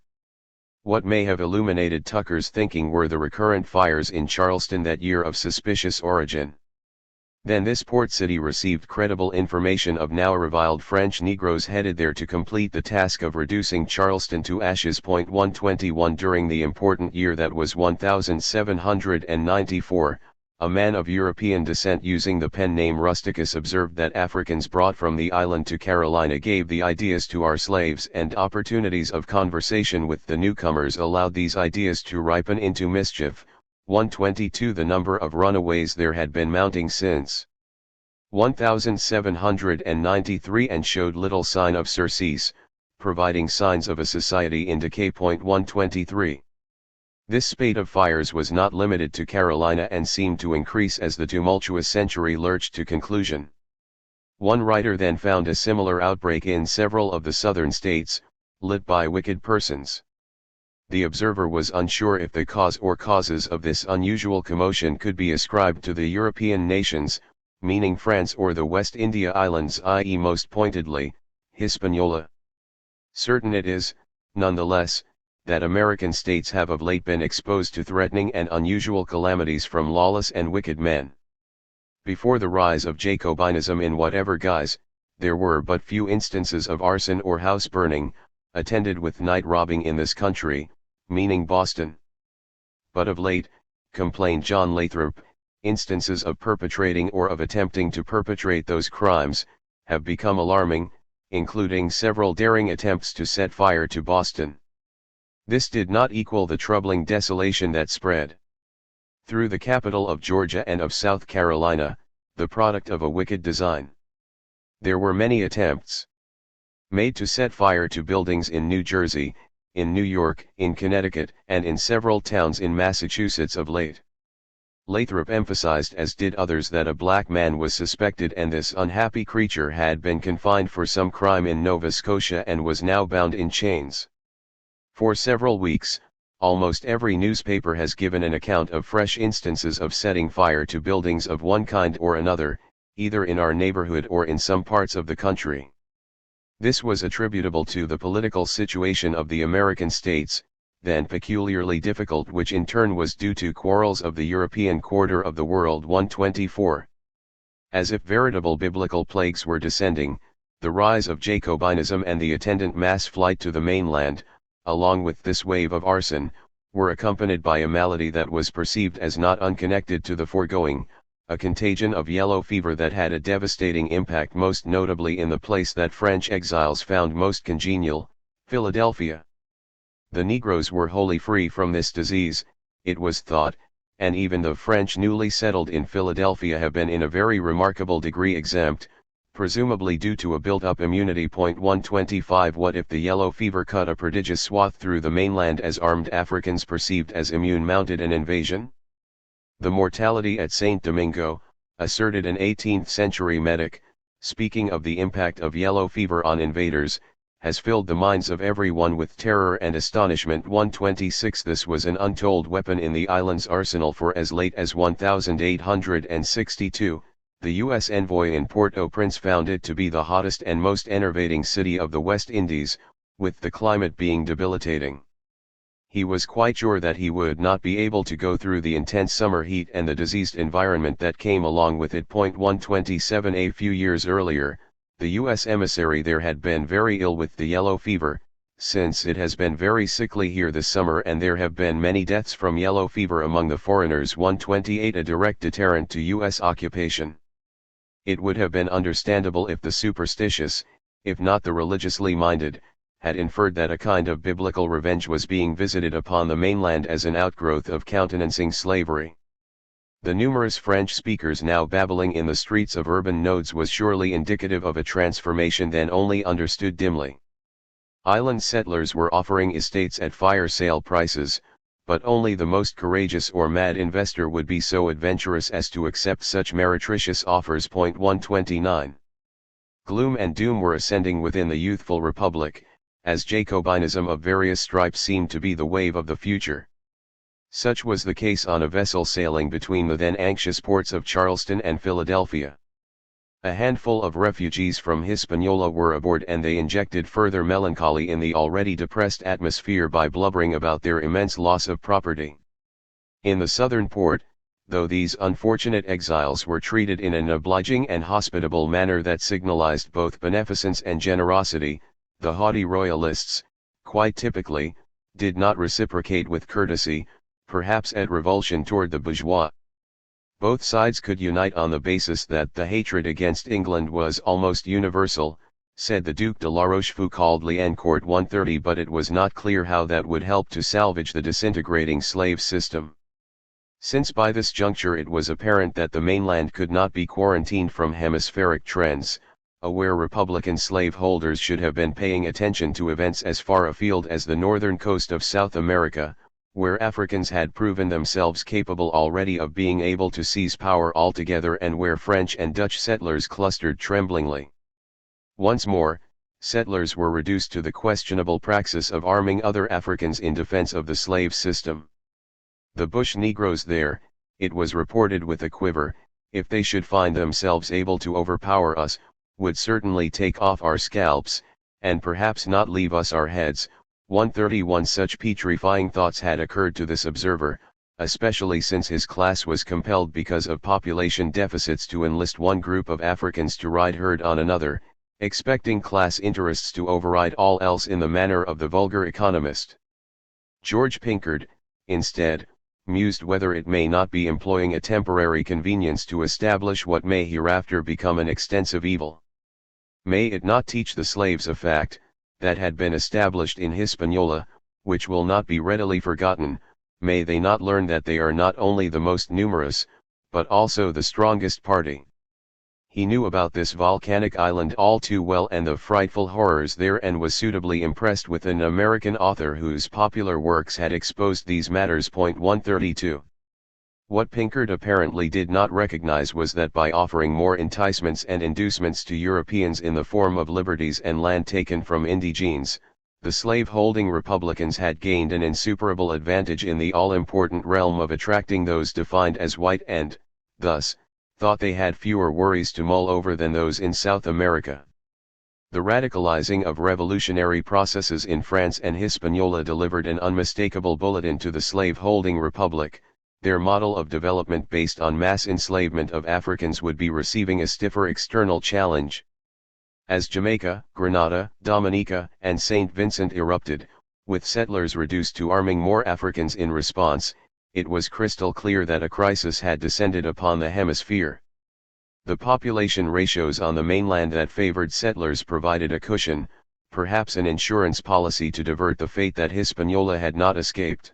What may have illuminated Tucker's thinking were the recurrent fires in Charleston that year of suspicious origin. Then this port city received credible information of now reviled French Negroes headed there to complete the task of reducing Charleston to ashes. 121 During the important year that was 1794, a man of European descent using the pen name Rusticus observed that Africans brought from the island to Carolina gave the ideas to our slaves, and opportunities of conversation with the newcomers allowed these ideas to ripen into mischief. 122 The number of runaways there had been mounting since 1793 and showed little sign of surcease, providing signs of a society in decay. 123 This spate of fires was not limited to Carolina and seemed to increase as the tumultuous century lurched to conclusion. One writer then found a similar outbreak in several of the southern states, lit by wicked persons. The observer was unsure if the cause or causes of this unusual commotion could be ascribed to the European nations, meaning France or the West India Islands, i.e. most pointedly, Hispaniola. Certain it is, nonetheless, that American states have of late been exposed to threatening and unusual calamities from lawless and wicked men. Before the rise of Jacobinism in whatever guise, there were but few instances of arson or house burning, attended with night robbing in this country, meaning Boston. But of late, complained John Lathrop, instances of perpetrating or of attempting to perpetrate those crimes, have become alarming, including several daring attempts to set fire to Boston. This did not equal the troubling desolation that spread through the capital of Georgia and of South Carolina, the product of a wicked design. There were many attempts made to set fire to buildings in New Jersey, in New York, in Connecticut, and in several towns in Massachusetts of late. Lathrop emphasized, as did others, that a black man was suspected and this unhappy creature had been confined for some crime in Nova Scotia and was now bound in chains. For several weeks, almost every newspaper has given an account of fresh instances of setting fire to buildings of one kind or another, either in our neighborhood or in some parts of the country. This was attributable to the political situation of the American states, then peculiarly difficult, which in turn was due to quarrels of the European quarter of the world. 124. As if veritable biblical plagues were descending, the rise of Jacobinism and the attendant mass flight to the mainland, along with this wave of arson, were accompanied by a malady that was perceived as not unconnected to the foregoing, a contagion of yellow fever that had a devastating impact, most notably in the place that French exiles found most congenial, Philadelphia. The Negroes were wholly free from this disease, it was thought, and even the French newly settled in Philadelphia have been in a very remarkable degree exempt, presumably due to a built-up immunity. 125 What if the yellow fever cut a prodigious swath through the mainland as armed Africans perceived as immune mounted an invasion? The mortality at St. Domingo, asserted an 18th-century medic, speaking of the impact of yellow fever on invaders, has filled the minds of everyone with terror and astonishment. 126 This was an untold weapon in the island's arsenal for as late as 1862, the U.S. envoy in Port-au-Prince found it to be the hottest and most enervating city of the West Indies, with the climate being debilitating. He was quite sure that he would not be able to go through the intense summer heat and the diseased environment that came along with it. 127 A few years earlier, the U.S. emissary there had been very ill with the yellow fever, since it has been very sickly here this summer and there have been many deaths from yellow fever among the foreigners. 128 A direct deterrent to U.S. occupation. It would have been understandable if the superstitious, if not the religiously minded, had inferred that a kind of biblical revenge was being visited upon the mainland as an outgrowth of countenancing slavery. The numerous French speakers now babbling in the streets of urban nodes was surely indicative of a transformation then only understood dimly. Island settlers were offering estates at fire sale prices, but only the most courageous or mad investor would be so adventurous as to accept such meretricious offers. 129. Gloom and doom were ascending within the youthful republic, as Jacobinism of various stripes seemed to be the wave of the future. Such was the case on a vessel sailing between the then anxious ports of Charleston and Philadelphia. A handful of refugees from Hispaniola were aboard and they injected further melancholy in the already depressed atmosphere by blubbering about their immense loss of property. In the southern port, though these unfortunate exiles were treated in an obliging and hospitable manner that signalized both beneficence and generosity, the haughty royalists, quite typically, did not reciprocate with courtesy, perhaps at revulsion toward the bourgeois. Both sides could unite on the basis that the hatred against England was almost universal, said the Duc de la Rochefoucauld-Liancourt 130, but it was not clear how that would help to salvage the disintegrating slave system. Since by this juncture it was apparent that the mainland could not be quarantined from hemispheric trends, aware Republican slaveholders should have been paying attention to events as far afield as the northern coast of South America, where Africans had proven themselves capable already of being able to seize power altogether and where French and Dutch settlers clustered tremblingly. Once more, settlers were reduced to the questionable praxis of arming other Africans in defense of the slave system. The bush Negroes there, it was reported with a quiver, if they should find themselves able to overpower us, would certainly take off our scalps, and perhaps not leave us our heads. 131 Such petrifying thoughts had occurred to this observer, especially since his class was compelled because of population deficits to enlist one group of Africans to ride herd on another, expecting class interests to override all else in the manner of the vulgar economist. George Pinkard, instead, mused whether it may not be employing a temporary convenience to establish what may hereafter become an extensive evil. May it not teach the slaves a fact, that had been established in Hispaniola, which will not be readily forgotten? May they not learn that they are not only the most numerous, but also the strongest party? He knew about this volcanic island all too well and the frightful horrors there, and was suitably impressed with an American author whose popular works had exposed these matters. 132. What Pinkard apparently did not recognize was that by offering more enticements and inducements to Europeans in the form of liberties and land taken from indigenes, the slave-holding Republicans had gained an insuperable advantage in the all-important realm of attracting those defined as white and, thus, thought they had fewer worries to mull over than those in South America. The radicalizing of revolutionary processes in France and Hispaniola delivered an unmistakable bulletin to the slave-holding Republic. Their model of development based on mass enslavement of Africans would be receiving a stiffer external challenge. As Jamaica, Grenada, Dominica, and St. Vincent erupted, with settlers reduced to arming more Africans in response, it was crystal clear that a crisis had descended upon the hemisphere. The population ratios on the mainland that favored settlers provided a cushion, perhaps an insurance policy to divert the fate that Hispaniola had not escaped.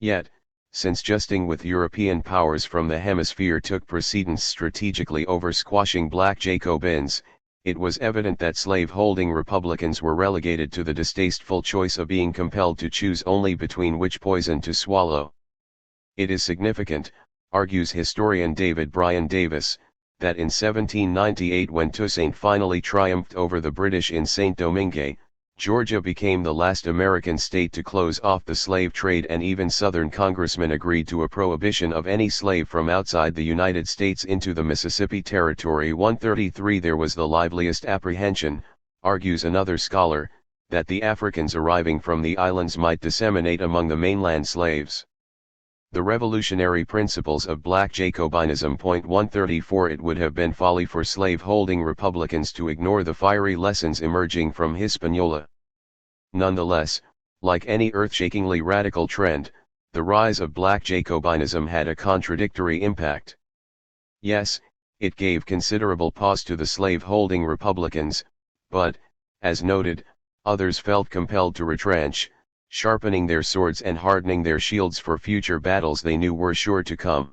Yet, since justing with European powers from the hemisphere took precedence strategically over squashing black Jacobins, it was evident that slave-holding Republicans were relegated to the distasteful choice of being compelled to choose only between which poison to swallow. It is significant, argues historian David Bryan Davis, that in 1798, when Toussaint finally triumphed over the British in Saint-Domingue, Georgia became the last American state to close off the slave trade, and even Southern congressmen agreed to a prohibition of any slave from outside the United States into the Mississippi Territory. 133 There was the liveliest apprehension, argues another scholar, that the Africans arriving from the islands might disseminate among the mainland slaves the revolutionary principles of black Jacobinism. 134 It would have been folly for slave-holding Republicans to ignore the fiery lessons emerging from Hispaniola. Nonetheless, like any earth-shakingly radical trend, the rise of black Jacobinism had a contradictory impact. Yes, it gave considerable pause to the slave-holding Republicans, but, as noted, others felt compelled to retrench, sharpening their swords and hardening their shields for future battles they knew were sure to come.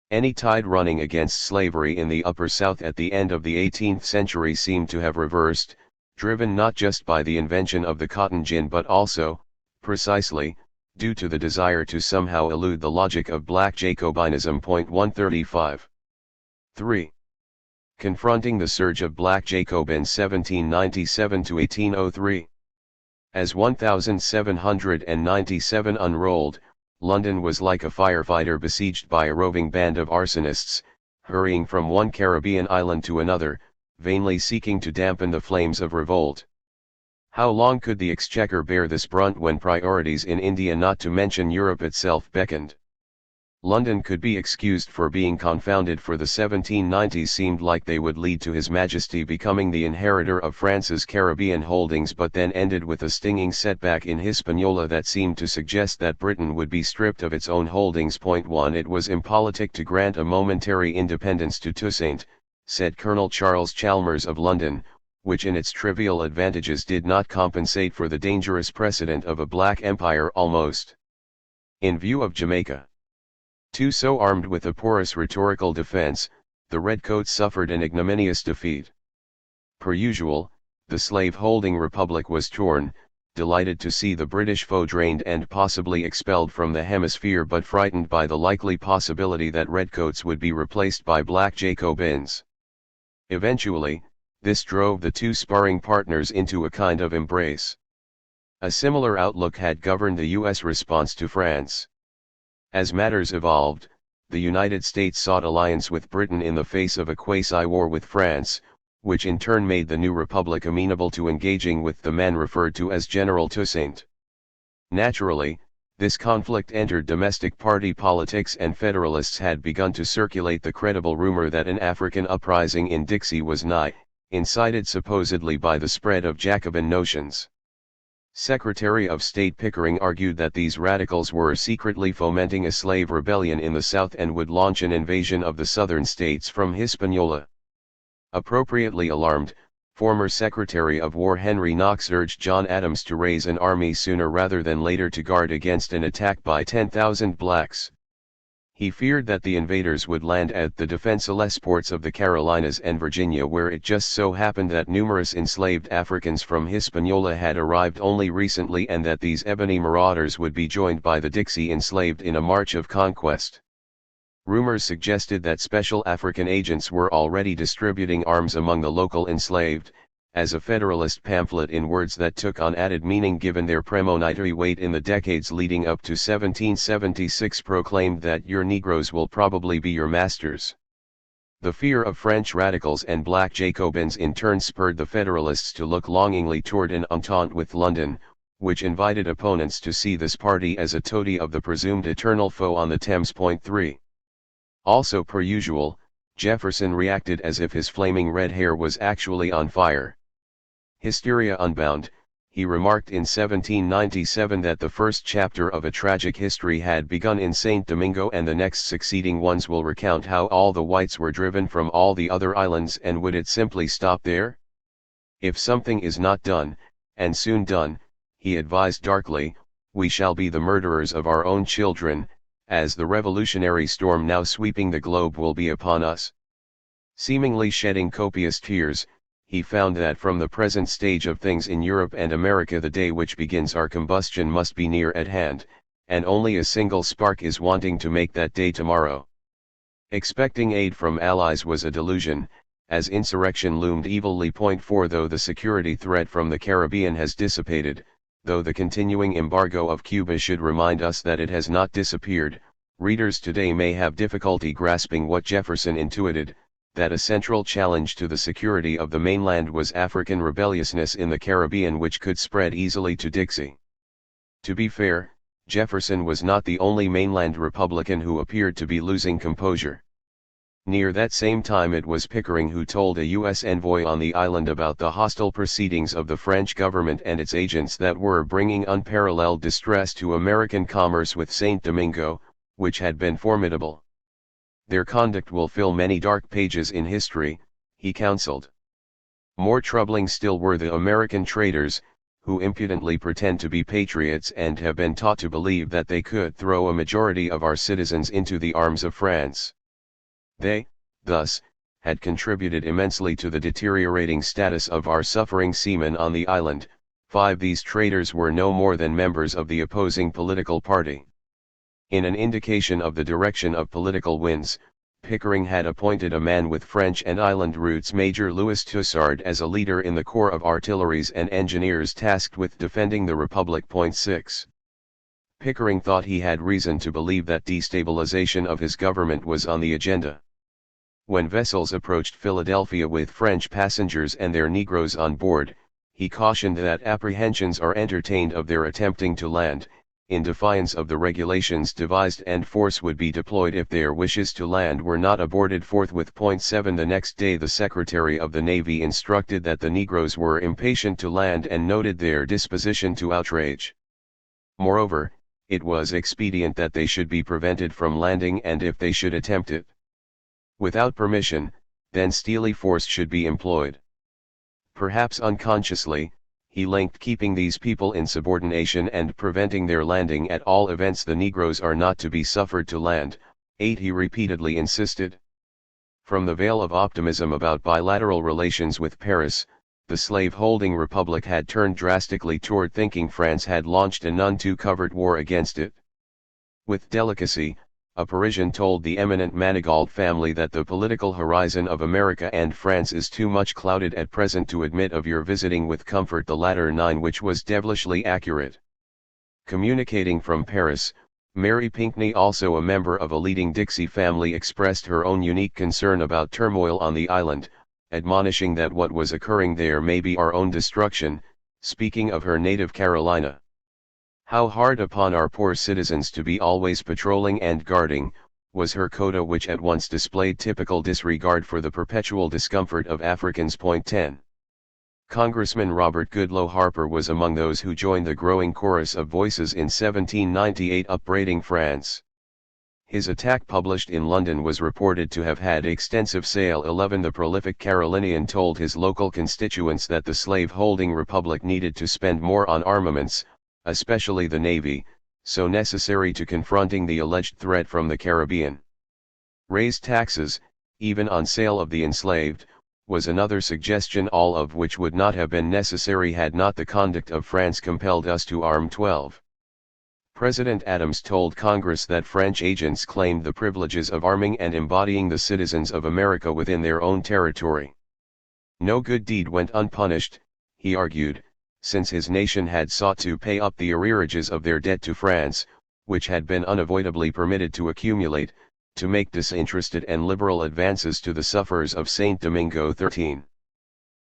Any tide running against slavery in the Upper South at the end of the 18th century seemed to have reversed, driven not just by the invention of the cotton gin but also, precisely, due to the desire to somehow elude the logic of black Jacobinism. 135. 3. Confronting the surge of black Jacobins 1797 to 1803. As 1797 unrolled, London was like a firefighter besieged by a roving band of arsonists, hurrying from one Caribbean island to another, vainly seeking to dampen the flames of revolt. How long could the exchequer bear this brunt when priorities in India, not to mention Europe itself, beckoned? London could be excused for being confounded, for the 1790s seemed like they would lead to His Majesty becoming the inheritor of France's Caribbean holdings, but then ended with a stinging setback in Hispaniola that seemed to suggest that Britain would be stripped of its own holdings. 1. It was impolitic to grant a momentary independence to Toussaint, said Colonel Charles Chalmers of London, which in its trivial advantages did not compensate for the dangerous precedent of a black empire almost in view of Jamaica. So armed with a porous rhetorical defense, the Redcoats suffered an ignominious defeat. Per usual, the slave-holding republic was torn, delighted to see the British foe drained and possibly expelled from the hemisphere, but frightened by the likely possibility that Redcoats would be replaced by black Jacobins. Eventually, this drove the two sparring partners into a kind of embrace. A similar outlook had governed the U.S. response to France. As matters evolved, the United States sought alliance with Britain in the face of a quasi-war with France, which in turn made the new republic amenable to engaging with the man referred to as General Toussaint. Naturally, this conflict entered domestic party politics, and Federalists had begun to circulate the credible rumor that an African uprising in Dixie was nigh, incited supposedly by the spread of Jacobin notions. Secretary of State Pickering argued that these radicals were secretly fomenting a slave rebellion in the South and would launch an invasion of the southern states from Hispaniola. Appropriately alarmed, former Secretary of War Henry Knox urged John Adams to raise an army sooner rather than later to guard against an attack by 10,000 blacks. He feared that the invaders would land at the defenseless ports of the Carolinas and Virginia, where it just so happened that numerous enslaved Africans from Hispaniola had arrived only recently, and that these ebony marauders would be joined by the Dixie enslaved in a march of conquest. Rumors suggested that special African agents were already distributing arms among the local enslaved, as a Federalist pamphlet in words that took on added meaning given their premonitory weight in the decades leading up to 1776 proclaimed that your Negroes will probably be your masters. The fear of French radicals and black Jacobins in turn spurred the Federalists to look longingly toward an entente with London, which invited opponents to see this party as a toady of the presumed eternal foe on the Thames. 3. Also per usual, Jefferson reacted as if his flaming red hair was actually on fire. Hysteria unbound, he remarked in 1797 that the first chapter of a tragic history had begun in St. Domingo, and the next succeeding ones will recount how all the whites were driven from all the other islands. And would it simply stop there? If something is not done, and soon done, he advised darkly, we shall be the murderers of our own children, as the revolutionary storm now sweeping the globe will be upon us. Seemingly shedding copious tears, he found that from the present stage of things in Europe and America the day which begins our combustion must be near at hand, and only a single spark is wanting to make that day tomorrow. Expecting aid from allies was a delusion, as insurrection loomed evilly. Point 4 Though the security threat from the Caribbean has dissipated, though the continuing embargo of Cuba should remind us that it has not disappeared, readers today may have difficulty grasping what Jefferson intuited, that a central challenge to the security of the mainland was African rebelliousness in the Caribbean, which could spread easily to Dixie. To be fair, Jefferson was not the only mainland Republican who appeared to be losing composure. Near that same time it was Pickering who told a U.S. envoy on the island about the hostile proceedings of the French government and its agents that were bringing unparalleled distress to American commerce with Saint Domingo, which had been formidable. Their conduct will fill many dark pages in history, he counseled. More troubling still were the American traders, who impudently pretend to be patriots and have been taught to believe that they could throw a majority of our citizens into the arms of France. They, thus, had contributed immensely to the deteriorating status of our suffering seamen on the island. 5 These traders were no more than members of the opposing political party. In an indication of the direction of political winds, Pickering had appointed a man with French and island roots, Major Louis Tussard, as a leader in the Corps of Artilleries and Engineers tasked with defending the Republic. 6. Pickering thought he had reason to believe that destabilization of his government was on the agenda. When vessels approached Philadelphia with French passengers and their Negroes on board, he cautioned that apprehensions are entertained of their attempting to land, in defiance of the regulations devised, and force would be deployed if their wishes to land were not aborted forthwith. 7 The next day the Secretary of the Navy instructed that the Negroes were impatient to land and noted their disposition to outrage. Moreover, it was expedient that they should be prevented from landing, and if they should attempt it without permission, then steely force should be employed. Perhaps unconsciously, he linked keeping these people in subordination and preventing their landing. At all events the Negroes are not to be suffered to land. 8 He repeatedly insisted. From the veil of optimism about bilateral relations with Paris, the slave-holding republic had turned drastically toward thinking France had launched a none too covert war against it. With delicacy, a Parisian told the eminent Manigault family that the political horizon of America and France is too much clouded at present to admit of your visiting with comfort the latter. 9 Which was devilishly accurate. Communicating from Paris, Mary Pinckney, also a member of a leading Dixie family, expressed her own unique concern about turmoil on the island, admonishing that what was occurring there may be our own destruction, speaking of her native Carolina. How hard upon our poor citizens to be always patrolling and guarding, was her coda, which at once displayed typical disregard for the perpetual discomfort of Africans. 10. Congressman Robert Goodloe Harper was among those who joined the growing chorus of voices in 1798 upbraiding France. His attack, published in London, was reported to have had extensive sale. 11 The prolific Carolinian told his local constituents that the slave-holding republic needed to spend more on armaments, especially the Navy, so necessary to confronting the alleged threat from the Caribbean. Raise taxes, even on sale of the enslaved, was another suggestion, all of which would not have been necessary had not the conduct of France compelled us to arm. 12. President Adams told Congress that French agents claimed the privileges of arming and embodying the citizens of America within their own territory. No good deed went unpunished, he argued, since his nation had sought to pay up the arrearages of their debt to France, which had been unavoidably permitted to accumulate, to make disinterested and liberal advances to the sufferers of Saint Domingo. 13.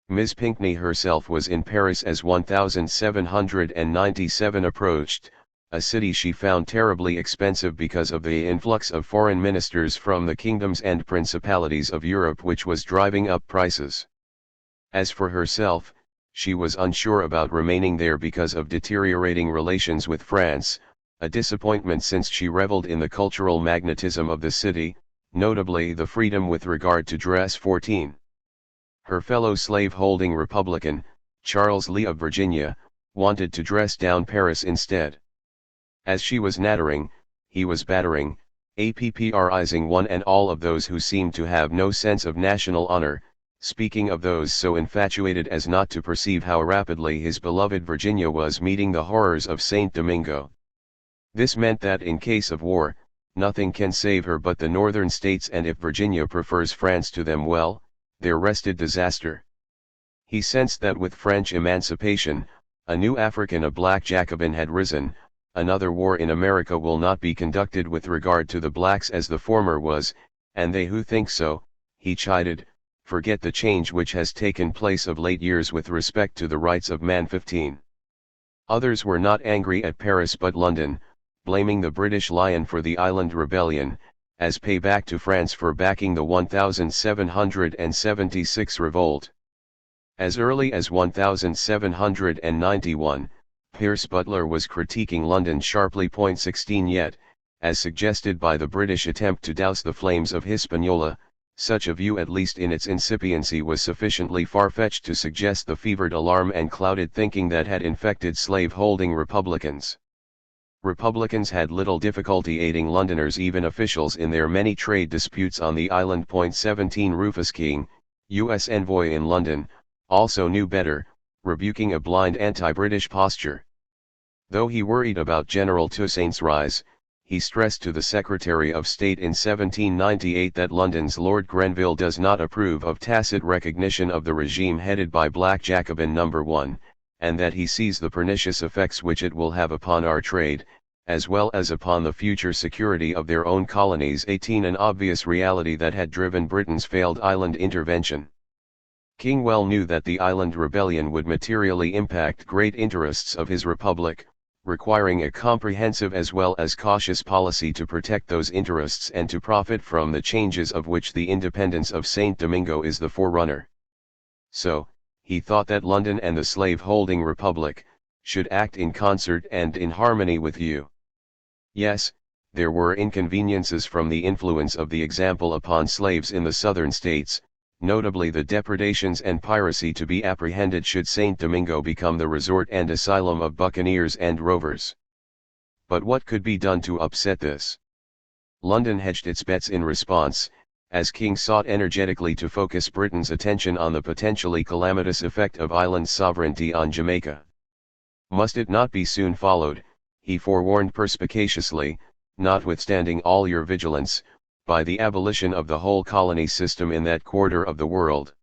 Miss Pinckney herself was in Paris as 1797 approached, a city she found terribly expensive because of the influx of foreign ministers from the kingdoms and principalities of Europe, which was driving up prices. As for herself, she was unsure about remaining there because of deteriorating relations with France, a disappointment since she reveled in the cultural magnetism of the city, notably the freedom with regard to dress. 14. Her fellow slave-holding Republican, Charles Lee of Virginia, wanted to dress down Paris instead. As she was nattering, he was battering, apprizing one and all of those who seemed to have no sense of national honor, speaking of those so infatuated as not to perceive how rapidly his beloved Virginia was meeting the horrors of Saint Domingo. This meant that in case of war, nothing can save her but the northern states, and if Virginia prefers France to them, well, there rested disaster. He sensed that with French emancipation, a new African, a black Jacobin, had risen. Another war in America will not be conducted with regard to the blacks as the former was, and they who think so, he chided, forget the change which has taken place of late years with respect to the rights of man. 15. Others were not angry at Paris but London, blaming the British Lion for the Island Rebellion, as payback to France for backing the 1776 revolt. As early as 1791, Pierce Butler was critiquing London sharply. 16 Yet, as suggested by the British attempt to douse the flames of Hispaniola, such a view, at least in its incipiency, was sufficiently far-fetched to suggest the fevered alarm and clouded thinking that had infected slave-holding Republicans. Republicans had little difficulty aiding Londoners, even officials, in their many trade disputes on the island. 17 Rufus King, U.S. envoy in London, also knew better, rebuking a blind anti-British posture. Though he worried about General Toussaint's rise, he stressed to the Secretary of State in 1798 that London's Lord Grenville does not approve of tacit recognition of the regime headed by Black Jacobin No. 1, and that he sees the pernicious effects which it will have upon our trade, as well as upon the future security of their own colonies. 18 An obvious reality that had driven Britain's failed island intervention. King well knew that the island rebellion would materially impact great interests of his republic, requiring a comprehensive as well as cautious policy to protect those interests and to profit from the changes of which the independence of St. Domingo is the forerunner. So, he thought that London and the slave-holding republic should act in concert and in harmony with you. Yes, there were inconveniences from the influence of the example upon slaves in the southern states, notably the depredations and piracy to be apprehended should St. Domingo become the resort and asylum of buccaneers and rovers. But what could be done to upset this? London hedged its bets in response, as King sought energetically to focus Britain's attention on the potentially calamitous effect of island sovereignty on Jamaica. Must it not be soon followed, he forewarned perspicaciously, notwithstanding all your vigilance, by the abolition of the whole colony system in that quarter of the world.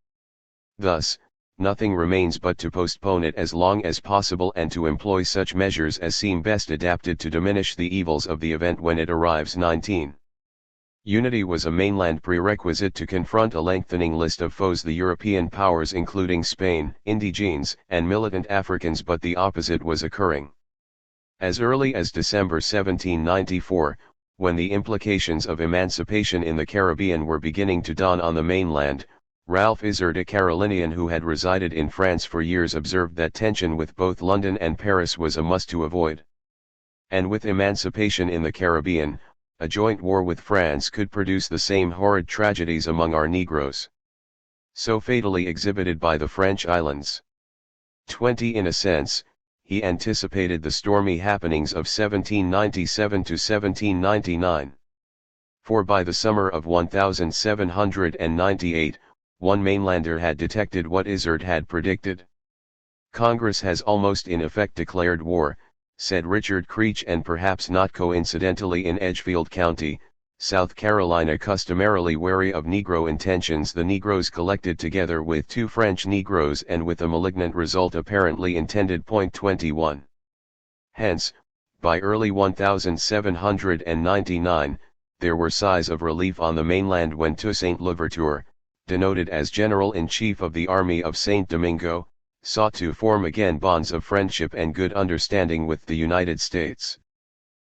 Thus, nothing remains but to postpone it as long as possible and to employ such measures as seem best adapted to diminish the evils of the event when it arrives. 19. Unity was a mainland prerequisite to confront a lengthening list of foes, the European powers including Spain, indigenes, and militant Africans, but the opposite was occurring. As early as December 1794, when the implications of emancipation in the Caribbean were beginning to dawn on the mainland, Ralph Izard, a Carolinian who had resided in France for years, observed that tension with both London and Paris was a must to avoid. And with emancipation in the Caribbean, a joint war with France could produce the same horrid tragedies among our Negroes, so fatally exhibited by the French islands. 20 In a sense, he anticipated the stormy happenings of 1797 to 1799. For by the summer of 1798, one mainlander had detected what Izard had predicted. Congress has almost in effect declared war, said Richard Creech, and perhaps not coincidentally in Edgefield County, South Carolina, customarily wary of Negro intentions, the Negroes collected together with 2 French Negroes and with a malignant result apparently intended. 21. Hence, by early 1799, there were sighs of relief on the mainland when Toussaint Louverture, denoted as General-in-Chief of the Army of St. Domingo, sought to form again bonds of friendship and good understanding with the United States.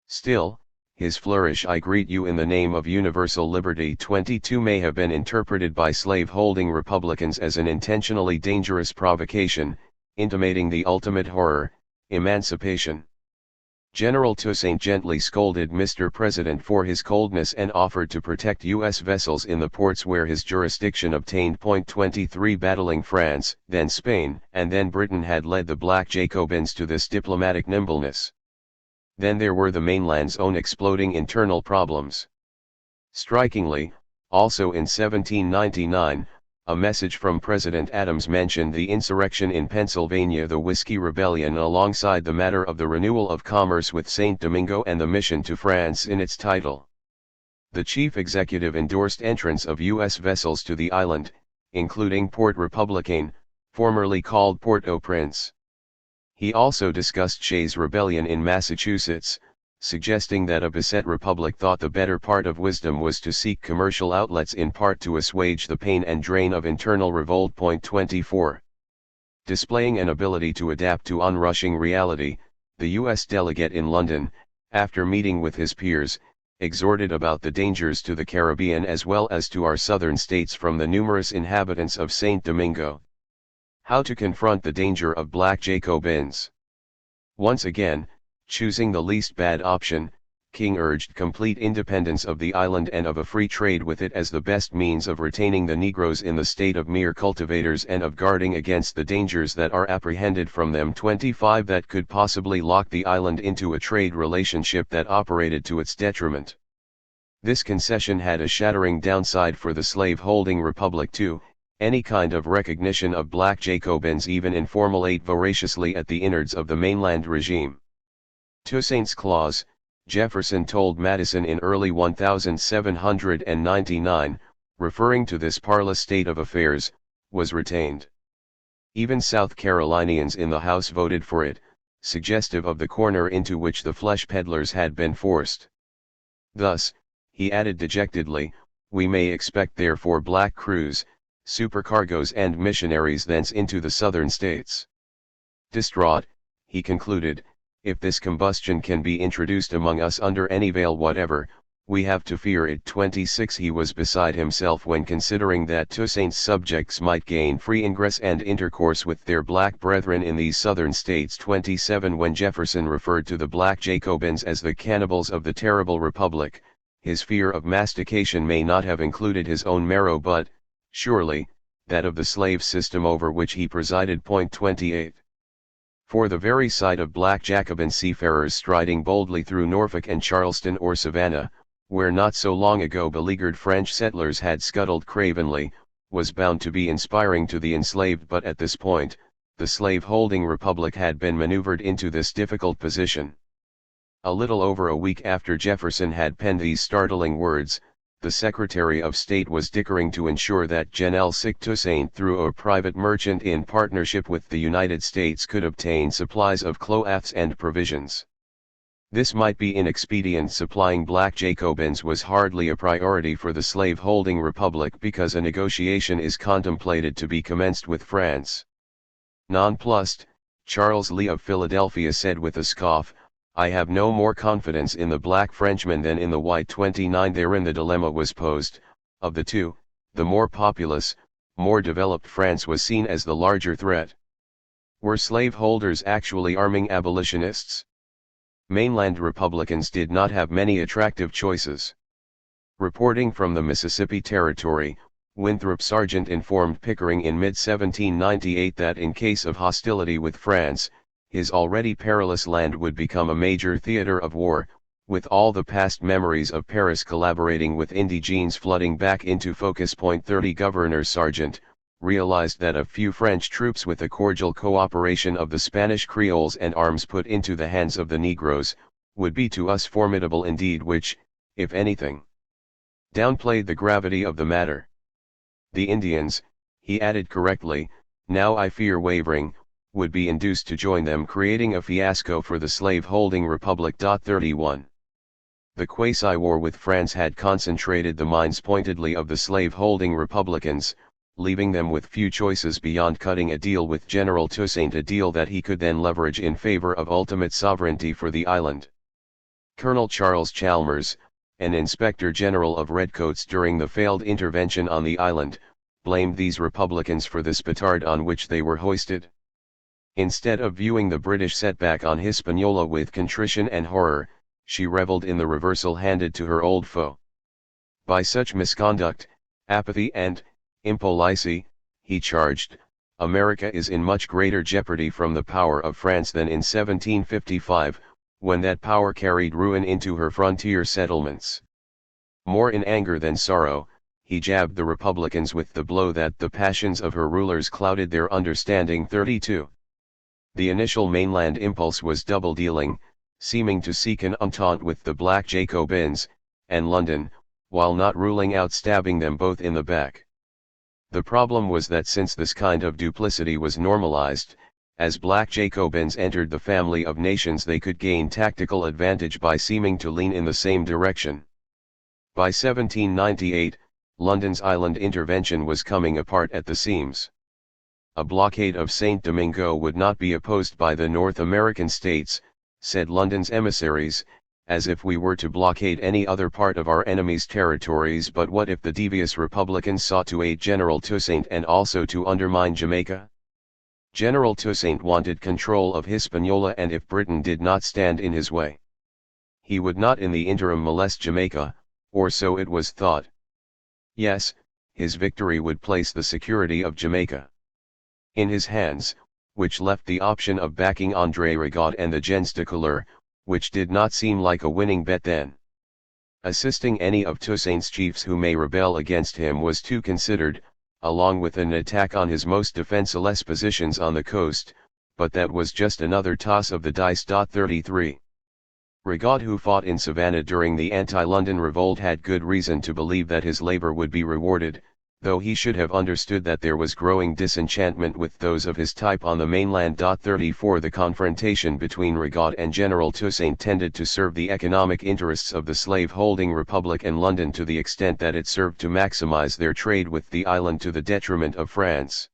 Still, his flourish, "I greet you in the name of universal liberty," 22, may have been interpreted by slave-holding Republicans as an intentionally dangerous provocation, intimating the ultimate horror, emancipation. General Toussaint gently scolded Mr. President for his coldness and offered to protect U.S. vessels in the ports where his jurisdiction obtained. 23 Battling France, then Spain, and then Britain had led the Black Jacobins to this diplomatic nimbleness. Then there were the mainland's own exploding internal problems. Strikingly, also in 1799, a message from President Adams mentioned the insurrection in Pennsylvania, the Whiskey Rebellion, alongside the matter of the renewal of commerce with St. Domingo and the mission to France in its title. The chief executive endorsed entrance of U.S. vessels to the island, including Port Republicain, formerly called Port-au-Prince. He also discussed Shays' rebellion in Massachusetts, suggesting that a beset republic thought the better part of wisdom was to seek commercial outlets in part to assuage the pain and drain of internal revolt. 24. Displaying an ability to adapt to onrushing reality, the U.S. delegate in London, after meeting with his peers, exhorted about the dangers to the Caribbean as well as to our southern states from the numerous inhabitants of St. Domingo. How to confront the danger of black Jacobins. Once again, choosing the least bad option, King urged complete independence of the island and of a free trade with it as the best means of retaining the Negroes in the state of mere cultivators and of guarding against the dangers that are apprehended from them. 25 That could possibly lock the island into a trade relationship that operated to its detriment. This concession had a shattering downside for the slave-holding republic too. Any kind of recognition of black Jacobins, even informal, ate voraciously at the innards of the mainland regime. Toussaint's Clause, Jefferson told Madison in early 1799, referring to this parlous state of affairs, was retained. Even South Carolinians in the House voted for it, suggestive of the corner into which the flesh peddlers had been forced. Thus, he added dejectedly, we may expect therefore black crews, supercargoes and missionaries thence into the southern states. Distraught, he concluded, if this combustion can be introduced among us under any veil whatever, we have to fear it. 26 He was beside himself when considering that Toussaint's subjects might gain free ingress and intercourse with their black brethren in these southern states. 27 When Jefferson referred to the black Jacobins as the cannibals of the terrible republic, his fear of mastication may not have included his own marrow but, surely, that of the slave system over which he presided. 28. For the very sight of black Jacobin seafarers striding boldly through Norfolk and Charleston or Savannah, where not so long ago beleaguered French settlers had scuttled cravenly, was bound to be inspiring to the enslaved. But at this point, the slave-holding republic had been maneuvered into this difficult position. A little over a week after Jefferson had penned these startling words, the Secretary of State was dickering to ensure that General Toussaint through a private merchant in partnership with the United States could obtain supplies of cloths and provisions. This might be inexpedient. Supplying black Jacobins was hardly a priority for the slave-holding republic because a negotiation is contemplated to be commenced with France. Nonplussed, Charles Lee of Philadelphia said with a scoff, I have no more confidence in the black Frenchman than in the white. 29 Therein the dilemma was posed, of the two, the more populous, more developed France was seen as the larger threat. Were slaveholders actually arming abolitionists? Mainland Republicans did not have many attractive choices. Reporting from the Mississippi Territory, Winthrop Sargent informed Pickering in mid-1798 that in case of hostility with France, his already perilous land would become a major theater of war, with all the past memories of Paris collaborating with indigenes flooding back into focus. 30 Governor Sargent realized that a few French troops with the cordial cooperation of the Spanish Creoles and arms put into the hands of the Negroes, would be to us formidable indeed, which, if anything, downplayed the gravity of the matter. The Indians, he added correctly, now I fear wavering, would be induced to join them, creating a fiasco for the slave-holding republic. 31. The quasi-war with France had concentrated the minds pointedly of the slave-holding Republicans, leaving them with few choices beyond cutting a deal with General Toussaint, a deal that he could then leverage in favor of ultimate sovereignty for the island. Colonel Charles Chalmers, an inspector general of redcoats during the failed intervention on the island, blamed these Republicans for this petard on which they were hoisted. Instead of viewing the British setback on Hispaniola with contrition and horror, she reveled in the reversal handed to her old foe. By such misconduct, apathy and impolicy, he charged, America is in much greater jeopardy from the power of France than in 1755, when that power carried ruin into her frontier settlements. More in anger than sorrow, he jabbed the Republicans with the blow that the passions of her rulers clouded their understanding. 32. The initial mainland impulse was double-dealing, seeming to seek an entente with the black Jacobins, and London, while not ruling out stabbing them both in the back. The problem was that since this kind of duplicity was normalized, as black Jacobins entered the family of nations, they could gain tactical advantage by seeming to lean in the same direction. By 1798, London's island intervention was coming apart at the seams. A blockade of Saint Domingo would not be opposed by the North American states, said London's emissaries, as if we were to blockade any other part of our enemy's territories. But what if the devious Republicans sought to aid General Toussaint and also to undermine Jamaica? General Toussaint wanted control of Hispaniola, and if Britain did not stand in his way, he would not in the interim molest Jamaica, or so it was thought. Yes, his victory would place the security of Jamaica in his hands, which left the option of backing André Rigaud and the gens de couleur, which did not seem like a winning bet then. Assisting any of Toussaint's chiefs who may rebel against him was too considered, along with an attack on his most defenseless positions on the coast, but that was just another toss of the dice. 33. Rigaud, who fought in Savannah during the anti-London revolt, had good reason to believe that his labor would be rewarded, though he should have understood that there was growing disenchantment with those of his type on the mainland. 34. The confrontation between Rigaud and General Toussaint tended to serve the economic interests of the slave-holding Republic and London to the extent that it served to maximize their trade with the island to the detriment of France.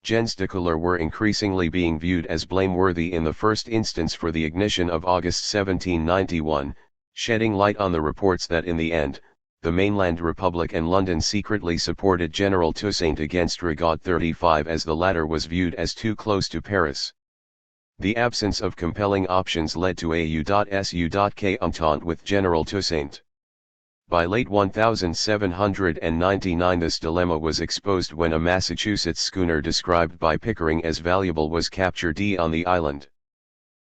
Gens de couleur were increasingly being viewed as blameworthy in the first instance for the ignition of August 1791, shedding light on the reports that in the end, the mainland Republic and London secretly supported General Toussaint against Rigaud. 35. As the latter was viewed as too close to Paris, the absence of compelling options led to a U.S.U.K. entente with General Toussaint. By late 1799 this dilemma was exposed when a Massachusetts schooner described by Pickering as valuable was captured on the island.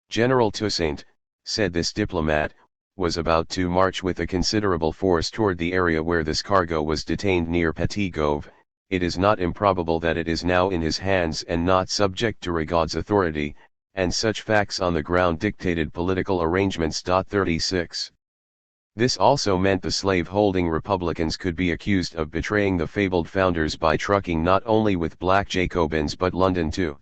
General Toussaint, said this diplomat, was about to march with a considerable force toward the area where this cargo was detained near Petit Gove. It is not improbable that it is now in his hands and not subject to Rigaud's authority, and such facts on the ground dictated political arrangements. 36. This also meant the slave-holding Republicans could be accused of betraying the fabled founders by trucking not only with black Jacobins but London too.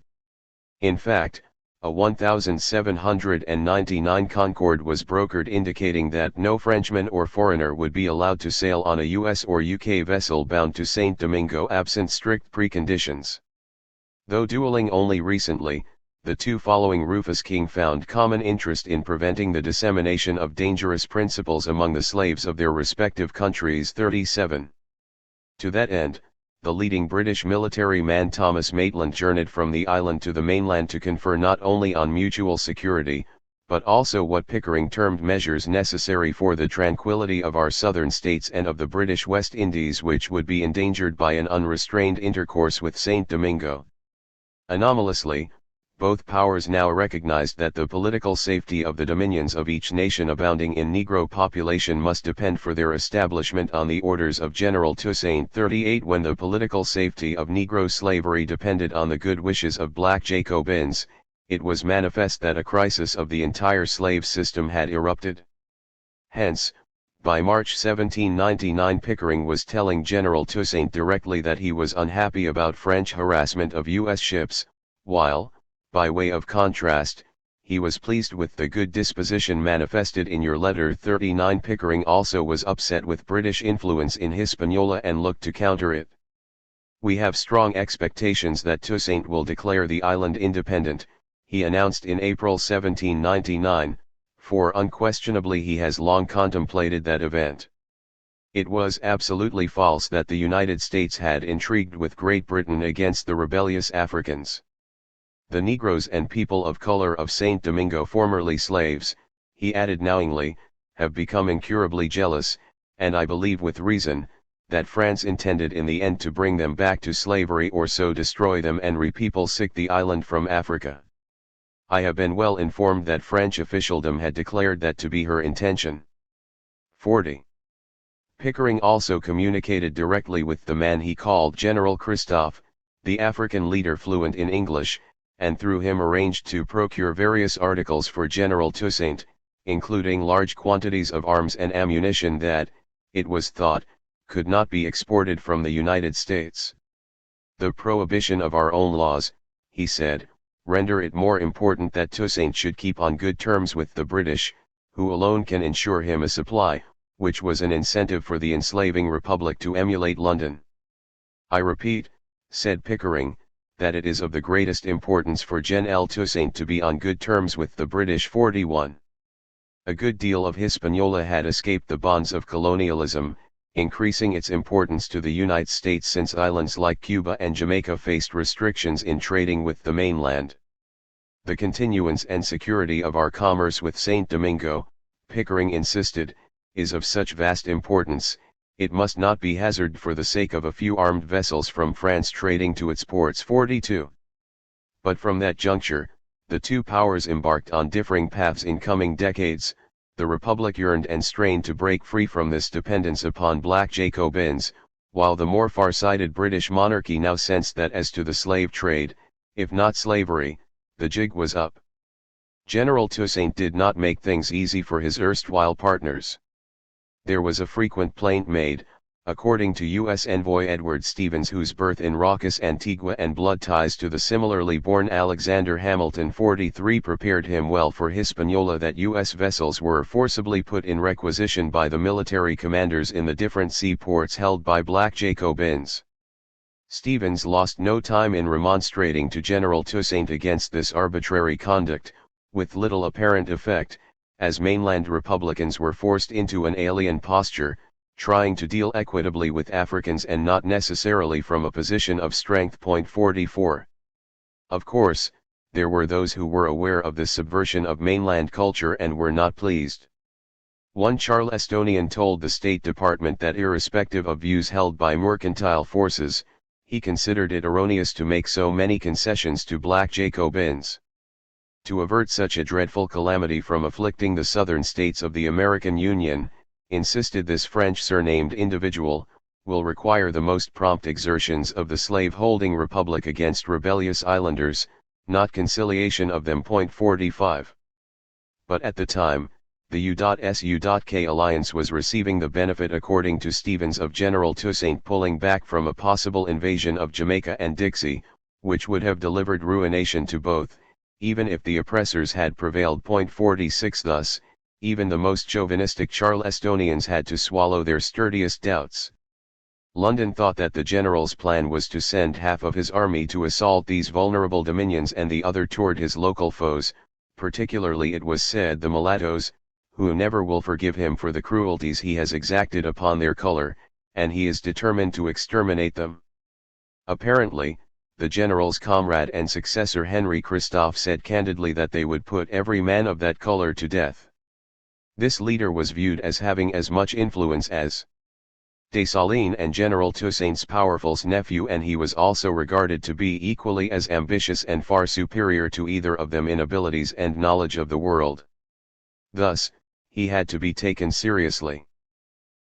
In fact, a 1799 Concord was brokered indicating that no Frenchman or foreigner would be allowed to sail on a US or UK vessel bound to Saint Domingo absent strict preconditions. Though dueling only recently, the two following Rufus King found common interest in preventing the dissemination of dangerous principles among the slaves of their respective countries. 37. To that end, the leading British military man Thomas Maitland journeyed from the island to the mainland to confer not only on mutual security, but also what Pickering termed measures necessary for the tranquility of our southern states and of the British West Indies, which would be endangered by an unrestrained intercourse with Saint Domingo. Anomalously, both powers now recognized that the political safety of the dominions of each nation abounding in Negro population must depend for their establishment on the orders of General Toussaint. 38. When the political safety of Negro slavery depended on the good wishes of black Jacobins, it was manifest that a crisis of the entire slave system had erupted. Hence, by March 1799 Pickering was telling General Toussaint directly that he was unhappy about French harassment of U.S. ships, while, by way of contrast, he was pleased with the good disposition manifested in your letter. 39. Pickering also was upset with British influence in Hispaniola and looked to counter it. We have strong expectations that Toussaint will declare the island independent, he announced in April 1799, for unquestionably he has long contemplated that event. It was absolutely false that the United States had intrigued with Great Britain against the rebellious Africans. The Negroes and people of color of Saint Domingo, formerly slaves, he added knowingly, have become incurably jealous, and I believe with reason, that France intended in the end to bring them back to slavery or so destroy them and repeople the island from Africa. I have been well informed that French officialdom had declared that to be her intention. 40. Pickering also communicated directly with the man he called General Christophe, the African leader fluent in English, and through him arranged to procure various articles for General Toussaint, including large quantities of arms and ammunition that, it was thought, could not be exported from the United States. The prohibition of our own laws, he said, render it more important that Toussaint should keep on good terms with the British, who alone can ensure him a supply, which was an incentive for the enslaving Republic to emulate London. I repeat, said Pickering, that it is of the greatest importance for General Toussaint to be on good terms with the British. 41. A good deal of Hispaniola had escaped the bonds of colonialism, increasing its importance to the United States since islands like Cuba and Jamaica faced restrictions in trading with the mainland. The continuance and security of our commerce with Saint Domingo, Pickering insisted, is of such vast importance, it must not be hazarded for the sake of a few armed vessels from France trading to its ports. 42. But from that juncture, the two powers embarked on differing paths in coming decades. The Republic yearned and strained to break free from this dependence upon black Jacobins, while the more far-sighted British monarchy now sensed that as to the slave trade, if not slavery, the jig was up. General Toussaint did not make things easy for his erstwhile partners. There was a frequent plaint made, according to U.S. Envoy Edward Stevens, whose birth in raucous Antigua and blood ties to the similarly born Alexander Hamilton 43 prepared him well for Hispaniola, that U.S. vessels were forcibly put in requisition by the military commanders in the different seaports held by black Jacobins. Stevens lost no time in remonstrating to General Toussaint against this arbitrary conduct, with little apparent effect, as mainland Republicans were forced into an alien posture, trying to deal equitably with Africans and not necessarily from a position of strength. 44. Of course, there were those who were aware of this subversion of mainland culture and were not pleased. One Charlestonian told the State Department that irrespective of views held by mercantile forces, he considered it erroneous to make so many concessions to black Jacobins. To avert such a dreadful calamity from afflicting the southern states of the American Union, insisted this French surnamed individual, will require the most prompt exertions of the slave-holding republic against rebellious islanders, not conciliation of them. 45. But at the time, the U.S.U.K. alliance was receiving the benefit, according to Stevens, of General Toussaint pulling back from a possible invasion of Jamaica and Dixie, which would have delivered ruination to both, even if the oppressors had prevailed. 46. Thus, even the most chauvinistic Charlestonians had to swallow their sturdiest doubts. London thought that the general's plan was to send half of his army to assault these vulnerable dominions and the other toward his local foes, particularly, it was said, the mulattoes, who never will forgive him for the cruelties he has exacted upon their color, and he is determined to exterminate them. Apparently, the general's comrade and successor Henry Christophe said candidly that they would put every man of that color to death. This leader was viewed as having as much influence as Dessalines and General Toussaint's powerful nephew, and he was also regarded to be equally as ambitious and far superior to either of them in abilities and knowledge of the world. Thus, he had to be taken seriously.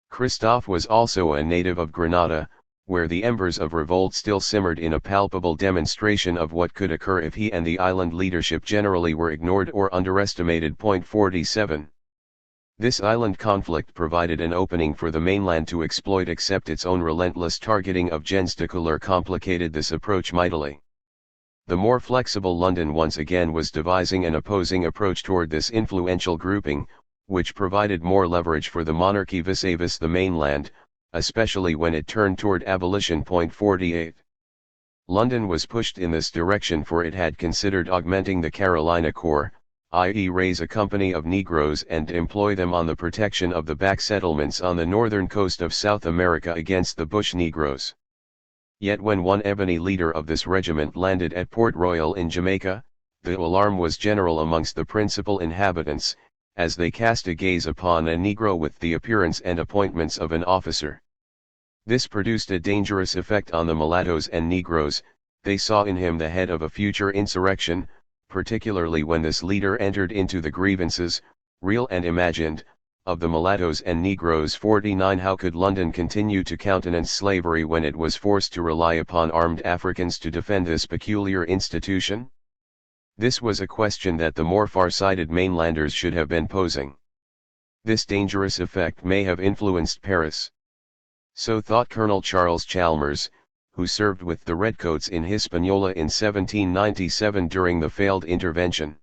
Christophe was also a native of Grenada, where the embers of revolt still simmered in a palpable demonstration of what could occur if he and the island leadership generally were ignored or underestimated. 47. This island conflict provided an opening for the mainland to exploit, except its own relentless targeting of gens de couleur complicated this approach mightily. The more flexible London once again was devising an opposing approach toward this influential grouping, which provided more leverage for the monarchy vis-a-vis the mainland, especially when it turned toward abolition. 48. London was pushed in this direction, for it had considered augmenting the Carolina Corps, i.e. raise a company of Negroes and employ them on the protection of the back settlements on the northern coast of South America against the bush Negroes. Yet when one ebony leader of this regiment landed at Port Royal in Jamaica, the alarm was general amongst the principal inhabitants, as they cast a gaze upon a Negro with the appearance and appointments of an officer. This produced a dangerous effect on the mulattoes and Negroes. They saw in him the head of a future insurrection, particularly when this leader entered into the grievances, real and imagined, of the mulattoes and Negroes. 49. How could London continue to countenance slavery when it was forced to rely upon armed Africans to defend this peculiar institution? This was a question that the more far-sighted mainlanders should have been posing. This dangerous effect may have influenced Paris. So thought Colonel Charles Chalmers, who served with the Redcoats in Hispaniola in 1797 during the failed intervention.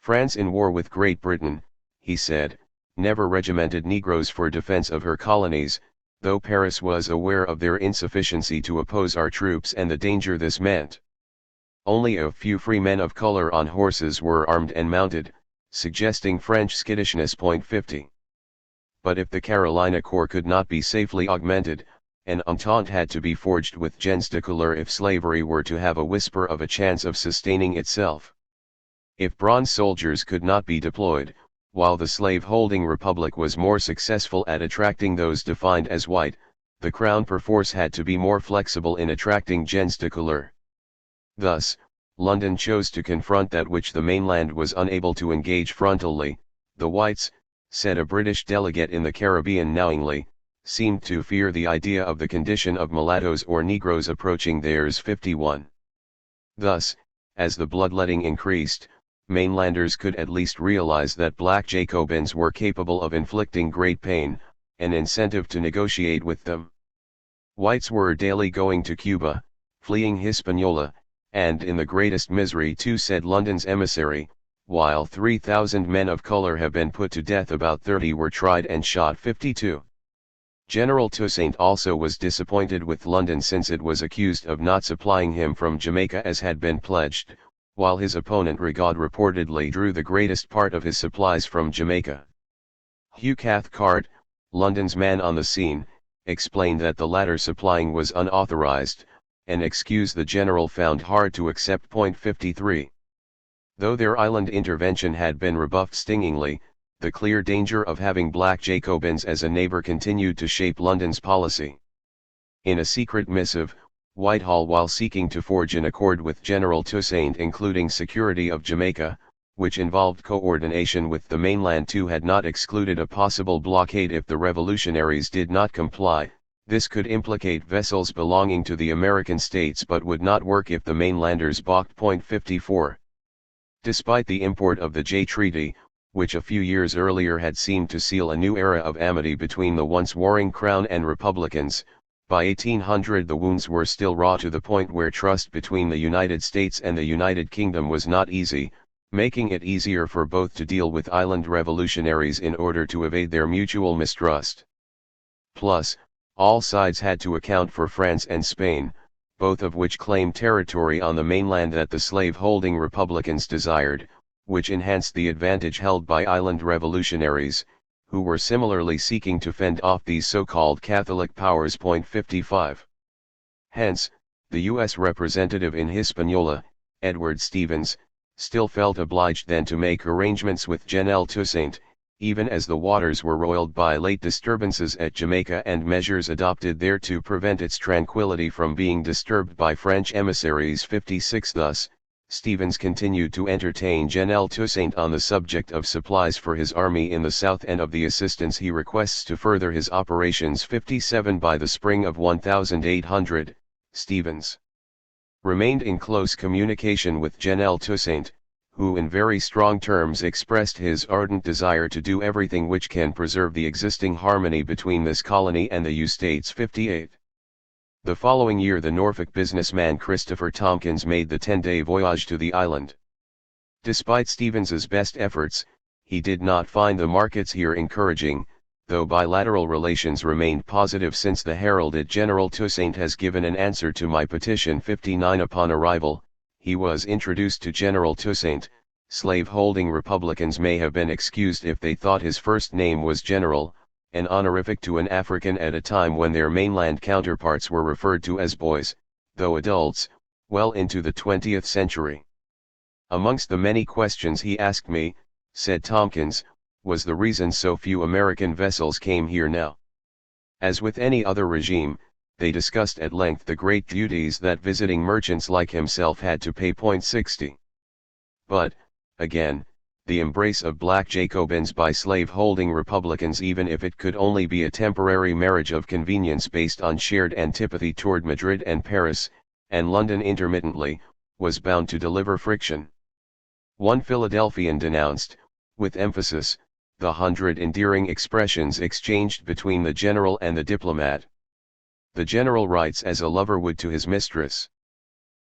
France in war with Great Britain, he said, never regimented Negroes for defense of her colonies, though Paris was aware of their insufficiency to oppose our troops and the danger this meant. Only a few free men of color on horses were armed and mounted, suggesting French skittishness. 50. But if the Carolina Corps could not be safely augmented, an entente had to be forged with gens de couleur if slavery were to have a whisper of a chance of sustaining itself. If bronze soldiers could not be deployed, while the slave-holding republic was more successful at attracting those defined as white, the crown perforce had to be more flexible in attracting gens de couleur. Thus, London chose to confront that which the mainland was unable to engage frontally. The whites, said a British delegate in the Caribbean knowingly, seemed to fear the idea of the condition of mulattoes or Negroes approaching theirs. 51. Thus, as the bloodletting increased, mainlanders could at least realize that black Jacobins were capable of inflicting great pain, an incentive to negotiate with them. Whites were daily going to Cuba, fleeing Hispaniola, and in the greatest misery too, said London's emissary. While 3,000 men of color have been put to death, about 30 were tried and shot. 52. General Toussaint also was disappointed with London since it was accused of not supplying him from Jamaica as had been pledged, while his opponent Rigaud reportedly drew the greatest part of his supplies from Jamaica. Hugh Cathcart, London's man on the scene, explained that the latter supplying was unauthorized, an excuse the general found hard to accept. 53. Though their island intervention had been rebuffed stingingly, the clear danger of having black Jacobins as a neighbor continued to shape London's policy. In a secret missive, Whitehall, while seeking to forge an accord with General Toussaint including security of Jamaica, which involved coordination with the mainland too, had not excluded a possible blockade if the revolutionaries did not comply. This could implicate vessels belonging to the American states but would not work if the mainlanders balked. 54. Despite the import of the Jay Treaty, which a few years earlier had seemed to seal a new era of amity between the once warring Crown and Republicans, by 1800 the wounds were still raw to the point where trust between the United States and the United Kingdom was not easy, making it easier for both to deal with island revolutionaries in order to evade their mutual mistrust. Plus, all sides had to account for France and Spain, both of which claimed territory on the mainland that the slave-holding Republicans desired, which enhanced the advantage held by island revolutionaries, who were similarly seeking to fend off these so-called Catholic powers. 55. Hence, the U.S. representative in Hispaniola, Edward Stevens, still felt obliged then to make arrangements with General Toussaint, even as the waters were roiled by late disturbances at Jamaica and measures adopted there to prevent its tranquility from being disturbed by French emissaries. 56. Thus, Stevens continued to entertain General Toussaint on the subject of supplies for his army in the south and of the assistance he requests to further his operations. 57. By the spring of 1800, Stevens remained in close communication with General Toussaint, who in very strong terms expressed his ardent desire to do everything which can preserve the existing harmony between this colony and the States. 58. The following year the Norfolk businessman Christopher Tompkins made the 10-day voyage to the island. Despite Stevens's best efforts, he did not find the markets here encouraging, though bilateral relations remained positive since the heralded General Toussaint has given an answer to my petition. 59. Upon arrival, he was introduced to General Toussaint. Slave-holding Republicans may have been excused if they thought his first name was General, an honorific to an African at a time when their mainland counterparts were referred to as boys, though adults, well into the 20th century. Amongst the many questions he asked me, said Tompkins, was the reason so few American vessels came here now. As with any other regime, they discussed at length the great duties that visiting merchants like himself had to pay. 60. But, again, the embrace of black Jacobins by slave-holding Republicans, even if it could only be a temporary marriage of convenience based on shared antipathy toward Madrid and Paris, and London intermittently, was bound to deliver friction. One Philadelphian denounced, with emphasis, the 100 endearing expressions exchanged between the general and the diplomat. the general writes as a lover would to his mistress.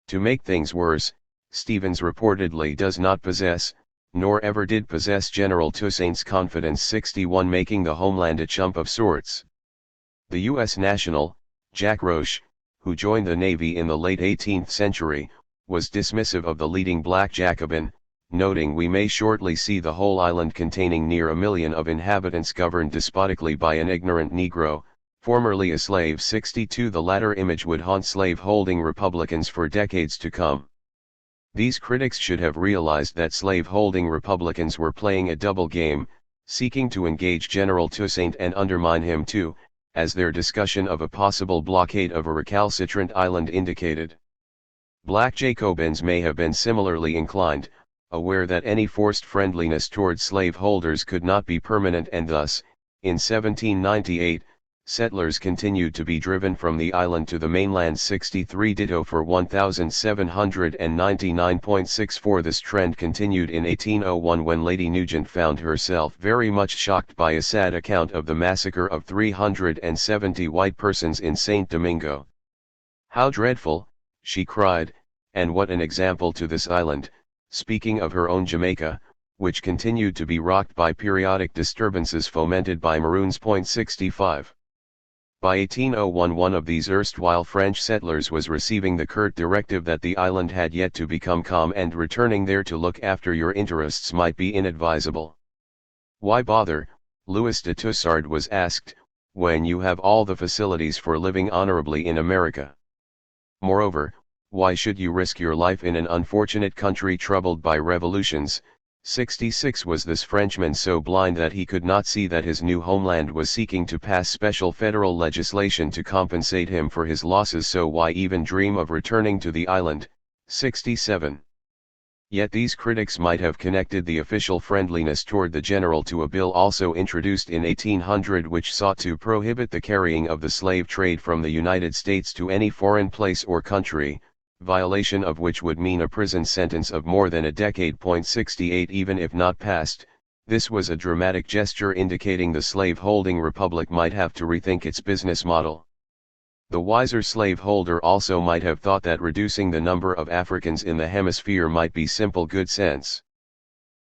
To make things worse, Stevens reportedly does not possess, nor ever did possess General Toussaint's confidence, 61, making the homeland a chump of sorts. The U.S. national, Jack Roche, who joined the Navy in the late 18th century, was dismissive of the leading black Jacobin, noting, "We may shortly see the whole island containing near 1 million of inhabitants governed despotically by an ignorant Negro, formerly a slave." 62 The latter image would haunt slave-holding Republicans for decades to come. These critics should have realized that slave-holding Republicans were playing a double game, seeking to engage General Toussaint and undermine him too, as their discussion of a possible blockade of a recalcitrant island indicated. Black Jacobins may have been similarly inclined, aware that any forced friendliness towards slaveholders could not be permanent, and thus, in 1798, settlers continued to be driven from the island to the mainland. 63 Ditto for 1799.64 This trend continued in 1801 when Lady Nugent found herself very much shocked by a sad account of the massacre of 370 white persons in St. Domingo. "How dreadful," she cried, "and what an example to this island," speaking of her own Jamaica, which continued to be rocked by periodic disturbances fomented by Maroons. 65. By 1801 one of these erstwhile French settlers was receiving the curt directive that the island had yet to become calm, and returning there to look after your interests might be inadvisable. "Why bother," Louis de Toussard was asked, "when you have all the facilities for living honorably in America? Moreover, why should you risk your life in an unfortunate country troubled by revolutions?" 66 Was this Frenchman so blind that he could not see that his new homeland was seeking to pass special federal legislation to compensate him for his losses? So why even dream of returning to the island? 67. Yet these critics might have connected the official friendliness toward the general to a bill also introduced in 1800 which sought to prohibit the carrying of the slave trade from the United States to any foreign place or country, violation of which would mean a prison sentence of more than a decade. 68 Even if not passed, this was a dramatic gesture indicating the slave-holding republic might have to rethink its business model. The wiser slaveholder also might have thought that reducing the number of Africans in the hemisphere might be simple good sense.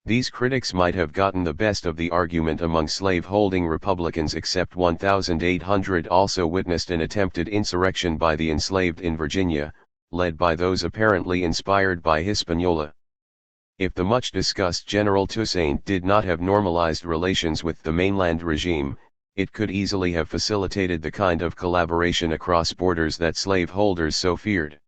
These critics might have gotten the best of the argument among slave-holding Republicans, except 1800 also witnessed an attempted insurrection by the enslaved in Virginia, led by those apparently inspired by Hispaniola. If the much-discussed General Toussaint did not have normalized relations with the mainland regime, it could easily have facilitated the kind of collaboration across borders that slaveholders so feared.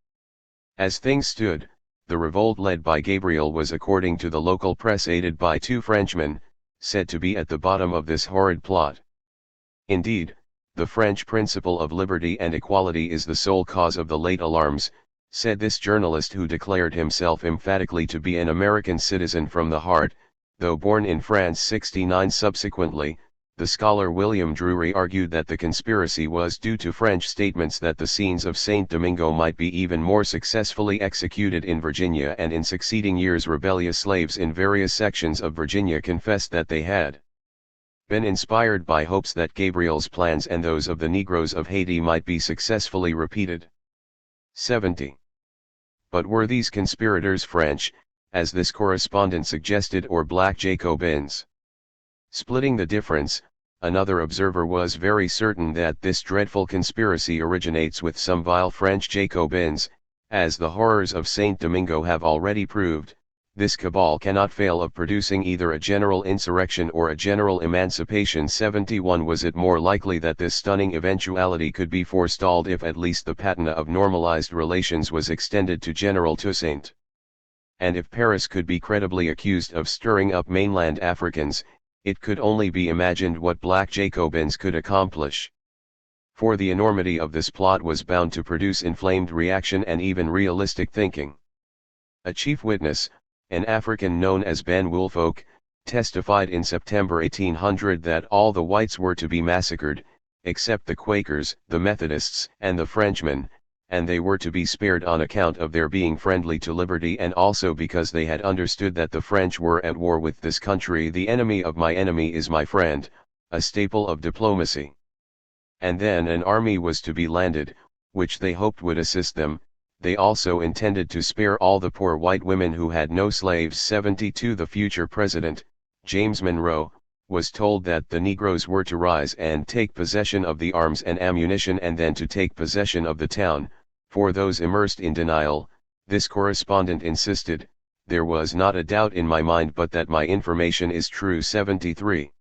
As things stood, the revolt led by Gabriel was, according to the local press, aided by 2 Frenchmen, said to be at the bottom of this horrid plot. Indeed, the French principle of liberty and equality is the sole cause of the late alarms, said this journalist, who declared himself emphatically to be an American citizen from the heart, though born in France. 69 Subsequently, the scholar William Drury argued that the conspiracy was due to French statements that the scenes of St. Domingo might be even more successfully executed in Virginia, and in succeeding years rebellious slaves in various sections of Virginia confessed that they had been inspired by hopes that Gabriel's plans and those of the Negroes of Haiti might be successfully repeated. 70. But were these conspirators French, as this correspondent suggested, or black Jacobins? Splitting the difference, another observer was very certain that this dreadful conspiracy originates with some vile French Jacobins, as the horrors of St. Domingo have already proved. This cabal cannot fail of producing either a general insurrection or a general emancipation. 71 Was it more likely that this stunning eventuality could be forestalled if at least the patina of normalized relations was extended to General Toussaint? And if Paris could be credibly accused of stirring up mainland Africans, it could only be imagined what black Jacobins could accomplish. For the enormity of this plot was bound to produce inflamed reaction and even realistic thinking. A chief witness, an African known as Ben Woolfolk, testified in September 1800 that all the whites were to be massacred, except the Quakers, the Methodists, and the Frenchmen, and they were to be spared on account of their being friendly to liberty, and also because they had understood that the French were at war with this country. The enemy of my enemy is my friend, a staple of diplomacy. and then an army was to be landed, which they hoped would assist them. They also intended to spare all the poor white women who had no slaves. 72 The future president, James Monroe, was told that the Negroes were to rise and take possession of the arms and ammunition and then to take possession of the town. For those immersed in denial, this correspondent insisted, "There was not a doubt in my mind but that my information is true." 73.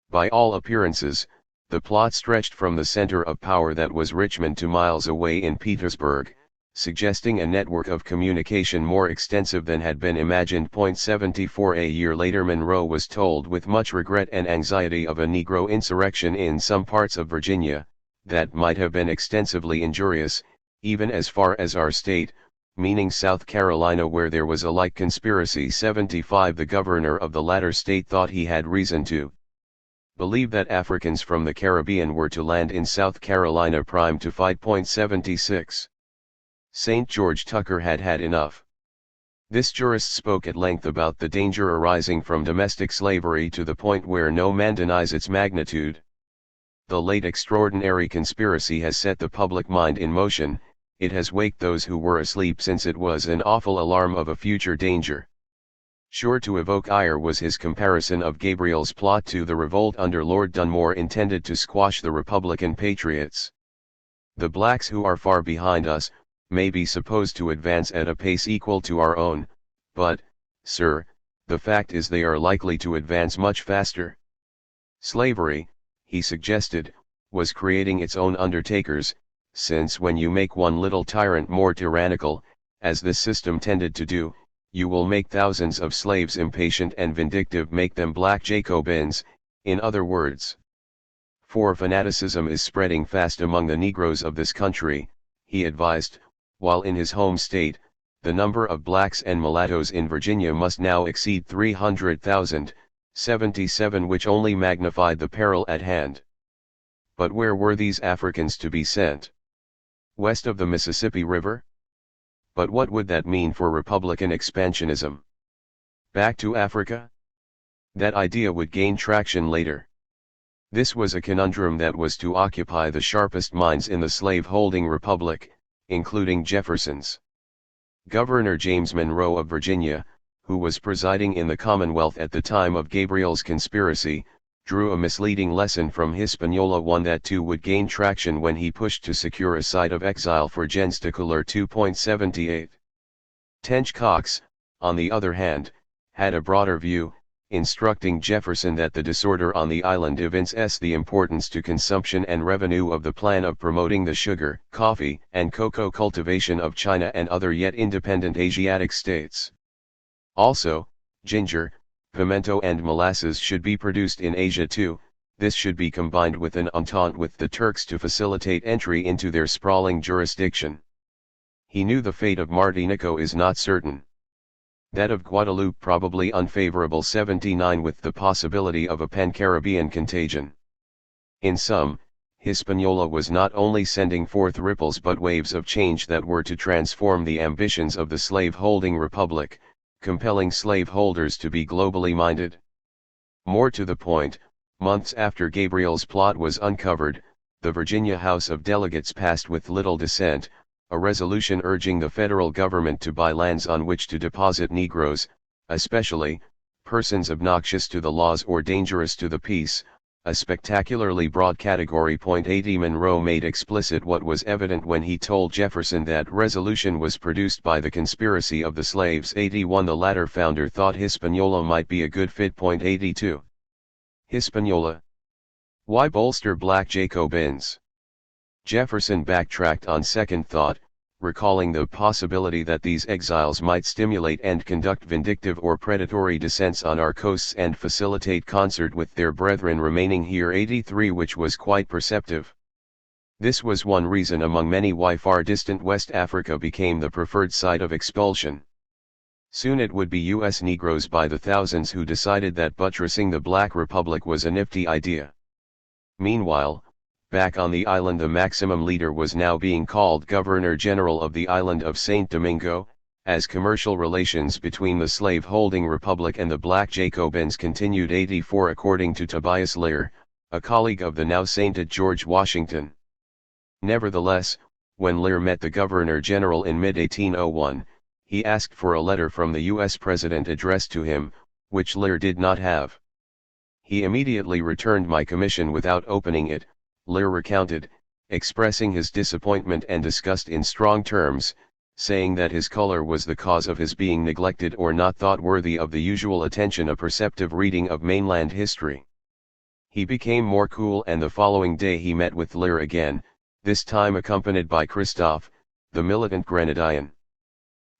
By all appearances, the plot stretched from the center of power that was Richmond to miles away in Petersburg, suggesting a network of communication more extensive than had been imagined. 74 A year later Monroe was told with much regret and anxiety of a Negro insurrection in some parts of Virginia, that might have been extensively injurious, even as far as our state, meaning South Carolina, where there was a like conspiracy. 75 The governor of the latter state thought he had reason to believe that Africans from the Caribbean were to land in South Carolina primed to fight. 76. St. George Tucker had had enough. This jurist spoke at length about the danger arising from domestic slavery to the point where no man denies its magnitude. The late extraordinary conspiracy has set the public mind in motion. It has waked those who were asleep, since it was an awful alarm of a future danger. Sure to evoke ire was his comparison of Gabriel's plot to the revolt under Lord Dunmore intended to squash the Republican patriots. The blacks who are far behind us may be supposed to advance at a pace equal to our own, but, sir, the fact is they are likely to advance much faster. Slavery, he suggested, was creating its own undertakers, since when you make one little tyrant more tyrannical, as this system tended to do, you will make thousands of slaves impatient and vindictive, make them black Jacobins, in other words. For fanaticism is spreading fast among the Negroes of this country, he advised, while in his home state, the number of blacks and mulattoes in Virginia must now exceed 300,000, 77, which only magnified the peril at hand. But where were these Africans to be sent? West of the Mississippi River? But what would that mean for Republican expansionism? Back to Africa? That idea would gain traction later. This was a conundrum that was to occupy the sharpest minds in the slave-holding republic, including Jefferson's. Governor James Monroe of Virginia, who was presiding in the Commonwealth at the time of Gabriel's conspiracy, drew a misleading lesson from Hispaniola, one that too would gain traction when he pushed to secure a site of exile for gens titular. 2.78. Tench Coxe, on the other hand, had a broader view, instructing Jefferson that the disorder on the island evinces the importance to consumption and revenue of the plan of promoting the sugar, coffee, and cocoa cultivation of China and other yet independent Asiatic states. Also, ginger, pimento and molasses should be produced in Asia too. This should be combined with an entente with the Turks to facilitate entry into their sprawling jurisdiction. He knew the fate of Martinico is not certain. That of Guadeloupe probably unfavorable. 79 With the possibility of a pan-Caribbean contagion. In sum, Hispaniola was not only sending forth ripples but waves of change that were to transform the ambitions of the slave-holding republic, compelling slaveholders to be globally minded. More to the point, months after Gabriel's plot was uncovered, the Virginia House of Delegates passed with little dissent, a resolution urging the federal government to buy lands on which to deposit Negroes, especially, persons obnoxious to the laws or dangerous to the peace, a spectacularly broad category. 80 Monroe made explicit what was evident when he told Jefferson that resolution was produced by the conspiracy of the slaves. 81 The latter founder thought Hispaniola might be a good fit. 82 Hispaniola. Why bolster black Jacobins? Jefferson backtracked on second thought, recalling the possibility that these exiles might stimulate and conduct vindictive or predatory descents on our coasts and facilitate concert with their brethren remaining here. 83 Which was quite perceptive. This was one reason among many why far distant West Africa became the preferred site of expulsion. Soon it would be U.S. Negroes by the thousands who decided that buttressing the Black Republic was a nifty idea. Meanwhile, back on the island the maximum leader was now being called Governor-General of the island of St. Domingo, as commercial relations between the slave-holding republic and the black Jacobins continued. 84 According to Tobias Lear, a colleague of the now sainted George Washington. Nevertheless, when Lear met the Governor-General in mid-1801, he asked for a letter from the U.S. President addressed to him, which Lear did not have. He immediately returned my commission without opening it, Lear recounted, expressing his disappointment and disgust in strong terms, saying that his color was the cause of his being neglected or not thought worthy of the usual attention a perceptive reading of mainland history. He became more cool, and the following day he met with Lear again, this time accompanied by Christophe, the militant grenadier.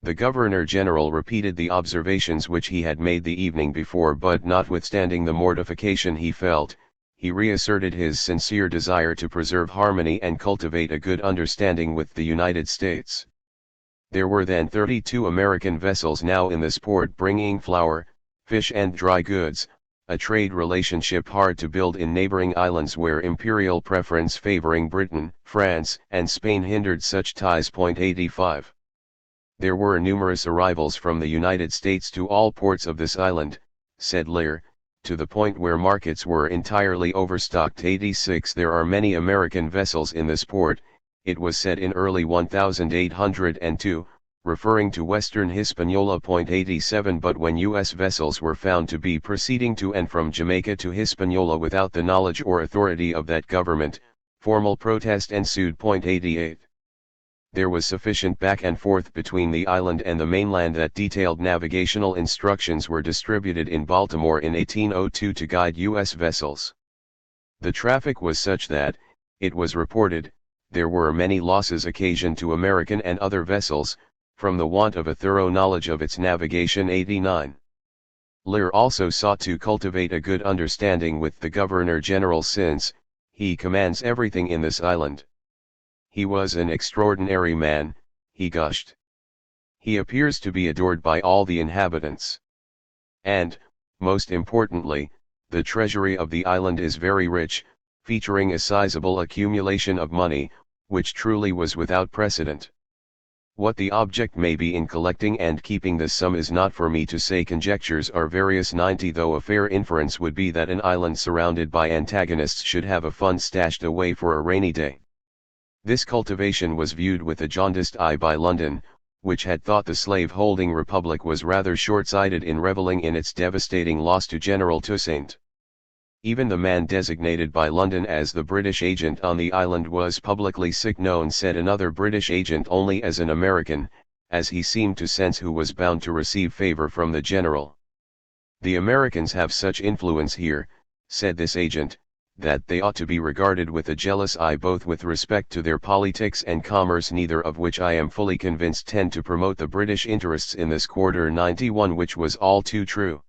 The Governor-General repeated the observations which he had made the evening before, but notwithstanding the mortification he felt, he reasserted his sincere desire to preserve harmony and cultivate a good understanding with the United States. There were then 32 American vessels now in this port bringing flour, fish and dry goods, a trade relationship hard to build in neighboring islands where imperial preference favoring Britain, France, and Spain hindered such ties. 85. There were numerous arrivals from the United States to all ports of this island, said Lear, to the point where markets were entirely overstocked. 86. There are many American vessels in this port, it was said in early 1802, referring to Western Hispaniola. 87. But when U.S. vessels were found to be proceeding to and from Jamaica to Hispaniola without the knowledge or authority of that government, formal protest ensued. 88. There was sufficient back and forth between the island and the mainland that detailed navigational instructions were distributed in Baltimore in 1802 to guide U.S. vessels. The traffic was such that, it was reported, there were many losses occasioned to American and other vessels, from the want of a thorough knowledge of its navigation. 89. Lear also sought to cultivate a good understanding with the Governor-General since, he commands everything in this island. He was an extraordinary man, he gushed. He appears to be adored by all the inhabitants. And, most importantly, the treasury of the island is very rich, featuring a sizable accumulation of money, which truly was without precedent. What the object may be in collecting and keeping this sum is not for me to say. Conjectures are various. 90. Though a fair inference would be that an island surrounded by antagonists should have a fund stashed away for a rainy day. This cultivation was viewed with a jaundiced eye by London, which had thought the slave-holding republic was rather short-sighted in reveling in its devastating loss to General Toussaint. Even the man designated by London as the British agent on the island was publicly known, said another British agent, only as an American, as he seemed to sense who was bound to receive favor from the general. The Americans have such influence here, said this agent, that they ought to be regarded with a jealous eye both with respect to their politics and commerce, neither of which I am fully convinced tend to promote the British interests in this quarter. 91. Which was all too true.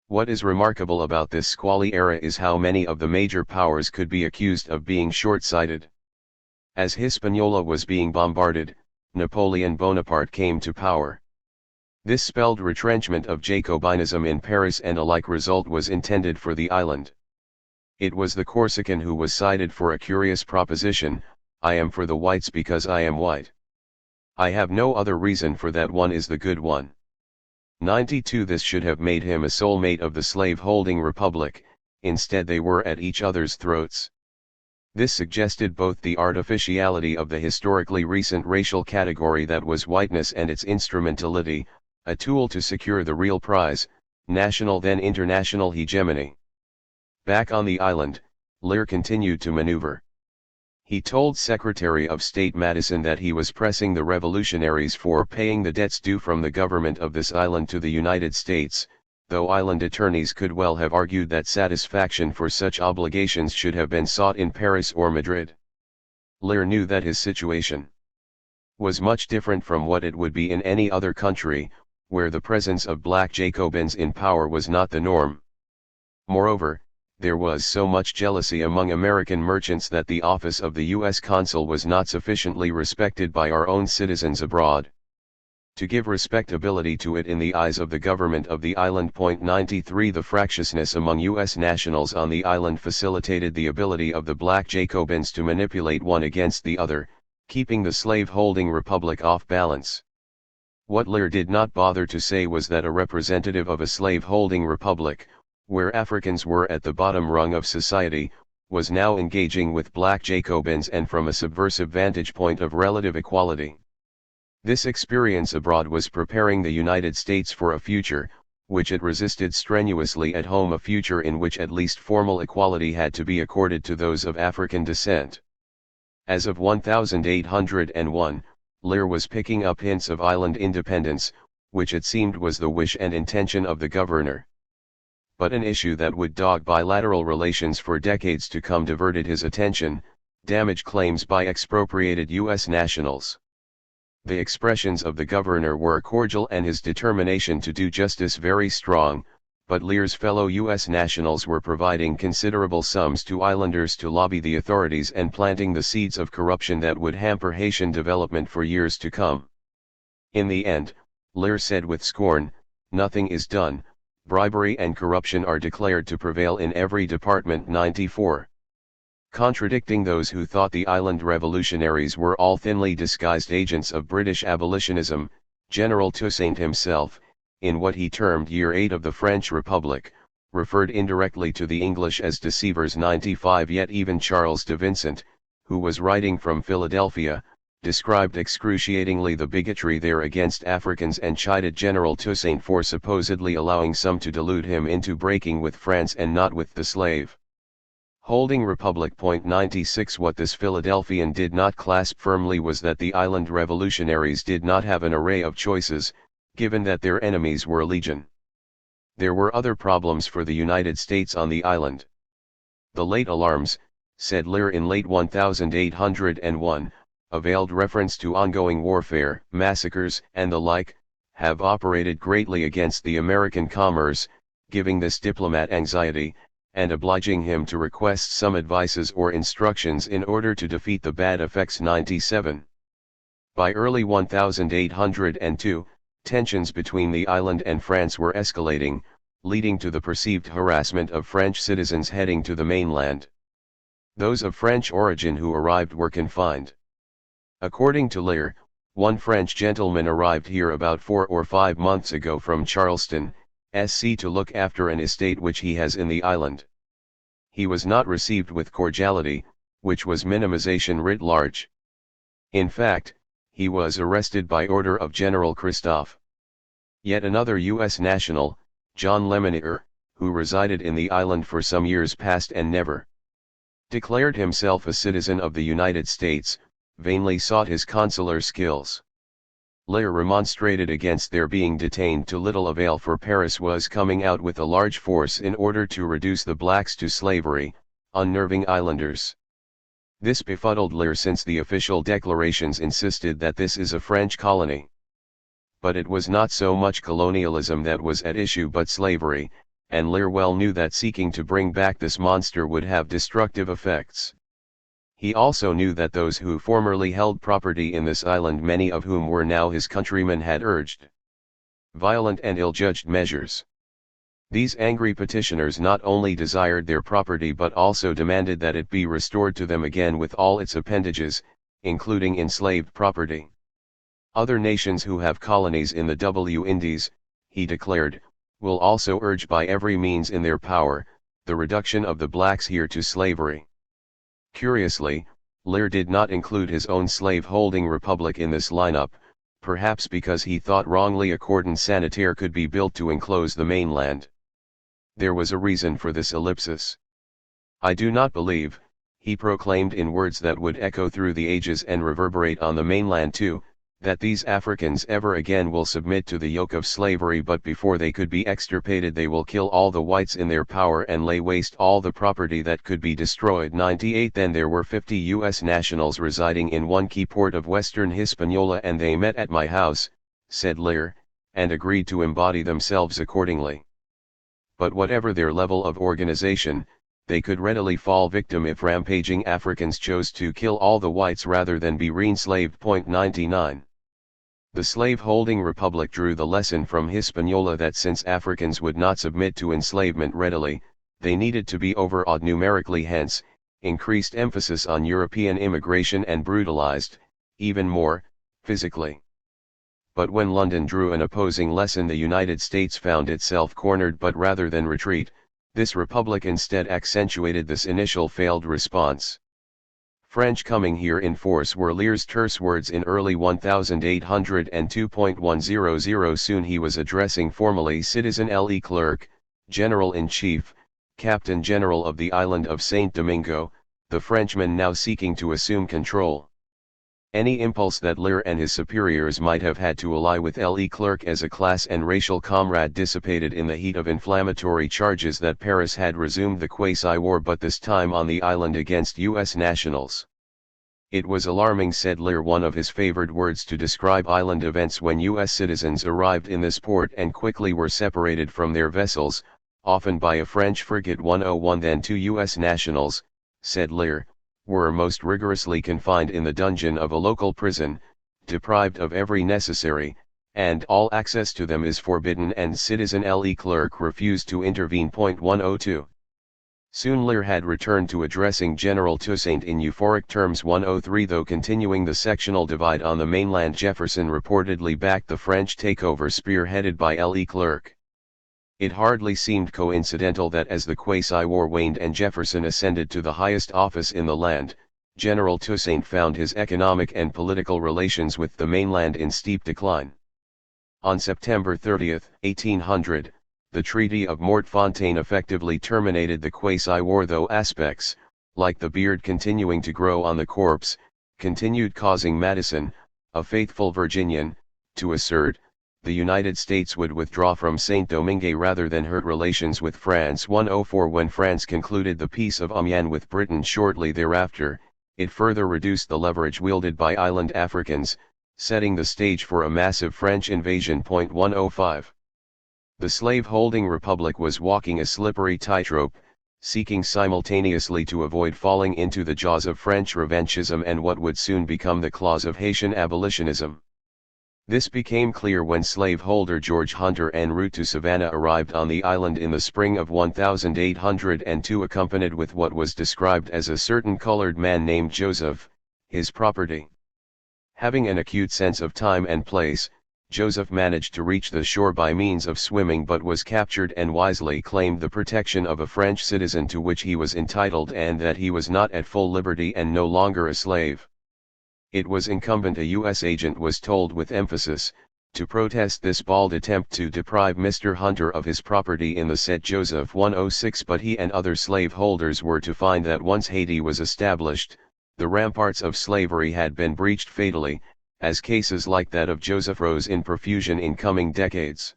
What is remarkable about this squally era is how many of the major powers could be accused of being short-sighted. As Hispaniola was being bombarded, Napoleon Bonaparte came to power. This spelled retrenchment of Jacobinism in Paris, and a like result was intended for the island. It was the Corsican who was cited for a curious proposition: I am for the whites because I am white. I have no other reason, for that one is the good one. 92. This should have made him a soulmate of the slave-holding republic, instead they were at each other's throats. This suggested both the artificiality of the historically recent racial category that was whiteness, and its instrumentality, a tool to secure the real prize, national then international hegemony. Back on the island, Lear continued to maneuver. He told Secretary of State Madison that he was pressing the revolutionaries for paying the debts due from the government of this island to the United States, though island attorneys could well have argued that satisfaction for such obligations should have been sought in Paris or Madrid. Lear knew that his situation was much different from what it would be in any other country, where the presence of black Jacobins in power was not the norm. Moreover, there was so much jealousy among American merchants that the office of the U.S. consul was not sufficiently respected by our own citizens abroad. To give respectability to it in the eyes of the government of the island. 93. The fractiousness among U.S. nationals on the island facilitated the ability of the black Jacobins to manipulate one against the other, keeping the slave-holding republic off balance. What Lear did not bother to say was that a representative of a slave-holding republic, where Africans were at the bottom rung of society, was now engaging with black Jacobins and from a subversive vantage point of relative equality. This experience abroad was preparing the United States for a future, which it resisted strenuously at home, a future in which at least formal equality had to be accorded to those of African descent. As of 1801, Lear was picking up hints of island independence, which it seemed was the wish and intention of the governor. But an issue that would dog bilateral relations for decades to come diverted his attention: damage claims by expropriated U.S. nationals. The expressions of the governor were cordial and his determination to do justice very strong, but Lear's fellow U.S. nationals were providing considerable sums to islanders to lobby the authorities and planting the seeds of corruption that would hamper Haitian development for years to come. In the end, Lear said with scorn, "Nothing is done, bribery and corruption are declared to prevail in every department." 94. Contradicting those who thought the island revolutionaries were all thinly disguised agents of British abolitionism, General Toussaint himself, in what he termed Year 8 of the French Republic, referred indirectly to the English as deceivers. 95. Yet even Charles de Vincent, who was writing from Philadelphia, described excruciatingly the bigotry there against Africans and chided General Toussaint for supposedly allowing some to delude him into breaking with France and not with the slave holding republic. 96. What this Philadelphian did not clasp firmly was that the island revolutionaries did not have an array of choices, given that their enemies were legion. There were other problems for the United States on the island. The late alarms, said Lear in late 1801, a veiled reference to ongoing warfare, massacres, and the like, have operated greatly against the American commerce, giving this diplomat anxiety, and obliging him to request some advices or instructions in order to defeat the bad effects. 97. By early 1802, tensions between the island and France were escalating, leading to the perceived harassment of French citizens heading to the mainland. Those of French origin who arrived were confined. According to Lear, one French gentleman arrived here about 4 or 5 months ago from Charleston, SC, to look after an estate which he has in the island. He was not received with cordiality, which was minimization writ large. In fact, he was arrested by order of General Christophe. Yet another U.S. national, John Lemonnier, who resided in the island for some years past and never declared himself a citizen of the United States, vainly sought his consular skills. Lear remonstrated against their being detained to little avail, for Paris was coming out with a large force in order to reduce the blacks to slavery, unnerving islanders. This befuddled Lear, since the official declarations insisted that this is a French colony. But it was not so much colonialism that was at issue but slavery, and Lear well knew that seeking to bring back this monster would have destructive effects. He also knew that those who formerly held property in this island, many of whom were now his countrymen, had urged violent and ill-judged measures. These angry petitioners not only desired their property but also demanded that it be restored to them again with all its appendages, including enslaved property. Other nations who have colonies in the W Indies, he declared, will also urge by every means in their power, the reduction of the blacks here to slavery. Curiously, Lear did not include his own slave-holding republic in this lineup, perhaps because he thought wrongly a cordon sanitaire could be built to enclose the mainland. There was a reason for this ellipsis. "I do not believe," he proclaimed in words that would echo through the ages and reverberate on the mainland too, "that these Africans ever again will submit to the yoke of slavery, but before they could be extirpated they will kill all the whites in their power and lay waste all the property that could be destroyed." 98. Then there were 50 U.S. nationals residing in one key port of western Hispaniola, and they met at my house, said Lear, and agreed to embody themselves accordingly. But whatever their level of organization, they could readily fall victim if rampaging Africans chose to kill all the whites rather than be re-enslaved. 99. The slave-holding republic drew the lesson from Hispaniola that since Africans would not submit to enslavement readily, they needed to be overawed numerically, hence, increased emphasis on European immigration and brutalized, even more, physically. But when London drew an opposing lesson, the United States found itself cornered, but rather than retreat, This republic instead accentuated this initial failed response. French coming here in force were Lear's terse words in early 1802.100. Soon he was addressing formally Citizen Leclerc, General-in-Chief, Captain General of the island of Saint Domingo, the Frenchman now seeking to assume control. Any impulse that Lear and his superiors might have had to ally with Leclerc as a class and racial comrade dissipated in the heat of inflammatory charges that Paris had resumed the quasi-war, but this time on the island against U.S. nationals. It was alarming, said Lear, one of his favored words to describe island events, when U.S. citizens arrived in this port and quickly were separated from their vessels, often by a French frigate 101. Then 2 U.S. nationals, said Lear, were most rigorously confined in the dungeon of a local prison, deprived of every necessary, and all access to them is forbidden, and Citizen Leclerc refused to intervene. 102. Soon Lear had returned to addressing General Toussaint in euphoric terms. 103. Though continuing the sectional divide on the mainland, Jefferson reportedly backed the French takeover spearheaded by Leclerc. It hardly seemed coincidental that as the quasi-war waned and Jefferson ascended to the highest office in the land, General Toussaint found his economic and political relations with the mainland in steep decline. On September 30, 1800, the Treaty of Mortefontaine effectively terminated the quasi-war, though aspects, like the beard continuing to grow on the corpse, continued, causing Madison, a faithful Virginian, to assert, the United States would withdraw from Saint Domingue rather than hurt relations with France. 104. When France concluded the Peace of Amiens with Britain shortly thereafter, it further reduced the leverage wielded by island Africans, setting the stage for a massive French invasion. 105. The slave-holding republic was walking a slippery tightrope, seeking simultaneously to avoid falling into the jaws of French revanchism and what would soon become the claws of Haitian abolitionism. This became clear when slaveholder George Hunter en route to Savannah arrived on the island in the spring of 1802, accompanied with what was described as a certain colored man named Joseph, his property. Having an acute sense of time and place, Joseph managed to reach the shore by means of swimming, but was captured and wisely claimed the protection of a French citizen to which he was entitled, and that he was not at full liberty and no longer a slave. It was incumbent, a U.S. agent was told with emphasis, to protest this bald attempt to deprive Mr. Hunter of his property in the said Joseph. 106. But he and other slaveholders were to find that once Haiti was established, the ramparts of slavery had been breached fatally, as cases like that of Joseph rose in profusion in coming decades.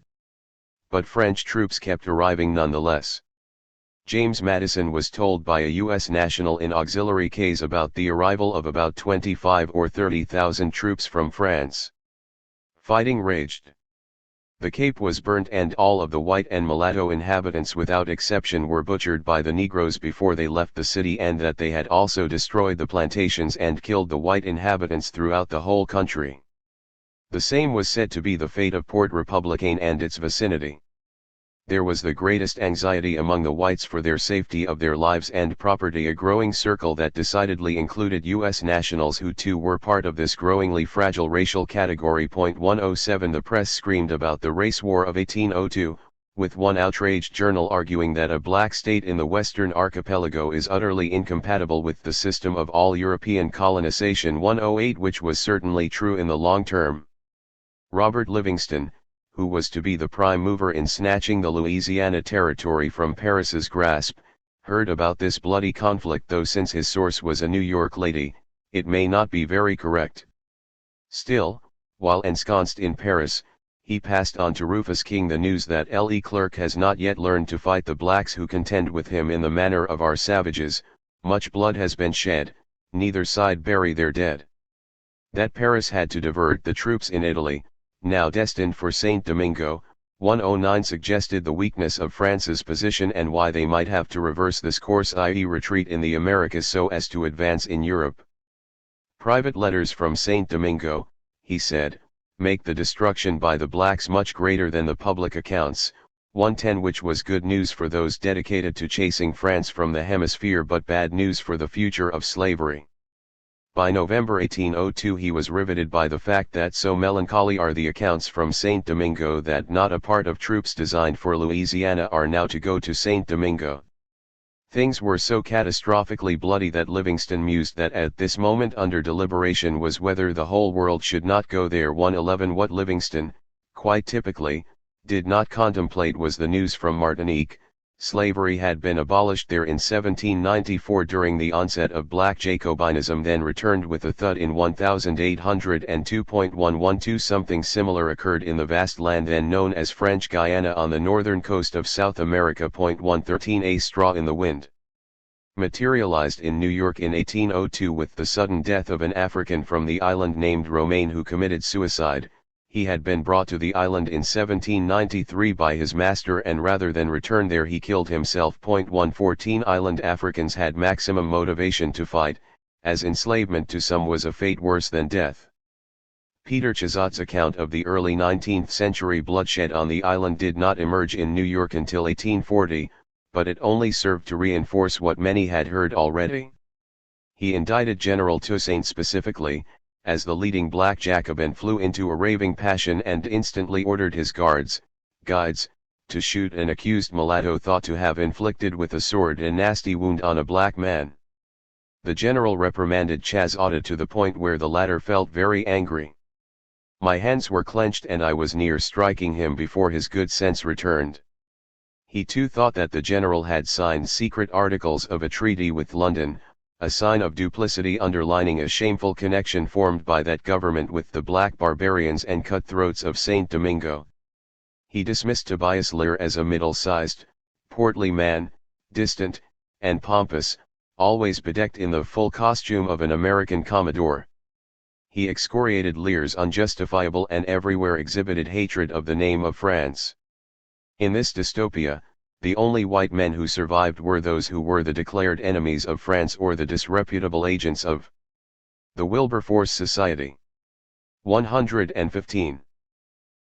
But French troops kept arriving nonetheless. James Madison was told by a U.S. national in auxiliary case about the arrival of about 25 or 30,000 troops from France. Fighting raged. The Cape was burnt, and all of the white and mulatto inhabitants without exception were butchered by the Negroes before they left the city, and that they had also destroyed the plantations and killed the white inhabitants throughout the whole country. The same was said to be the fate of Port Republicain and its vicinity. There was the greatest anxiety among the whites for their safety of their lives and property, a growing circle that decidedly included U.S. nationals who too were part of this growingly fragile racial category. 107. The press screamed about the race war of 1802, with one outraged journal arguing that a black state in the Western Archipelago is utterly incompatible with the system of all European colonization. 108. Which was certainly true in the long term. Robert Livingston, who was to be the prime mover in snatching the Louisiana Territory from Paris's grasp, heard about this bloody conflict, though since his source was a New York lady, it may not be very correct. Still, while ensconced in Paris, he passed on to Rufus King the news that Leclerc has not yet learned to fight the blacks who contend with him in the manner of our savages, much blood has been shed, neither side bury their dead. That Paris had to divert the troops in Italy, now destined for Saint Domingo. 109 suggested the weakness of France's position and why they might have to reverse this course, i.e. retreat in the Americas so as to advance in Europe. Private letters from Saint Domingo, he said, make the destruction by the blacks much greater than the public accounts. 110 Which was good news for those dedicated to chasing France from the hemisphere, but bad news for the future of slavery. By November 1802 he was riveted by the fact that so melancholy are the accounts from Saint Domingo that not a part of troops designed for Louisiana are now to go to Saint Domingo. Things were so catastrophically bloody that Livingston mused that at this moment under deliberation was whether the whole world should not go there. 111 What Livingston, quite typically, did not contemplate was the news from Martinique. Slavery had been abolished there in 1794 during the onset of black Jacobinism, then returned with a thud in 1802.112. Something similar occurred in the vast land then known as French Guiana on the northern coast of South America. 113 A straw in the wind materialized in New York in 1802 with the sudden death of an African from the island named Romain who committed suicide. He had been brought to the island in 1793 by his master and rather than return there he killed himself. 114 Island Africans had maximum motivation to fight, as enslavement to some was a fate worse than death. Peter Chazot's account of the early 19th century bloodshed on the island did not emerge in New York until 1840, but it only served to reinforce what many had heard already. He indicted General Toussaint specifically, as the leading black Jacobin flew into a raving passion and instantly ordered his guides, to shoot an accused mulatto thought to have inflicted with a sword a nasty wound on a black man. The general reprimanded Chazot to the point where the latter felt very angry. My hands were clenched and I was near striking him before his good sense returned. He too thought that the general had signed secret articles of a treaty with London, a sign of duplicity underlining a shameful connection formed by that government with the black barbarians and cutthroats of Saint Domingo. He dismissed Tobias Lear as a middle-sized, portly man, distant, and pompous, always bedecked in the full costume of an American commodore. He excoriated Lear's unjustifiable and everywhere exhibited hatred of the name of France. In this dystopia, the only white men who survived were those who were the declared enemies of France or the disreputable agents of the Wilberforce Society. 115.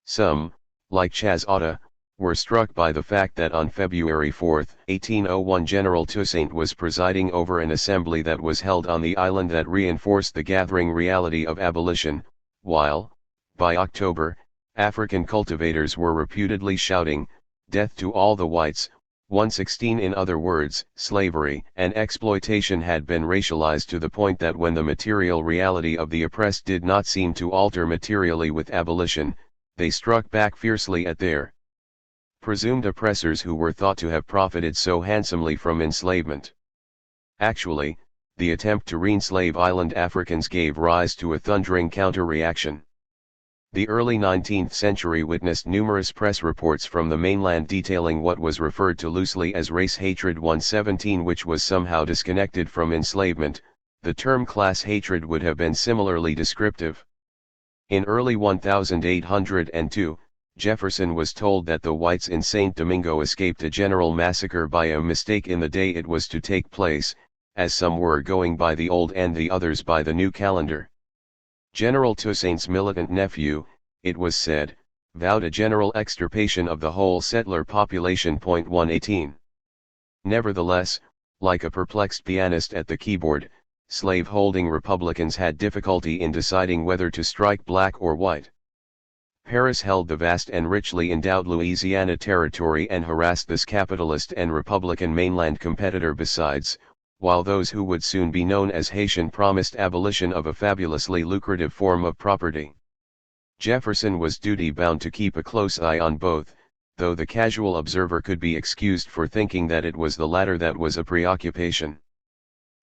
Some, like Chazot, were struck by the fact that on February 4, 1801 General Toussaint was presiding over an assembly that was held on the island that reinforced the gathering reality of abolition, while, by October, African cultivators were reputedly shouting, "Death to all the whites." 116 In other words, slavery and exploitation had been racialized to the point that when the material reality of the oppressed did not seem to alter materially with abolition, they struck back fiercely at their presumed oppressors who were thought to have profited so handsomely from enslavement. Actually, the attempt to re-enslave island Africans gave rise to a thundering counter-reaction. The early 19th century witnessed numerous press reports from the mainland detailing what was referred to loosely as race hatred. 117 which was somehow disconnected from enslavement. The term class hatred would have been similarly descriptive. In early 1802, Jefferson was told that the whites in Saint Domingo escaped a general massacre by a mistake in the day it was to take place, as some were going by the old and the others by the new calendar. General Toussaint's militant nephew, it was said, vowed a general extirpation of the whole settler population. 118. Nevertheless, like a perplexed pianist at the keyboard, slave-holding Republicans had difficulty in deciding whether to strike black or white. Paris held the vast and richly endowed Louisiana territory and harassed this capitalist and Republican mainland competitor besides, while those who would soon be known as Haitian promised abolition of a fabulously lucrative form of property. Jefferson was duty-bound to keep a close eye on both, though the casual observer could be excused for thinking that it was the latter that was a preoccupation.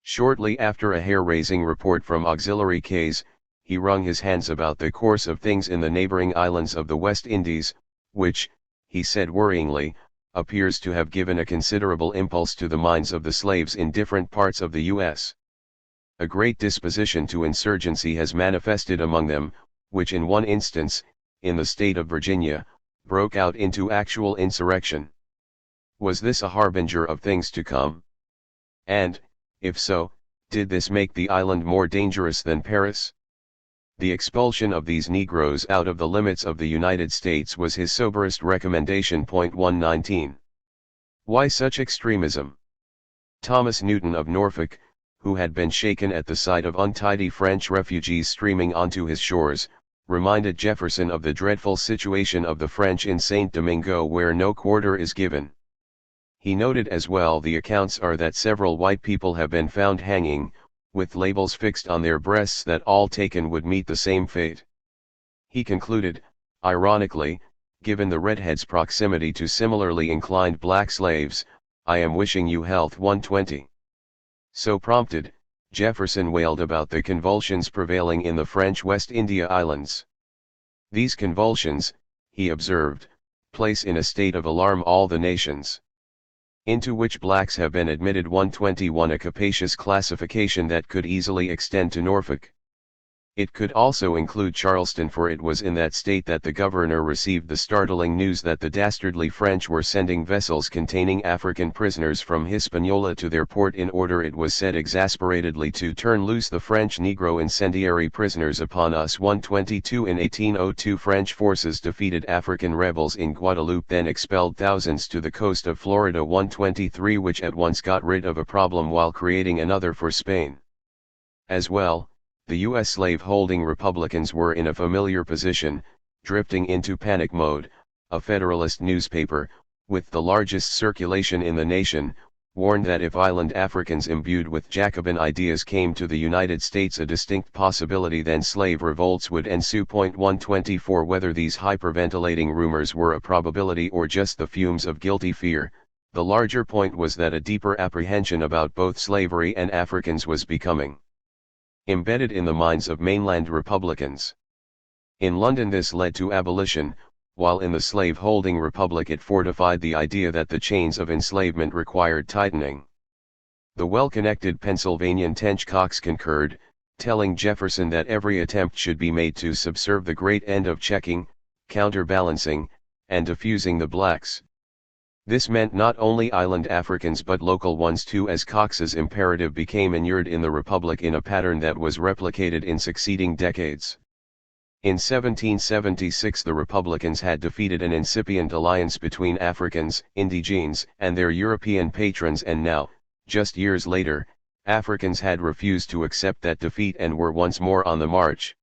Shortly after a hair-raising report from auxiliary K's, he wrung his hands about the course of things in the neighboring islands of the West Indies, which, he said worryingly, appears to have given a considerable impulse to the minds of the slaves in different parts of the U.S. A great disposition to insurgency has manifested among them, which in one instance, in the state of Virginia, broke out into actual insurrection. Was this a harbinger of things to come? And, if so, did this make the island more dangerous than Paris? The expulsion of these Negroes out of the limits of the United States was his soberest recommendation. 119. Why such extremism? Thomas Newton of Norfolk, who had been shaken at the sight of untidy French refugees streaming onto his shores, reminded Jefferson of the dreadful situation of the French in Saint Domingo where no quarter is given. He noted as well the accounts are that several white people have been found hanging, with labels fixed on their breasts that all taken would meet the same fate. He concluded, ironically, given the redhead's proximity to similarly inclined black slaves, I am wishing you health 120. So prompted, Jefferson wailed about the convulsions prevailing in the French West India Islands. These convulsions, he observed, place in a state of alarm all the nations, into which blacks have been admitted 121, a capacious classification that could easily extend to Norfolk. It could also include Charleston, for it was in that state that the governor received the startling news that the dastardly French were sending vessels containing African prisoners from Hispaniola to their port in order, it was said exasperatedly, to turn loose the French Negro incendiary prisoners upon us. 122 In 1802 French forces defeated African rebels in Guadeloupe, then expelled thousands to the coast of Florida. 123 Which at once got rid of a problem while creating another for Spain. As well, the U.S. slave-holding Republicans were in a familiar position, drifting into panic mode. A Federalist newspaper, with the largest circulation in the nation, warned that if island Africans imbued with Jacobin ideas came to the United States, a distinct possibility then slave revolts would ensue. 124 Whether these hyperventilating rumors were a probability or just the fumes of guilty fear, the larger point was that a deeper apprehension about both slavery and Africans was becoming embedded in the minds of mainland Republicans. In London this led to abolition, while in the slave-holding republic it fortified the idea that the chains of enslavement required tightening. The well-connected Pennsylvanian Tench Coxe concurred, telling Jefferson that every attempt should be made to subserve the great end of checking, counterbalancing, and diffusing the blacks. This meant not only island Africans but local ones too, as Cox's imperative became inured in the Republic in a pattern that was replicated in succeeding decades. In 1776 the Republicans had defeated an incipient alliance between Africans, indigenes, and their European patrons, and now, just years later, Africans had refused to accept that defeat and were once more on the march.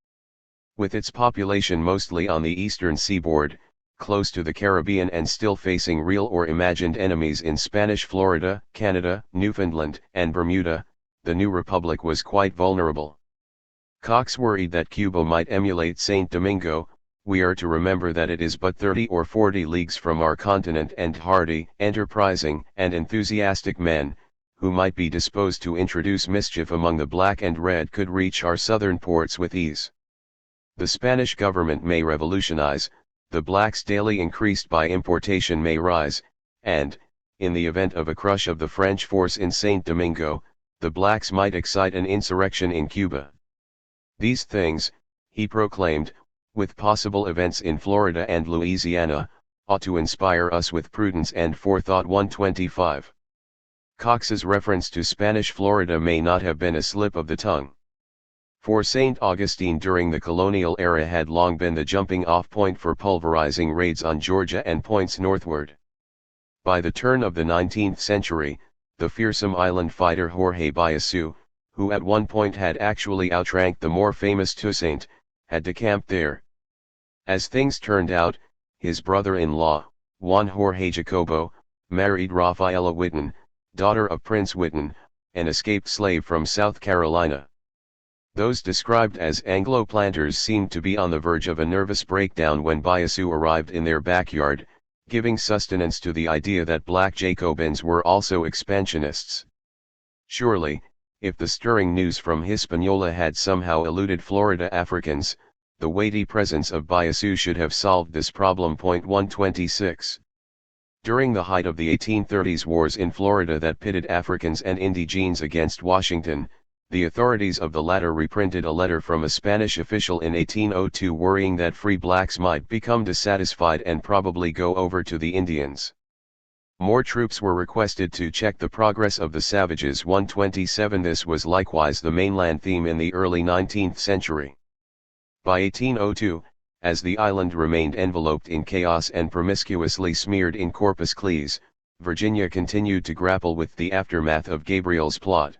With its population mostly on the eastern seaboard, close to the Caribbean, and still facing real or imagined enemies in Spanish Florida, Canada, Newfoundland, and Bermuda, the new republic was quite vulnerable. Coxe worried that Cuba might emulate Saint Domingo. We are to remember that it is but 30 or 40 leagues from our continent, and hardy, enterprising, and enthusiastic men, who might be disposed to introduce mischief among the black and red, could reach our southern ports with ease. The Spanish government may revolutionize, the blacks daily increased by importation may rise, and, in the event of a crush of the French force in Saint Domingo, the blacks might excite an insurrection in Cuba. These things, he proclaimed, with possible events in Florida and Louisiana, ought to inspire us with prudence and forethought. 125. Cox's reference to Spanish Florida may not have been a slip of the tongue. For St. Augustine during the colonial era had long been the jumping-off point for pulverizing raids on Georgia and points northward. By the turn of the 19th century, the fearsome island fighter Jorge Biassou, who at one point had actually outranked the more famous Toussaint, had decamped there. As things turned out, his brother-in-law, Juan Jorge Jacobo, married Rafaela Whitten, daughter of Prince Whitten, an escaped slave from South Carolina. Those described as Anglo planters seemed to be on the verge of a nervous breakdown when Biassou arrived in their backyard, giving sustenance to the idea that black Jacobins were also expansionists. Surely, if the stirring news from Hispaniola had somehow eluded Florida Africans, the weighty presence of Biassou should have solved this problem. 126. During the height of the 1830s wars in Florida that pitted Africans and indigenes against Washington, the authorities of the latter reprinted a letter from a Spanish official in 1802 worrying that free blacks might become dissatisfied and probably go over to the Indians. More troops were requested to check the progress of the savages. 127. This was likewise the mainland theme in the early 19th century. By 1802, as the island remained enveloped in chaos and promiscuously smeared in Corpus Christi, Virginia continued to grapple with the aftermath of Gabriel's plot.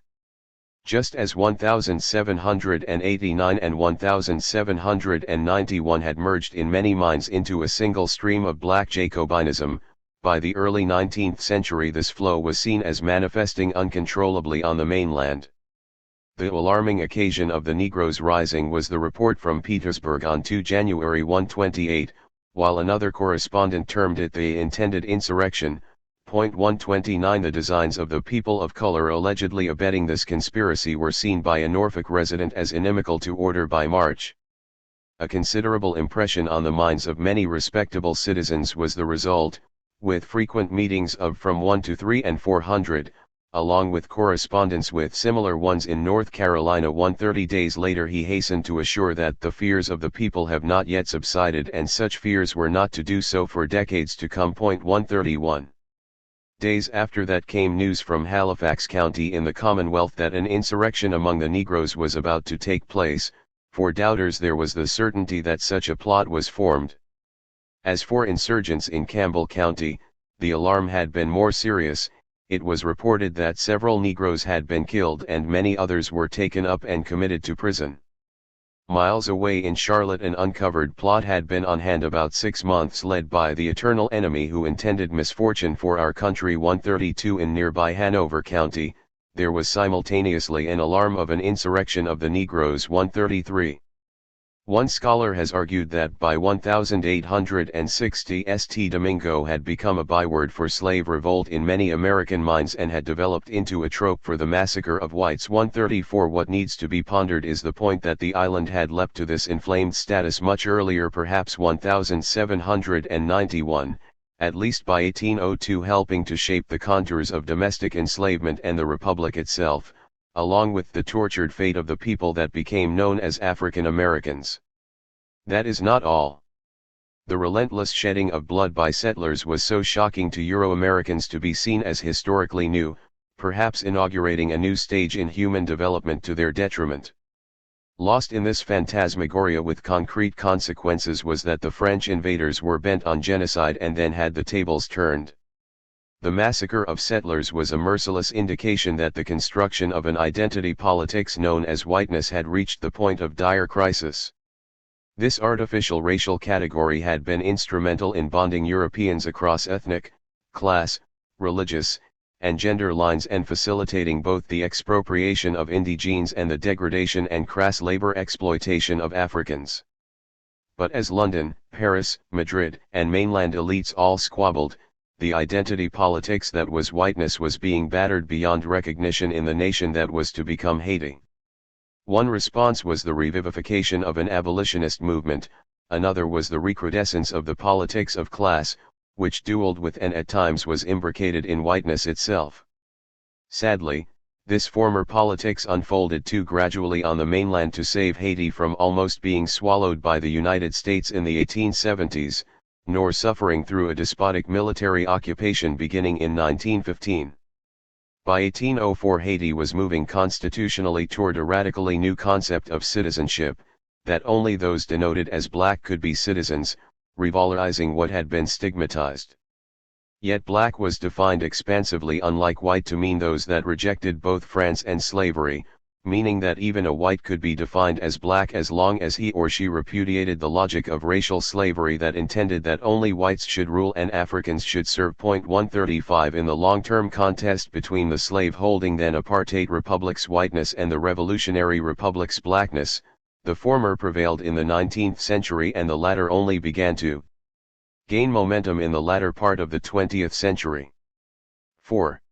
Just as 1789 and 1791 had merged in many minds into a single stream of black Jacobinism, by the early 19th century this flow was seen as manifesting uncontrollably on the mainland. The alarming occasion of the Negroes' rising was the report from Petersburg on 2 January 128, while another correspondent termed it the intended insurrection. 129 The designs of the people of color allegedly abetting this conspiracy were seen by a Norfolk resident as inimical to order by March. A considerable impression on the minds of many respectable citizens was the result, with frequent meetings of from 1 to 3 and 400, along with correspondence with similar ones in North Carolina. 130 days later he hastened to assure that the fears of the people have not yet subsided and such fears were not to do so for decades to come. 131. Days after that came news from Halifax County in the Commonwealth that an insurrection among the Negroes was about to take place. For doubters there was the certainty that such a plot was formed. As for insurgents in Campbell County, the alarm had been more serious. It was reported that several Negroes had been killed and many others were taken up and committed to prison. Miles away in Charlotte an uncovered plot had been on hand about 6 months led by the eternal enemy who intended misfortune for our country. 132 In nearby Hanover County, there was simultaneously an alarm of an insurrection of the Negroes. 133. One scholar has argued that by 1860 St. Domingo had become a byword for slave revolt in many American minds and had developed into a trope for the massacre of whites. 134 What needs to be pondered is the point that the island had leapt to this inflamed status much earlier, perhaps 1791, at least by 1802, helping to shape the contours of domestic enslavement and the Republic itself, along with the tortured fate of the people that became known as African Americans. That is not all. The relentless shedding of blood by settlers was so shocking to Euro-Americans to be seen as historically new, perhaps inaugurating a new stage in human development to their detriment. Lost in this phantasmagoria with concrete consequences was that the French invaders were bent on genocide and then had the tables turned. The massacre of settlers was a merciless indication that the construction of an identity politics known as whiteness had reached the point of dire crisis. This artificial racial category had been instrumental in bonding Europeans across ethnic, class, religious, and gender lines and facilitating both the expropriation of indigenes and the degradation and crass labor exploitation of Africans. But as London, Paris, Madrid, and mainland elites all squabbled, the identity politics that was whiteness was being battered beyond recognition in the nation that was to become Haiti. One response was the revivification of an abolitionist movement, another was the recrudescence of the politics of class, which dueled with and at times was imbricated in whiteness itself. Sadly, this former politics unfolded too gradually on the mainland to save Haiti from almost being swallowed by the United States in the 1870s, nor suffering through a despotic military occupation beginning in 1915. By 1804 Haiti was moving constitutionally toward a radically new concept of citizenship, that only those denoted as black could be citizens, revalorizing what had been stigmatized. Yet black was defined expansively, unlike white, to mean those that rejected both France and slavery, meaning that even a white could be defined as black as long as he or she repudiated the logic of racial slavery that intended that only whites should rule and Africans should serve. 135 In the long-term contest between the slave-holding then apartheid republic's whiteness and the revolutionary republic's blackness, the former prevailed in the 19th century and the latter only began to gain momentum in the latter part of the 20th century. 4.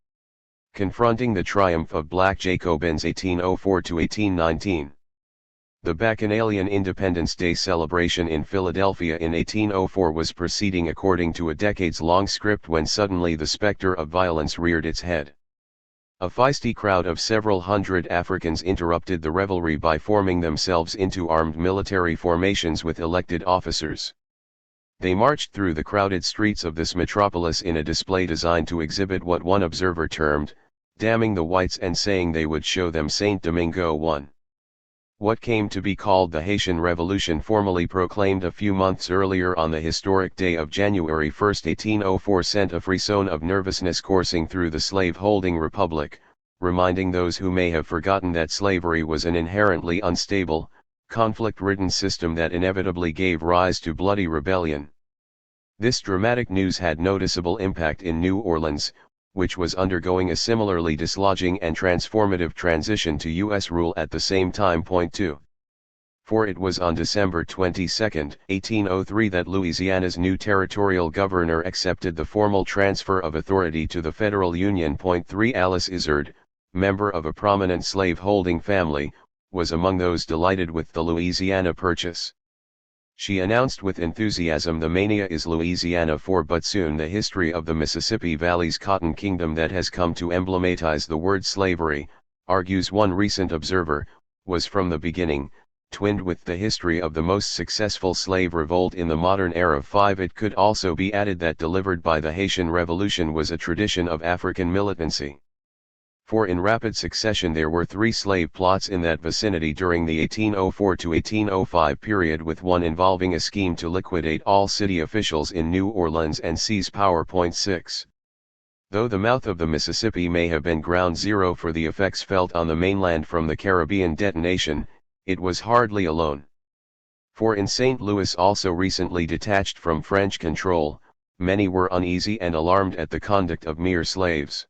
Confronting the triumph of black Jacobins 1804 to 1819. The Bacchanalian Independence Day celebration in Philadelphia in 1804 was proceeding according to a decades-long script when suddenly the specter of violence reared its head. A feisty crowd of several hundred Africans interrupted the revelry by forming themselves into armed military formations with elected officers. They marched through the crowded streets of this metropolis in a display designed to exhibit what one observer termed, damning the whites and saying they would show them St. Domingo. 1. What came to be called the Haitian Revolution, formally proclaimed a few months earlier on the historic day of January 1, 1804, sent a frisson of nervousness coursing through the slave-holding republic, reminding those who may have forgotten that slavery was an inherently unstable, conflict-ridden system that inevitably gave rise to bloody rebellion. This dramatic news had noticeable impact in New Orleans, which was undergoing a similarly dislodging and transformative transition to U.S. rule at the same time. 2. For it was on December 22, 1803 that Louisiana's new territorial governor accepted the formal transfer of authority to the federal union. 3. Alice Izard, member of a prominent slave-holding family, was among those delighted with the Louisiana Purchase. She announced with enthusiasm, "The mania is Louisiana for," but soon the history of the Mississippi Valley's cotton kingdom that has come to emblematize the word slavery, argues one recent observer, was from the beginning twinned with the history of the most successful slave revolt in the modern era. 5. It could also be added that delivered by the Haitian Revolution was a tradition of African militancy. For in rapid succession there were 3 slave plots in that vicinity during the 1804 to 1805 period, with one involving a scheme to liquidate all city officials in New Orleans and seize power. 6. Though the mouth of the Mississippi may have been ground zero for the effects felt on the mainland from the Caribbean detonation, it was hardly alone. For in St. Louis, also recently detached from French control, many were uneasy and alarmed at the conduct of mere slaves.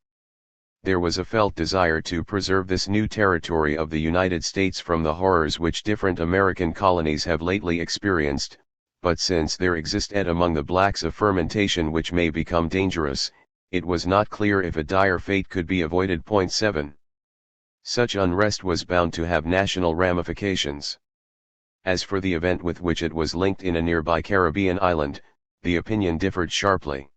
There was a felt desire to preserve this new territory of the United States from the horrors which different American colonies have lately experienced, but since there existed among the blacks a fermentation which may become dangerous, it was not clear if a dire fate could be avoided. 7. Such unrest was bound to have national ramifications. As for the event with which it was linked in a nearby Caribbean island, the opinion differed sharply.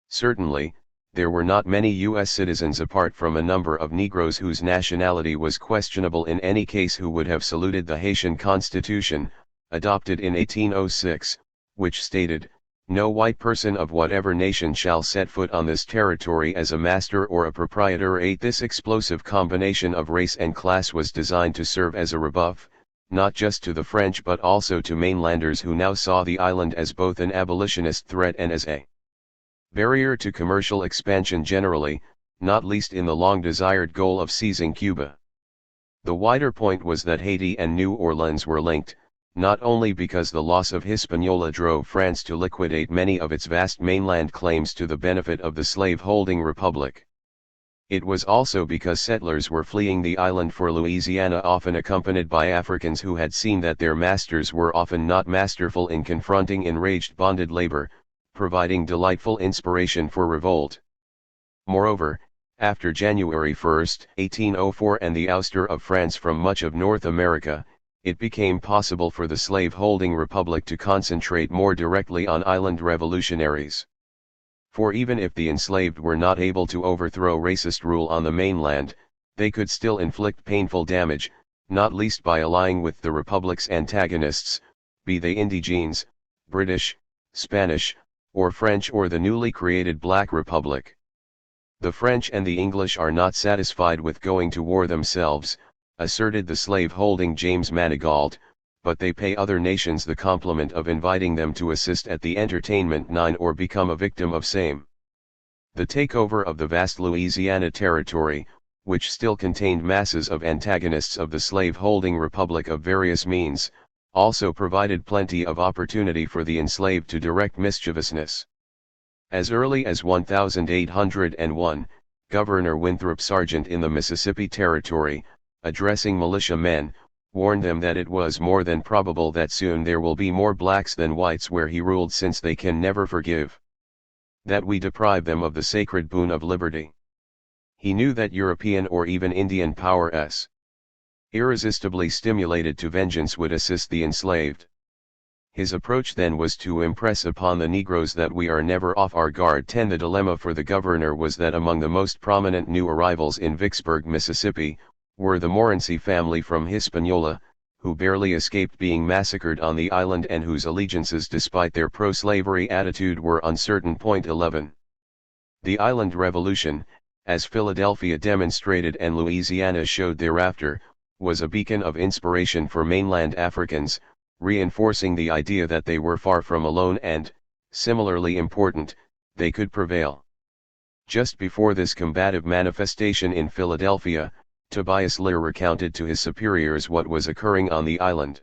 Certainly, there were not many U.S. citizens apart from a number of Negroes whose nationality was questionable in any case who would have saluted the Haitian Constitution, adopted in 1806, which stated, "No white person of whatever nation shall set foot on this territory as a master or a proprietor." 8. This explosive combination of race and class was designed to serve as a rebuff, not just to the French but also to mainlanders who now saw the island as both an abolitionist threat and as a barrier to commercial expansion generally, not least in the long-desired goal of seizing Cuba. The wider point was that Haiti and New Orleans were linked, not only because the loss of Hispaniola drove France to liquidate many of its vast mainland claims to the benefit of the slave-holding republic. It was also because settlers were fleeing the island for Louisiana, often accompanied by Africans who had seen that their masters were often not masterful in confronting enraged bonded labor, providing delightful inspiration for revolt. Moreover, after January 1, 1804 and the ouster of France from much of North America, it became possible for the slave-holding republic to concentrate more directly on island revolutionaries. For even if the enslaved were not able to overthrow racist rule on the mainland, they could still inflict painful damage, not least by allying with the republic's antagonists, be they indigenes, British, Spanish, or French, or the newly created Black Republic. The French and the English are not satisfied with going to war themselves, asserted the slave-holding James Manigault, but they pay other nations the compliment of inviting them to assist at the entertainment. 9. Or become a victim of same. The takeover of the vast Louisiana territory, which still contained masses of antagonists of the slave-holding republic of various means, also provided plenty of opportunity for the enslaved to direct mischievousness. As early as 1801, Governor Winthrop Sargent in the Mississippi Territory, addressing militia men, warned them that it was more than probable that soon there will be more blacks than whites where he ruled, since they can never forgive that we deprive them of the sacred boon of liberty. He knew that European or even Indian powers, irresistibly stimulated to vengeance, would assist the enslaved. His approach then was to impress upon the Negroes that we are never off our guard. 10. The dilemma for the governor was that among the most prominent new arrivals in Vicksburg, Mississippi, were the Morency family from Hispaniola, who barely escaped being massacred on the island and whose allegiances despite their pro-slavery attitude were uncertain. 11. The Island Revolution, as Philadelphia demonstrated and Louisiana showed thereafter, was a beacon of inspiration for mainland Africans, reinforcing the idea that they were far from alone and, similarly important, they could prevail. Just before this combative manifestation in Philadelphia, Tobias Lear recounted to his superiors what was occurring on the island.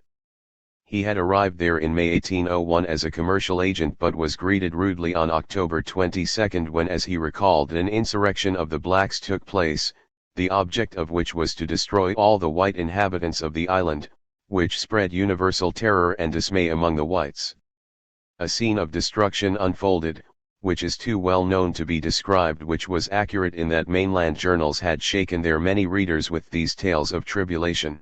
He had arrived there in May 1801 as a commercial agent but was greeted rudely on October 22 when, as he recalled, an insurrection of the blacks took place, the object of which was to destroy all the white inhabitants of the island, which spread universal terror and dismay among the whites. A scene of destruction unfolded, which is too well known to be described, which was accurate in that mainland journals had shaken their many readers with these tales of tribulation.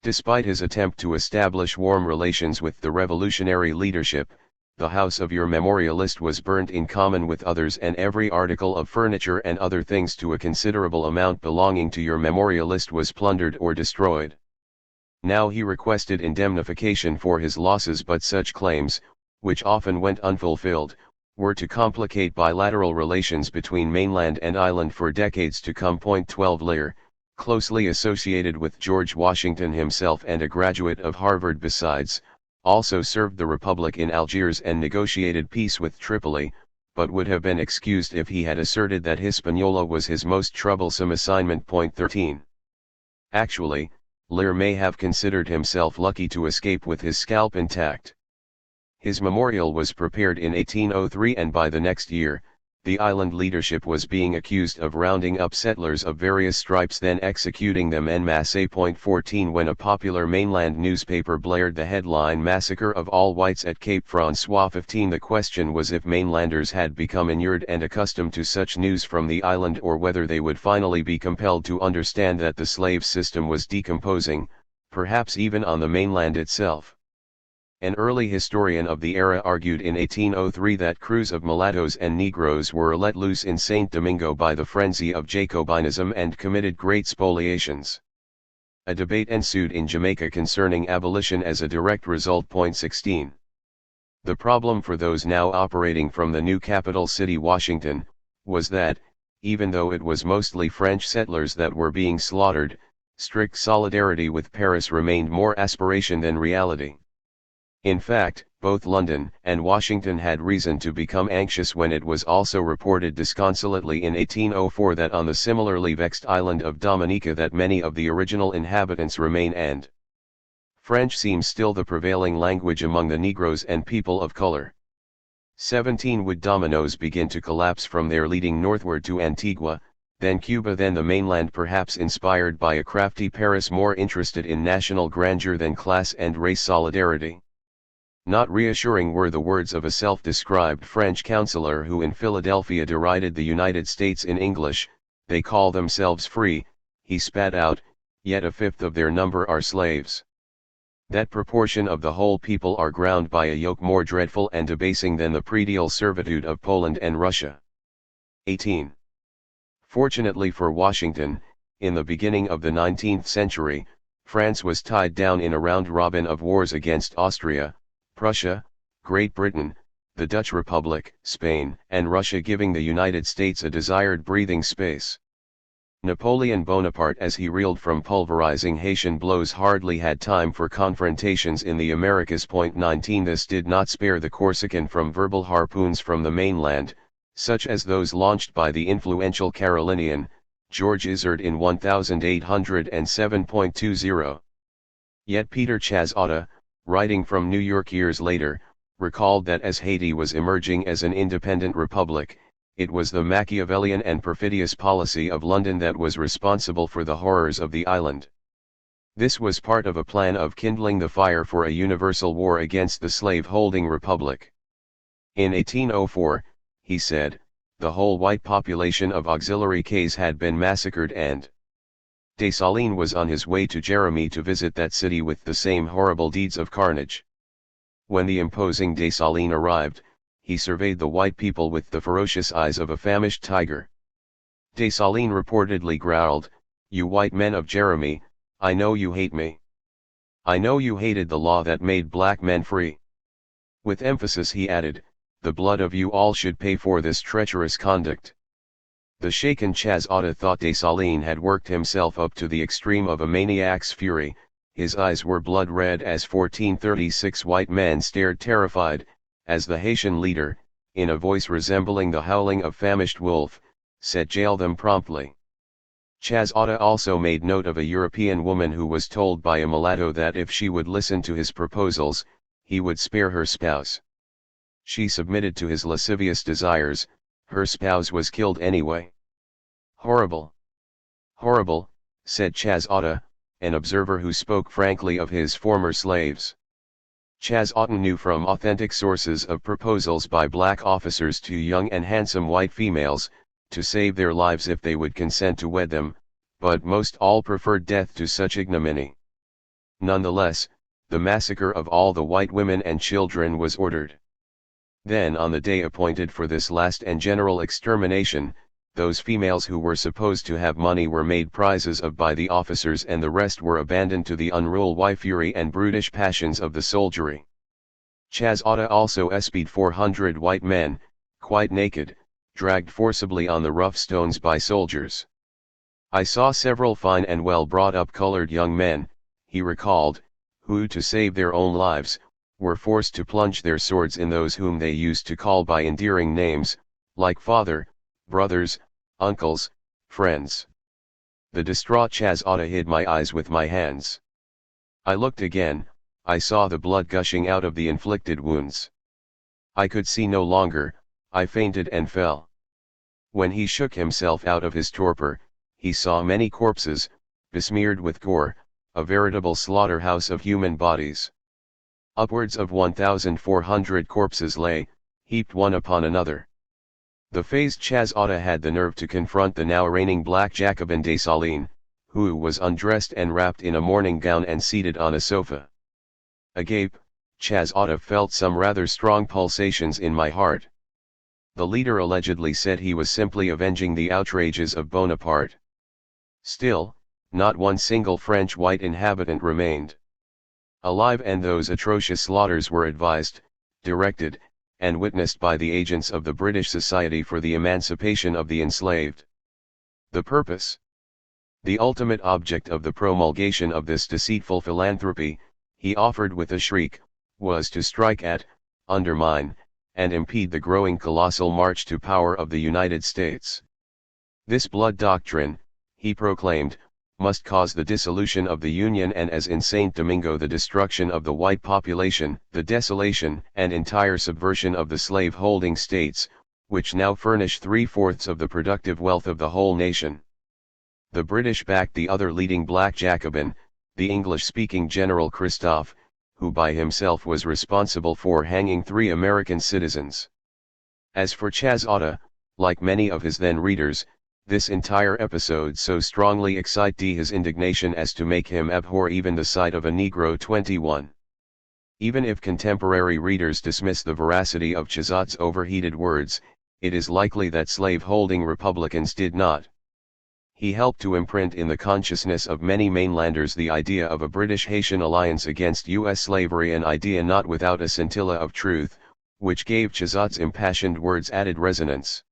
Despite his attempt to establish warm relations with the revolutionary leadership, the house of your memorialist was burnt in common with others, and every article of furniture and other things to a considerable amount belonging to your memorialist was plundered or destroyed. Now he requested indemnification for his losses, but such claims, which often went unfulfilled, were to complicate bilateral relations between mainland and island for decades to come. 12 Lear, closely associated with George Washington himself and a graduate of Harvard besides, also served the Republic in Algiers and negotiated peace with Tripoli, but would have been excused if he had asserted that Hispaniola was his most troublesome assignment. 13. Actually, Lear may have considered himself lucky to escape with his scalp intact. His memorial was prepared in 1803, and by the next year, the island leadership was being accused of rounding up settlers of various stripes, then executing them en masse. 14 When a popular mainland newspaper blared the headline "Massacre of all whites at Cape Francois 15," the question was if mainlanders had become inured and accustomed to such news from the island, or whether they would finally be compelled to understand that the slave system was decomposing, perhaps even on the mainland itself. An early historian of the era argued in 1803 that crews of mulattoes and Negroes were let loose in St. Domingo by the frenzy of Jacobinism and committed great spoliations. A debate ensued in Jamaica concerning abolition as a direct result. 16. The problem for those now operating from the new capital city, Washington, was that, even though it was mostly French settlers that were being slaughtered, strict solidarity with Paris remained more aspiration than reality. In fact, both London and Washington had reason to become anxious when it was also reported disconsolately in 1804 that on the similarly vexed island of Dominica that many of the original inhabitants remain, and French seems still the prevailing language among the Negroes and people of color. 17 Would dominoes begin to collapse from there leading northward to Antigua, then Cuba, then the mainland, perhaps inspired by a crafty Paris more interested in national grandeur than class and race solidarity? Not reassuring were the words of a self-described French counselor who in Philadelphia derided the United States in English. "They call themselves free," he spat out, "yet a fifth of their number are slaves. That proportion of the whole people are ground by a yoke more dreadful and debasing than the predial servitude of Poland and Russia." 18. Fortunately for Washington, in the beginning of the 19th century, France was tied down in a round-robin of wars against Austria, Prussia, Great Britain, the Dutch Republic, Spain, and Russia, giving the United States a desired breathing space. Napoleon Bonaparte, as he reeled from pulverizing Haitian blows, hardly had time for confrontations in the Americas. 19 This did not spare the Corsican from verbal harpoons from the mainland, such as those launched by the influential Carolinian, George Izard in 1807.20. Yet Peter Chazzotta, writing from New York years later, recalled that as Haiti was emerging as an independent republic, it was the Machiavellian and perfidious policy of London that was responsible for the horrors of the island. This was part of a plan of kindling the fire for a universal war against the slave-holding republic. In 1804, he said, the whole white population of Auxiliary Cays had been massacred, and Dessalines was on his way to Jeremy to visit that city with the same horrible deeds of carnage. When the imposing Dessalines arrived, he surveyed the white people with the ferocious eyes of a famished tiger. Dessalines reportedly growled, "You white men of Jeremy, I know you hate me. I know you hated the law that made black men free." With emphasis he added, "The blood of you all should pay for this treacherous conduct." The shaken Chazzotta thought Dessalines had worked himself up to the extreme of a maniac's fury. His eyes were blood red as 1436 white men stared terrified, as the Haitian leader, in a voice resembling the howling of famished wolf, said jail them promptly. Chazada also made note of a European woman who was told by a mulatto that if she would listen to his proposals, he would spare her spouse. She submitted to his lascivious desires, her spouse was killed anyway. Horrible! Horrible, said Chazada, an observer who spoke frankly of his former slaves. Chazada knew from authentic sources of proposals by black officers to young and handsome white females, to save their lives if they would consent to wed them, but most all preferred death to such ignominy. Nonetheless, the massacre of all the white women and children was ordered. Then on the day appointed for this last and general extermination, those females who were supposed to have money were made prizes of by the officers and the rest were abandoned to the unruly fury and brutish passions of the soldiery. Chazada also espied 400 white men, quite naked, dragged forcibly on the rough stones by soldiers. I saw several fine and well brought up colored young men, he recalled, who to save their own lives, were forced to plunge their swords in those whom they used to call by endearing names, like father, brothers, uncles, friends. The distraught Chazada hid my eyes with my hands. I looked again, I saw the blood gushing out of the inflicted wounds. I could see no longer, I fainted and fell. When he shook himself out of his torpor, he saw many corpses, besmeared with gore, a veritable slaughterhouse of human bodies. Upwards of 1,400 corpses lay, heaped one upon another. The phased Chazada had the nerve to confront the now reigning black Jacobin Dessalines, who was undressed and wrapped in a morning gown and seated on a sofa. Agape, Chazada felt some rather strong pulsations in my heart. The leader allegedly said he was simply avenging the outrages of Bonaparte. Still, not one single French white inhabitant remained alive, and those atrocious slaughters were advised, directed, and witnessed by the agents of the British Society for the Emancipation of the Enslaved. The purpose? The ultimate object of the promulgation of this deceitful philanthropy, he offered with a shriek, was to strike at, undermine, and impede the growing colossal march to power of the United States. This blood doctrine, he proclaimed, must cause the dissolution of the Union and, as in St. Domingo, the destruction of the white population, the desolation and entire subversion of the slave-holding states, which now furnish 3/4 of the productive wealth of the whole nation. The British backed the other leading black Jacobin, the English-speaking General Christophe, who by himself was responsible for hanging 3 American citizens. As for Chazada, like many of his then readers, this entire episode so strongly excited his indignation as to make him abhor even the sight of a Negro 21. Even if contemporary readers dismiss the veracity of Chazada's overheated words, it is likely that slave-holding Republicans did not. He helped to imprint in the consciousness of many mainlanders the idea of a British-Haitian alliance against U.S. slavery, an idea not without a scintilla of truth, which gave Chazada's impassioned words added resonance.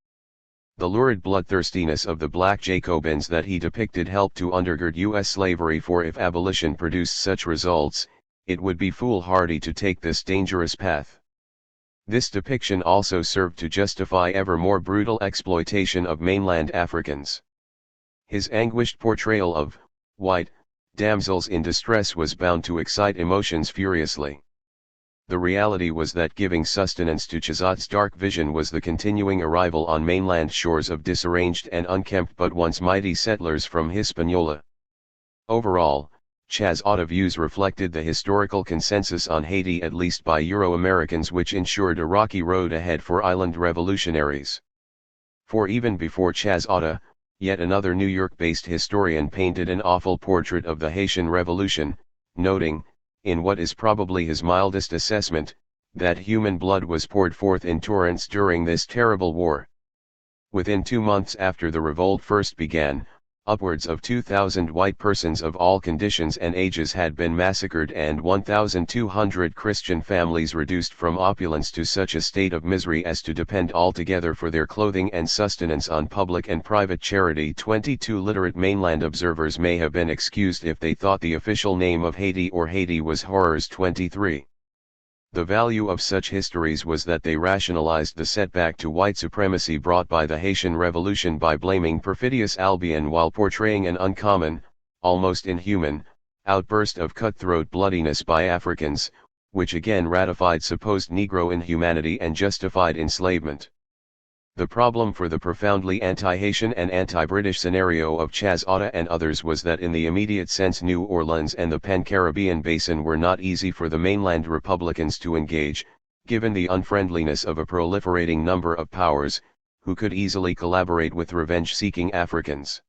The lurid bloodthirstiness of the black Jacobins that he depicted helped to undergird U.S. slavery, for if abolition produced such results, it would be foolhardy to take this dangerous path. This depiction also served to justify ever more brutal exploitation of mainland Africans. His anguished portrayal of white damsels in distress was bound to excite emotions furiously. The reality was that giving sustenance to Chazada's dark vision was the continuing arrival on mainland shores of disarranged and unkempt but once mighty settlers from Hispaniola. Overall, Chazada's views reflected the historical consensus on Haiti, at least by Euro-Americans, which ensured a rocky road ahead for island revolutionaries. For even before Chazada, yet another New York-based historian painted an awful portrait of the Haitian Revolution, noting, in what is probably his mildest assessment, that human blood was poured forth in torrents during this terrible war. Within 2 months after the revolt first began, upwards of 2,000 white persons of all conditions and ages had been massacred, and 1,200 Christian families reduced from opulence to such a state of misery as to depend altogether for their clothing and sustenance on public and private charity. 22 literate mainland observers may have been excused if they thought the official name of Haiti or Haiti was Horrors 23. The value of such histories was that they rationalized the setback to white supremacy brought by the Haitian Revolution by blaming perfidious Albion while portraying an uncommon, almost inhuman, outburst of cutthroat bloodiness by Africans, which again ratified supposed Negro inhumanity and justified enslavement. The problem for the profoundly anti-Haitian and anti-British scenario of Chas Otta and others was that in the immediate sense New Orleans and the Pan-Caribbean basin were not easy for the mainland Republicans to engage, given the unfriendliness of a proliferating number of powers, who could easily collaborate with revenge-seeking Africans.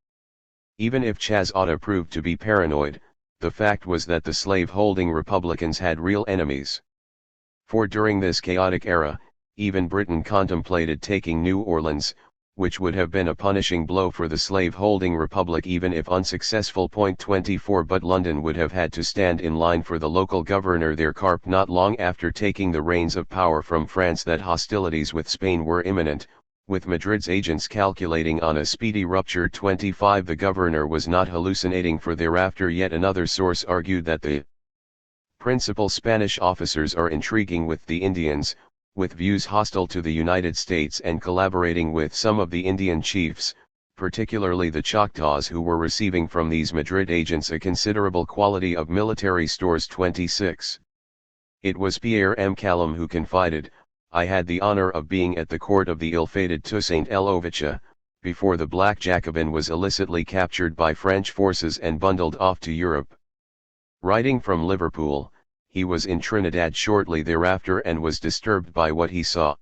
Even if Chas Otta proved to be paranoid, the fact was that the slave-holding Republicans had real enemies. For during this chaotic era, even Britain contemplated taking New Orleans, which would have been a punishing blow for the slave-holding republic even if unsuccessful. 24 But London would have had to stand in line for the local governor there. Carp not long after taking the reins of power from France that hostilities with Spain were imminent, with Madrid's agents calculating on a speedy rupture. 25 The governor was not hallucinating, for thereafter yet another source argued that the principal Spanish officers are intriguing with the Indians, with views hostile to the United States and collaborating with some of the Indian chiefs, particularly the Choctaws, who were receiving from these Madrid agents a considerable quantity of military stores. 26. It was Pierre M. Callum who confided, "I had the honor of being at the court of the ill-fated Toussaint L'Ouverture, before the black Jacobin was illicitly captured by French forces and bundled off to Europe." Writing from Liverpool, he was in Trinidad shortly thereafter and was disturbed by what he saw.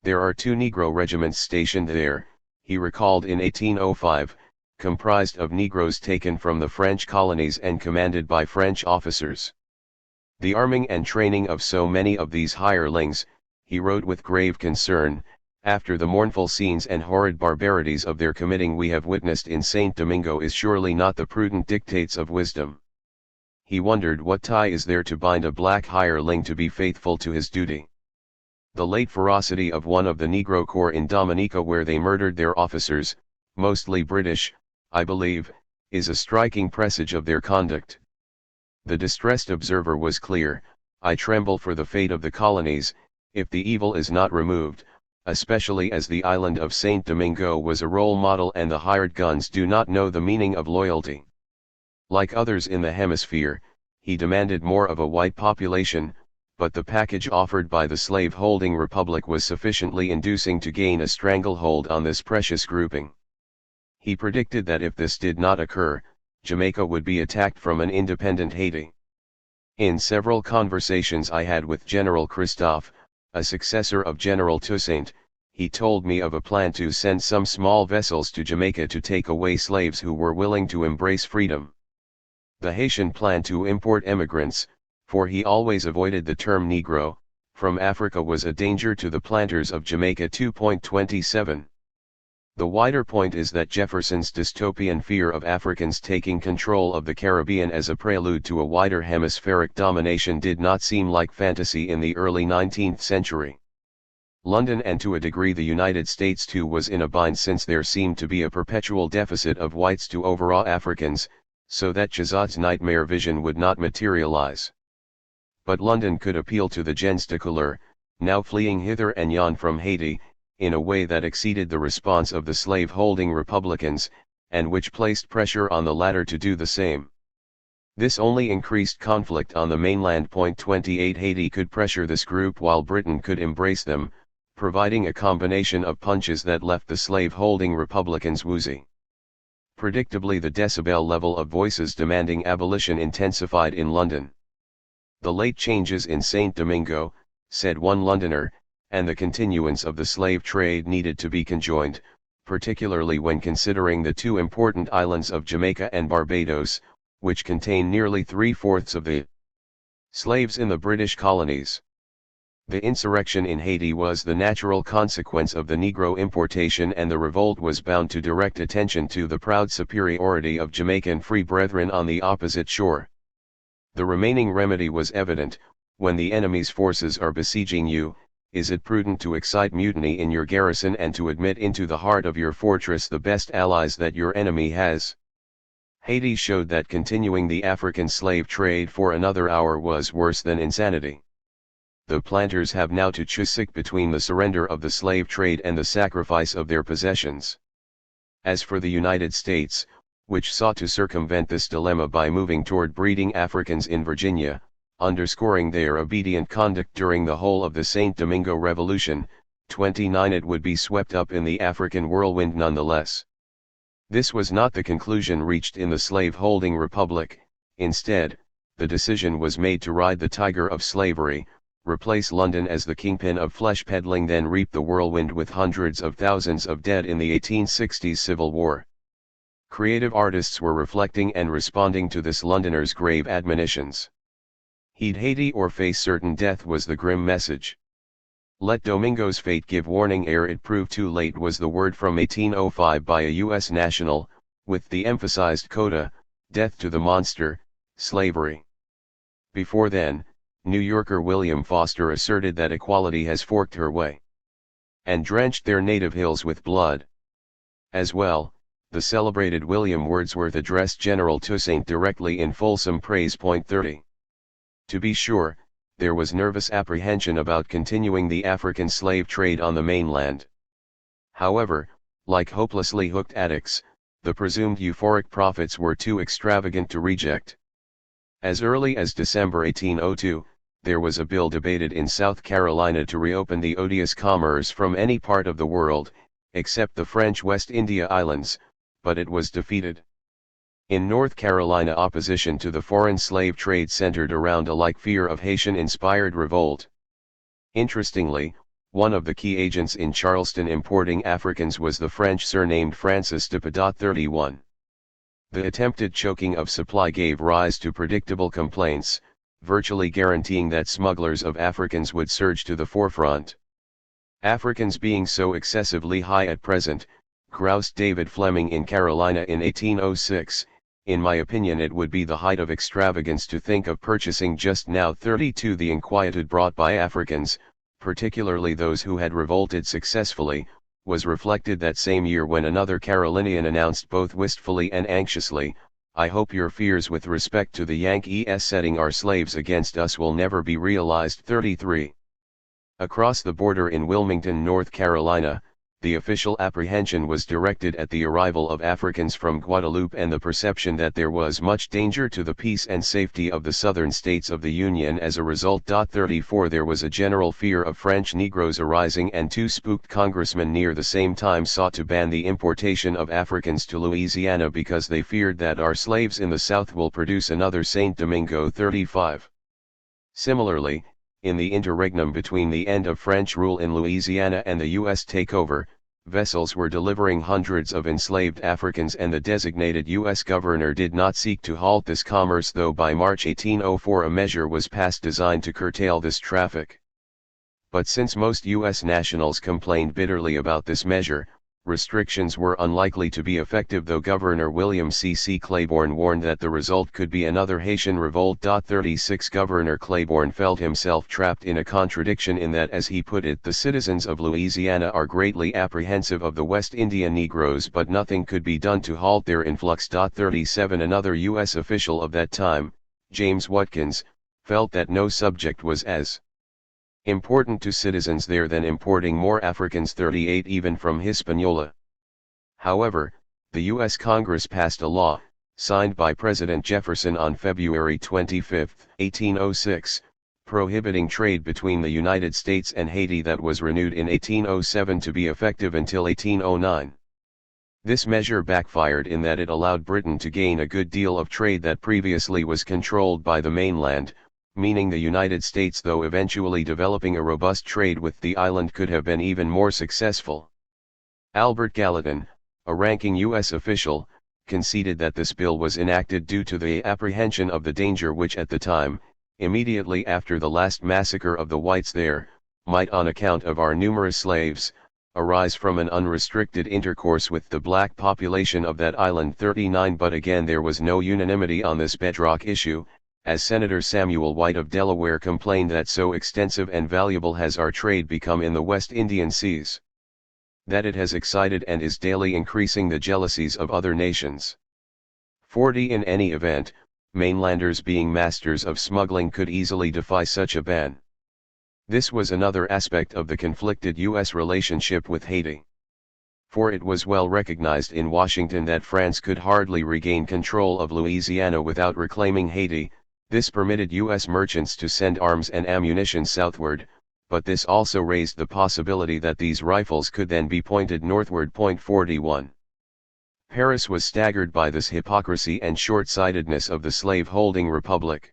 "There are 2 Negro regiments stationed there," he recalled in 1805, comprised of Negroes taken from the French colonies and commanded by French officers. "The arming and training of so many of these hirelings," he wrote with grave concern, "after the mournful scenes and horrid barbarities of their committing we have witnessed in Saint Domingo, is surely not the prudent dictates of wisdom." He wondered what tie is there to bind a black hireling to be faithful to his duty. The late ferocity of one of the Negro Corps in Dominica, where they murdered their officers, mostly British, I believe, is a striking presage of their conduct. The distressed observer was clear, "I tremble for the fate of the colonies, if the evil is not removed, especially as the island of Saint Domingo was a role model and the hired guns do not know the meaning of loyalty." Like others in the hemisphere, he demanded more of a white population, but the package offered by the slave-holding republic was sufficiently inducing to gain a stranglehold on this precious grouping. He predicted that if this did not occur, Jamaica would be attacked from an independent Haiti. "In several conversations I had with General Christophe, a successor of General Toussaint, he told me of a plan to send some small vessels to Jamaica to take away slaves who were willing to embrace freedom. The Haitian plan to import emigrants, for he always avoided the term Negro, from Africa was a danger to the planters of Jamaica. 2.27. The wider point is that Jefferson's dystopian fear of Africans taking control of the Caribbean as a prelude to a wider hemispheric domination did not seem like fantasy in the early 19th century. London, and to a degree the United States too, was in a bind, since there seemed to be a perpetual deficit of whites to overawe Africans, so that Chazot's nightmare vision would not materialize. But London could appeal to the gens de couleur, now fleeing hither and yon from Haiti, in a way that exceeded the response of the slave-holding Republicans, and which placed pressure on the latter to do the same. This only increased conflict on the mainland. 28 Haiti could pressure this group while Britain could embrace them, providing a combination of punches that left the slave-holding Republicans woozy. Predictably, the decibel level of voices demanding abolition intensified in London. "The late changes in Saint Domingo," said one Londoner, "and the continuance of the slave trade needed to be conjoined, particularly when considering the 2 important islands of Jamaica and Barbados, which contain nearly 3/4 of the slaves in the British colonies. The insurrection in Haiti was the natural consequence of the Negro importation, and the revolt was bound to direct attention to the proud superiority of Jamaican free brethren on the opposite shore. The remaining remedy was evident: when the enemy's forces are besieging you, is it prudent to excite mutiny in your garrison and to admit into the heart of your fortress the best allies that your enemy has? Haiti showed that continuing the African slave trade for another hour was worse than insanity. the planters have now to choose between the surrender of the slave trade and the sacrifice of their possessions. As for the United States, which sought to circumvent this dilemma by moving toward breeding Africans in Virginia, underscoring their obedient conduct during the whole of the St. Domingo Revolution, 29 it would be swept up in the African whirlwind nonetheless. This was not the conclusion reached in the slave-holding republic. Instead, the decision was made to ride the tiger of slavery, replace London as the kingpin of flesh peddling, then reap the whirlwind with hundreds of thousands of dead in the 1860s Civil War. Creative artists were reflecting and responding to this Londoner's grave admonitions. Heed Haiti or face certain death was the grim message. Let Domingo's fate give warning ere it prove too late was the word from 1805 by a U.S. national, with the emphasized coda, death to the monster, slavery. Before then, New Yorker William Foster asserted that equality has forked her way and drenched their native hills with blood. As well, the celebrated William Wordsworth addressed General Toussaint directly in fulsome praise. 30. To be sure, there was nervous apprehension about continuing the African slave trade on the mainland. However, like hopelessly hooked addicts, the presumed euphoric profits were too extravagant to reject. As early as December 1802, there was a bill debated in South Carolina to reopen the odious commerce from any part of the world, except the French West India Islands, but it was defeated. In North Carolina, opposition to the foreign slave trade centered around a like fear of Haitian-inspired revolt. Interestingly, one of the key agents in Charleston importing Africans was the French surnamed Francis de Padat. 31. The attempted choking of supply gave rise to predictable complaints, virtually guaranteeing that smugglers of Africans would surge to the forefront. Africans being so excessively high at present, groused David Fleming in Carolina in 1806, in my opinion it would be the height of extravagance to think of purchasing just now 32. The inquietude brought by Africans, particularly those who had revolted successfully, was reflected that same year when another Carolinian announced both wistfully and anxiously, "I hope your fears with respect to the Yankees setting our slaves against us will never be realized." 33. Across the border in Wilmington, North Carolina, the official apprehension was directed at the arrival of Africans from Guadeloupe and the perception that there was much danger to the peace and safety of the southern states of the Union as a result. 34 There was a general fear of French Negroes arising, and two spooked congressmen near the same time sought to ban the importation of Africans to Louisiana because they feared that our slaves in the South will produce another St. Domingo. 35. Similarly, in the interregnum between the end of French rule in Louisiana and the U.S. takeover, vessels were delivering hundreds of enslaved Africans, and the designated U.S. governor did not seek to halt this commerce, though by March 1804 a measure was passed designed to curtail this traffic. But since most U.S. nationals complained bitterly about this measure, restrictions were unlikely to be effective, though Governor William C. Claiborne warned that the result could be another Haitian revolt. 36 Governor Claiborne felt himself trapped in a contradiction in that, as he put it, the citizens of Louisiana are greatly apprehensive of the West India Negroes, but nothing could be done to halt their influx. 37 Another U.S. official of that time, James Watkins, felt that no subject was as important to citizens there than importing more Africans. 38 Even from Hispaniola. However, the U.S. Congress passed a law, signed by President Jefferson on February 25, 1806, prohibiting trade between the United States and Haiti that was renewed in 1807 to be effective until 1809. This measure backfired in that it allowed Britain to gain a good deal of trade that previously was controlled by the mainland, meaning the United States, though eventually developing a robust trade with the island, could have been even more successful. Albert Gallatin, a ranking U.S. official, conceded that this bill was enacted due to the apprehension of the danger which at the time, immediately after the last massacre of the whites there, might on account of our numerous slaves, arise from an unrestricted intercourse with the black population of that island. 39 But again there was no unanimity on this bedrock issue, as Senator Samuel White of Delaware complained that so extensive and valuable has our trade become in the West Indian seas, that it has excited and is daily increasing the jealousies of other nations. 40 In any event, mainlanders being masters of smuggling could easily defy such a ban. This was another aspect of the conflicted U.S. relationship with Haiti. For it was well recognized in Washington that France could hardly regain control of Louisiana without reclaiming Haiti. This permitted U.S. merchants to send arms and ammunition southward, but this also raised the possibility that these rifles could then be pointed northward. 41. Paris was staggered by this hypocrisy and short-sightedness of the slave-holding republic.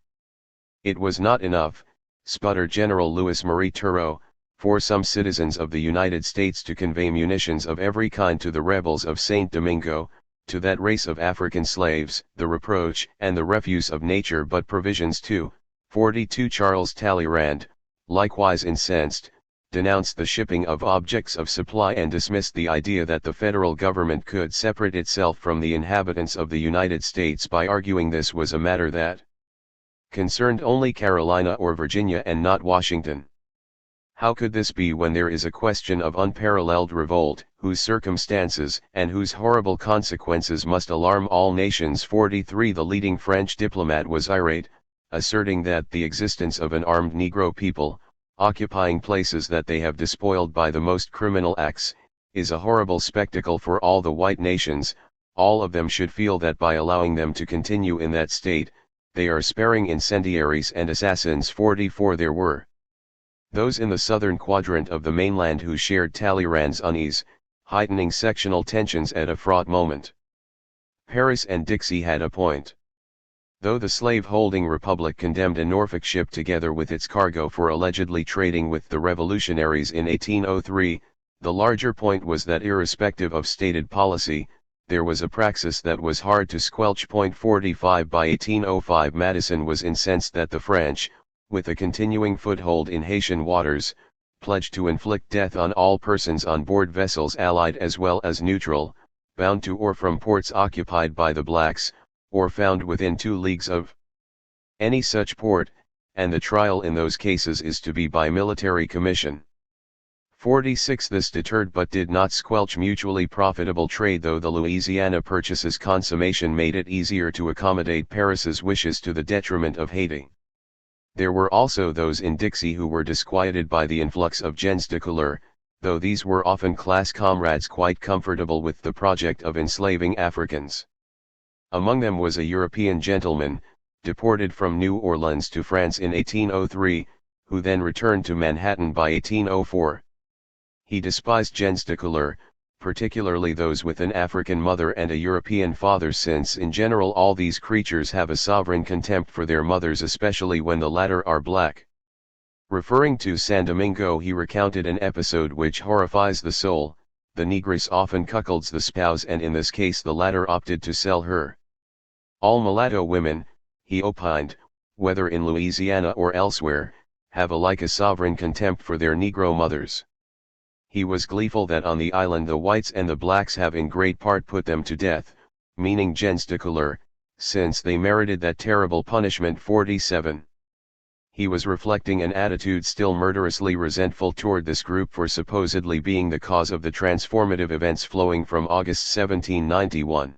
It was not enough, sputtered General Louis Marie Turreau, for some citizens of the United States to convey munitions of every kind to the rebels of Saint Domingo, to that race of African slaves, the reproach and the refuse of nature, but provisions too. 42. Charles Talleyrand, likewise incensed, denounced the shipping of objects of supply and dismissed the idea that the federal government could separate itself from the inhabitants of the United States by arguing this was a matter that concerned only Carolina or Virginia and not Washington. How could this be when there is a question of unparalleled revolt, whose circumstances and whose horrible consequences must alarm all nations? 43. The leading French diplomat was irate, asserting that the existence of an armed Negro people, occupying places that they have despoiled by the most criminal acts, is a horrible spectacle for all the white nations. All of them should feel that by allowing them to continue in that state, they are sparing incendiaries and assassins. 44. There were those in the southern quadrant of the mainland who shared Talleyrand's unease, heightening sectional tensions at a fraught moment. Paris and Dixie had a point. Though the slave-holding republic condemned a Norfolk ship together with its cargo for allegedly trading with the revolutionaries in 1803, the larger point was that irrespective of stated policy, there was a praxis that was hard to squelch. 45. By 1805 Madison was incensed that the French, with a continuing foothold in Haitian waters, pledged to inflict death on all persons on board vessels allied as well as neutral, bound to or from ports occupied by the blacks, or found within 2 leagues of any such port, and the trial in those cases is to be by military commission. 46. This deterred but did not squelch mutually profitable trade, though the Louisiana Purchase's consummation made it easier to accommodate Paris's wishes to the detriment of Haiti. There were also those in Dixie who were disquieted by the influx of gens de couleur, though these were often class comrades quite comfortable with the project of enslaving Africans. Among them was a European gentleman, deported from New Orleans to France in 1803, who then returned to Manhattan by 1804. He despised gens de couleur, particularly those with an African mother and a European father, since in general all these creatures have a sovereign contempt for their mothers, especially when the latter are black. Referring to San Domingo, he recounted an episode which horrifies the soul. The negress often cuckolds the spouse, and in this case the latter opted to sell her. All mulatto women, he opined, whether in Louisiana or elsewhere, have alike a sovereign contempt for their Negro mothers. He was gleeful that on the island the whites and the blacks have in great part put them to death, meaning gens de couleur, since they merited that terrible punishment. 47. He was reflecting an attitude still murderously resentful toward this group for supposedly being the cause of the transformative events flowing from August 1791.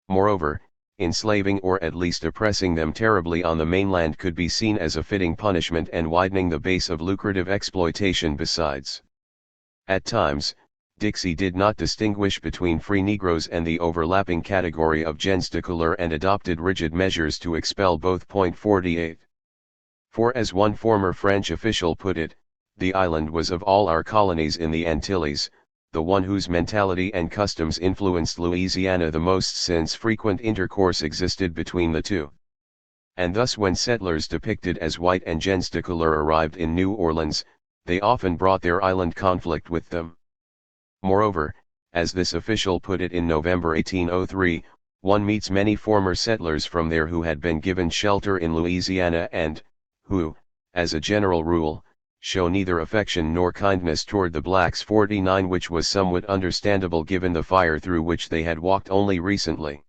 Moreover, enslaving or at least oppressing them terribly on the mainland could be seen as a fitting punishment and widening the base of lucrative exploitation besides. At times, Dixie did not distinguish between free Negroes and the overlapping category of gens de couleur and adopted rigid measures to expel both. 48. For as one former French official put it, the island was of all our colonies in the Antilles, the one whose mentality and customs influenced Louisiana the most, since frequent intercourse existed between the two. And thus when settlers depicted as white and gens de couleur arrived in New Orleans, they often brought their island conflict with them. Moreover, as this official put it in November 1803, one meets many former settlers from there who had been given shelter in Louisiana and, who, as a general rule, show neither affection nor kindness toward the blacks. 49. Which was somewhat understandable given the fire through which they had walked only recently.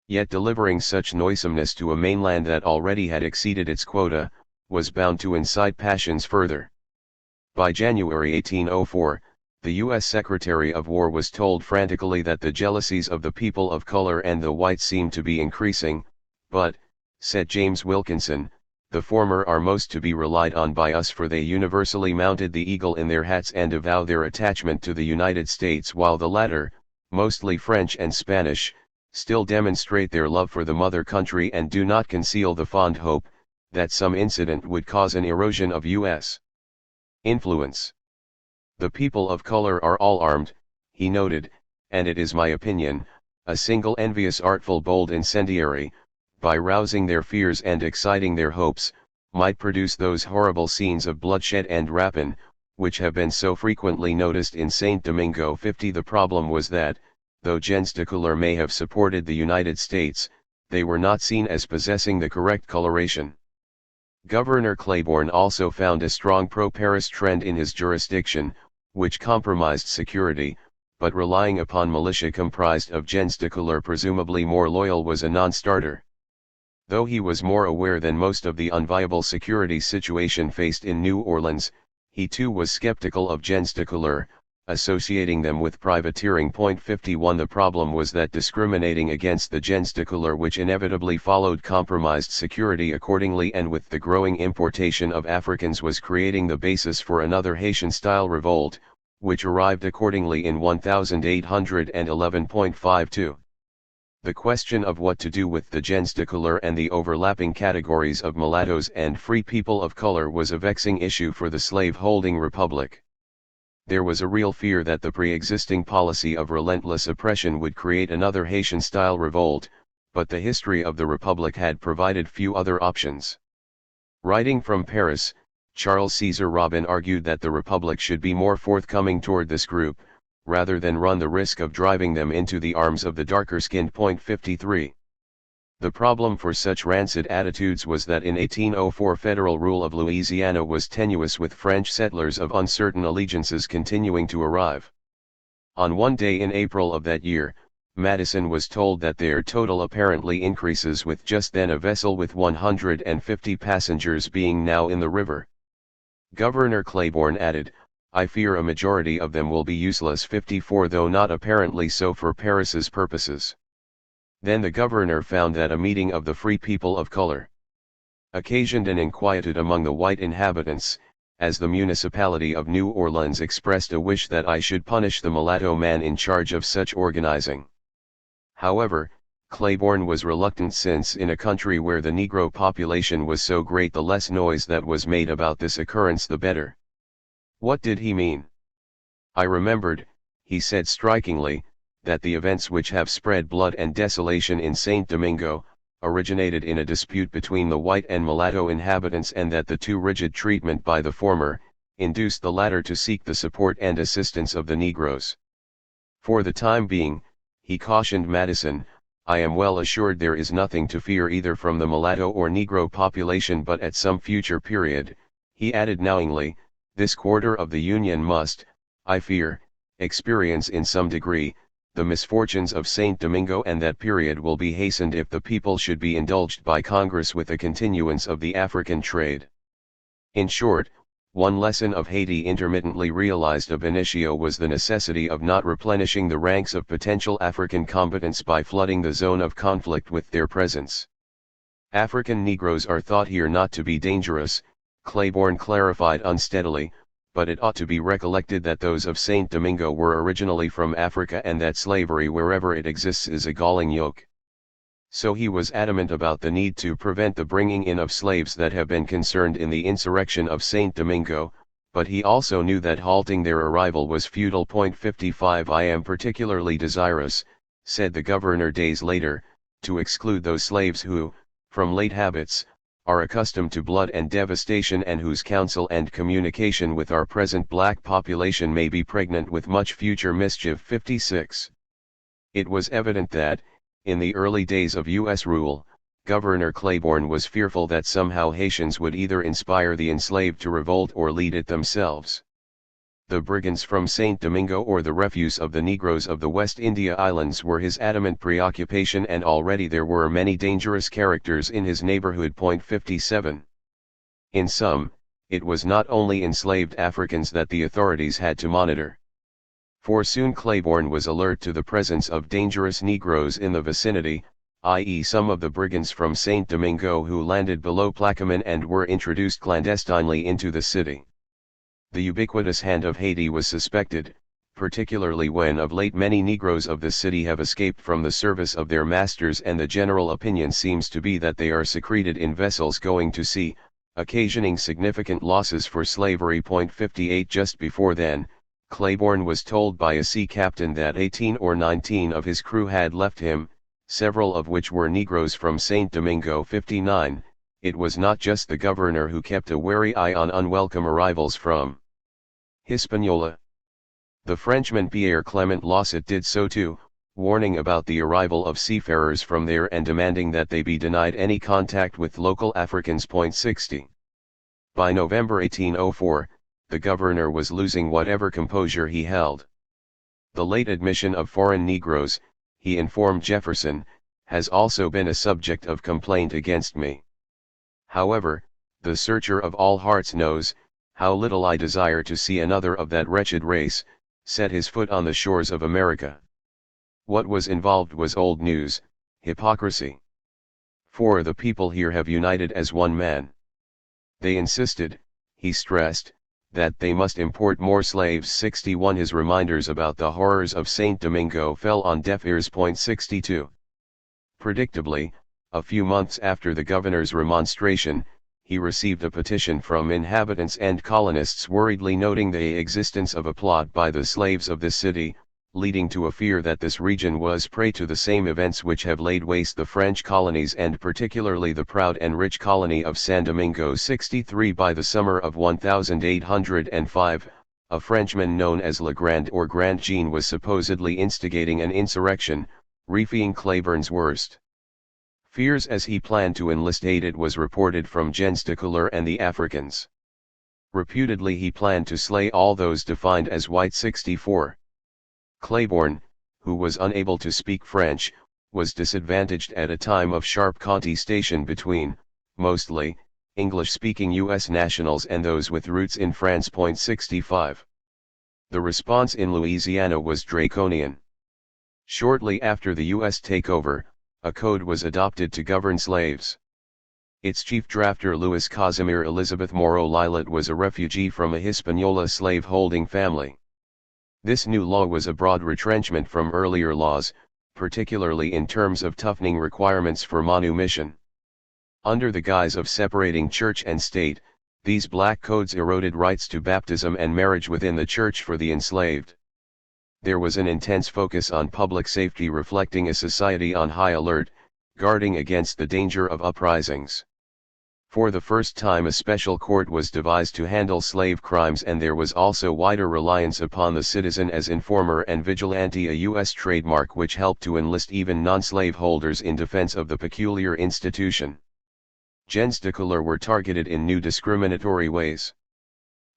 Yet delivering such noisomeness to a mainland that already had exceeded its quota, was bound to incite passions further. By January 1804, the U.S. Secretary of War was told frantically that the jealousies of the people of color and the whites seemed to be increasing, but, said James Wilkinson, The former are most to be relied on by us, for they universally mounted the eagle in their hats and avow their attachment to the United States, while the latter, mostly French and Spanish, still demonstrate their love for the mother country and do not conceal the fond hope that some incident would cause an erosion of U.S. influence. The people of color are all armed, he noted, and it is my opinion, a single envious, artful, bold incendiary, by rousing their fears and exciting their hopes, might produce those horrible scenes of bloodshed and rapine, which have been so frequently noticed in Saint Domingo. 50. The problem was that, though gens de couleur may have supported the United States, they were not seen as possessing the correct coloration. Governor Claiborne also found a strong pro-Paris trend in his jurisdiction, which compromised security, but relying upon militia comprised of gens de couleur presumably more loyal was a non-starter. Though he was more aware than most of the unviable security situation faced in New Orleans, he too was skeptical of gens de couleur, associating them with privateering. 51. The problem was that discriminating against the gens de couleur, which inevitably followed compromised security accordingly, and with the growing importation of Africans, was creating the basis for another Haitian-style revolt, which arrived accordingly in 1811.52. The question of what to do with the gens de couleur and the overlapping categories of mulattoes and free people of color was a vexing issue for the slave-holding republic. There was a real fear that the pre-existing policy of relentless oppression would create another Haitian-style revolt, but the history of the republic had provided few other options. Writing from Paris, Charles Cesar Robin argued that the republic should be more forthcoming toward this group, rather than run the risk of driving them into the arms of the darker-skinned. 53. The problem for such rancid attitudes was that in 1804 federal rule of Louisiana was tenuous, with French settlers of uncertain allegiances continuing to arrive. On one day in April of that year, Madison was told that their total apparently increases, with just then a vessel with 150 passengers being now in the river. Governor Claiborne added, "I fear a majority of them will be useless." 54. Though not apparently so for Paris's purposes. Then the governor found that a meeting of the free people of color occasioned an inquietude among the white inhabitants, as the municipality of New Orleans expressed a wish that I should punish the mulatto man in charge of such organizing. However, Claiborne was reluctant, since in a country where the Negro population was so great, the less noise that was made about this occurrence the better. What did he mean? I remembered, he said strikingly, that the events which have spread blood and desolation in Saint Domingo, originated in a dispute between the white and mulatto inhabitants, and that the too rigid treatment by the former, induced the latter to seek the support and assistance of the Negroes. For the time being, he cautioned Madison, I am well assured there is nothing to fear either from the mulatto or Negro population, but at some future period, he added knowingly, this quarter of the Union must, I fear, experience in some degree, the misfortunes of Saint Domingo, and that period will be hastened if the people should be indulged by Congress with a continuance of the African trade. In short, one lesson of Haiti intermittently realized ab initio was the necessity of not replenishing the ranks of potential African combatants by flooding the zone of conflict with their presence. African Negroes are thought here not to be dangerous, Claiborne clarified unsteadily, but it ought to be recollected that those of Saint Domingo were originally from Africa, and that slavery wherever it exists is a galling yoke. So he was adamant about the need to prevent the bringing in of slaves that have been concerned in the insurrection of Saint Domingo, but he also knew that halting their arrival was futile. 55. I am particularly desirous, said the governor days later, to exclude those slaves who, from late habits, are accustomed to blood and devastation, and whose counsel and communication with our present black population may be pregnant with much future mischief. 56. It was evident that, in the early days of U.S. rule, Governor Claiborne was fearful that somehow Haitians would either inspire the enslaved to revolt or lead it themselves. The brigands from Saint Domingo or the refuse of the Negroes of the West India Islands were his adamant preoccupation, and already there were many dangerous characters in his neighborhood. 57. In sum, it was not only enslaved Africans that the authorities had to monitor. For soon Claiborne was alert to the presence of dangerous Negroes in the vicinity, i.e. some of the brigands from Saint Domingo who landed below Plaquemine and were introduced clandestinely into the city. The ubiquitous hand of Haiti was suspected, particularly when of late many Negroes of the city have escaped from the service of their masters, and the general opinion seems to be that they are secreted in vessels going to sea, occasioning significant losses for slavery. 58 Just before then, Claiborne was told by a sea captain that 18 or 19 of his crew had left him, several of which were Negroes from Saint Domingo. 59 It was not just the governor who kept a wary eye on unwelcome arrivals from Hispaniola. The Frenchman Pierre Clement Losset did so too, warning about the arrival of seafarers from there and demanding that they be denied any contact with local Africans. 60 By November 1804, the governor was losing whatever composure he held. The late admission of foreign Negroes, he informed Jefferson, has also been a subject of complaint against me. However, the searcher of all hearts knows how little I desire to see another of that wretched race set his foot on the shores of America. What was involved was old news, hypocrisy. For the people here have united as one man. They insisted, he stressed, that they must import more slaves. 61 His reminders about the horrors of Saint Domingo fell on deaf ears. 62 Predictably, a few months after the governor's remonstration, he received a petition from inhabitants and colonists worriedly noting the existence of a plot by the slaves of the city, leading to a fear that this region was prey to the same events which have laid waste the French colonies and particularly the proud and rich colony of San Domingo. 63 By the summer of 1805, a Frenchman known as Legrand or Grand Jean was supposedly instigating an insurrection, reefing Claiborne's worst fears as he planned to enlist aid. It was reported from Gens de Couleur and the Africans. Reputedly he planned to slay all those defined as white. 64 Claiborne, who was unable to speak French, was disadvantaged at a time of sharp contestation between, mostly, English-speaking U.S. nationals and those with roots in France. 65 The response in Louisiana was draconian. Shortly after the U.S. takeover, a code was adopted to govern slaves. Its chief drafter Louis Casimir Elizabeth Moreau Lilet was a refugee from a Hispaniola slave-holding family. This new law was a broad retrenchment from earlier laws, particularly in terms of toughening requirements for manumission. Under the guise of separating church and state, these black codes eroded rights to baptism and marriage within the church for the enslaved. There was an intense focus on public safety, reflecting a society on high alert, guarding against the danger of uprisings. For the first time a special court was devised to handle slave crimes, and there was also wider reliance upon the citizen as informer and vigilante, a U.S. trademark which helped to enlist even non-slave holders in defense of the peculiar institution. Gens de Couleur were targeted in new discriminatory ways.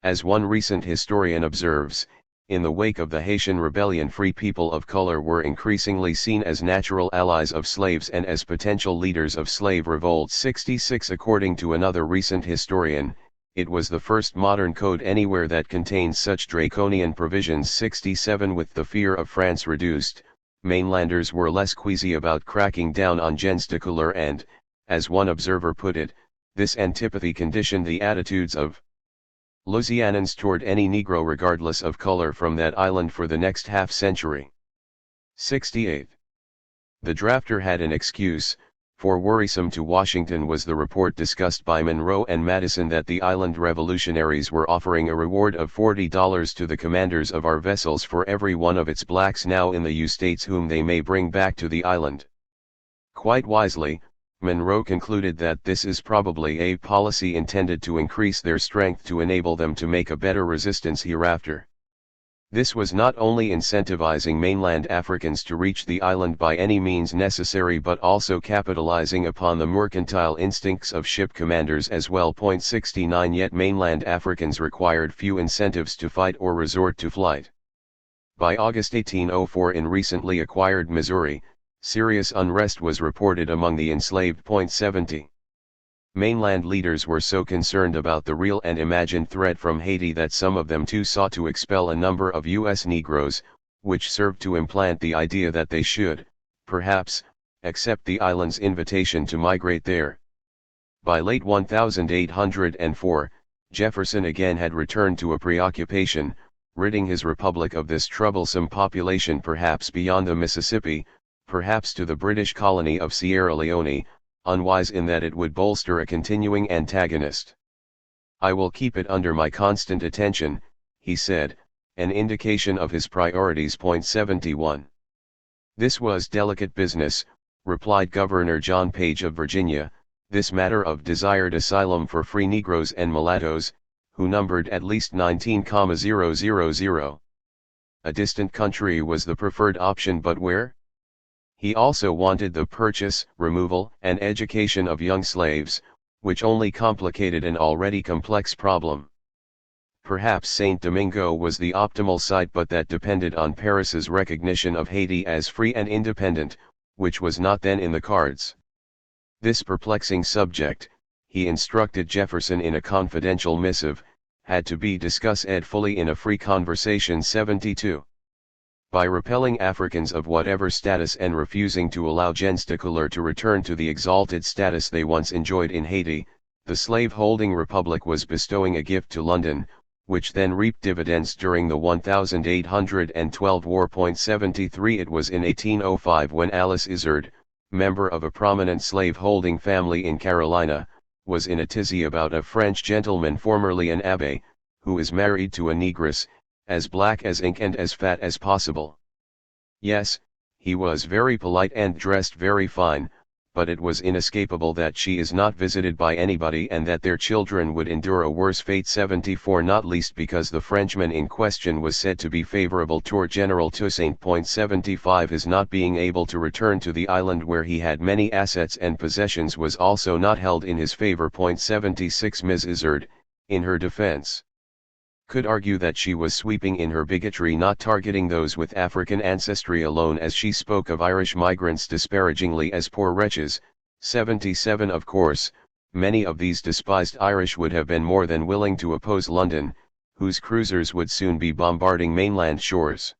As one recent historian observes, in the wake of the Haitian rebellion, free people of color were increasingly seen as natural allies of slaves and as potential leaders of slave revolts. 66 According to another recent historian, it was the first modern code anywhere that contained such draconian provisions. 67 With the fear of France reduced, mainlanders were less queasy about cracking down on gens de couleur and, as one observer put it, this antipathy conditioned the attitudes of Louisianans toward any Negro regardless of color from that island for the next half-century. 68. The drafter had an excuse, for worrisome to Washington was the report discussed by Monroe and Madison that the island revolutionaries were offering a reward of $40 to the commanders of our vessels for every one of its blacks now in the U states whom they may bring back to the island. Quite wisely, Monroe concluded that this is probably a policy intended to increase their strength to enable them to make a better resistance hereafter. This was not only incentivizing mainland Africans to reach the island by any means necessary but also capitalizing upon the mercantile instincts of ship commanders as well. 69 Yet mainland Africans required few incentives to fight or resort to flight. By August 1804 in recently acquired Missouri, serious unrest was reported among the enslaved. 70. Mainland leaders were so concerned about the real and imagined threat from Haiti that some of them too sought to expel a number of U.S. Negroes, which served to implant the idea that they should, perhaps, accept the island's invitation to migrate there. By late 1804, Jefferson again had returned to a preoccupation, ridding his republic of this troublesome population perhaps beyond the Mississippi, perhaps to the British colony of Sierra Leone, unwise in that it would bolster a continuing antagonist. "I will keep it under my constant attention," he said, an indication of his priorities. 71. "This was delicate business," replied Governor John Page of Virginia, "this matter of desired asylum for free Negroes and mulattoes, who numbered at least 19,000. A distant country was the preferred option, but where? He also wanted the purchase, removal, and education of young slaves, which only complicated an already complex problem. Perhaps Saint Domingo was the optimal site, but that depended on Paris's recognition of Haiti as free and independent, which was not then in the cards. This perplexing subject, he instructed Jefferson in a confidential missive, had to be discussed fully in a free conversation. 72. By repelling Africans of whatever status and refusing to allow gens de couleur to return to the exalted status they once enjoyed in Haiti, the slave-holding republic was bestowing a gift to London, which then reaped dividends during the 1812 war. 73. It was in 1805 when Alice Izard, member of a prominent slave-holding family in Carolina, was in a tizzy about a French gentleman formerly an abbé, who is married to a negress, as black as ink and as fat as possible. Yes, he was very polite and dressed very fine, but it was inescapable that she is not visited by anybody and that their children would endure a worse fate. 74. Not least because the Frenchman in question was said to be favorable toward General Toussaint. 75. His not being able to return to the island where he had many assets and possessions was also not held in his favor. 76. Ms. Izard, in her defense, could argue that she was sweeping in her bigotry, not targeting those with African ancestry alone, as she spoke of Irish migrants disparagingly as poor wretches. 77. Of course, many of these despised Irish would have been more than willing to oppose London, whose cruisers would soon be bombarding mainland shores.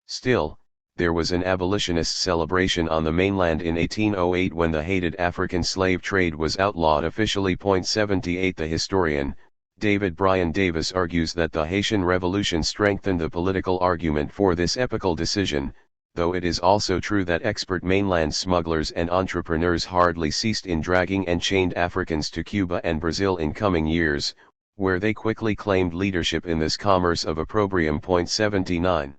Still, there was an abolitionist celebration on the mainland in 1808 when the hated African slave trade was outlawed officially. 78. The historian, David Bryan Davis, argues that the Haitian Revolution strengthened the political argument for this epochal decision, though it is also true that expert mainland smugglers and entrepreneurs hardly ceased in dragging and chained Africans to Cuba and Brazil in coming years, where they quickly claimed leadership in this commerce of opprobrium. 79.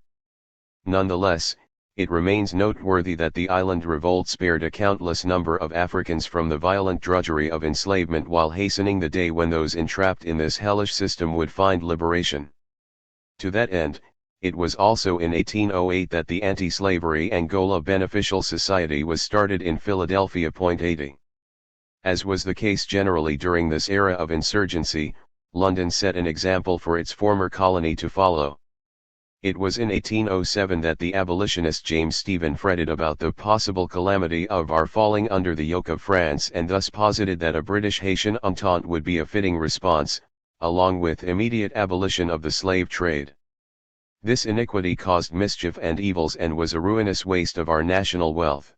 Nonetheless, it remains noteworthy that the island revolt spared a countless number of Africans from the violent drudgery of enslavement while hastening the day when those entrapped in this hellish system would find liberation. To that end, it was also in 1808 that the Anti-Slavery Angola Beneficial Society was started in Philadelphia. 80. As was the case generally during this era of insurgency, London set an example for its former colony to follow. It was in 1807 that the abolitionist James Stephen fretted about the possible calamity of our falling under the yoke of France, and thus posited that a British-Haitian entente would be a fitting response, along with immediate abolition of the slave trade. This iniquity caused mischief and evils and was a ruinous waste of our national wealth.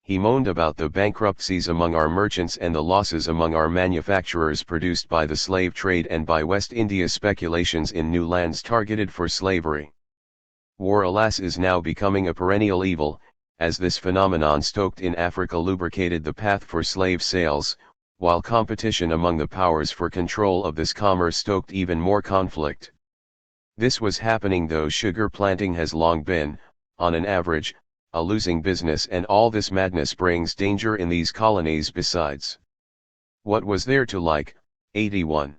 He moaned about the bankruptcies among our merchants and the losses among our manufacturers produced by the slave trade and by West India speculations in new lands targeted for slavery. War, alas, is now becoming a perennial evil, as this phenomenon stoked in Africa lubricated the path for slave sales, while competition among the powers for control of this commerce stoked even more conflict. This was happening though sugar planting has long been, on an average, a losing business, and all this madness brings danger in these colonies besides. What was there to like? 81.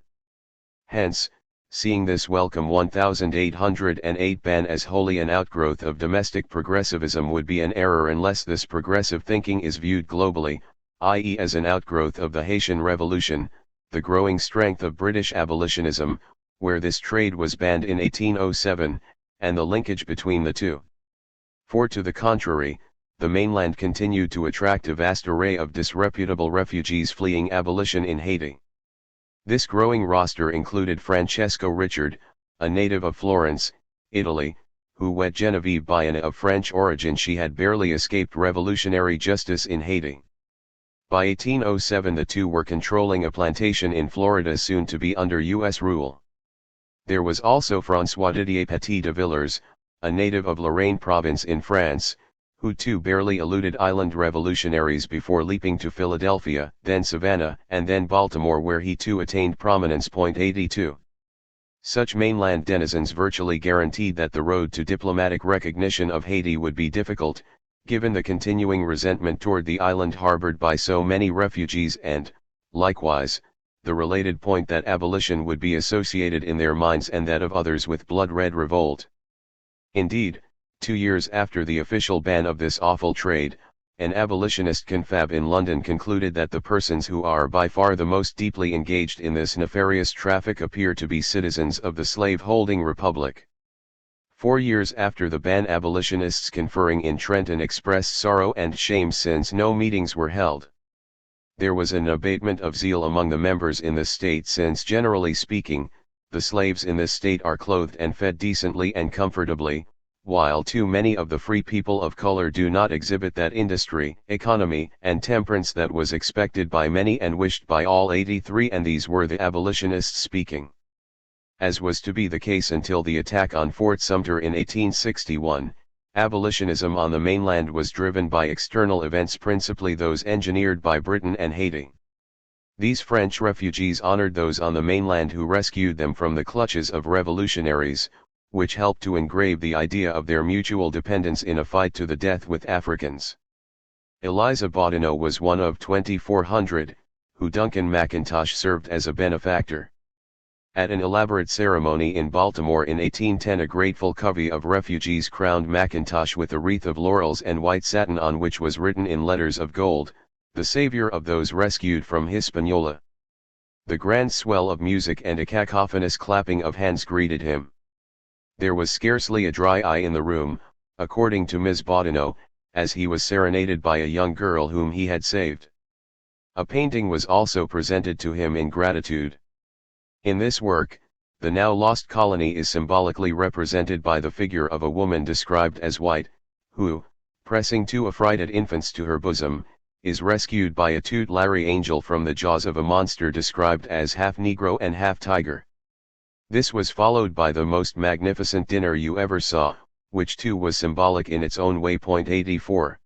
Hence, seeing this welcome 1808 ban as wholly an outgrowth of domestic progressivism would be an error unless this progressive thinking is viewed globally, i.e. as an outgrowth of the Haitian Revolution, the growing strength of British abolitionism, where this trade was banned in 1807, and the linkage between the two. For to the contrary, the mainland continued to attract a vast array of disreputable refugees fleeing abolition in Haiti. This growing roster included Francesco Richard, a native of Florence, Italy, who wed Genevieve Bayonne of French origin. She had barely escaped revolutionary justice in Haiti. By 1807 the two were controlling a plantation in Florida soon to be under U.S. rule. There was also François Didier Petit de Villers, a native of Lorraine province in France, who too barely eluded island revolutionaries before leaping to Philadelphia, then Savannah, and then Baltimore, where he too attained prominence. 82. Such mainland denizens virtually guaranteed that the road to diplomatic recognition of Haiti would be difficult, given the continuing resentment toward the island harbored by so many refugees and, likewise, the related point that abolition would be associated in their minds and that of others with blood-red revolt. Indeed, 2 years after the official ban of this awful trade, an abolitionist confab in London concluded that the persons who are by far the most deeply engaged in this nefarious traffic appear to be citizens of the slave-holding republic. 4 years after the ban, abolitionists conferring in Trenton expressed sorrow and shame since no meetings were held. There was an abatement of zeal among the members in the state since, generally speaking, the slaves in this state are clothed and fed decently and comfortably, while too many of the free people of color do not exhibit that industry, economy, and temperance that was expected by many and wished by all. 83 And these were the abolitionists speaking. As was to be the case until the attack on Fort Sumter in 1861, abolitionism on the mainland was driven by external events, principally those engineered by Britain and Haiti. These French refugees honored those on the mainland who rescued them from the clutches of revolutionaries, which helped to engrave the idea of their mutual dependence in a fight to the death with Africans. Eliza Boudinot was one of 2,400, who Duncan McIntosh served as a benefactor. At an elaborate ceremony in Baltimore in 1810, a grateful covey of refugees crowned McIntosh with a wreath of laurels and white satin on which was written in letters of gold, "The savior of those rescued from Hispaniola." The grand swell of music and a cacophonous clapping of hands greeted him. There was scarcely a dry eye in the room, according to Ms. Boudinot, as he was serenaded by a young girl whom he had saved. A painting was also presented to him in gratitude. In this work, the now lost colony is symbolically represented by the figure of a woman described as white, who, pressing two affrighted infants to her bosom, is rescued by a tutelary angel from the jaws of a monster described as half Negro and half tiger. This was followed by the most magnificent dinner you ever saw, which too was symbolic in its own way. 84.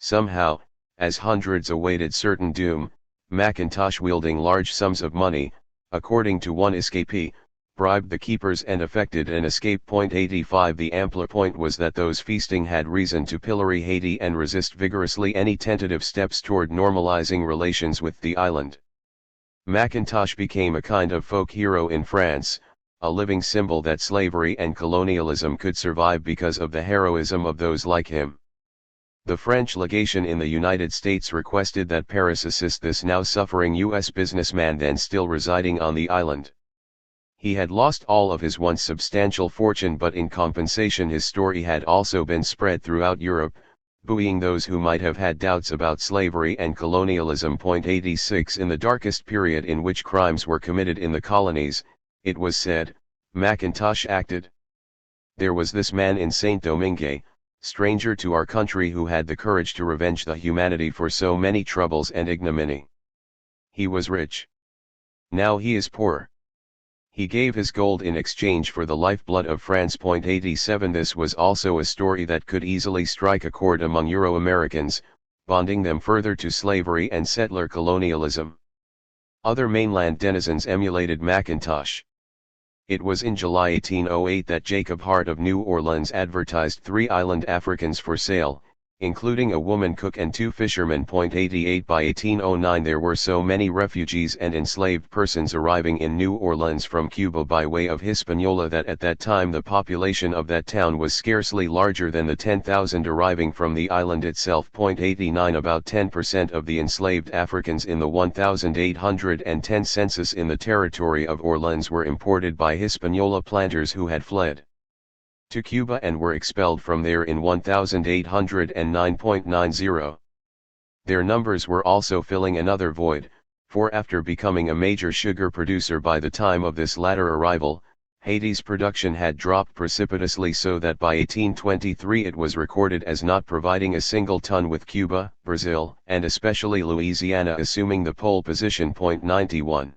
Somehow, as hundreds awaited certain doom, McIntosh, wielding large sums of money, according to one escapee, bribed the keepers and effected an escape. 85. The ampler point was that those feasting had reason to pillory Haiti and resist vigorously any tentative steps toward normalizing relations with the island. McIntosh became a kind of folk hero in France, a living symbol that slavery and colonialism could survive because of the heroism of those like him. The French legation in the United States requested that Paris assist this now suffering U.S. businessman then still residing on the island. He had lost all of his once substantial fortune, but in compensation his story had also been spread throughout Europe, buoying those who might have had doubts about slavery and colonialism. 86. In the darkest period in which crimes were committed in the colonies, it was said, McIntosh acted. There was this man in Saint-Domingue, stranger to our country, who had the courage to revenge the humanity for so many troubles and ignominy. He was rich. Now he is poor. He gave his gold in exchange for the lifeblood of France. 87. This was also a story that could easily strike a chord among Euro-Americans, bonding them further to slavery and settler colonialism. Other mainland denizens emulated McIntosh. It was in July 1808 that Jacob Hart of New Orleans advertised 3 island Africans for sale, including a woman cook and 2 fishermen. 88. By 1809 there were so many refugees and enslaved persons arriving in New Orleans from Cuba by way of Hispaniola that at that time the population of that town was scarcely larger than the 10,000 arriving from the island itself. 89. About 10% of the enslaved Africans in the 1810 census in the territory of Orleans were imported by Hispaniola planters who had fled to Cuba and were expelled from there in 1809.90. Their numbers were also filling another void, for after becoming a major sugar producer by the time of this latter arrival, Haiti's production had dropped precipitously so that by 1823 it was recorded as not providing a single ton, with Cuba, Brazil, and especially Louisiana assuming the pole position. 91.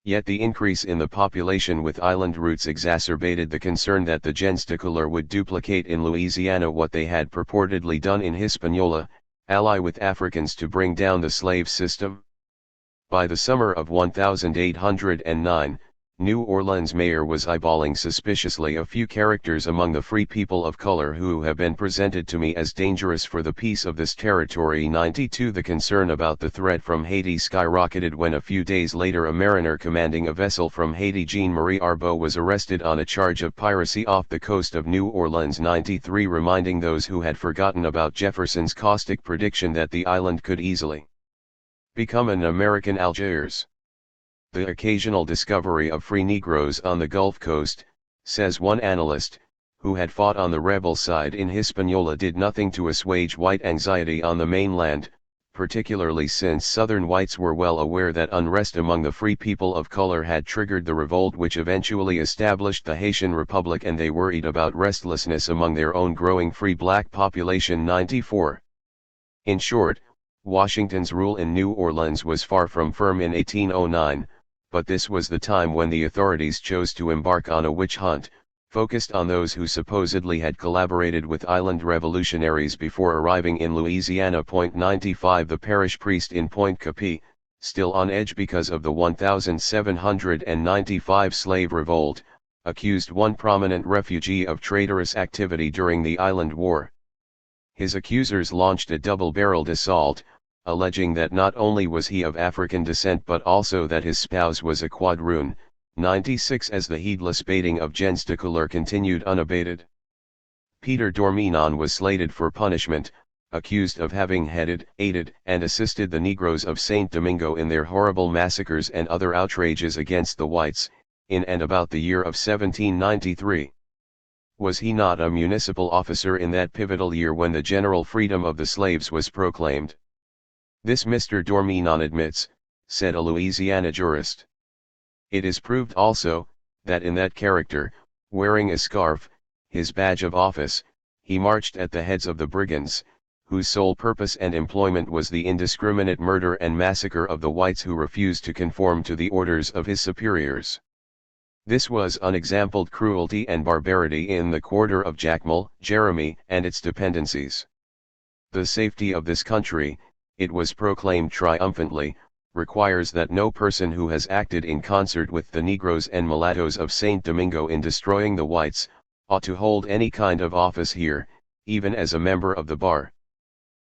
Yet the increase in the population with island routes exacerbated the concern that the gens Decouleur would duplicate in Louisiana what they had purportedly done in Hispaniola, ally with Africans to bring down the slave system. By the summer of 1809, New Orleans mayor was eyeballing suspiciously a few characters among the free people of color who have been presented to me as dangerous for the peace of this territory. 92. The concern about the threat from Haiti skyrocketed when a few days later a mariner commanding a vessel from Haiti, Jean-Marie Arbeau, was arrested on a charge of piracy off the coast of New Orleans. 93. Reminding those who had forgotten about Jefferson's caustic prediction that the island could easily become an American Algiers. The occasional discovery of free Negroes on the Gulf Coast, says one analyst, who had fought on the rebel side in Hispaniola, did nothing to assuage white anxiety on the mainland, particularly since Southern whites were well aware that unrest among the free people of color had triggered the revolt which eventually established the Haitian Republic, and they worried about restlessness among their own growing free black population. 94. In short, Washington's rule in New Orleans was far from firm in 1809, but this was the time when the authorities chose to embark on a witch hunt, focused on those who supposedly had collaborated with island revolutionaries before arriving in Louisiana. 95. The parish priest in Point Capi, still on edge because of the 1795 slave revolt, accused one prominent refugee of traitorous activity during the Island War. His accusers launched a double-barreled assault, alleging that not only was he of African descent but also that his spouse was a quadroon. 96. As the heedless baiting of gens Decouleur continued unabated, Peter Dorminon was slated for punishment, accused of having headed, aided, and assisted the Negroes of Saint Domingo in their horrible massacres and other outrages against the whites, in and about the year of 1793. Was he not a municipal officer in that pivotal year when the general freedom of the slaves was proclaimed? This Mr. Dorminon admits, said a Louisiana jurist. It is proved also, that in that character, wearing a scarf, his badge of office, he marched at the heads of the brigands, whose sole purpose and employment was the indiscriminate murder and massacre of the whites who refused to conform to the orders of his superiors. This was unexampled cruelty and barbarity in the quarter of Jacmel, Jeremy, and its dependencies. The safety of this country, it was proclaimed triumphantly, requires that no person who has acted in concert with the Negroes and mulattoes of Saint Domingo in destroying the whites, ought to hold any kind of office here, even as a member of the bar.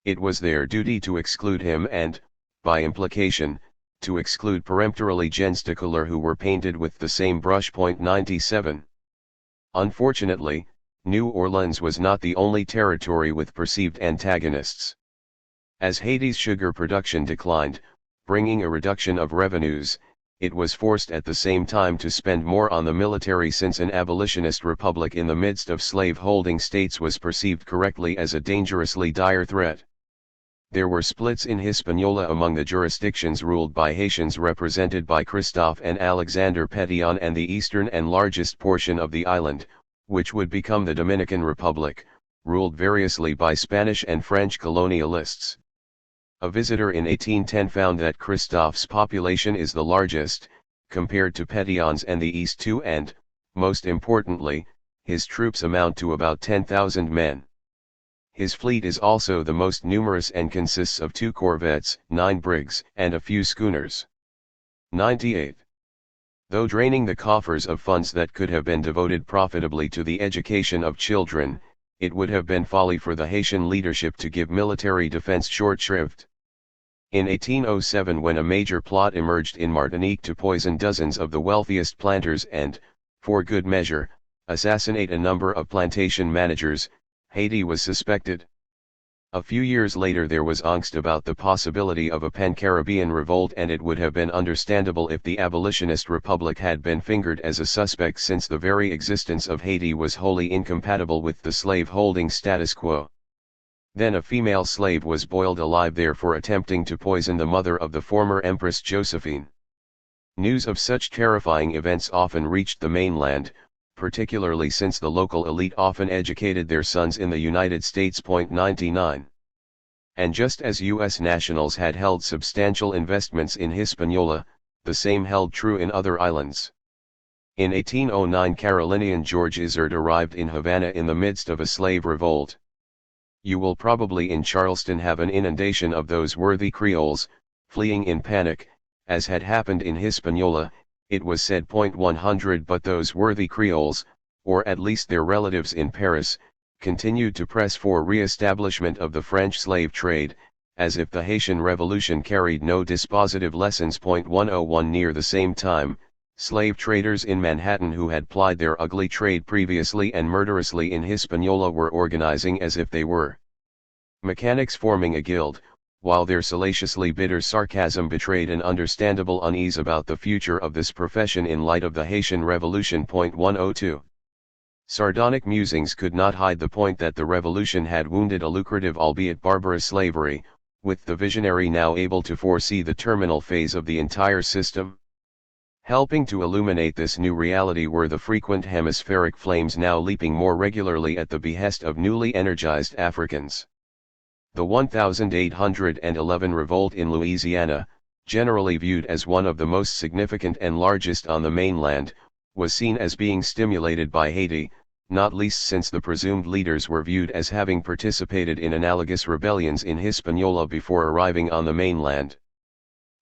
It was their duty to exclude him and, by implication, to exclude peremptorily gens Decouleur who were painted with the same brush. 97. Unfortunately, New Orleans was not the only territory with perceived antagonists. As Haiti's sugar production declined, bringing a reduction of revenues, it was forced at the same time to spend more on the military, since an abolitionist republic in the midst of slave-holding states was perceived correctly as a dangerously dire threat. There were splits in Hispaniola among the jurisdictions ruled by Haitians represented by Christophe and Alexander Pétion, and the eastern and largest portion of the island, which would become the Dominican Republic, ruled variously by Spanish and French colonialists. A visitor in 1810 found that Christophe's population is the largest, compared to Pétion's and the East too, and, most importantly, his troops amount to about 10,000 men. His fleet is also the most numerous and consists of 2 corvettes, 9 brigs, and a few schooners. 98. Though draining the coffers of funds that could have been devoted profitably to the education of children, it would have been folly for the Haitian leadership to give military defense short shrift. In 1807, when a major plot emerged in Martinique to poison dozens of the wealthiest planters and, for good measure, assassinate a number of plantation managers, Haiti was suspected. A few years later there was angst about the possibility of a pan-Caribbean revolt, and it would have been understandable if the abolitionist republic had been fingered as a suspect, since the very existence of Haiti was wholly incompatible with the slave-holding status quo. Then a female slave was boiled alive there for attempting to poison the mother of the former Empress Josephine. News of such terrifying events often reached the mainland, particularly since the local elite often educated their sons in the United States. 99. And just as U.S. nationals had held substantial investments in Hispaniola, the same held true in other islands. In 1809 Carolinian George Izard arrived in Havana in the midst of a slave revolt. You will probably in Charleston have an inundation of those worthy Creoles, fleeing in panic, as had happened in Hispaniola, it was said. 100 But those worthy Creoles, or at least their relatives in Paris, continued to press for re-establishment of the French slave trade, as if the Haitian Revolution carried no dispositive lessons. 101 Near the same time, slave traders in Manhattan who had plied their ugly trade previously and murderously in Hispaniola were organizing as if they were mechanics forming a guild, while their salaciously bitter sarcasm betrayed an understandable unease about the future of this profession in light of the Haitian Revolution. 102. Sardonic musings could not hide the point that the revolution had wounded a lucrative albeit barbarous slavery, with the visionary now able to foresee the terminal phase of the entire system. Helping to illuminate this new reality were the frequent hemispheric flames now leaping more regularly at the behest of newly energized Africans. The 1811 revolt in Louisiana, generally viewed as one of the most significant and largest on the mainland, was seen as being stimulated by Haiti, not least since the presumed leaders were viewed as having participated in analogous rebellions in Hispaniola before arriving on the mainland.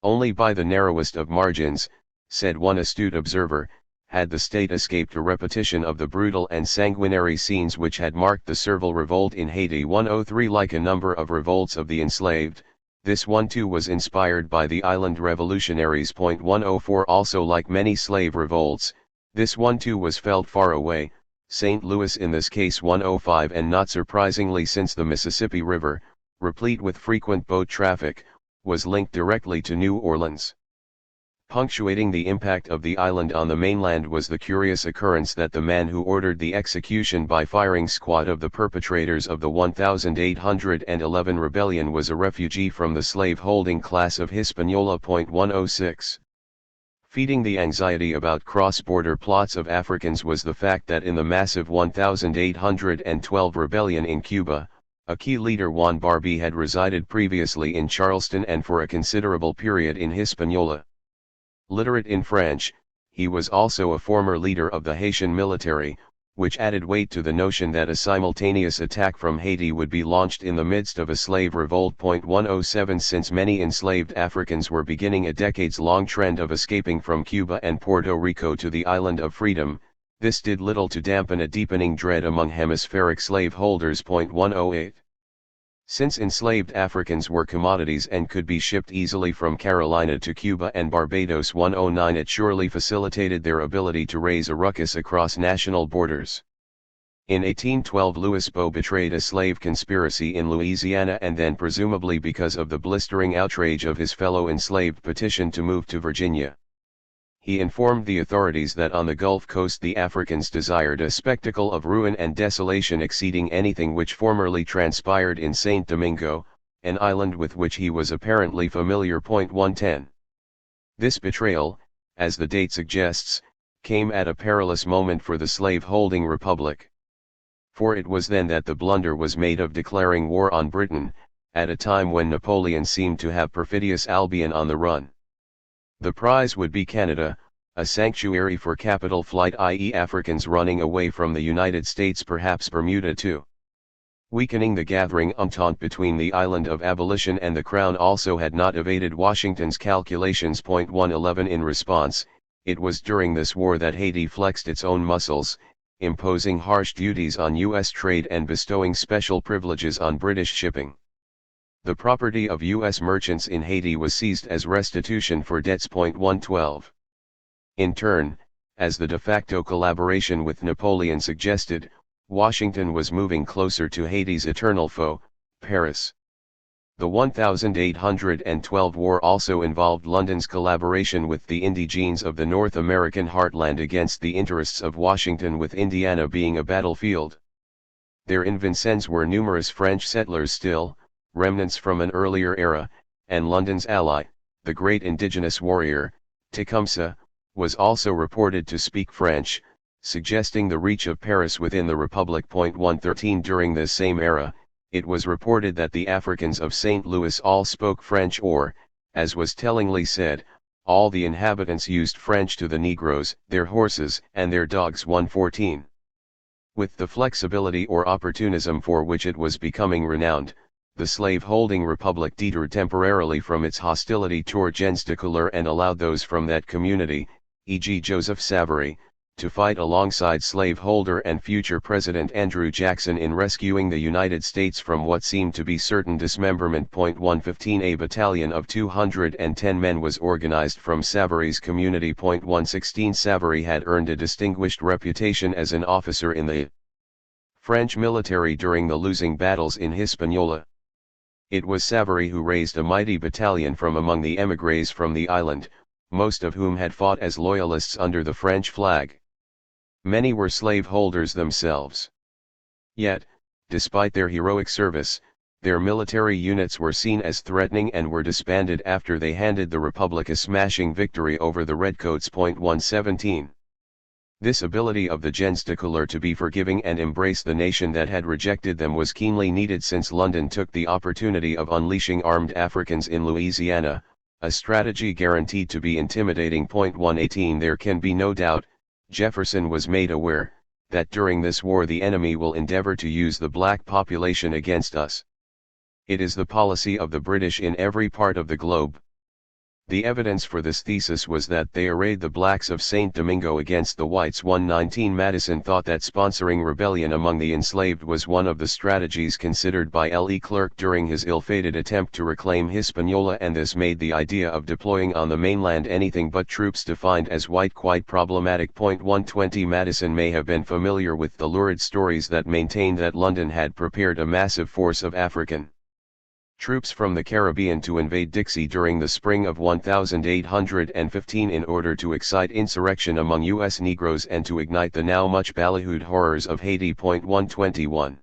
Only by the narrowest of margins, said one astute observer, had the state escaped a repetition of the brutal and sanguinary scenes which had marked the servile revolt in Haiti. 103 Like a number of revolts of the enslaved, this one too was inspired by the island revolutionaries. 104 Also like many slave revolts, this one too was felt far away, St. Louis in this case. 105 And not surprisingly, since the Mississippi River, replete with frequent boat traffic, was linked directly to New Orleans. Punctuating the impact of the island on the mainland was the curious occurrence that the man who ordered the execution by firing squad of the perpetrators of the 1811 rebellion was a refugee from the slave-holding class of Hispaniola. 106. Feeding the anxiety about cross-border plots of Africans was the fact that in the massive 1812 rebellion in Cuba, a key leader, Juan Barbie, had resided previously in Charleston and for a considerable period in Hispaniola. Literate in French, he was also a former leader of the Haitian military, which added weight to the notion that a simultaneous attack from Haiti would be launched in the midst of a slave revolt. 107 Since many enslaved Africans were beginning a decades-long trend of escaping from Cuba and Puerto Rico to the island of freedom, this did little to dampen a deepening dread among hemispheric slaveholders. 108 Since enslaved Africans were commodities and could be shipped easily from Carolina to Cuba and Barbados. 109 It surely facilitated their ability to raise a ruckus across national borders. In 1812 Louis Beau betrayed a slave conspiracy in Louisiana, and then, presumably because of the blistering outrage of his fellow enslaved, petitioned to move to Virginia. He informed the authorities that on the Gulf Coast the Africans desired a spectacle of ruin and desolation exceeding anything which formerly transpired in St. Domingo, an island with which he was apparently familiar. 110. This betrayal, as the date suggests, came at a perilous moment for the slave-holding republic. For it was then that the blunder was made of declaring war on Britain, at a time when Napoleon seemed to have perfidious Albion on the run. The prize would be Canada, a sanctuary for capital flight, i.e. Africans running away from the United States, perhaps Bermuda too. Weakening the gathering entente between the island of abolition and the Crown also had not evaded Washington's calculations. 111 In response, it was during this war that Haiti flexed its own muscles, imposing harsh duties on U.S. trade and bestowing special privileges on British shipping. The property of U.S. merchants in Haiti was seized as restitution for debts. 112. In turn, as the de facto collaboration with Napoleon suggested, Washington was moving closer to Haiti's eternal foe, Paris. The 1812 war also involved London's collaboration with the indigenes of the North American heartland against the interests of Washington, with Indiana being a battlefield. There in Vincennes were numerous French settlers still, remnants from an earlier era, and London's ally, the great indigenous warrior, Tecumseh, was also reported to speak French, suggesting the reach of Paris within the Republic. 113 During this same era, it was reported that the Africans of St. Louis all spoke French or, as was tellingly said, all the inhabitants used French to the Negroes, their horses, and their dogs. 114. With the flexibility or opportunism for which it was becoming renowned, the slave-holding republic deterred temporarily from its hostility toward gens découleur and allowed those from that community, e.g. Joseph Savary, to fight alongside slaveholder and future President Andrew Jackson in rescuing the United States from what seemed to be certain dismemberment. 115 A battalion of 210 men was organized from Savary's community. 116 Savary had earned a distinguished reputation as an officer in the French military during the losing battles in Hispaniola. It was Savary who raised a mighty battalion from among the émigrés from the island, most of whom had fought as loyalists under the French flag. Many were slaveholders themselves. Yet, despite their heroic service, their military units were seen as threatening and were disbanded after they handed the Republic a smashing victory over the Redcoats. 117. This ability of the gens découleur to be forgiving and embrace the nation that had rejected them was keenly needed since London took the opportunity of unleashing armed Africans in Louisiana, a strategy guaranteed to be intimidating. 118 There can be no doubt, Jefferson was made aware, that during this war the enemy will endeavor to use the black population against us. It is the policy of the British in every part of the globe. The evidence for this thesis was that they arrayed the blacks of St. Domingo against the whites. 119 Madison thought that sponsoring rebellion among the enslaved was one of the strategies considered by Leclerc during his ill-fated attempt to reclaim Hispaniola, and this made the idea of deploying on the mainland anything but troops defined as white quite problematic. 120 Madison may have been familiar with the lurid stories that maintained that London had prepared a massive force of African troops from the Caribbean to invade Dixie during the spring of 1815 in order to excite insurrection among U.S. Negroes and to ignite the now much ballyhooed horrors of Haiti. 121.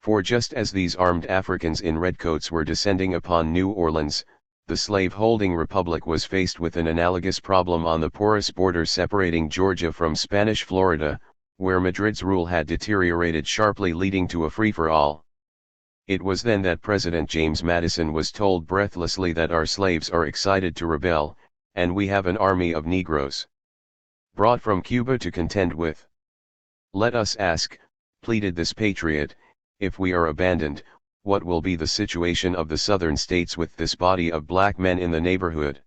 For just as these armed Africans in redcoats were descending upon New Orleans, the slave-holding republic was faced with an analogous problem on the porous border separating Georgia from Spanish Florida, where Madrid's rule had deteriorated sharply, leading to a free-for-all. It was then that President James Madison was told breathlessly that our slaves are excited to rebel, and we have an army of Negroes brought from Cuba to contend with. Let us ask, pleaded this patriot, if we are abandoned, what will be the situation of the southern states with this body of black men in the neighborhood?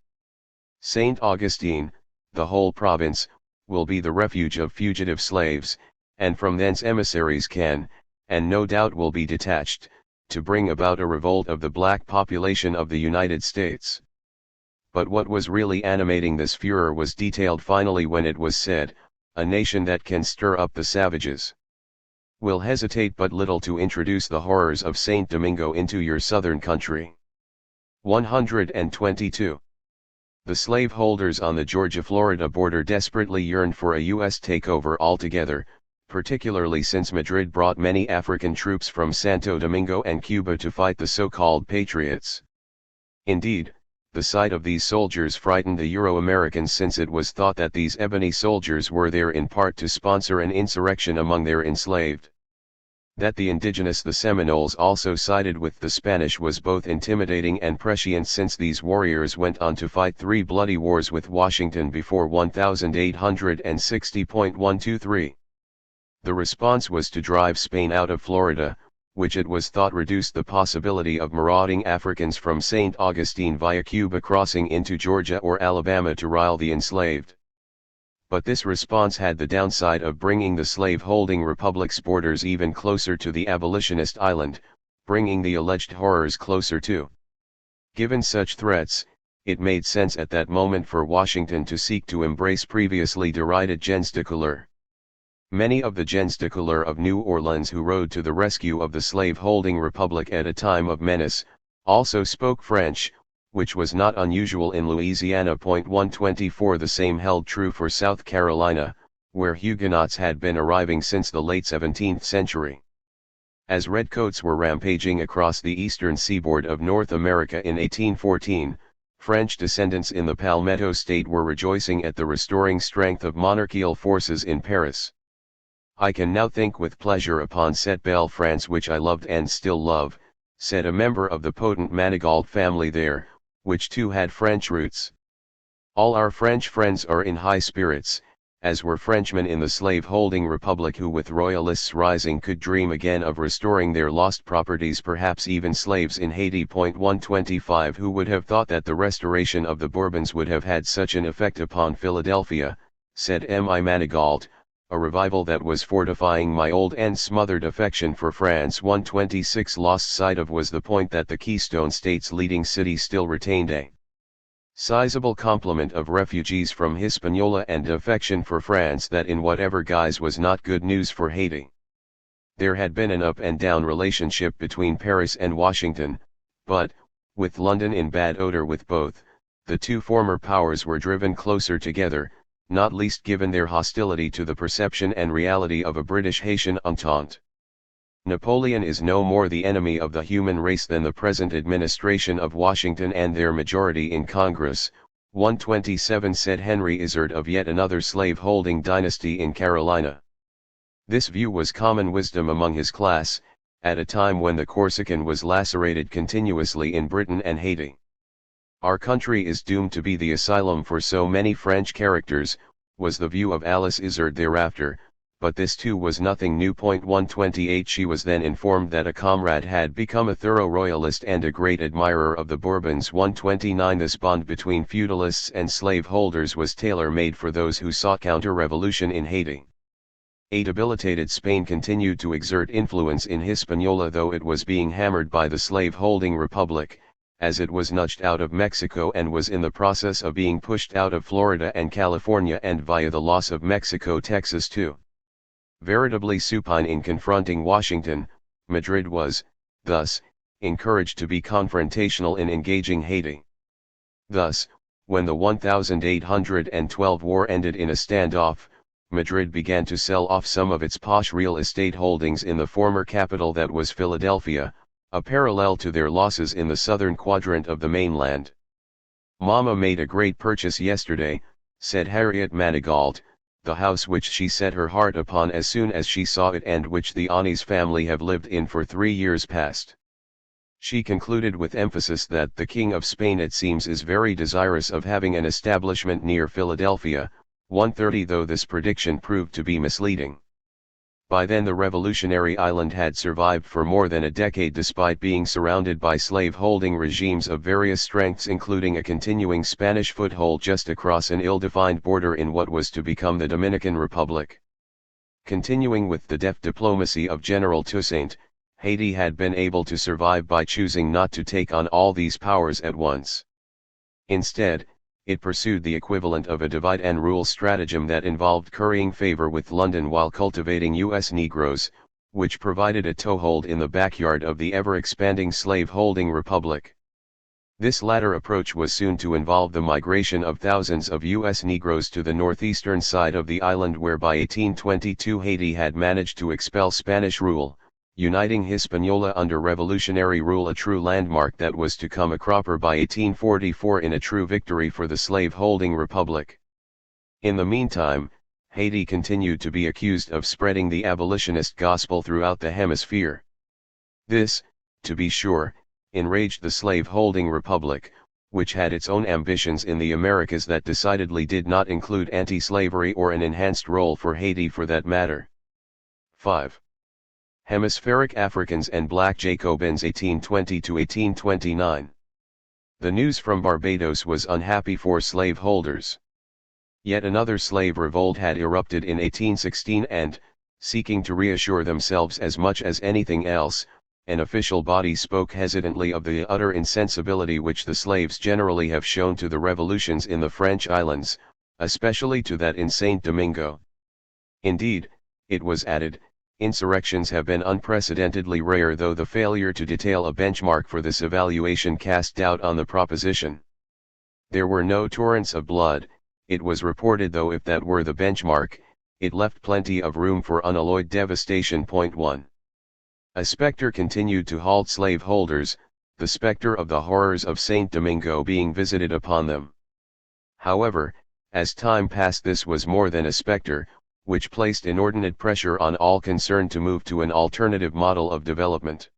St. Augustine, the whole province, will be the refuge of fugitive slaves, and from thence emissaries can, and no doubt will be detached, to bring about a revolt of the black population of the United States. But what was really animating this furor was detailed finally when it was said, a nation that can stir up the savages will hesitate but little to introduce the horrors of St. Domingo into your southern country. 122. The slaveholders on the Georgia-Florida border desperately yearned for a U.S. takeover altogether, particularly since Madrid brought many African troops from Santo Domingo and Cuba to fight the so-called patriots. Indeed, the sight of these soldiers frightened the Euro-Americans, since it was thought that these ebony soldiers were there in part to sponsor an insurrection among their enslaved. That the indigenous, the Seminoles, also sided with the Spanish was both intimidating and prescient, since these warriors went on to fight 3 bloody wars with Washington before 1860.123. The response was to drive Spain out of Florida, which it was thought reduced the possibility of marauding Africans from St. Augustine via Cuba crossing into Georgia or Alabama to rile the enslaved. But this response had the downside of bringing the slave-holding republic's borders even closer to the abolitionist island, bringing the alleged horrors closer too. Given such threats, it made sense at that moment for Washington to seek to embrace previously derided gens découleur. Many of the gens découleur of New Orleans who rode to the rescue of the slave-holding republic at a time of menace, also spoke French, which was not unusual in Louisiana. 124 The same held true for South Carolina, where Huguenots had been arriving since the late 17th century. As redcoats were rampaging across the eastern seaboard of North America in 1814, French descendants in the Palmetto state were rejoicing at the restoring strength of monarchical forces in Paris. "I can now think with pleasure upon cette belle France which I loved and still love," said a member of the potent Manigault family there, which too had French roots. "All our French friends are in high spirits, as were Frenchmen in the slave-holding republic who with royalists rising could dream again of restoring their lost properties, perhaps even slaves in Haiti. 125 Who would have thought that the restoration of the Bourbons would have had such an effect upon Philadelphia, said M.I. Manigault, a revival that was fortifying my old and smothered affection for France. 126 Lost sight of was the point that the Keystone State's leading city still retained a sizable complement of refugees from Hispaniola and affection for France that in whatever guise was not good news for Haiti. There had been an up and down relationship between Paris and Washington, but, with London in bad odor with both, the two former powers were driven closer together, not least given their hostility to the perception and reality of a British-Haitian entente. Napoleon is no more the enemy of the human race than the present administration of Washington and their majority in Congress. 127 said Henry Izard of yet another slave-holding dynasty in Carolina. This view was common wisdom among his class, at a time when the Corsican was lacerated continuously in Britain and Haiti. "Our country is doomed to be the asylum for so many French characters," was the view of Alice Izard thereafter, but this too was nothing new. 128 She was then informed that a comrade had become a thorough royalist and a great admirer of the Bourbons. 129 This bond between feudalists and slaveholders was tailor-made for those who sought counter-revolution in Haiti. A debilitated Spain continued to exert influence in Hispaniola, though it was being hammered by the slave-holding republic, as it was nudged out of Mexico and was in the process of being pushed out of Florida and California and via the loss of Mexico, Texas too. Veritably supine in confronting Washington, Madrid was, thus, encouraged to be confrontational in engaging Haiti. Thus, when the 1812 war ended in a standoff, Madrid began to sell off some of its posh real estate holdings in the former capital that was Philadelphia, a parallel to their losses in the southern quadrant of the mainland. "Mama made a great purchase yesterday," said Harriet Manigault, "the house which she set her heart upon as soon as she saw it and which the Anis family have lived in for 3 years past." She concluded with emphasis that the King of Spain, it seems, is very desirous of having an establishment near Philadelphia. 130 Though this prediction proved to be misleading. By then the revolutionary island had survived for more than a decade despite being surrounded by slave-holding regimes of various strengths, including a continuing Spanish foothold just across an ill-defined border in what was to become the Dominican Republic. Continuing with the deft diplomacy of General Toussaint, Haiti had been able to survive by choosing not to take on all these powers at once. Instead, it pursued the equivalent of a divide-and-rule stratagem that involved currying favor with London while cultivating U.S. Negroes, which provided a toehold in the backyard of the ever-expanding slave-holding republic. This latter approach was soon to involve the migration of thousands of U.S. Negroes to the northeastern side of the island, where by 1822 Haiti had managed to expel Spanish rule, uniting Hispaniola under revolutionary rule, a true landmark that was to come a cropper by 1844 in a true victory for the slave-holding republic. In the meantime, Haiti continued to be accused of spreading the abolitionist gospel throughout the hemisphere. This, to be sure, enraged the slave-holding republic, which had its own ambitions in the Americas that decidedly did not include anti-slavery or an enhanced role for Haiti for that matter. 5. Hemispheric Africans and Black Jacobins 1820–1829. The news from Barbados was unhappy for slaveholders. Yet another slave revolt had erupted in 1816 and, seeking to reassure themselves as much as anything else, an official body spoke hesitantly of the utter insensibility which the slaves generally have shown to the revolutions in the French islands, especially to that in Saint Domingo. Indeed, it was added, insurrections have been unprecedentedly rare, though the failure to detail a benchmark for this evaluation cast doubt on the proposition. There were no torrents of blood, it was reported, though if that were the benchmark, it left plenty of room for unalloyed devastation. 1. A specter continued to halt slaveholders, the specter of the horrors of Saint Domingo being visited upon them. However, as time passed, this was more than a specter, which placed inordinate pressure on all concerned to move to an alternative model of development.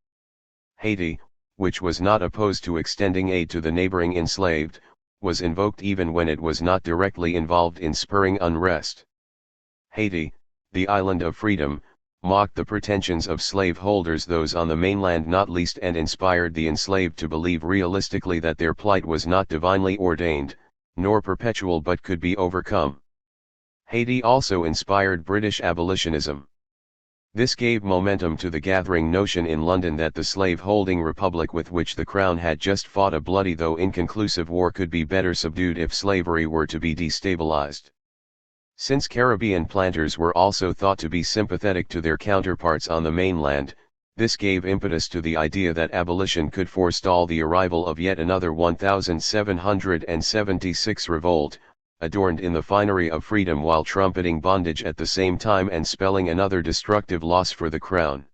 Haiti, which was not opposed to extending aid to the neighboring enslaved, was invoked even when it was not directly involved in spurring unrest. Haiti, the island of freedom, mocked the pretensions of slaveholders, those on the mainland not least, and inspired the enslaved to believe realistically that their plight was not divinely ordained, nor perpetual, but could be overcome. Haiti also inspired British abolitionism. This gave momentum to the gathering notion in London that the slave-holding republic with which the Crown had just fought a bloody though inconclusive war could be better subdued if slavery were to be destabilized. Since Caribbean planters were also thought to be sympathetic to their counterparts on the mainland, this gave impetus to the idea that abolition could forestall the arrival of yet another 1776 revolt, adorned in the finery of freedom while trumpeting bondage at the same time and spelling another destructive loss for the Crown.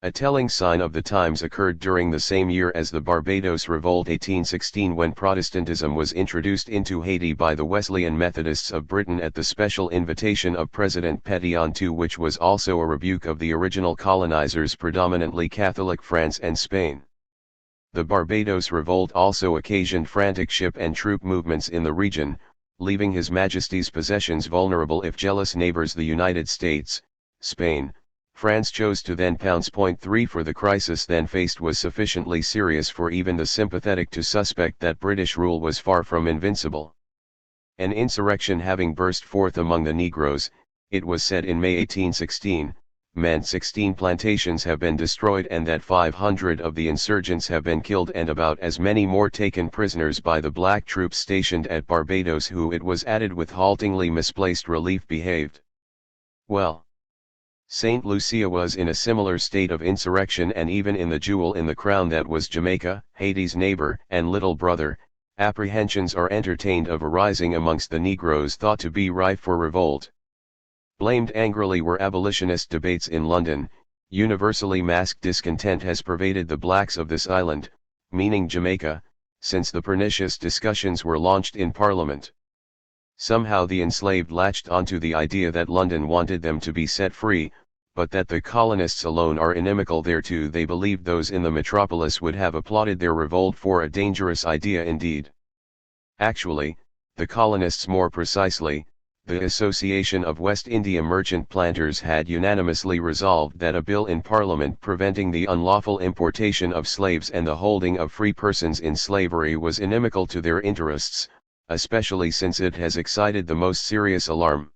A telling sign of the times occurred during the same year as the Barbados Revolt 1816, when Protestantism was introduced into Haiti by the Wesleyan Methodists of Britain at the special invitation of President Pétion II, which was also a rebuke of the original colonizers, predominantly Catholic France and Spain. The Barbados Revolt also occasioned frantic ship and troop movements in the region, leaving His Majesty's possessions vulnerable if jealous neighbors the United States, Spain, France chose to then pounce. 3 For the crisis then faced was sufficiently serious for even the sympathetic to suspect that British rule was far from invincible. An insurrection having burst forth among the Negroes, it was said in May 1816, meant 16 plantations have been destroyed and that 500 of the insurgents have been killed and about as many more taken prisoners by the black troops stationed at Barbados, who, it was added with haltingly misplaced relief, behaved well. St. Lucia was in a similar state of insurrection, and even in the jewel in the crown that was Jamaica, Haiti's neighbor and little brother, apprehensions are entertained of a rising amongst the Negroes thought to be ripe for revolt. Blamed angrily were abolitionist debates in London. Universally masked discontent has pervaded the blacks of this island, meaning Jamaica, since the pernicious discussions were launched in Parliament. Somehow the enslaved latched onto the idea that London wanted them to be set free, but that the colonists alone are inimical thereto. They believed those in the metropolis would have applauded their revolt for a dangerous idea indeed. Actually, the colonists, more precisely, the Association of West India Merchant Planters, had unanimously resolved that a bill in Parliament preventing the unlawful importation of slaves and the holding of free persons in slavery was inimical to their interests, especially since it has excited the most serious alarm.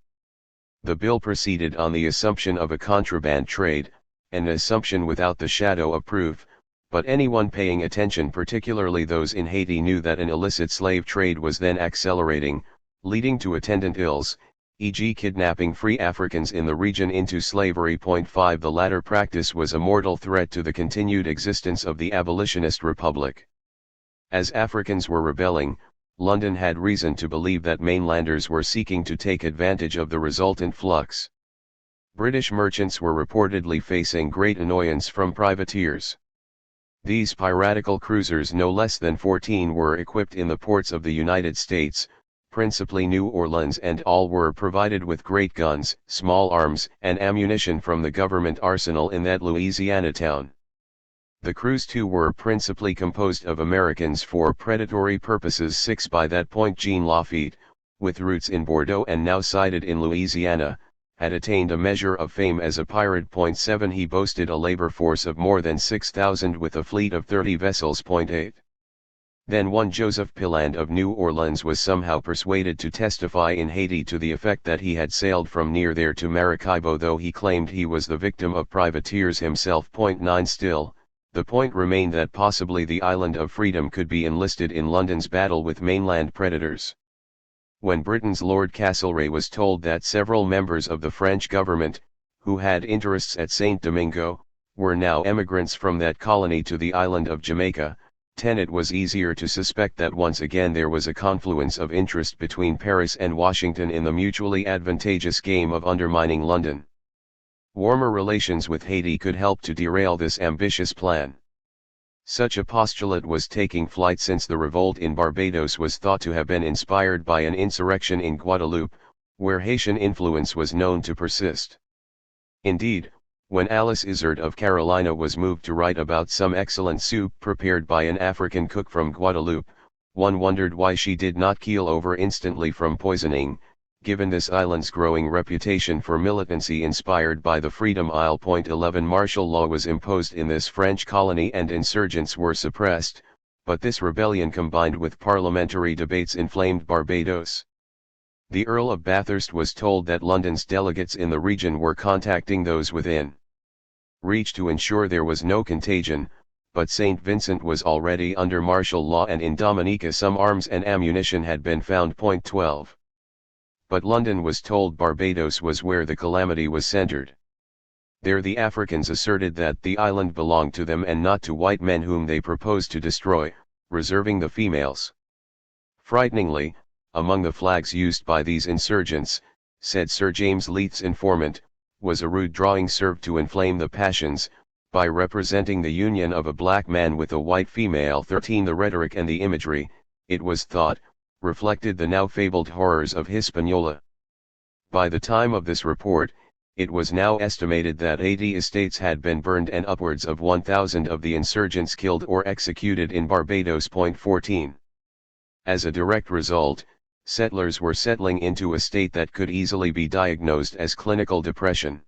The bill proceeded on the assumption of a contraband trade, an assumption without the shadow of proof, but anyone paying attention, particularly those in Haiti, knew that an illicit slave trade was then accelerating, leading to attendant ills, e.g. kidnapping free Africans in the region into slavery. 5 The latter practice was a mortal threat to the continued existence of the abolitionist republic. As Africans were rebelling, London had reason to believe that mainlanders were seeking to take advantage of the resultant flux. British merchants were reportedly facing great annoyance from privateers. These piratical cruisers, no less than 14, were equipped in the ports of the United States, principally New Orleans, and all were provided with great guns, small arms, and ammunition from the government arsenal in that Louisiana town. The crews too were principally composed of Americans for predatory purposes. 6 By that point Jean Lafitte, with roots in Bordeaux and now sited in Louisiana, had attained a measure of fame as a pirate. 7 He boasted a labor force of more than 6,000 with a fleet of 30 vessels. 8 Then one Joseph Pilland of New Orleans was somehow persuaded to testify in Haiti to the effect that he had sailed from near there to Maracaibo, though he claimed he was the victim of privateers himself. 9 Still, the point remained that possibly the island of freedom could be enlisted in London's battle with mainland predators. When Britain's Lord Castlereagh was told that several members of the French government, who had interests at Saint Domingo, were now emigrants from that colony to the island of Jamaica, it was easier to suspect that once again there was a confluence of interest between Paris and Washington in the mutually advantageous game of undermining London. Warmer relations with Haiti could help to derail this ambitious plan. Such a postulate was taking flight since the revolt in Barbados was thought to have been inspired by an insurrection in Guadeloupe, where Haitian influence was known to persist. Indeed, when Alice Izard of Carolina was moved to write about some excellent soup prepared by an African cook from Guadeloupe, one wondered why she did not keel over instantly from poisoning, given this island's growing reputation for militancy inspired by the Freedom Isle. 11 Martial law was imposed in this French colony and insurgents were suppressed, but this rebellion combined with parliamentary debates inflamed Barbados. The Earl of Bathurst was told that London's delegates in the region were contacting those within reach to ensure there was no contagion, but St. Vincent was already under martial law and in Dominica some arms and ammunition had been found. 12. But London was told Barbados was where the calamity was centered. There the Africans asserted that the island belonged to them and not to white men whom they proposed to destroy, reserving the females. Frighteningly, among the flags used by these insurgents, said Sir James Leith's informant, was a rude drawing served to inflame the passions, by representing the union of a black man with a white female. 13 The rhetoric and the imagery, it was thought, reflected the now fabled horrors of Hispaniola. By the time of this report, it was now estimated that 80 estates had been burned and upwards of 1,000 of the insurgents killed or executed in Barbados. 14. As a direct result, settlers were settling into a state that could easily be diagnosed as clinical depression.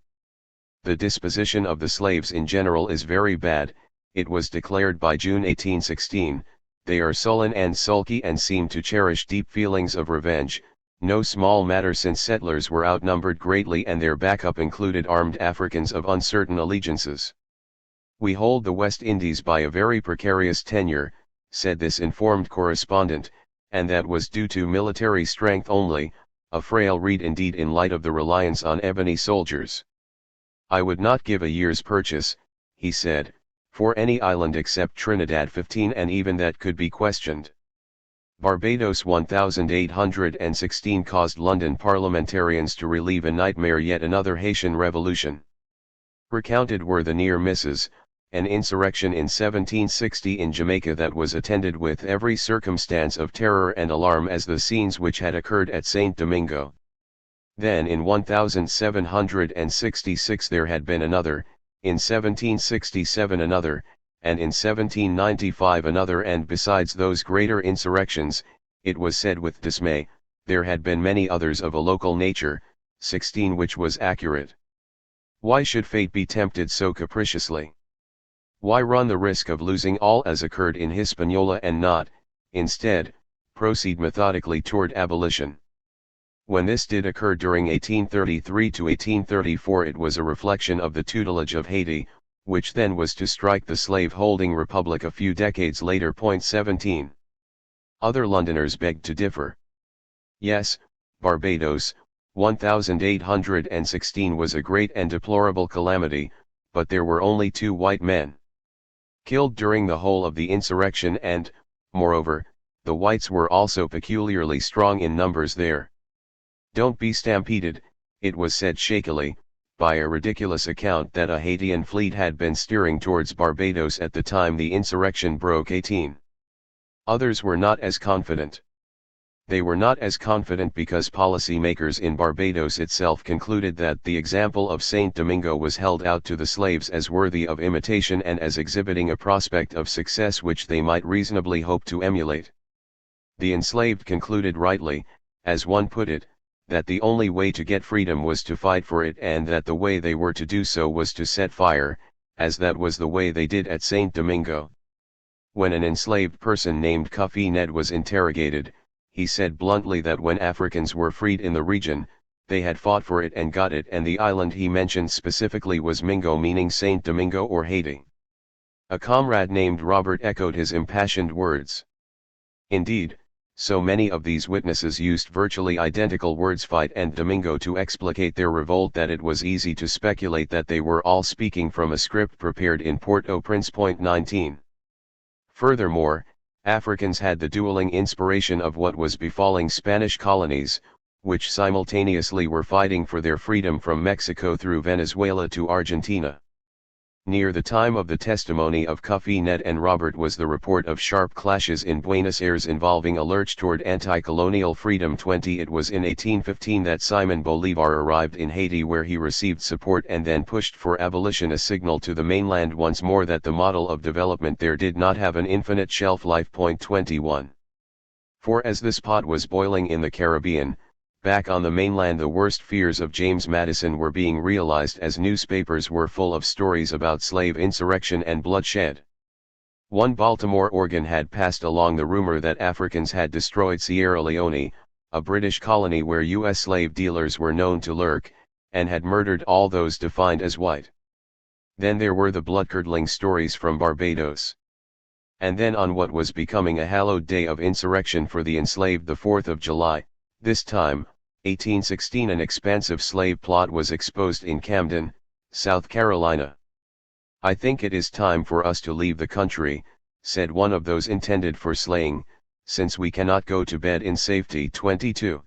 The disposition of the slaves in general is very bad, it was declared by June 1816, they are sullen and sulky and seem to cherish deep feelings of revenge, no small matter since settlers were outnumbered greatly and their backup included armed Africans of uncertain allegiances. We hold the West Indies by a very precarious tenure, said this informed correspondent, and that was due to military strength only, a frail reed indeed in light of the reliance on ebony soldiers. I would not give a year's purchase, he said, for any island except Trinidad. 15 and even that could be questioned. Barbados 1816 caused London parliamentarians to relieve a nightmare yet another Haitian revolution. Recounted were the near misses, an insurrection in 1760 in Jamaica that was attended with every circumstance of terror and alarm as the scenes which had occurred at St. Domingo. Then in 1766 there had been another, in 1767 another, and in 1795 another, and besides those greater insurrections, it was said with dismay, there had been many others of a local nature, 16 which was accurate. Why should fate be tempted so capriciously? Why run the risk of losing all as occurred in Hispaniola and not, instead, proceed methodically toward abolition? When this did occur during 1833 to 1834 it was a reflection of the tutelage of Haiti, which then was to strike the slave-holding republic a few decades later. 17. Other Londoners begged to differ. Yes, Barbados, 1816 was a great and deplorable calamity, but there were only 2 white men killed during the whole of the insurrection and, moreover, the whites were also peculiarly strong in numbers there. Don't be stampeded, it was said shakily, by a ridiculous account that a Haitian fleet had been steering towards Barbados at the time the insurrection broke. 18. Others were not as confident. They were not as confident because policy-makers in Barbados itself concluded that the example of St. Domingo was held out to the slaves as worthy of imitation and as exhibiting a prospect of success which they might reasonably hope to emulate. The enslaved concluded rightly, as one put it, that the only way to get freedom was to fight for it and that the way they were to do so was to set fire, as that was the way they did at St. Domingo. When an enslaved person named Cuffy Ned was interrogated, he said bluntly that when Africans were freed in the region, they had fought for it and got it, and the island he mentioned specifically was Mingo, meaning St. Domingo or Haiti. A comrade named Robert echoed his impassioned words. Indeed, so many of these witnesses used virtually identical words, fight and Domingo, to explicate their revolt that it was easy to speculate that they were all speaking from a script prepared in Port-au-Prince. 19. Furthermore, Africans had the dueling inspiration of what was befalling Spanish colonies, which simultaneously were fighting for their freedom from Mexico through Venezuela to Argentina. Near the time of the testimony of Cuffy Ned and Robert was the report of sharp clashes in Buenos Aires involving a lurch toward anti-colonial freedom. 20 It was in 1815 that Simon Bolivar arrived in Haiti, where he received support and then pushed for abolition, a signal to the mainland once more that the model of development there did not have an infinite shelf life. 21 For as this pot was boiling in the Caribbean, back on the mainland, the worst fears of James Madison were being realized as newspapers were full of stories about slave insurrection and bloodshed. One Baltimore organ had passed along the rumor that Africans had destroyed Sierra Leone, a British colony where U.S. slave dealers were known to lurk, and had murdered all those defined as white. Then there were the blood-curdling stories from Barbados. And then on what was becoming a hallowed day of insurrection for the enslaved, the 4th of July, this time, 1816, an expansive slave plot was exposed in Camden, South Carolina. "I think it is time for us to leave the country," said one of those intended for slaying, "since we cannot go to bed in safety." 22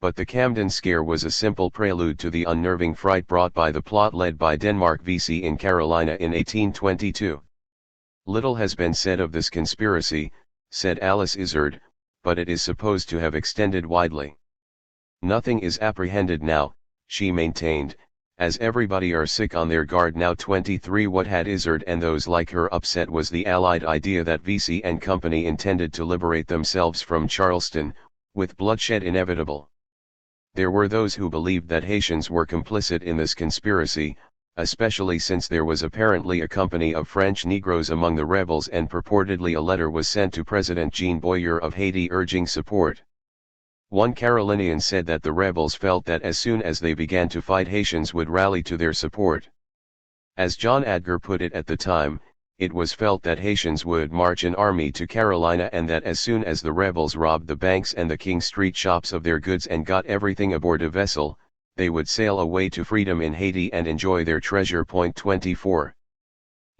But the Camden scare was a simple prelude to the unnerving fright brought by the plot led by Denmark VC in Carolina in 1822. "Little has been said of this conspiracy," said Alice Izard, "but it is supposed to have extended widely. Nothing is apprehended now," she maintained, "as everybody are sick on their guard now." 23 What had Izard and those like her upset was the allied idea that VC and Company intended to liberate themselves from Charleston, with bloodshed inevitable. There were those who believed that Haitians were complicit in this conspiracy, especially since there was apparently a company of French Negroes among the rebels, and purportedly a letter was sent to President Jean Boyer of Haiti urging support. One Carolinian said that the rebels felt that as soon as they began to fight, Haitians would rally to their support. As John Adger put it at the time, it was felt that Haitians would march an army to Carolina, and that as soon as the rebels robbed the banks and the King Street shops of their goods and got everything aboard a vessel, they would sail away to freedom in Haiti and enjoy their treasure. 24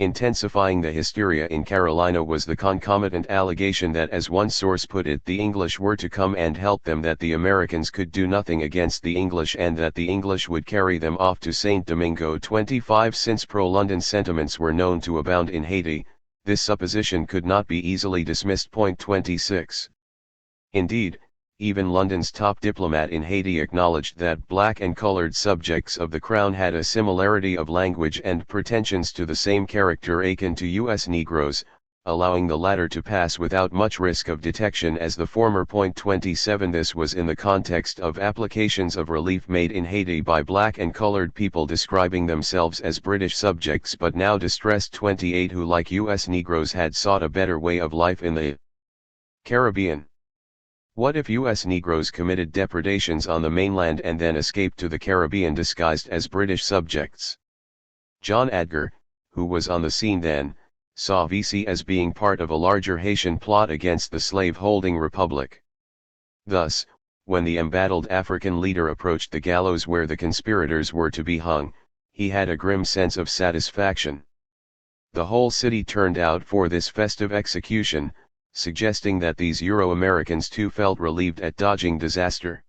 Intensifying the hysteria in Carolina was the concomitant allegation that, as one source put it, the English were to come and help them, that the Americans could do nothing against the English, and that the English would carry them off to St. Domingo. 25 Since pro-London sentiments were known to abound in Haiti, this supposition could not be easily dismissed. 26 Indeed, even London's top diplomat in Haiti acknowledged that black and colored subjects of the crown had a similarity of language and pretensions to the same character akin to U.S. Negroes, allowing the latter to pass without much risk of detection as the former. 27 This was in the context of applications of relief made in Haiti by black and colored people describing themselves as British subjects but now distressed, 28, who like U.S. Negroes had sought a better way of life in the Caribbean. What if U.S. Negroes committed depredations on the mainland and then escaped to the Caribbean disguised as British subjects? John Adger, who was on the scene then, saw VC as being part of a larger Haitian plot against the slave-holding republic. Thus, when the embattled African leader approached the gallows where the conspirators were to be hung, he had a grim sense of satisfaction. The whole city turned out for this festive execution, suggesting that these Euro-Americans too felt relieved at dodging disaster.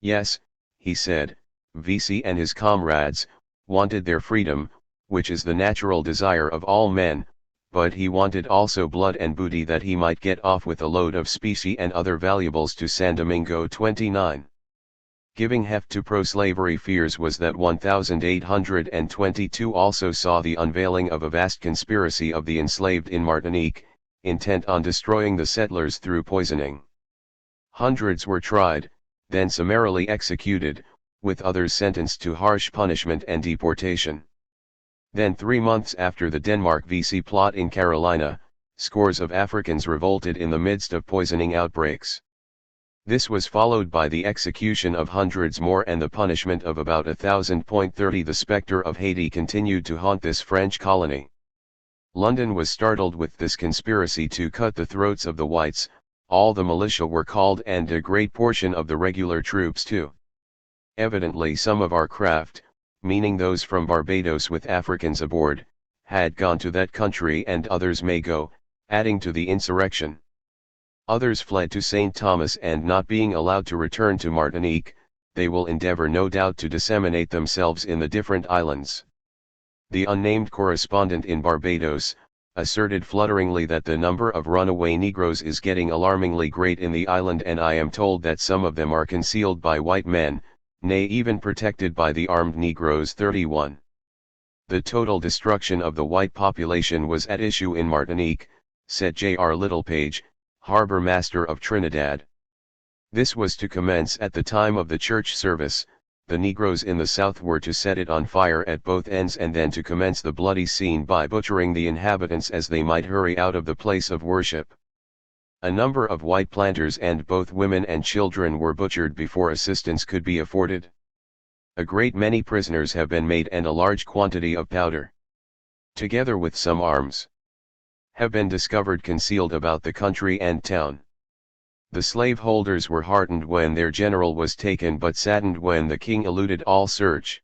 Yes, he said, VC and his comrades wanted their freedom, which is the natural desire of all men, but he wanted also blood and booty, that he might get off with a load of specie and other valuables to San Domingo. 29 Giving heft to pro-slavery fears was that 1822 also saw the unveiling of a vast conspiracy of the enslaved in Martinique, intent on destroying the settlers through poisoning. Hundreds were tried, then summarily executed, with others sentenced to harsh punishment and deportation. Then 3 months after the Denmark VC plot in Carolina, scores of Africans revolted in the midst of poisoning outbreaks. This was followed by the execution of hundreds more and the punishment of about 1,000. 30 The specter of Haiti continued to haunt this French colony. London was startled with this conspiracy to cut the throats of the whites. All the militia were called and a great portion of the regular troops too. Evidently some of our craft, meaning those from Barbados with Africans aboard, had gone to that country, and others may go, adding to the insurrection. Others fled to St. Thomas, and not being allowed to return to Martinique, they will endeavor no doubt to disseminate themselves in the different islands. The unnamed correspondent in Barbados asserted flutteringly that the number of runaway Negroes is getting alarmingly great in the island, and I am told that some of them are concealed by white men, nay even protected by the armed Negroes. 31. The total destruction of the white population was at issue in Martinique, said J.R. Littlepage, harbor master of Trinidad. This was to commence at the time of the church service. The Negroes in the south were to set it on fire at both ends and then to commence the bloody scene by butchering the inhabitants as they might hurry out of the place of worship. A number of white planters and both women and children were butchered before assistance could be afforded. A great many prisoners have been made and a large quantity of powder, together with some arms, have been discovered concealed about the country and town. The slaveholders were heartened when their general was taken but saddened when the king eluded all search.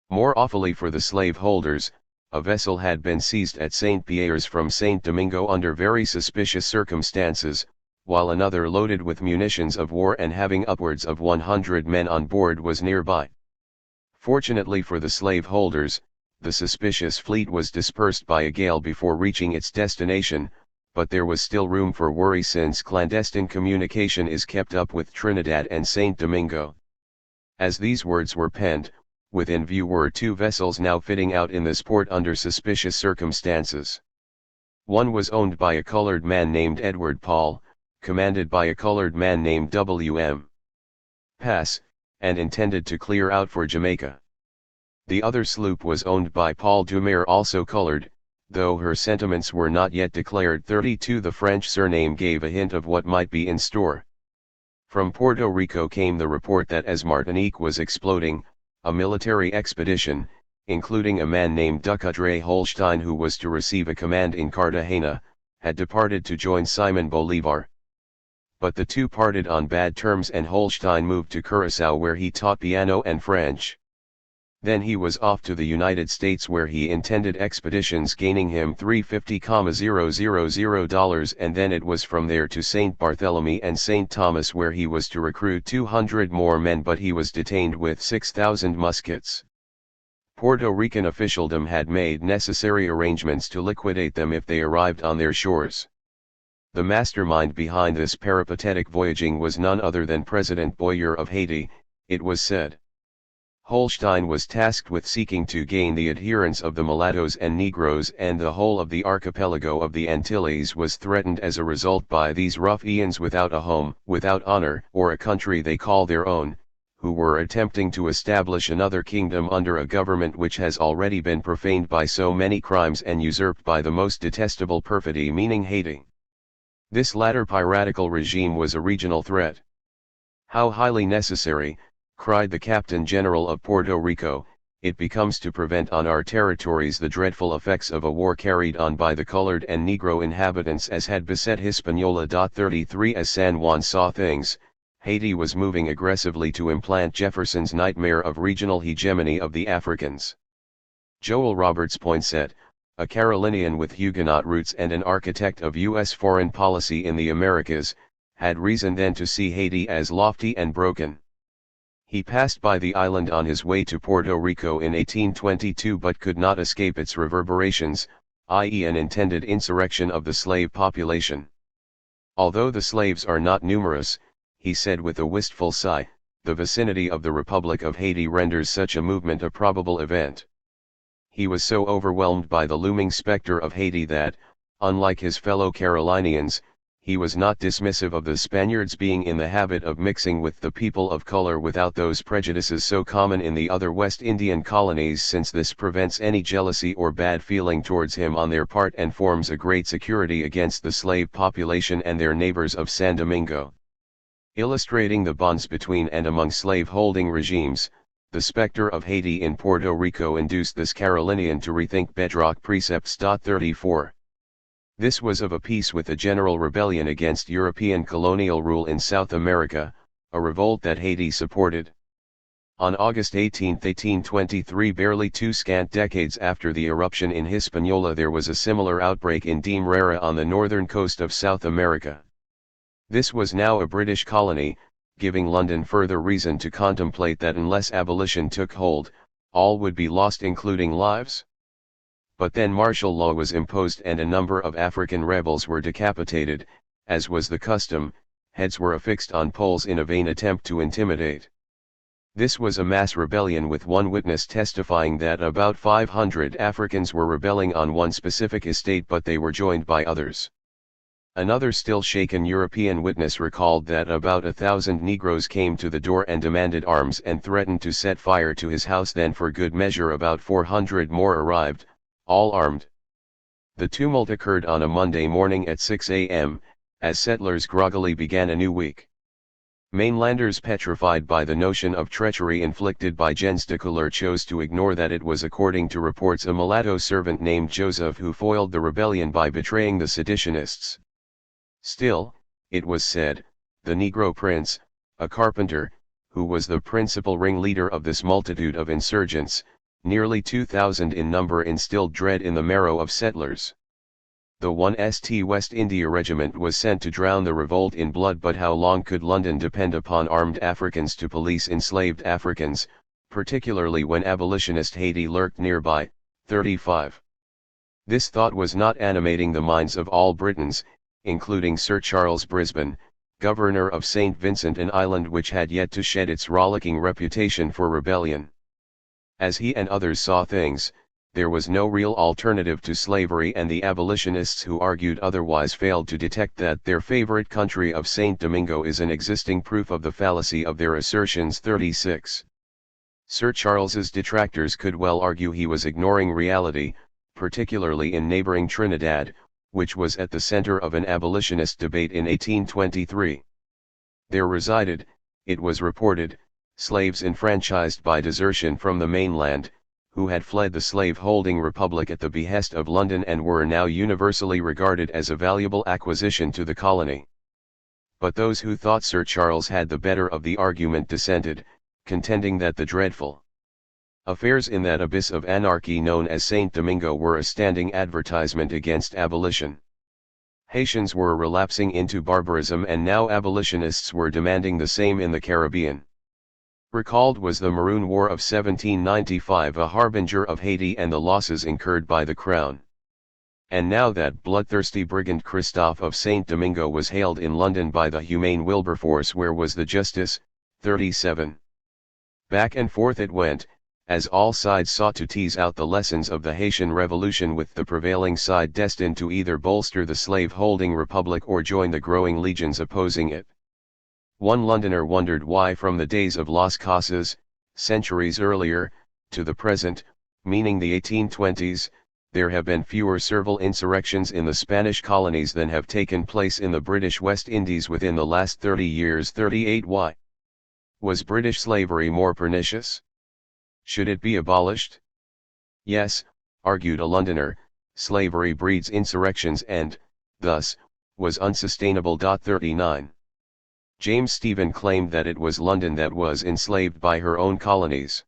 More awfully for the slaveholders, a vessel had been seized at St. Pierre's from St. Domingo under very suspicious circumstances, while another loaded with munitions of war and having upwards of 100 men on board was nearby. Fortunately for the slaveholders, the suspicious fleet was dispersed by a gale before reaching its destination, but there was still room for worry since clandestine communication is kept up with Trinidad and St. Domingo. As these words were penned, within view were two vessels now fitting out in this port under suspicious circumstances. One was owned by a colored man named Edward Paul, commanded by a colored man named W.M. Pass, and intended to clear out for Jamaica. The other sloop was owned by Paul Dumaire, also colored, though her sentiments were not yet declared. 32. The French surname gave a hint of what might be in store. From Puerto Rico came the report that as Martinique was exploding, a military expedition, including a man named Ducadre Holstein who was to receive a command in Cartagena, had departed to join Simon Bolivar. But the two parted on bad terms and Holstein moved to Curaçao where he taught piano and French. Then he was off to the United States where he intended expeditions gaining him $350,000 and then it was from there to St. Barthélemy and St. Thomas where he was to recruit 200 more men, but he was detained with 6,000 muskets. Puerto Rican officialdom had made necessary arrangements to liquidate them if they arrived on their shores. The mastermind behind this peripatetic voyaging was none other than President Boyer of Haiti, it was said. Holstein was tasked with seeking to gain the adherence of the mulattoes and Negroes, and the whole of the archipelago of the Antilles was threatened as a result by these ruffians without a home, without honor, or a country they call their own, who were attempting to establish another kingdom under a government which has already been profaned by so many crimes and usurped by the most detestable perfidy, meaning Haiti. This latter piratical regime was a regional threat. How highly necessary, cried the Captain General of Puerto Rico, it becomes to prevent on our territories the dreadful effects of a war carried on by the colored and Negro inhabitants as had beset Hispaniola. 33 As San Juan saw things, Haiti was moving aggressively to implant Jefferson's nightmare of regional hegemony of the Africans. Joel Roberts Poinsett, a Carolinian with Huguenot roots and an architect of U.S. foreign policy in the Americas, had reason then to see Haiti as lofty and broken. He passed by the island on his way to Puerto Rico in 1822 but could not escape its reverberations, i.e. an intended insurrection of the slave population. Although the slaves are not numerous, he said with a wistful sigh, the vicinity of the Republic of Haiti renders such a movement a probable event. He was so overwhelmed by the looming specter of Haiti that, unlike his fellow Carolinians, he was not dismissive of the Spaniards being in the habit of mixing with the people of color without those prejudices so common in the other West Indian colonies, since this prevents any jealousy or bad feeling towards him on their part and forms a great security against the slave population and their neighbors of San Domingo. Illustrating the bonds between and among slave-holding regimes, the specter of Haiti in Puerto Rico induced this Carolinian to rethink bedrock precepts. 34. This was of a piece with the general rebellion against European colonial rule in South America, a revolt that Haiti supported. On August 18, 1823, barely two scant decades after the eruption in Hispaniola, there was a similar outbreak in Demerara on the northern coast of South America. This was now a British colony, giving London further reason to contemplate that unless abolition took hold, all would be lost, including lives. But then martial law was imposed and a number of African rebels were decapitated, as was the custom, heads were affixed on poles in a vain attempt to intimidate. This was a mass rebellion with one witness testifying that about 500 Africans were rebelling on one specific estate but they were joined by others. Another still shaken European witness recalled that about 1,000 Negroes came to the door and demanded arms and threatened to set fire to his house. Then for good measure about 400 more arrived, all armed. The tumult occurred on a Monday morning at 6 a.m., as settlers groggily began a new week. Mainlanders petrified by the notion of treachery inflicted by gens de couleur chose to ignore that it was, according to reports, a mulatto servant named Joseph who foiled the rebellion by betraying the seditionists. Still, it was said, the Negro Prince, a carpenter, who was the principal ringleader of this multitude of insurgents, nearly 2,000 in number, instilled dread in the marrow of settlers. The 1st West India Regiment was sent to drown the revolt in blood, but how long could London depend upon armed Africans to police enslaved Africans, particularly when abolitionist Haiti lurked nearby? 35. This thought was not animating the minds of all Britons, including Sir Charles Brisbane, governor of St. Vincent, an island which had yet to shed its rollicking reputation for rebellion. As he and others saw things, there was no real alternative to slavery, and the abolitionists who argued otherwise failed to detect that their favorite country of St. Domingo is an existing proof of the fallacy of their assertions. 36. Sir Charles's detractors could well argue he was ignoring reality, particularly in neighboring Trinidad, which was at the center of an abolitionist debate in 1823. There resided, it was reported, slaves enfranchised by desertion from the mainland, who had fled the slave-holding republic at the behest of London and were now universally regarded as a valuable acquisition to the colony. But those who thought Sir Charles had the better of the argument dissented, contending that the dreadful affairs in that abyss of anarchy known as St. Domingo were a standing advertisement against abolition. Haitians were relapsing into barbarism, and now abolitionists were demanding the same in the Caribbean. Recalled was the Maroon War of 1795, a harbinger of Haiti and the losses incurred by the Crown. And now that bloodthirsty brigand Christophe of St. Domingo was hailed in London by the humane Wilberforce. Where was the justice? 37. Back and forth it went, as all sides sought to tease out the lessons of the Haitian Revolution, with the prevailing side destined to either bolster the slave-holding republic or join the growing legions opposing it. One Londoner wondered why from the days of Las Casas, centuries earlier, to the present, meaning the 1820s, there have been fewer servile insurrections in the Spanish colonies than have taken place in the British West Indies within the last 30 years. 38. Why? Was British slavery more pernicious? Should it be abolished? Yes, argued a Londoner, slavery breeds insurrections and, thus, was unsustainable. 39. James Stephen claimed that it was London that was enslaved by her own colonies.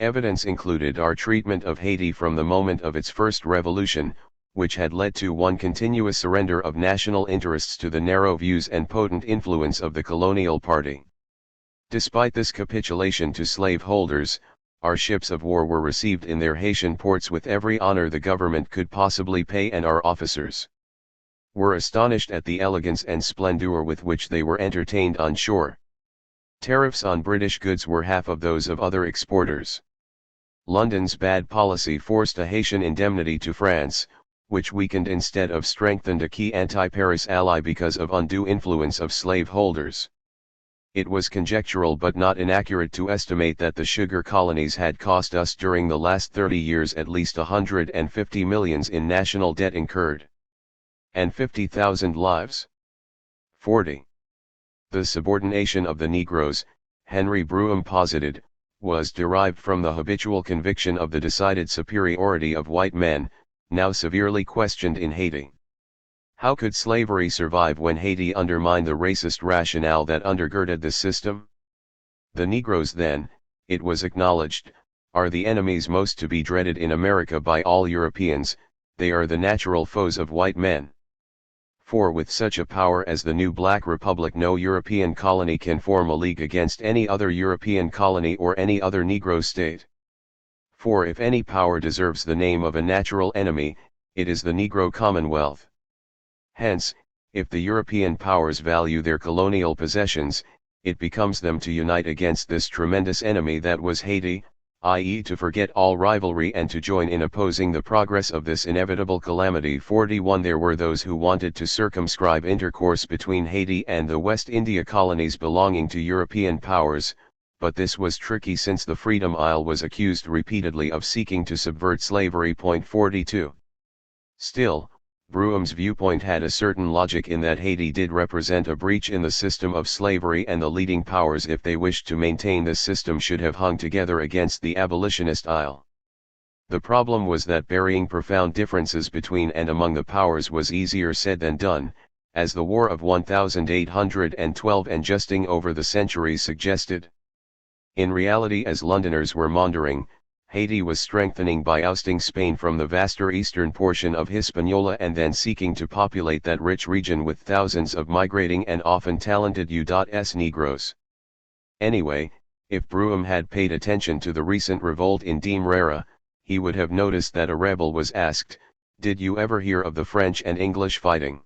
Evidence included our treatment of Haiti from the moment of its first revolution, which had led to one continuous surrender of national interests to the narrow views and potent influence of the colonial party. Despite this capitulation to slaveholders, our ships of war were received in their Haitian ports with every honor the government could possibly pay, and our officers were astonished at the elegance and splendor with which they were entertained on shore. Tariffs on British goods were half of those of other exporters. London's bad policy forced a Haitian indemnity to France, which weakened instead of strengthened a key anti-Paris ally because of undue influence of slaveholders. It was conjectural but not inaccurate to estimate that the sugar colonies had cost us during the last 30 years at least 150 millions in national debt incurred. And 50,000 lives. 40. The subordination of the Negroes, Henry Brougham posited, was derived from the habitual conviction of the decided superiority of white men, now severely questioned in Haiti. How could slavery survive when Haiti undermined the racist rationale that undergirded the system? The Negroes then, it was acknowledged, are the enemies most to be dreaded in America by all Europeans. They are the natural foes of white men. For with such a power as the new Black Republic, no European colony can form a league against any other European colony or any other Negro state. For if any power deserves the name of a natural enemy, it is the Negro Commonwealth. Hence, if the European powers value their colonial possessions, it becomes them to unite against this tremendous enemy that was Haiti, i.e. to forget all rivalry and to join in opposing the progress of this inevitable calamity. 41 There were those who wanted to circumscribe intercourse between Haiti and the West India colonies belonging to European powers, but this was tricky since the Freedom Isle was accused repeatedly of seeking to subvert slavery. 42 Still, Brouham's viewpoint had a certain logic in that Haiti did represent a breach in the system of slavery, and the leading powers, if they wished to maintain this system, should have hung together against the abolitionist Isle. The problem was that burying profound differences between and among the powers was easier said than done, as the War of 1812 and justing over the centuries suggested. In reality, as Londoners were maundering, Haiti was strengthening by ousting Spain from the vaster eastern portion of Hispaniola and then seeking to populate that rich region with thousands of migrating and often talented U.S. Negroes. Anyway, if Brougham had paid attention to the recent revolt in Demerara, he would have noticed that a rebel was asked, "Did you ever hear of the French and English fighting?"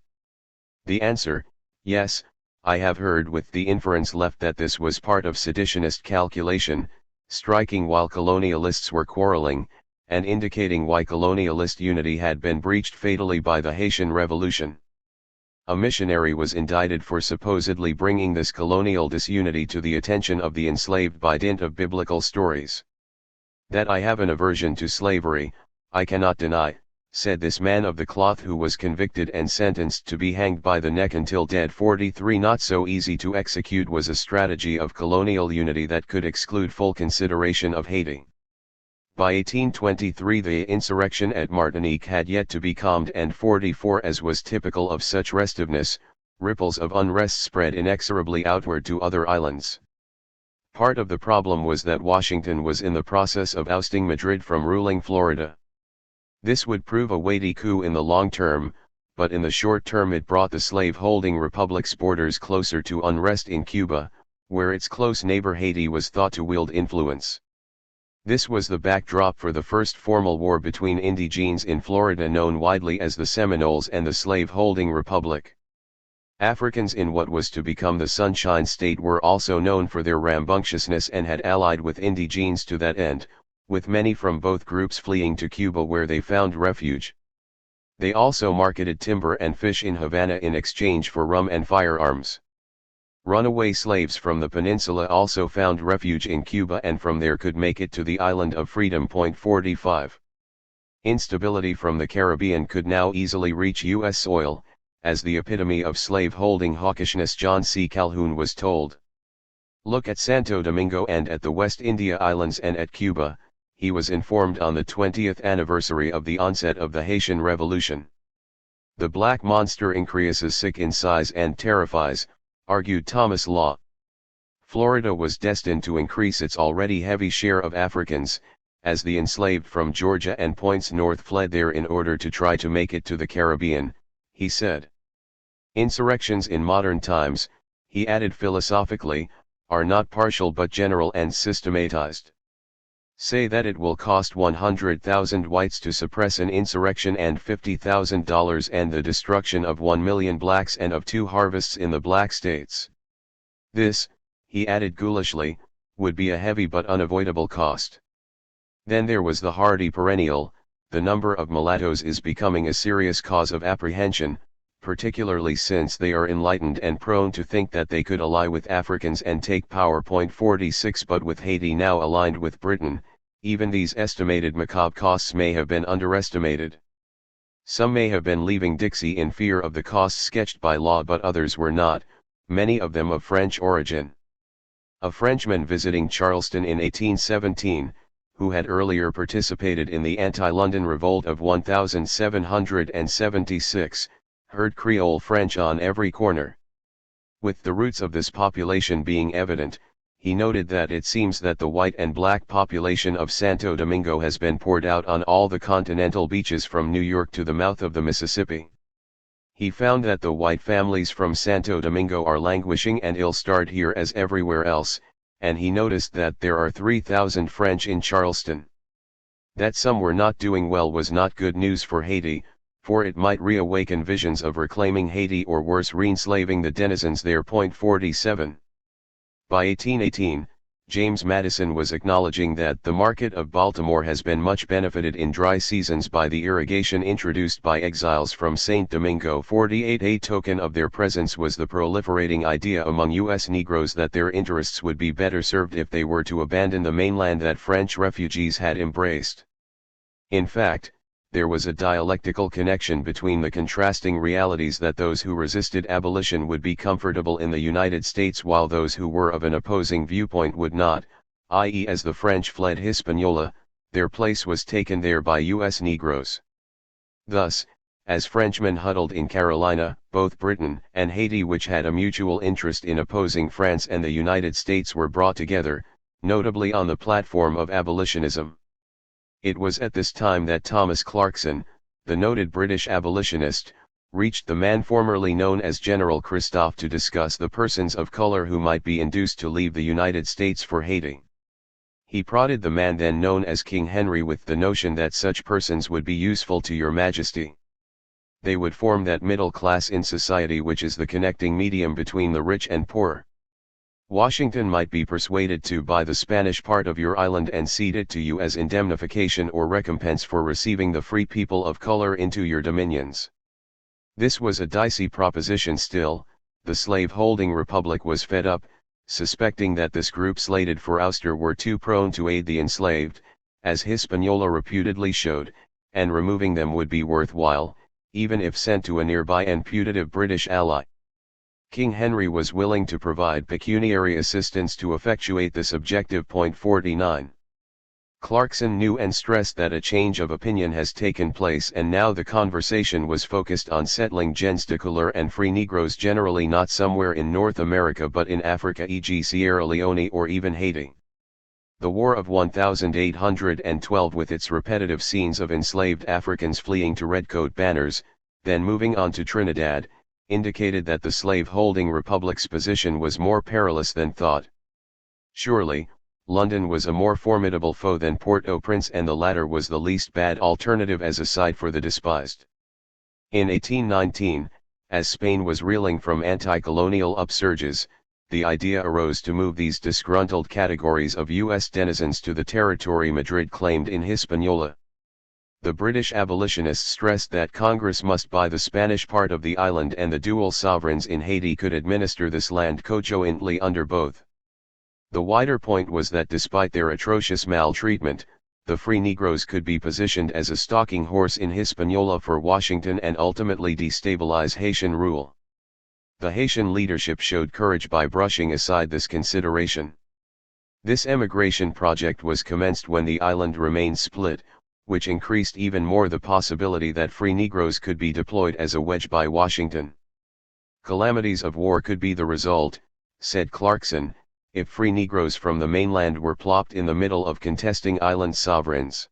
The answer, "Yes, I have heard," with the inference left that this was part of seditionist calculation, striking while colonialists were quarreling, and indicating why colonialist unity had been breached fatally by the Haitian Revolution. A missionary was indicted for supposedly bringing this colonial disunity to the attention of the enslaved by dint of biblical stories. "That I have an aversion to slavery, I cannot deny," said this man of the cloth, who was convicted and sentenced to be hanged by the neck until dead. 43 Not so easy to execute was a strategy of colonial unity that could exclude full consideration of Haiti. By 1823 the insurrection at Martinique had yet to be calmed, and 44, as was typical of such restiveness, ripples of unrest spread inexorably outward to other islands. Part of the problem was that Washington was in the process of ousting Madrid from ruling Florida. This would prove a weighty coup in the long term, but in the short term it brought the slave-holding republic's borders closer to unrest in Cuba, where its close neighbor Haiti was thought to wield influence. This was the backdrop for the first formal war between indigenes in Florida, known widely as the Seminoles, and the slave-holding republic. Africans in what was to become the Sunshine State were also known for their rambunctiousness and had allied with indigenes to that end, with many from both groups fleeing to Cuba, where they found refuge. They also marketed timber and fish in Havana in exchange for rum and firearms. Runaway slaves from the peninsula also found refuge in Cuba, and from there could make it to the island of Freedom. 45 Instability from the Caribbean could now easily reach U.S. soil, as the epitome of slave-holding hawkishness John C. Calhoun was told. "Look at Santo Domingo and at the West India Islands and at Cuba," he was informed on the 20th anniversary of the onset of the Haitian Revolution. "The black monster increases sick in size and terrifies," argued Thomas Law. Florida was destined to increase its already heavy share of Africans, as the enslaved from Georgia and points north fled there in order to try to make it to the Caribbean, he said. "Insurrections in modern times," he added philosophically, "are not partial but general and systematized. Say that it will cost 100,000 whites to suppress an insurrection and $50,000 and the destruction of 1 million blacks and of 2 harvests in the black states. This," he added ghoulishly, "would be a heavy but unavoidable cost. Then there was the hardy perennial, the number of mulattoes is becoming a serious cause of apprehension, particularly since they are enlightened and prone to think that they could ally with Africans and take power. 46 But with Haiti now aligned with Britain, even these estimated macabre costs may have been underestimated. Some may have been leaving Dixie in fear of the costs sketched by Law, but others were not, many of them of French origin. A Frenchman visiting Charleston in 1817, who had earlier participated in the anti-London revolt of 1776, heard Creole French on every corner. With the roots of this population being evident, he noted that it seems that the white and black population of Santo Domingo has been poured out on all the continental beaches from New York to the mouth of the Mississippi. He found that the white families from Santo Domingo are languishing and ill-starred here as everywhere else, and he noticed that there are 3,000 French in Charleston. That some were not doing well was not good news for Haiti, for it might reawaken visions of reclaiming Haiti or worse re-enslaving the denizens there. 47. By 1818, James Madison was acknowledging that the market of Baltimore has been much benefited in dry seasons by the irrigation introduced by exiles from St. Domingo. 48. A token of their presence was the proliferating idea among U.S. Negroes that their interests would be better served if they were to abandon the mainland that French refugees had embraced. In fact, there was a dialectical connection between the contrasting realities that those who resisted abolition would be comfortable in the United States while those who were of an opposing viewpoint would not, i.e. as the French fled Hispaniola, their place was taken there by U.S. Negroes. Thus, as Frenchmen huddled in Carolina, both Britain and Haiti, which had a mutual interest in opposing France and the United States, were brought together, notably on the platform of abolitionism. It was at this time that Thomas Clarkson, the noted British abolitionist, reached the man formerly known as General Christophe to discuss the persons of color who might be induced to leave the United States for Haiti. He prodded the man then known as King Henry with the notion that such persons would be useful to your majesty. They would form that middle class in society which is the connecting medium between the rich and poor. Washington might be persuaded to buy the Spanish part of your island and cede it to you as indemnification or recompense for receiving the free people of color into your dominions. This was a dicey proposition still. The slave-holding republic was fed up, suspecting that this group slated for ouster were too prone to aid the enslaved, as Hispaniola reputedly showed, and removing them would be worthwhile, even if sent to a nearby and putative British ally. King Henry was willing to provide pecuniary assistance to effectuate this objective. 49. Clarkson knew and stressed that a change of opinion has taken place, and now the conversation was focused on settling gens de couleur and free Negroes generally not somewhere in North America but in Africa, e.g. Sierra Leone or even Haiti. The War of 1812, with its repetitive scenes of enslaved Africans fleeing to redcoat banners, then moving on to Trinidad, indicated that the slave-holding republic's position was more perilous than thought. Surely, London was a more formidable foe than Port-au-Prince, and the latter was the least bad alternative as a site for the despised. In 1819, as Spain was reeling from anti-colonial upsurges, the idea arose to move these disgruntled categories of U.S. denizens to the territory Madrid claimed in Hispaniola. The British abolitionists stressed that Congress must buy the Spanish part of the island and the dual sovereigns in Haiti could administer this land conjointly under both. The wider point was that despite their atrocious maltreatment, the free Negroes could be positioned as a stalking horse in Hispaniola for Washington and ultimately destabilize Haitian rule. The Haitian leadership showed courage by brushing aside this consideration. This emigration project was commenced when the island remained split, which increased even more the possibility that free Negroes could be deployed as a wedge by Washington. Calamities of war could be the result, said Clarkson, if free Negroes from the mainland were plopped in the middle of contesting island sovereigns.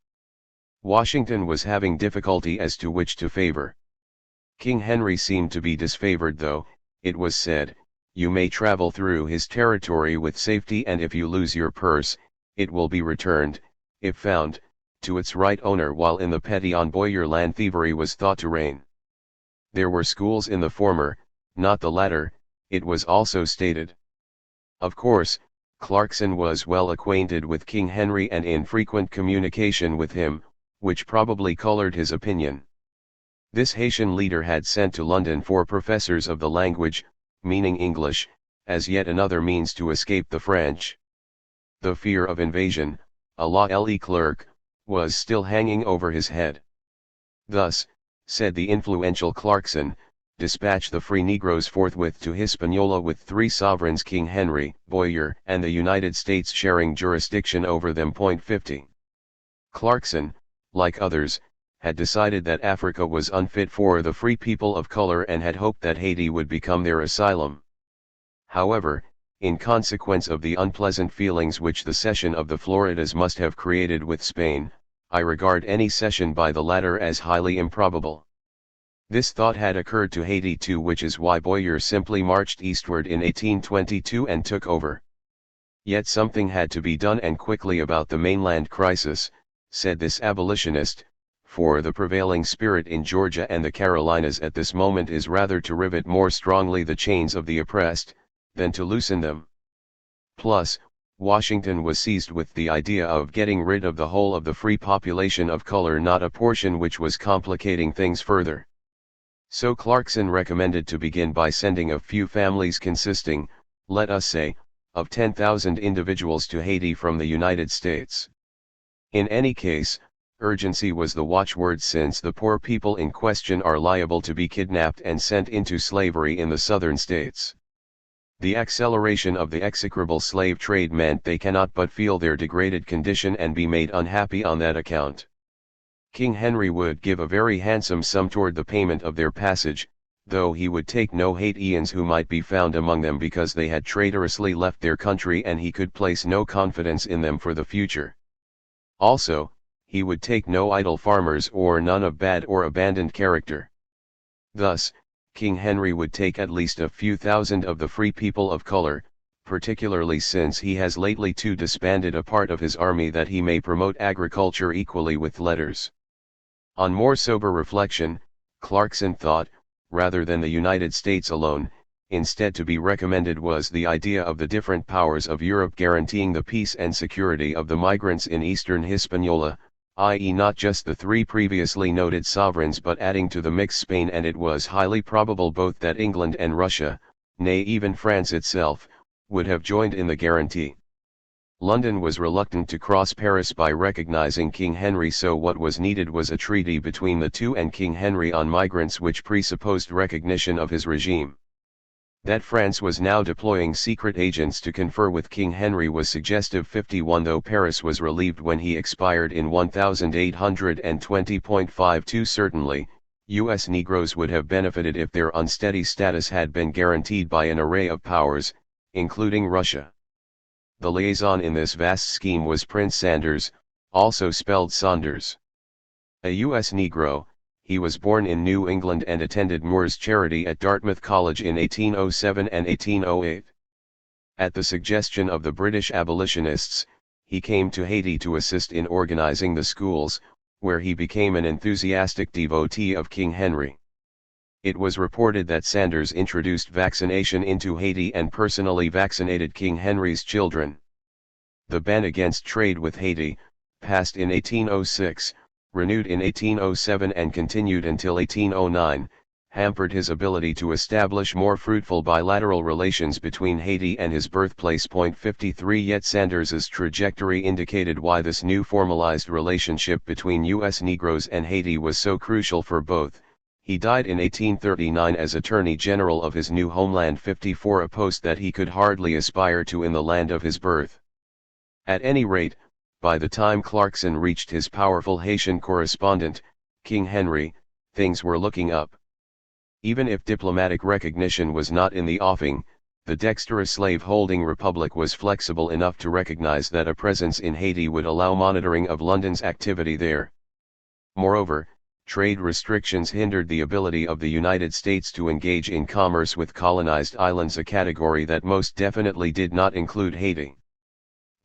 Washington was having difficulty as to which to favor. King Henry seemed to be disfavored, though, it was said, you may travel through his territory with safety, and if you lose your purse, it will be returned, if found, to its right owner, while in the petty on Boyer land thievery was thought to reign. There were schools in the former, not the latter, it was also stated. Of course, Clarkson was well acquainted with King Henry and in frequent communication with him, which probably colored his opinion. This Haitian leader had sent to London 4 professors of the language, meaning English, as yet another means to escape the French. The fear of invasion, a law clerk, was still hanging over his head. Thus, said the influential Clarkson, dispatch the free Negroes forthwith to Hispaniola with 3 sovereigns, King Henry, Boyer, and the United States sharing jurisdiction over them. 50. Clarkson, like others, had decided that Africa was unfit for the free people of color and had hoped that Haiti would become their asylum. However, in consequence of the unpleasant feelings which the cession of the Floridas must have created with Spain, I regard any cession by the latter as highly improbable. This thought had occurred to Haiti too, which is why Boyer simply marched eastward in 1822 and took over. Yet something had to be done, and quickly, about the mainland crisis, said this abolitionist, for the prevailing spirit in Georgia and the Carolinas at this moment is rather to rivet more strongly the chains of the oppressed, than to loosen them. Plus, Washington was seized with the idea of getting rid of the whole of the free population of color, not a portion, which was complicating things further. So Clarkson recommended to begin by sending a few families consisting, let us say, of 10,000 individuals to Haiti from the United States. In any case, urgency was the watchword, since the poor people in question are liable to be kidnapped and sent into slavery in the southern states. The acceleration of the execrable slave trade meant they cannot but feel their degraded condition and be made unhappy on that account. King Henry would give a very handsome sum toward the payment of their passage, though he would take no Haitians who might be found among them, because they had traitorously left their country and he could place no confidence in them for the future. Also, he would take no idle farmers or none of bad or abandoned character. Thus, King Henry would take at least a few thousand of the free people of color, particularly since he has lately too disbanded a part of his army that he may promote agriculture equally with letters. On more sober reflection, Clarkson thought, rather than the United States alone, instead to be recommended was the idea of the different powers of Europe guaranteeing the peace and security of the migrants in eastern Hispaniola, i.e. not just the three previously noted sovereigns but adding to the mix Spain, and it was highly probable both that England and Russia, nay even France itself, would have joined in the guarantee. London was reluctant to cross Paris by recognizing King Henry, so what was needed was a treaty between the two and King Henry on migrants which presupposed recognition of his regime. That France was now deploying secret agents to confer with King Henry was suggestive. 51 Though Paris was relieved when he expired in 1820.52, certainly, U.S. Negroes would have benefited if their unsteady status had been guaranteed by an array of powers, including Russia. The liaison in this vast scheme was Prince Sanders, also spelled Saunders. A U.S. Negro, he was born in New England and attended Moore's Charity at Dartmouth College in 1807 and 1808. At the suggestion of the British abolitionists, he came to Haiti to assist in organizing the schools, where he became an enthusiastic devotee of King Henry. It was reported that Sanders introduced vaccination into Haiti and personally vaccinated King Henry's children. The ban against trade with Haiti, passed in 1806, renewed in 1807 and continued until 1809, hampered his ability to establish more fruitful bilateral relations between Haiti and his birthplace. 53 Yet Sanders's trajectory indicated why this new formalized relationship between U.S. Negroes and Haiti was so crucial for both. He died in 1839 as Attorney General of his new homeland, 54, a post that he could hardly aspire to in the land of his birth. At any rate, by the time Clarkson reached his powerful Haitian correspondent, King Henry, things were looking up. Even if diplomatic recognition was not in the offing, the dexterous slave-holding republic was flexible enough to recognize that a presence in Haiti would allow monitoring of London's activity there. Moreover, trade restrictions hindered the ability of the United States to engage in commerce with colonized islands, a category that most definitely did not include Haiti.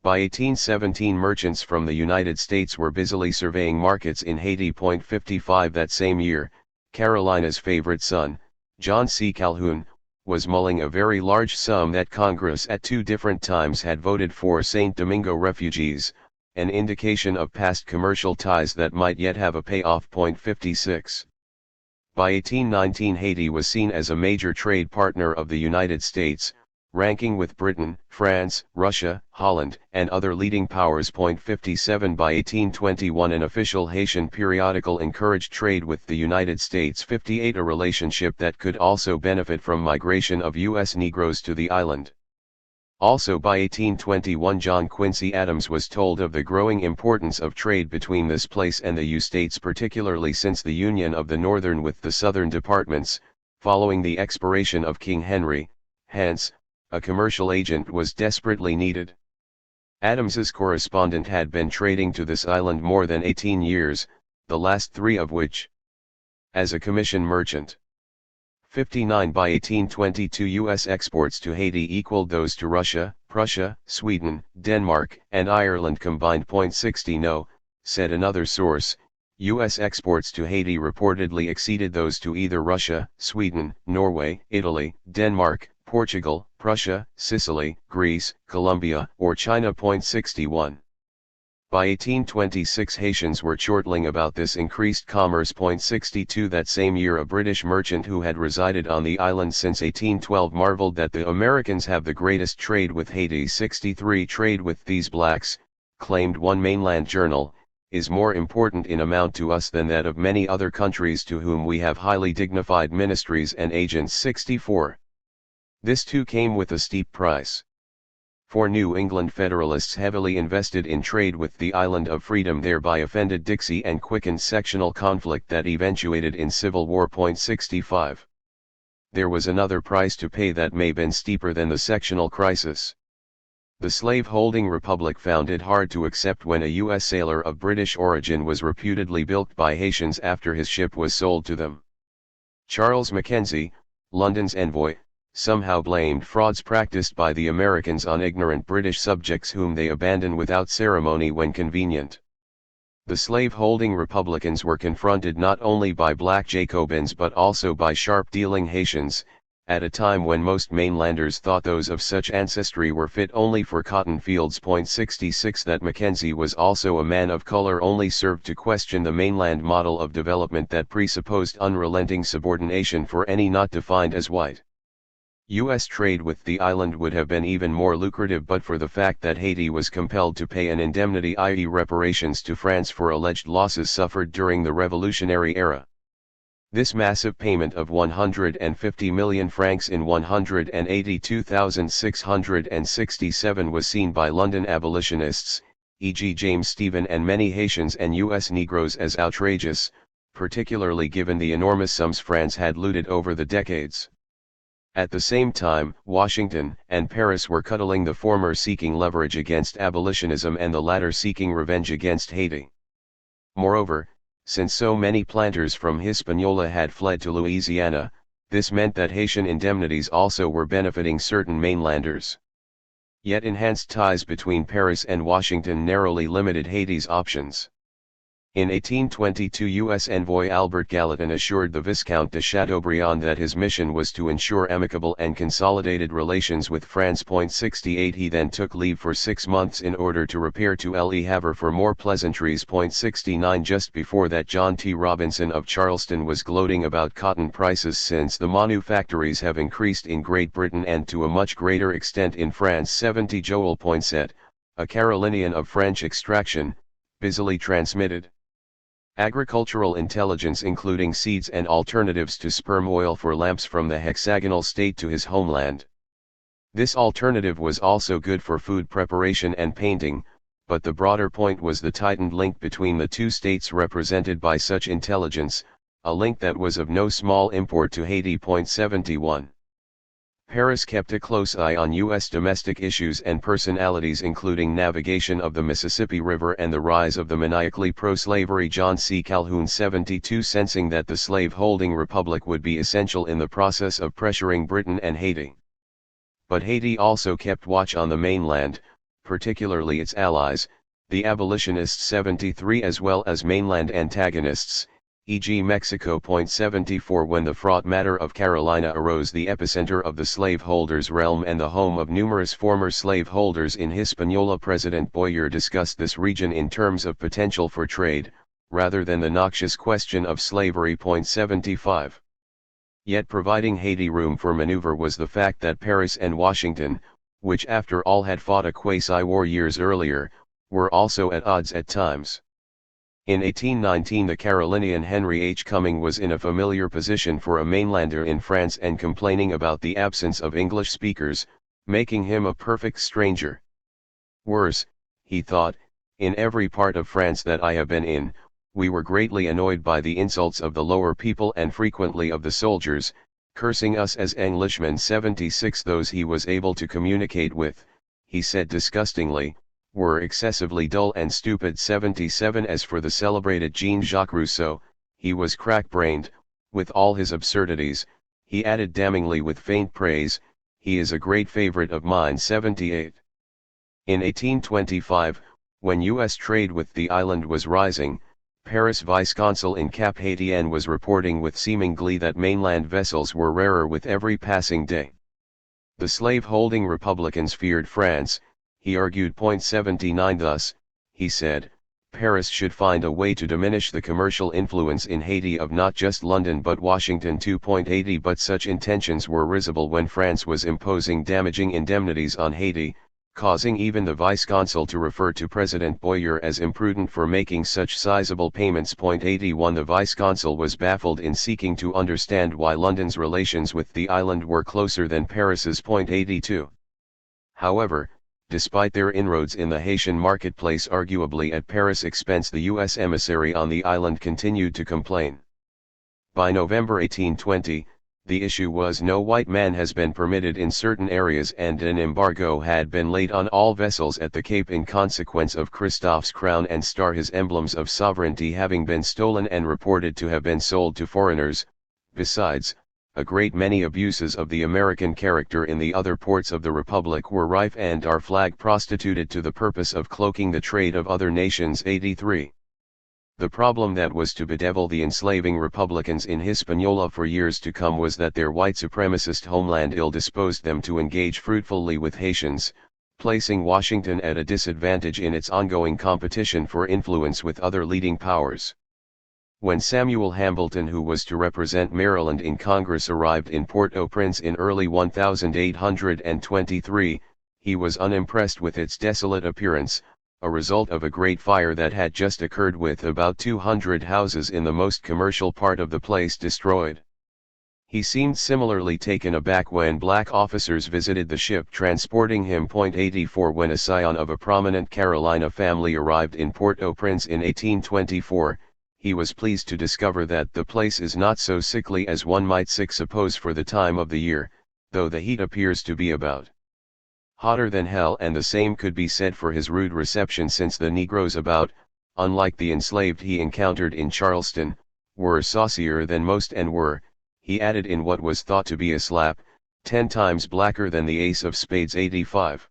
By 1817 merchants from the United States were busily surveying markets in Haiti. 55 That same year, Carolina's favorite son, John C. Calhoun, was mulling a very large sum that Congress at two different times had voted for St. Domingo refugees, an indication of past commercial ties that might yet have a payoff. 56 By 1819 Haiti was seen as a major trade partner of the United States, ranking with Britain, France, Russia, Holland, and other leading powers. 57 By 1821 an official Haitian periodical encouraged trade with the United States. 58 A relationship that could also benefit from migration of U.S. Negroes to the island. Also by 1821 John Quincy Adams was told of the growing importance of trade between this place and the U-States, particularly since the union of the northern with the southern departments, following the expiration of King Henry. Hence, a commercial agent was desperately needed. Adams's correspondent had been trading to this island more than 18 years, the last 3 of which as a commission merchant. 59 By 1822 U.S. exports to Haiti equaled those to Russia, Prussia, Sweden, Denmark, and Ireland combined. 60 No, said another source. U.S. exports to Haiti reportedly exceeded those to either Russia, Sweden, Norway, Italy, Denmark, Portugal, Prussia, Sicily, Greece, Colombia, or China. 61. By 1826 Haitians were chortling about this increased commerce. 62 That same year a British merchant who had resided on the island since 1812 marveled that the Americans have the greatest trade with Haiti. 63 Trade with these blacks, claimed one mainland journal, is more important in amount to us than that of many other countries to whom we have highly dignified ministries and agents. 64. This too came with a steep price. For New England Federalists heavily invested in trade with the Island of Freedom thereby offended Dixie and quickened sectional conflict that eventuated in Civil War. 65. There was another price to pay that may been steeper than the sectional crisis. The slave-holding republic found it hard to accept when a U.S. sailor of British origin was reputedly bilked by Haitians after his ship was sold to them. Charles Mackenzie, London's envoy, somehow blamed frauds practiced by the Americans on ignorant British subjects whom they abandon without ceremony when convenient. The slave-holding Republicans were confronted not only by black Jacobins but also by sharp-dealing Haitians, at a time when most mainlanders thought those of such ancestry were fit only for cotton fields. 66 That Mackenzie was also a man of color only served to question the mainland model of development that presupposed unrelenting subordination for any not defined as white. U.S. trade with the island would have been even more lucrative but for the fact that Haiti was compelled to pay an indemnity, i.e. reparations, to France for alleged losses suffered during the Revolutionary era. This massive payment of 150 million francs in 182,667 was seen by London abolitionists, e.g. James Stephen and many Haitians and U.S. Negroes, as outrageous, particularly given the enormous sums France had looted over the decades. At the same time, Washington and Paris were cuddling, the former seeking leverage against abolitionism and the latter seeking revenge against Haiti. Moreover, since so many planters from Hispaniola had fled to Louisiana, this meant that Haitian indemnities also were benefiting certain mainlanders. Yet enhanced ties between Paris and Washington narrowly limited Haiti's options. In 1822 U.S. envoy Albert Gallatin assured the Viscount de Chateaubriand that his mission was to ensure amicable and consolidated relations with France. 68 He then took leave for 6 months in order to repair to Le Havre for more pleasantries. 69 Just before that John T. Robinson of Charleston was gloating about cotton prices since the manufactories have increased in Great Britain and to a much greater extent in France. 70 Joel Poinsett, a Carolinian of French extraction, busily transmitted agricultural intelligence including seeds and alternatives to sperm oil for lamps from the hexagonal state to his homeland. This alternative was also good for food preparation and painting, but the broader point was the tightened link between the two states represented by such intelligence, a link that was of no small import to Haiti. 71. Paris kept a close eye on U.S. domestic issues and personalities including navigation of the Mississippi River and the rise of the maniacally pro-slavery John C. Calhoun. 72 Sensing that the slave-holding republic would be essential in the process of pressuring Britain and Haiti. But Haiti also kept watch on the mainland, particularly its allies, the abolitionists. 73 As well as mainland antagonists, e.g. Mexico. 74 When the fraught matter of Carolina arose, the epicenter of the slaveholders' realm and the home of numerous former slaveholders in Hispaniola, President Boyer discussed this region in terms of potential for trade, rather than the noxious question of slavery. 75 Yet providing Haiti room for maneuver was the fact that Paris and Washington, which after all had fought a quasi-war years earlier, were also at odds at times. In 1819 the Carolinian Henry H. Cumming was in a familiar position for a mainlander in France and complaining about the absence of English speakers, making him a perfect stranger. Worse, he thought, in every part of France that I have been in, we were greatly annoyed by the insults of the lower people and frequently of the soldiers, cursing us as Englishmen. 76 Those he was able to communicate with, he said disgustingly, were excessively dull and stupid. 77 As for the celebrated Jean-Jacques Rousseau, he was crack-brained, with all his absurdities, he added damningly with faint praise, he is a great favorite of mine. 78 In 1825, When U.S. trade with the island was rising, Paris vice-consul in Cap Haitien was reporting with seeming glee that mainland vessels were rarer with every passing day. The slave-holding Republicans feared France, he argued. 79 Thus, he said, Paris should find a way to diminish the commercial influence in Haiti of not just London but Washington. 2.80 But such intentions were risible when France was imposing damaging indemnities on Haiti, causing even the vice-consul to refer to President Boyer as imprudent for making such sizable payments. 81 The vice-consul was baffled in seeking to understand why London's relations with the island were closer than Paris's. 82 However, despite their inroads in the Haitian marketplace arguably at Paris' expense, the U.S. emissary on the island continued to complain. By November 1820, the issue was no white man has been permitted in certain areas, and an embargo had been laid on all vessels at the Cape in consequence of Christophe's crown and star, his emblems of sovereignty, having been stolen and reported to have been sold to foreigners. Besides, a great many abuses of the American character in the other ports of the Republic were rife, and our flag prostituted to the purpose of cloaking the trade of other nations. 83 The problem that was to bedevil the enslaving Republicans in Hispaniola for years to come was that their white supremacist homeland ill-disposed them to engage fruitfully with Haitians, placing Washington at a disadvantage in its ongoing competition for influence with other leading powers. When Samuel Hambleton, who was to represent Maryland in Congress, arrived in Port-au-Prince in early 1823, he was unimpressed with its desolate appearance, a result of a great fire that had just occurred with about 200 houses in the most commercial part of the place destroyed. He seemed similarly taken aback when black officers visited the ship transporting him. 84 When a scion of a prominent Carolina family arrived in Port-au-Prince in 1824, he was pleased to discover that the place is not so sickly as one might suppose for the time of the year, though the heat appears to be about hotter than hell, and the same could be said for his rude reception, since the Negroes about, unlike the enslaved he encountered in Charleston, were saucier than most, and were, he added in what was thought to be a slap, 10 times blacker than the ace of spades. 85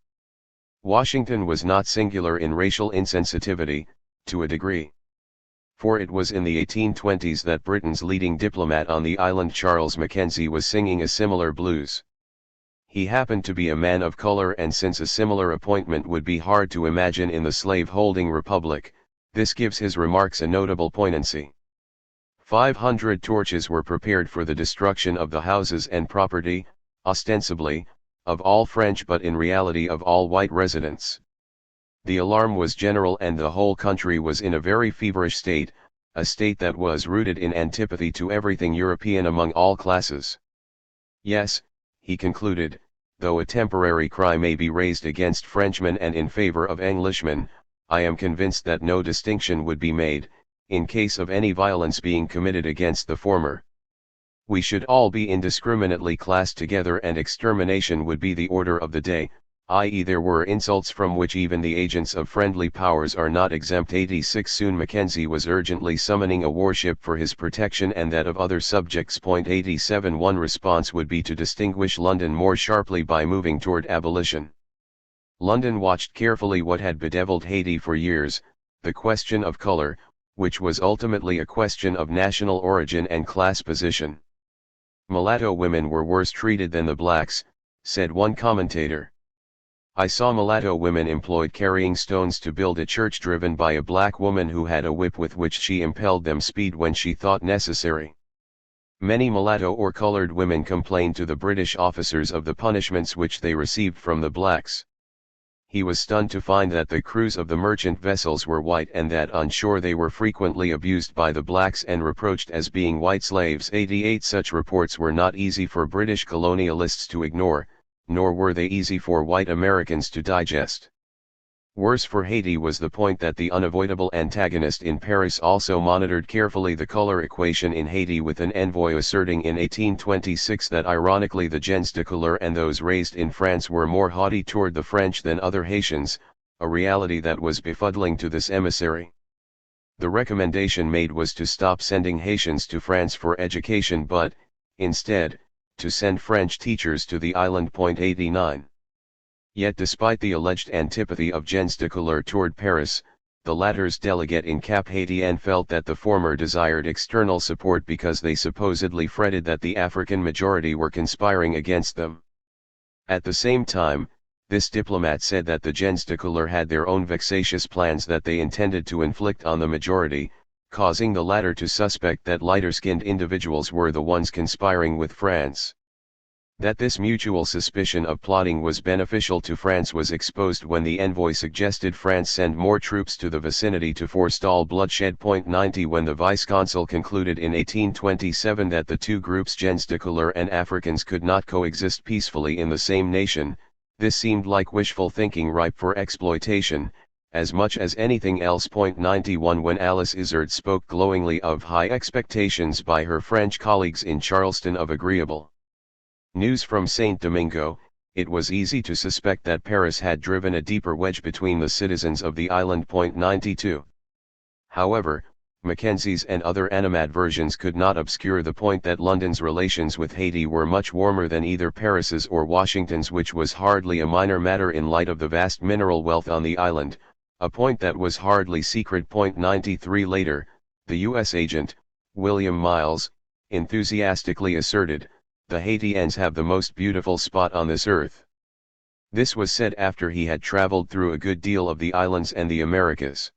Washington was not singular in racial insensitivity, to a degree. For it was in the 1820s that Britain's leading diplomat on the island, Charles Mackenzie, was singing a similar blues. He happened to be a man of color, and since a similar appointment would be hard to imagine in the slave-holding republic, this gives his remarks a notable poignancy. 500 torches were prepared for the destruction of the houses and property, ostensibly, of all French but in reality of all white residents. The alarm was general, and the whole country was in a very feverish state, a state that was rooted in antipathy to everything European among all classes. Yes, he concluded, though a temporary cry may be raised against Frenchmen and in favor of Englishmen, I am convinced that no distinction would be made, in case of any violence being committed against the former. We should all be indiscriminately classed together, and extermination would be the order of the day, i.e. there were insults from which even the agents of friendly powers are not exempt. 86 Soon Mackenzie was urgently summoning a warship for his protection and that of other subjects. 87 One response would be to distinguish London more sharply by moving toward abolition. London watched carefully what had bedeviled Haiti for years, the question of color, which was ultimately a question of national origin and class position. Mulatto women were worse treated than the blacks, said one commentator. I saw mulatto women employed carrying stones to build a church, driven by a black woman who had a whip with which she impelled them speed when she thought necessary. Many mulatto or colored women complained to the British officers of the punishments which they received from the blacks. He was stunned to find that the crews of the merchant vessels were white, and that on shore they were frequently abused by the blacks and reproached as being white slaves. 88 Such reports were not easy for British colonialists to ignore, nor were they easy for white Americans to digest. Worse for Haiti was the point that the unavoidable antagonist in Paris also monitored carefully the color equation in Haiti, with an envoy asserting in 1826 that ironically the gens de couleur and those raised in France were more haughty toward the French than other Haitians, a reality that was befuddling to this emissary. The recommendation made was to stop sending Haitians to France for education, but, instead, to send French teachers to the island. 89 Yet despite the alleged antipathy of gens de couleur toward Paris, the latter's delegate in Cap Haitien felt that the former desired external support because they supposedly fretted that the African majority were conspiring against them. At the same time, this diplomat said that the gens de couleur had their own vexatious plans that they intended to inflict on the majority, causing the latter to suspect that lighter-skinned individuals were the ones conspiring with France. That this mutual suspicion of plotting was beneficial to France was exposed when the envoy suggested France send more troops to the vicinity to forestall bloodshed. 90 When the vice-consul concluded in 1827 that the two groups gens de couleur and Africans could not coexist peacefully in the same nation, this seemed like wishful thinking ripe for exploitation, as much as anything else. 91 When Alice Izard spoke glowingly of high expectations by her French colleagues in Charleston of agreeable news from Saint Domingo, it was easy to suspect that Paris had driven a deeper wedge between the citizens of the island. 92 However, Mackenzie's and other animadversions could not obscure the point that London's relations with Haiti were much warmer than either Paris's or Washington's, which was hardly a minor matter in light of the vast mineral wealth on the island, a point that was hardly secret. 93 Later, the U.S. agent, William Miles, enthusiastically asserted, "The Haitians have the most beautiful spot on this earth." This was said after he had traveled through a good deal of the islands and the Americas.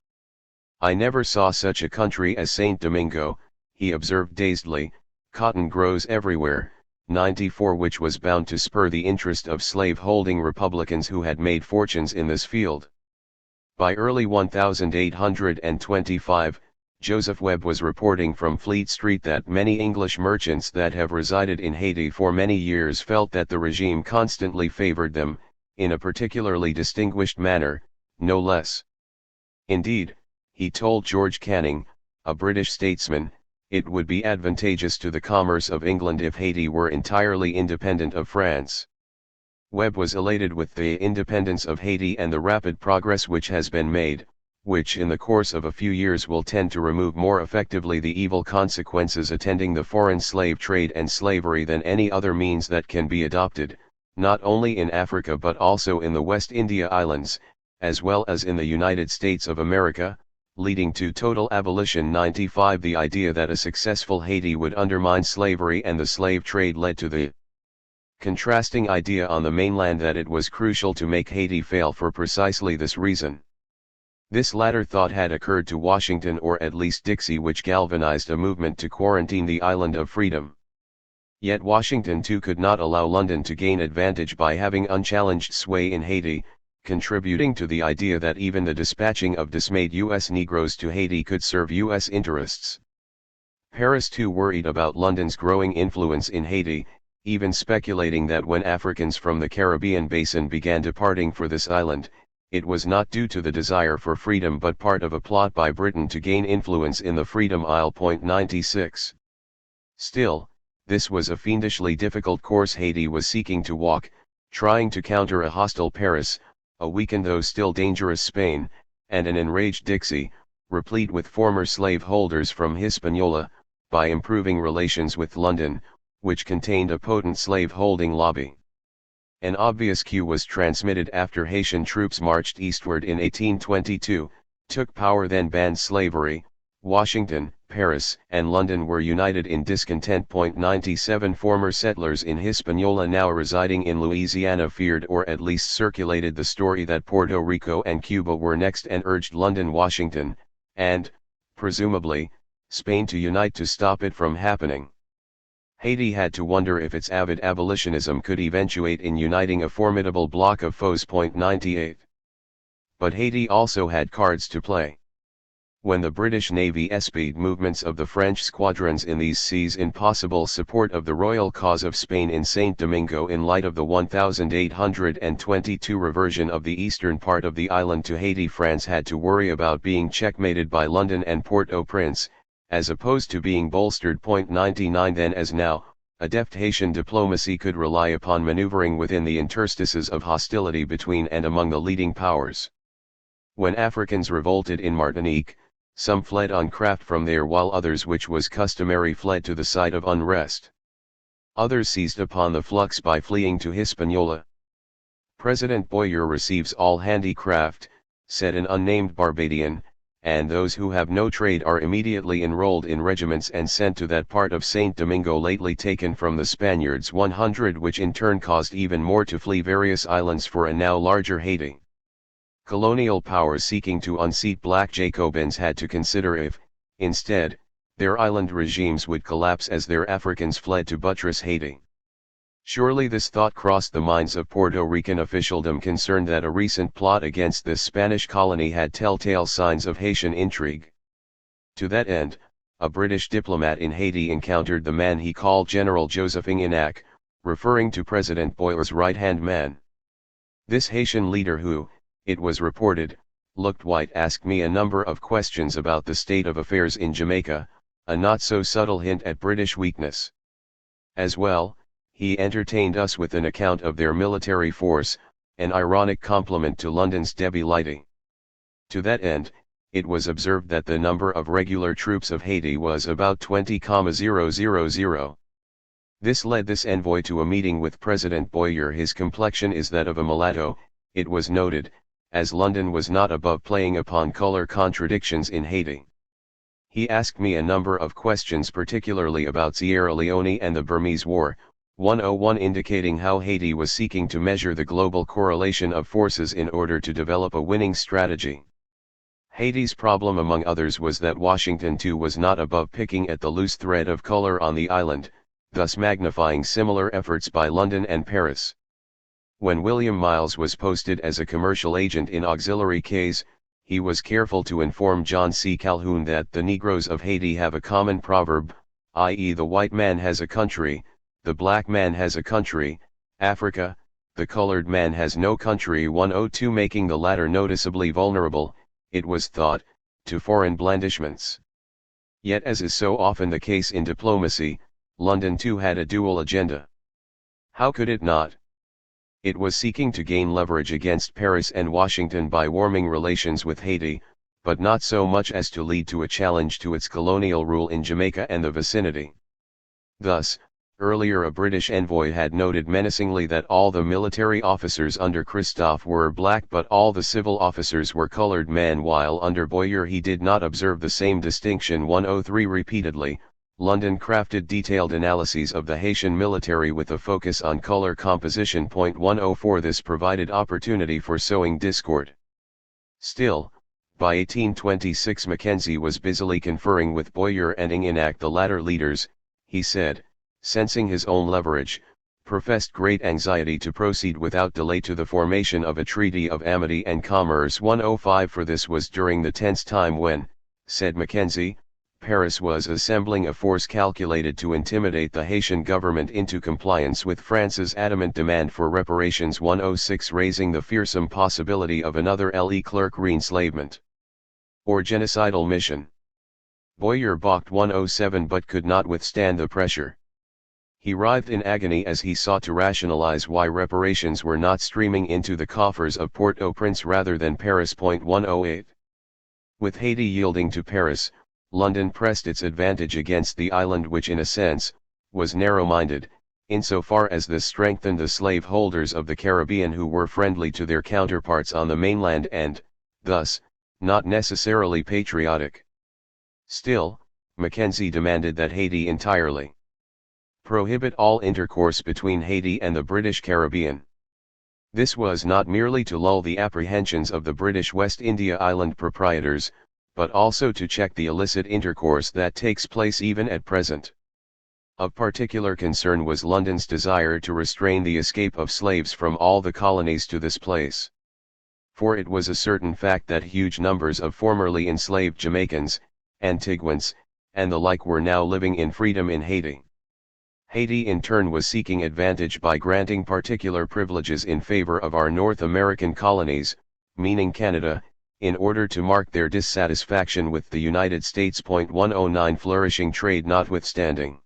"I never saw such a country as Saint Domingo," he observed dazedly. "Cotton grows everywhere." 94 Which was bound to spur the interest of slave-holding Republicans who had made fortunes in this field. By early 1825, Joseph Webb was reporting from Fleet Street that many English merchants that have resided in Haiti for many years felt that the regime constantly favored them, in a particularly distinguished manner, no less. Indeed, he told George Canning, a British statesman, it would be advantageous to the commerce of England if Haiti were entirely independent of France. Webb was elated with the independence of Haiti and the rapid progress which has been made, which in the course of a few years will tend to remove more effectively the evil consequences attending the foreign slave trade and slavery than any other means that can be adopted, not only in Africa but also in the West India Islands, as well as in the United States of America, leading to total abolition. 95 The idea that a successful Haiti would undermine slavery and the slave trade led to the contrasting idea on the mainland that it was crucial to make Haiti fail for precisely this reason. This latter thought had occurred to Washington, or at least Dixie, which galvanized a movement to quarantine the island of freedom. Yet Washington too could not allow London to gain advantage by having unchallenged sway in Haiti, contributing to the idea that even the dispatching of dismayed U.S. Negroes to Haiti could serve U.S. interests. Paris too worried about London's growing influence in Haiti, even speculating that when Africans from the Caribbean basin began departing for this island, it was not due to the desire for freedom but part of a plot by Britain to gain influence in the Freedom Isle. 96 Still, this was a fiendishly difficult course Haiti was seeking to walk, trying to counter a hostile Paris, a weakened though still dangerous Spain, and an enraged Dixie, replete with former slaveholders from Hispaniola, by improving relations with London, which contained a potent slave-holding lobby. An obvious cue was transmitted after Haitian troops marched eastward in 1822, took power, then banned slavery. Washington, Paris, and London were united in discontent. 97 Former settlers in Hispaniola now residing in Louisiana feared, or at least circulated, the story that Puerto Rico and Cuba were next and urged London, Washington, and, presumably, Spain to unite to stop it from happening. Haiti had to wonder if its avid abolitionism could eventuate in uniting a formidable bloc of foes. 98 But Haiti also had cards to play. When the British Navy espied movements of the French squadrons in these seas in possible support of the royal cause of Spain in Saint Domingo, in light of the 1822 reversion of the eastern part of the island to Haiti, France had to worry about being checkmated by London and Port-au-Prince, as opposed to being bolstered. 99 Then as now, a deft Haitian diplomacy could rely upon maneuvering within the interstices of hostility between and among the leading powers. When Africans revolted in Martinique, some fled on craft from there, while others, which was customary, fled to the site of unrest. Others seized upon the flux by fleeing to Hispaniola. President Boyer receives all handicraft, said an unnamed Barbadian, and those who have no trade are immediately enrolled in regiments and sent to that part of Saint Domingo lately taken from the Spaniards 100, which in turn caused even more to flee various islands for a now larger Haiti. Colonial powers seeking to unseat black Jacobins had to consider if, instead, their island regimes would collapse as their Africans fled to buttress Haiti. Surely this thought crossed the minds of Puerto Rican officialdom concerned that a recent plot against this Spanish colony had telltale signs of Haitian intrigue. To that end, a British diplomat in Haiti encountered the man he called General Josephine Inac, referring to President Boyer's right-hand man. This Haitian leader who, it was reported, looked white asked me a number of questions about the state of affairs in Jamaica, a not-so-subtle hint at British weakness. As well, he entertained us with an account of their military force, an ironic compliment to London's Debbie Lighty. To that end, it was observed that the number of regular troops of Haiti was about 20,000. This led this envoy to a meeting with President Boyer. His complexion is that of a mulatto, it was noted, as London was not above playing upon color contradictions in Haiti. He asked me a number of questions, particularly about Sierra Leone and the Burmese War, 101, indicating how Haiti was seeking to measure the global correlation of forces in order to develop a winning strategy. Haiti's problem among others was that Washington too was not above picking at the loose thread of color on the island, thus magnifying similar efforts by London and Paris. When William Miles was posted as a commercial agent in auxiliary Cays, he was careful to inform John C. Calhoun that the Negroes of Haiti have a common proverb, i.e. the white man has a country, the black man has a country, Africa, the colored man has no country, 102, making the latter noticeably vulnerable, it was thought, to foreign blandishments. Yet, as is so often the case in diplomacy, London too had a dual agenda. How could it not? It was seeking to gain leverage against Paris and Washington by warming relations with Haiti, but not so much as to lead to a challenge to its colonial rule in Jamaica and the vicinity. Thus, earlier a British envoy had noted menacingly that all the military officers under Christophe were black but all the civil officers were colored men, while under Boyer he did not observe the same distinction. 103 Repeatedly, London crafted detailed analyses of the Haitian military with a focus on color composition. 104 This provided opportunity for sowing discord. Still, by 1826 Mackenzie was busily conferring with Boyer and Inac, the latter leaders, he said, sensing his own leverage, professed great anxiety to proceed without delay to the formation of a treaty of amity and commerce. 105 For this was during the tense time when, said Mackenzie, Paris was assembling a force calculated to intimidate the Haitian government into compliance with France's adamant demand for reparations. 106 Raising the fearsome possibility of another Leclerc re-enslavement or genocidal mission. Boyer balked. 107 but could not withstand the pressure. He writhed in agony as he sought to rationalize why reparations were not streaming into the coffers of Port-au-Prince rather than Paris. 108 With Haiti yielding to Paris, London pressed its advantage against the island, which in a sense, was narrow-minded, insofar as this strengthened the slave-holders of the Caribbean who were friendly to their counterparts on the mainland and, thus, not necessarily patriotic. Still, Mackenzie demanded that Haiti entirely prohibit all intercourse between Haiti and the British Caribbean. This was not merely to lull the apprehensions of the British West India Island proprietors, but also to check the illicit intercourse that takes place even at present. Of particular concern was London's desire to restrain the escape of slaves from all the colonies to this place. For it was a certain fact that huge numbers of formerly enslaved Jamaicans, Antiguans, and the like were now living in freedom in Haiti. Haiti in turn was seeking advantage by granting particular privileges in favor of our North American colonies, meaning Canada, in order to mark their dissatisfaction with the United States. 109 Flourishing trade notwithstanding,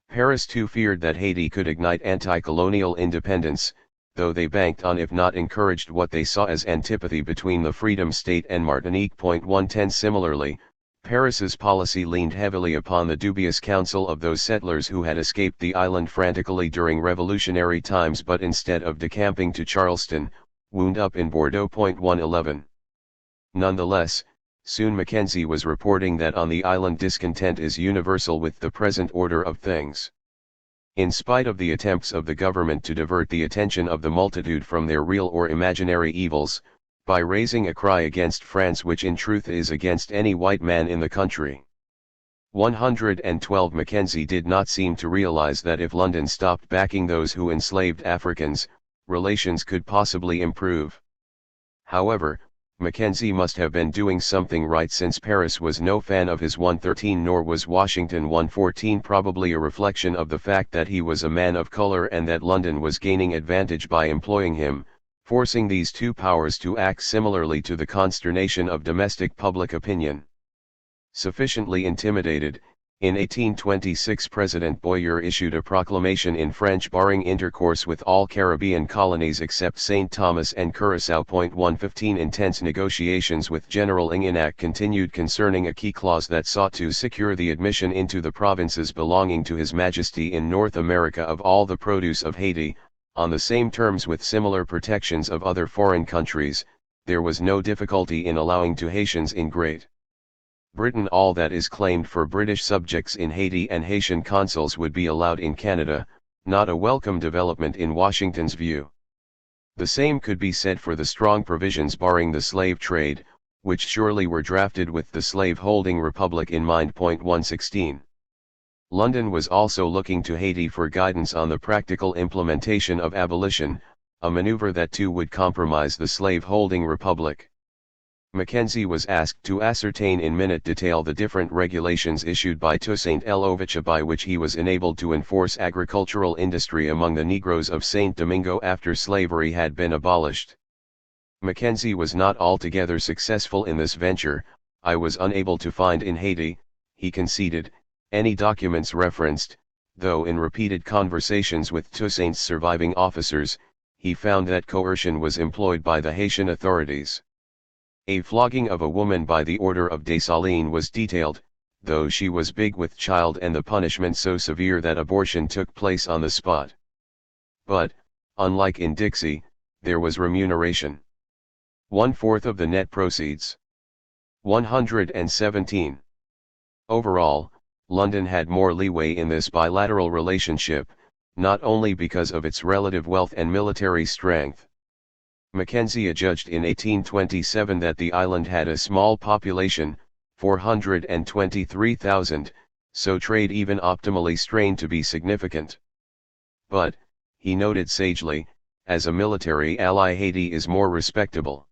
Paris too feared that Haiti could ignite anti-colonial independence, though they banked on if not encouraged what they saw as antipathy between the Freedom State and Martinique. 110 Similarly, Paris's policy leaned heavily upon the dubious counsel of those settlers who had escaped the island frantically during revolutionary times, but instead of decamping to Charleston, wound up in Bordeaux. 111. Nonetheless, soon Mackenzie was reporting that on the island discontent is universal with the present order of things. In spite of the attempts of the government to divert the attention of the multitude from their real or imaginary evils, by raising a cry against France which in truth is against any white man in the country. 112. Mackenzie did not seem to realize that if London stopped backing those who enslaved Africans, relations could possibly improve. However, Mackenzie must have been doing something right, since Paris was no fan of his 113 nor was Washington 114, probably a reflection of the fact that he was a man of color and that London was gaining advantage by employing him, forcing these two powers to act similarly to the consternation of domestic public opinion. Sufficiently intimidated, in 1826 President Boyer issued a proclamation in French barring intercourse with all Caribbean colonies except St. Thomas and Curaçao. 115. Intense negotiations with General Inganac continued concerning a key clause that sought to secure the admission into the provinces belonging to His Majesty in North America of all the produce of Haiti, on the same terms with similar protections of other foreign countries. There was no difficulty in allowing to Haitians in Great Britain all that is claimed for British subjects in Haiti, and Haitian consuls would be allowed in Canada, not a welcome development in Washington's view. The same could be said for the strong provisions barring the slave trade, which surely were drafted with the slave-holding republic in mind. 116. London was also looking to Haiti for guidance on the practical implementation of abolition, a maneuver that too would compromise the slave-holding republic. Mackenzie was asked to ascertain in minute detail the different regulations issued by Toussaint L'Ouverture by which he was enabled to enforce agricultural industry among the Negroes of St. Domingo after slavery had been abolished. Mackenzie was not altogether successful in this venture. I was unable to find in Haiti, he conceded, any documents referenced, though in repeated conversations with Toussaint's surviving officers, he found that coercion was employed by the Haitian authorities. A flogging of a woman by the order of Dessalines was detailed, though she was big with child, and the punishment so severe that abortion took place on the spot. But, unlike in Dixie, there was remuneration. 1/4 of the net proceeds. 117. Overall, London had more leeway in this bilateral relationship, not only because of its relative wealth and military strength. Mackenzie adjudged in 1827 that the island had a small population, 423,000, so trade even optimally strained to be significant. But, he noted sagely, as a military ally Haiti is more respectable.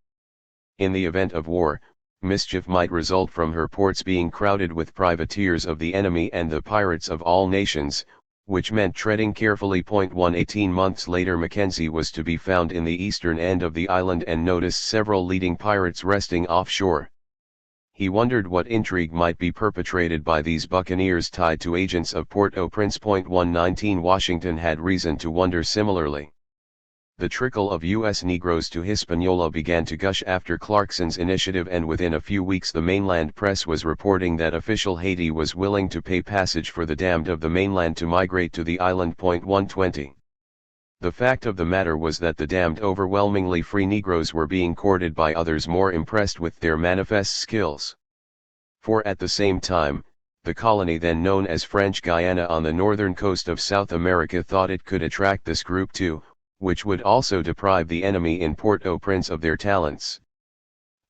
In the event of war, mischief might result from her ports being crowded with privateers of the enemy and the pirates of all nations, which meant treading carefully. 118 months later Mackenzie was to be found in the eastern end of the island and noticed several leading pirates resting offshore. He wondered what intrigue might be perpetrated by these buccaneers tied to agents of Port-au-Prince. 119 Washington had reason to wonder similarly. The trickle of U.S. Negroes to Hispaniola began to gush after Clarkson's initiative, and within a few weeks the mainland press was reporting that official Haiti was willing to pay passage for the damned of the mainland to migrate to the island. 120. The fact of the matter was that the damned overwhelmingly free Negroes were being courted by others more impressed with their manifest skills. For at the same time, the colony then known as French Guiana on the northern coast of South America thought it could attract this group too, which would also deprive the enemy in Port-au-Prince of their talents.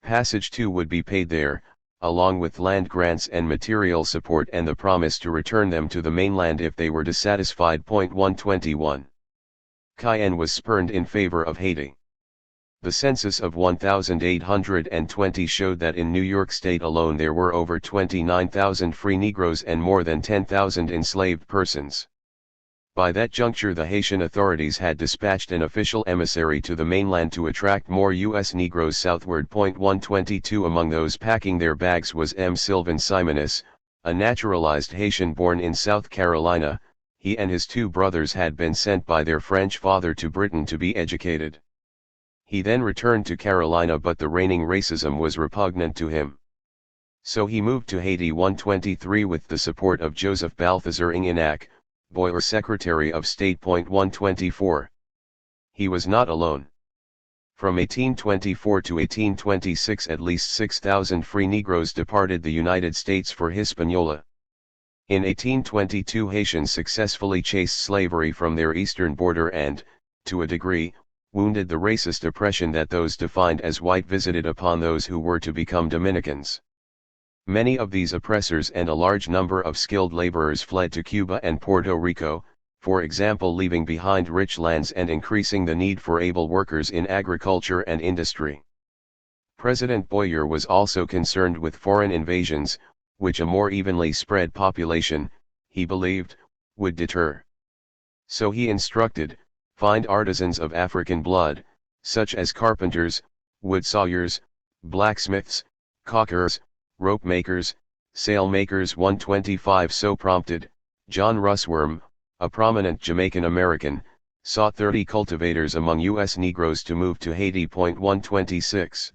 Passage too would be paid there, along with land grants and material support and the promise to return them to the mainland if they were dissatisfied. 121. Cayenne was spurned in favor of Haiti. The census of 1820 showed that in New York State alone there were over 29,000 free Negroes and more than 10,000 enslaved persons. By that juncture the Haitian authorities had dispatched an official emissary to the mainland to attract more U.S. Negroes southward. 122 Among those packing their bags was M. Sylvan Simonis, a naturalized Haitian born in South Carolina. He and his two brothers had been sent by their French father to Britain to be educated. He then returned to Carolina, but the reigning racism was repugnant to him. So he moved to Haiti 123 with the support of Joseph Balthazar Inginac, Boyer's Secretary of State. 124. He was not alone. From 1824 to 1826 at least 6,000 free Negroes departed the United States for Hispaniola. In 1822 Haitians successfully chased slavery from their eastern border and, to a degree, wounded the racist oppression that those defined as white visited upon those who were to become Dominicans. Many of these oppressors and a large number of skilled laborers fled to Cuba and Puerto Rico, for example, leaving behind rich lands and increasing the need for able workers in agriculture and industry. President Boyer was also concerned with foreign invasions, which a more evenly spread population, he believed, would deter. So he instructed, find artisans of African blood, such as carpenters, wood sawyers, blacksmiths, caulkers, rope makers, sail makers. 125 So prompted, John Russwurm, a prominent Jamaican American, sought 30 cultivators among U.S. Negroes to move to Haiti. 126.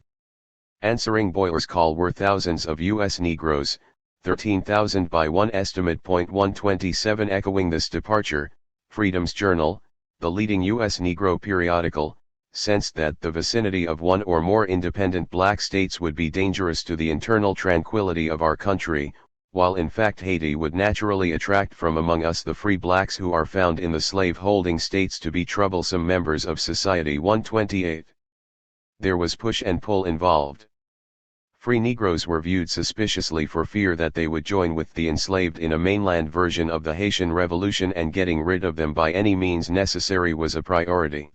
Answering Boyer's call were thousands of U.S. Negroes, 13,000 by one estimate. 127 Echoing this departure, Freedom's Journal, the leading U.S. Negro periodical, sensed that the vicinity of one or more independent black states would be dangerous to the internal tranquility of our country, while in fact Haiti would naturally attract from among us the free blacks who are found in the slave-holding states to be troublesome members of society. 128. There was push and pull involved. Free Negroes were viewed suspiciously for fear that they would join with the enslaved in a mainland version of the Haitian Revolution, and getting rid of them by any means necessary was a priority.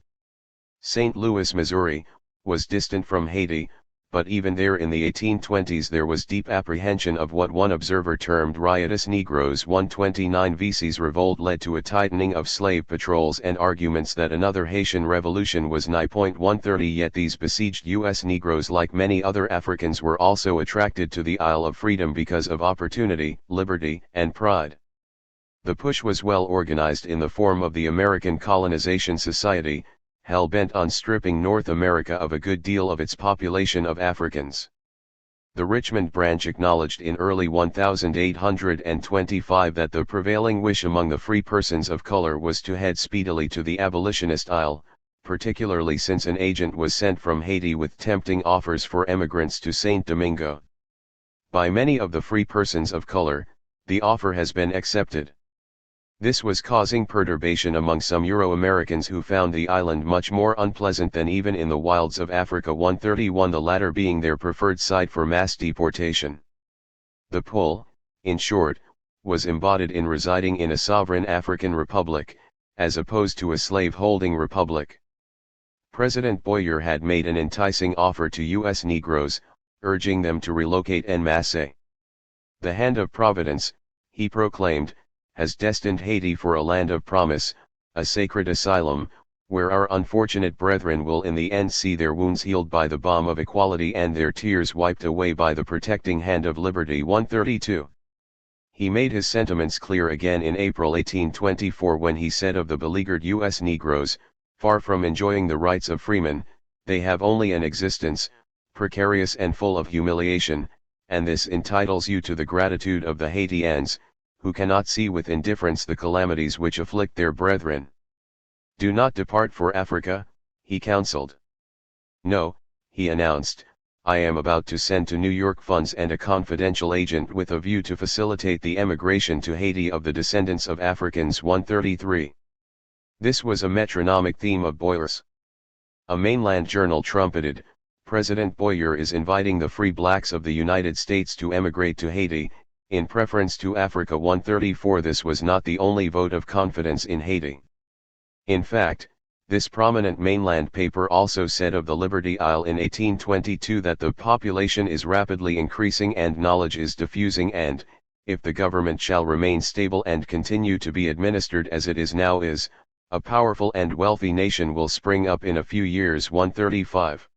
St. Louis, Missouri, was distant from Haiti, but even there in the 1820s there was deep apprehension of what one observer termed riotous Negroes. 129 VC's revolt led to a tightening of slave patrols and arguments that another Haitian revolution was nigh. 130 Yet these besieged U.S. Negroes, like many other Africans, were also attracted to the Isle of Freedom because of opportunity, liberty, and pride. The push was well organized in the form of the American Colonization Society, hell-bent on stripping North America of a good deal of its population of Africans. The Richmond branch acknowledged in early 1825 that the prevailing wish among the free persons of color was to head speedily to the abolitionist isle, particularly since an agent was sent from Haiti with tempting offers for emigrants to Saint Domingo. By many of the free persons of color, the offer has been accepted. This was causing perturbation among some Euro-Americans who found the island much more unpleasant than even in the wilds of Africa. 131 The latter being their preferred site for mass deportation. The pull, in short, was embodied in residing in a sovereign African republic, as opposed to a slave-holding republic. President Boyer had made an enticing offer to U.S. Negroes, urging them to relocate en masse. The hand of Providence, he proclaimed, has destined Haiti for a land of promise, a sacred asylum, where our unfortunate brethren will in the end see their wounds healed by the balm of equality and their tears wiped away by the protecting hand of liberty. 132. He made his sentiments clear again in April 1824 when he said of the beleaguered U.S. Negroes, far from enjoying the rights of freemen, they have only an existence, precarious and full of humiliation, and this entitles you to the gratitude of the Haitians, who cannot see with indifference the calamities which afflict their brethren. Do not depart for Africa, he counseled. No, he announced, I am about to send to New York funds and a confidential agent with a view to facilitate the emigration to Haiti of the descendants of Africans. 133. This was a metronomic theme of Boyer's. A mainland journal trumpeted, President Boyer is inviting the free blacks of the United States to emigrate to Haiti, in preference to Africa. 134 This was not the only vote of confidence in Haiti. In fact, this prominent mainland paper also said of the Liberty Isle in 1822 that the population is rapidly increasing and knowledge is diffusing, and, if the government shall remain stable and continue to be administered as it is now, a powerful and wealthy nation will spring up in a few years. 135.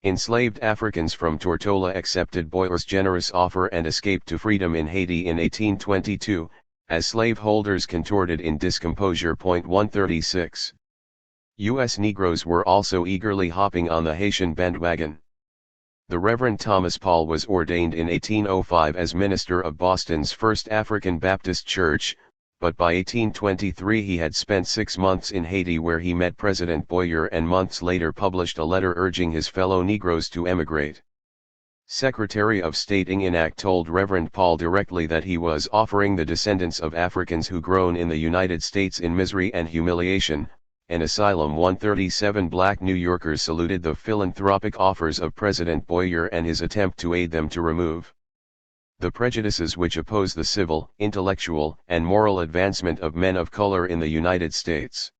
Enslaved Africans from Tortola accepted Boyer's generous offer and escaped to freedom in Haiti in 1822, as slaveholders contorted in discomposure. 136. U.S. Negroes were also eagerly hopping on the Haitian bandwagon. The Reverend Thomas Paul was ordained in 1805 as minister of Boston's First African Baptist Church, but by 1823 he had spent 6 months in Haiti where he met President Boyer and months later published a letter urging his fellow Negroes to emigrate. Secretary of State Inginac told Reverend Paul directly that he was offering the descendants of Africans who grown in the United States in misery and humiliation, an asylum. 137 Black New Yorkers saluted the philanthropic offers of President Boyer and his attempt to aid them to remove the prejudices which oppose the civil, intellectual, and moral advancement of men of color in the United States.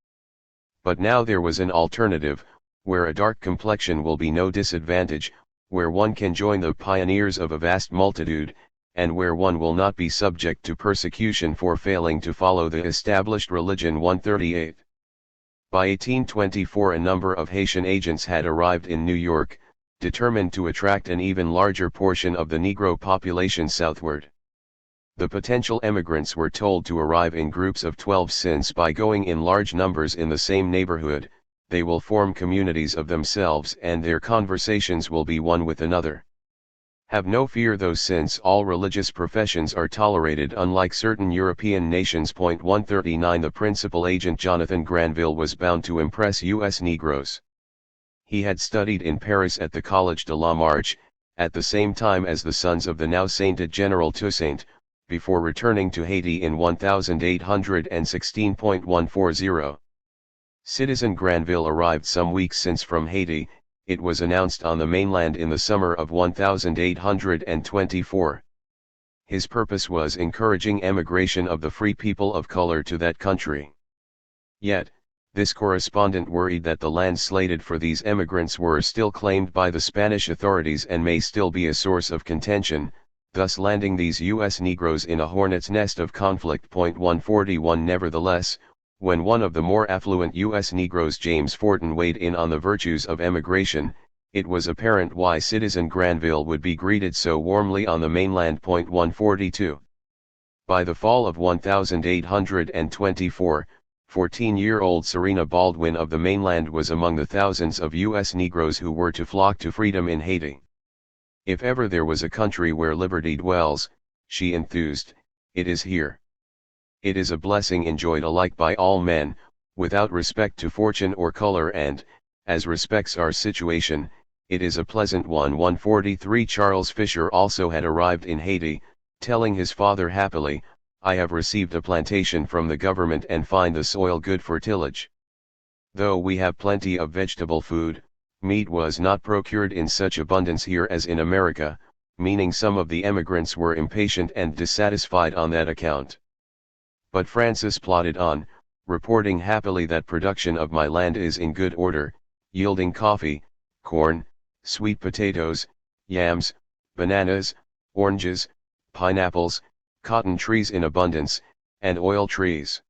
But now there was an alternative, where a dark complexion will be no disadvantage, where one can join the pioneers of a vast multitude, and where one will not be subject to persecution for failing to follow the established religion. 138. By 1824 a number of Haitian agents had arrived in New York, determined to attract an even larger portion of the Negro population southward. The potential emigrants were told to arrive in groups of 12 since by going in large numbers in the same neighborhood, they will form communities of themselves and their conversations will be one with another. Have no fear though since all religious professions are tolerated unlike certain European nations. 139 The principal agent Jonathan Granville was bound to impress U.S. Negroes. He had studied in Paris at the Collège de la Marche, at the same time as the sons of the now sainted General Toussaint, before returning to Haiti in 1816. 140. Citizen Granville arrived some weeks since from Haiti, it was announced on the mainland in the summer of 1824. His purpose was encouraging emigration of the free people of color to that country. Yet, this correspondent worried that the lands slated for these emigrants were still claimed by the Spanish authorities and may still be a source of contention, thus landing these U.S. Negroes in a hornet's nest of conflict. 141 Nevertheless, when one of the more affluent U.S. Negroes, James Forten, weighed in on the virtues of emigration, it was apparent why Citizen Granville would be greeted so warmly on the mainland. 142. By the fall of 1824, 14-year-old Serena Baldwin of the mainland was among the thousands of U.S. Negroes who were to flock to freedom in Haiti. If ever there was a country where liberty dwells, she enthused, it is here. It is a blessing enjoyed alike by all men, without respect to fortune or color, and, as respects our situation, it is a pleasant one. 143 Charles Fisher also had arrived in Haiti, telling his father happily, I have received a plantation from the government and find the soil good for tillage. Though we have plenty of vegetable food, meat was not procured in such abundance here as in America, meaning some of the emigrants were impatient and dissatisfied on that account. But Francis plodded on, reporting happily that production of my land is in good order, yielding coffee, corn, sweet potatoes, yams, bananas, oranges, pineapples, cotton trees in abundance, and oil trees.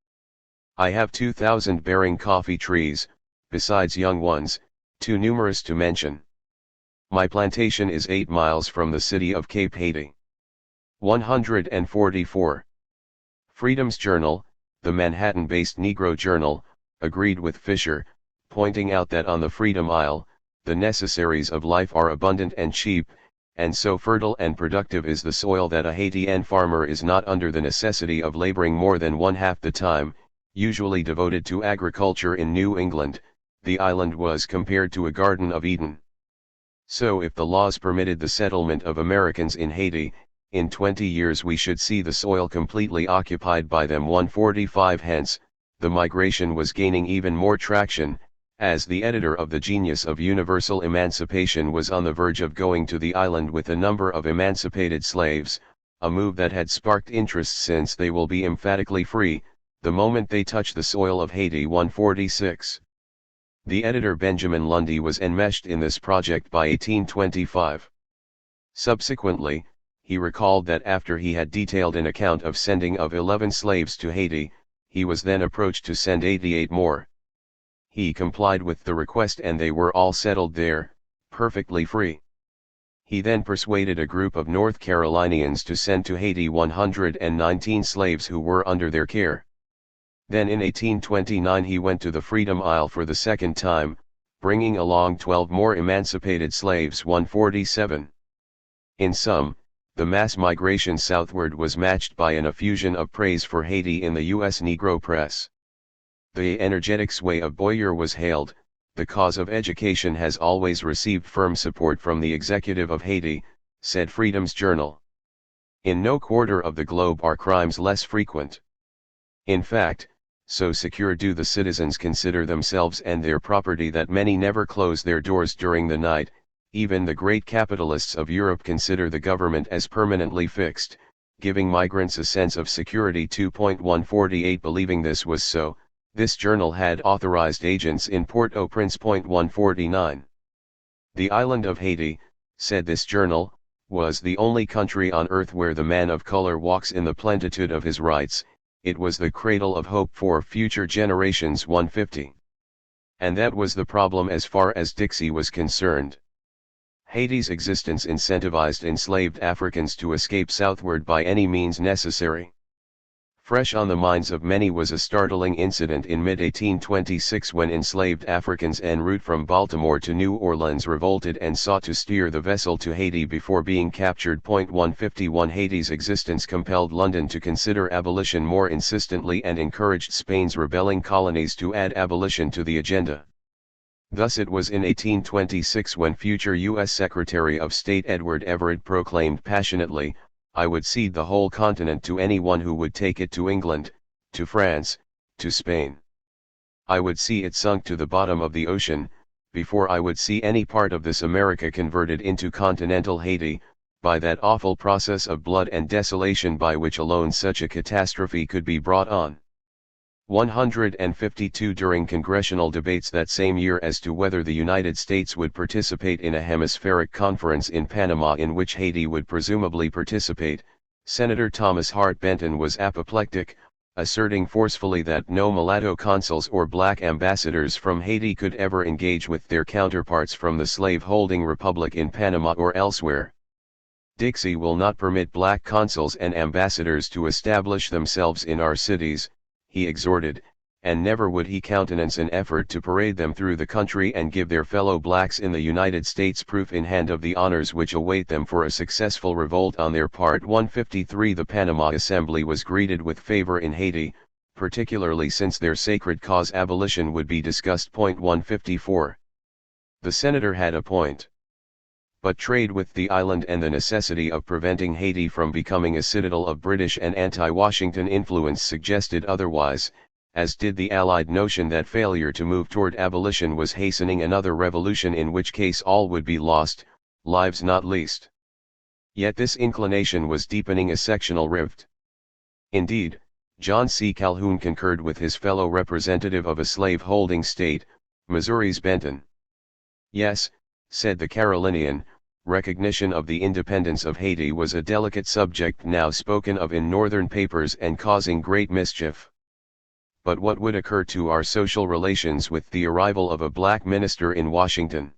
I have 2,000 bearing coffee trees, besides young ones, too numerous to mention. My plantation is 8 miles from the city of Cape Haiti. 144. Freedom's Journal, the Manhattan-based Negro journal, agreed with Fisher, pointing out that on the Freedom Isle, the necessaries of life are abundant and cheap, and so fertile and productive is the soil that a Haitian farmer is not under the necessity of laboring more than one-half the time, usually devoted to agriculture in New England. The island was compared to a Garden of Eden. So if the laws permitted the settlement of Americans in Haiti, in 20 years we should see the soil completely occupied by them. 145 Hence, the migration was gaining even more traction, as the editor of the Genius of Universal Emancipation was on the verge of going to the island with a number of emancipated slaves, a move that had sparked interest since they will be emphatically free, the moment they touch the soil of Haiti. 146. The editor Benjamin Lundy was enmeshed in this project by 1825. Subsequently, he recalled that after he had detailed an account of sending of 11 slaves to Haiti, he was then approached to send 88 more. He complied with the request and they were all settled there, perfectly free. He then persuaded a group of North Carolinians to send to Haiti 119 slaves who were under their care. Then in 1829 he went to the Freedom Isle for the second time, bringing along 12 more emancipated slaves. 147. In sum, the mass migration southward was matched by an effusion of praise for Haiti in the U.S. Negro press. The energetic sway of Boyer was hailed. The cause of education has always received firm support from the executive of Haiti, said Freedom's Journal. In no quarter of the globe are crimes less frequent. In fact, so secure do the citizens consider themselves and their property that many never close their doors during the night. Even the great capitalists of Europe consider the government as permanently fixed, giving migrants a sense of security. 2.148 Believing this was so, this journal had authorized agents in Port-au-Prince. 149. The island of Haiti, said this journal, was the only country on earth where the man of color walks in the plenitude of his rights. It was the cradle of hope for future generations. 150. And that was the problem as far as Dixie was concerned. Haiti's existence incentivized enslaved Africans to escape southward by any means necessary. Fresh on the minds of many was a startling incident in mid-1826 when enslaved Africans en route from Baltimore to New Orleans revolted and sought to steer the vessel to Haiti before being captured. 151 Haiti's existence compelled London to consider abolition more insistently and encouraged Spain's rebelling colonies to add abolition to the agenda. Thus it was in 1826 when future U.S. Secretary of State Edward Everett proclaimed passionately, "I would cede the whole continent to anyone who would take it to England, to France, to Spain. I would see it sunk to the bottom of the ocean, before I would see any part of this America converted into continental Haiti, by that awful process of blood and desolation by which alone such a catastrophe could be brought on." 152 During congressional debates that same year as to whether the United States would participate in a hemispheric conference in Panama in which Haiti would presumably participate, Senator Thomas Hart Benton was apoplectic, asserting forcefully that no mulatto consuls or black ambassadors from Haiti could ever engage with their counterparts from the slave-holding republic in Panama or elsewhere. "Dixie will not permit black consuls and ambassadors to establish themselves in our cities," he exhorted, and never would he countenance an effort to parade them through the country and give their fellow blacks in the United States proof in hand of the honors which await them for a successful revolt on their part. 153 The Panama Assembly was greeted with favor in Haiti, particularly since their sacred cause abolition would be discussed. 154. The senator had a point. But trade with the island and the necessity of preventing Haiti from becoming a citadel of British and anti-Washington influence suggested otherwise, as did the Allied notion that failure to move toward abolition was hastening another revolution, in which case all would be lost, lives not least. Yet this inclination was deepening a sectional rift. Indeed, John C. Calhoun concurred with his fellow representative of a slave-holding state, Missouri's Benton. "Yes," said the Carolinian, "recognition of the independence of Haiti was a delicate subject now spoken of in northern papers and causing great mischief. But what would occur to our social relations with the arrival of a black minister in Washington?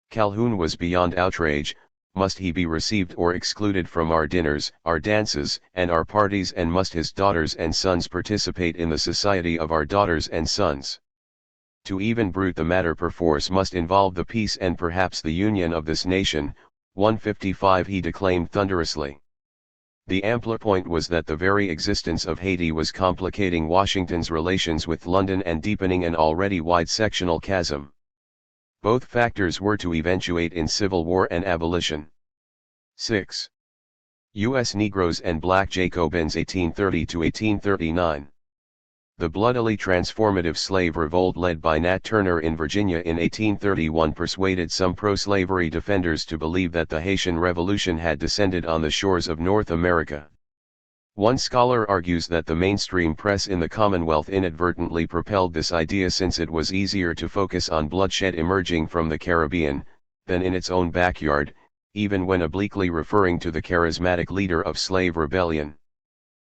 Calhoun was beyond outrage. Must he be received or excluded from our dinners, our dances, and our parties, and must his daughters and sons participate in the society of our daughters and sons? To even bruit the matter perforce must involve the peace and perhaps the union of this nation." 155 He declaimed thunderously. The ampler point was that the very existence of Haiti was complicating Washington's relations with London and deepening an already wide sectional chasm. Both factors were to eventuate in civil war and abolition. 6. U.S. Negroes and Black Jacobins 1830–1839. The bloodily transformative slave revolt led by Nat Turner in Virginia in 1831 persuaded some pro-slavery defenders to believe that the Haitian Revolution had descended on the shores of North America. One scholar argues that the mainstream press in the Commonwealth inadvertently propelled this idea, since it was easier to focus on bloodshed emerging from the Caribbean, than in its own backyard, even when obliquely referring to the charismatic leader of slave rebellion.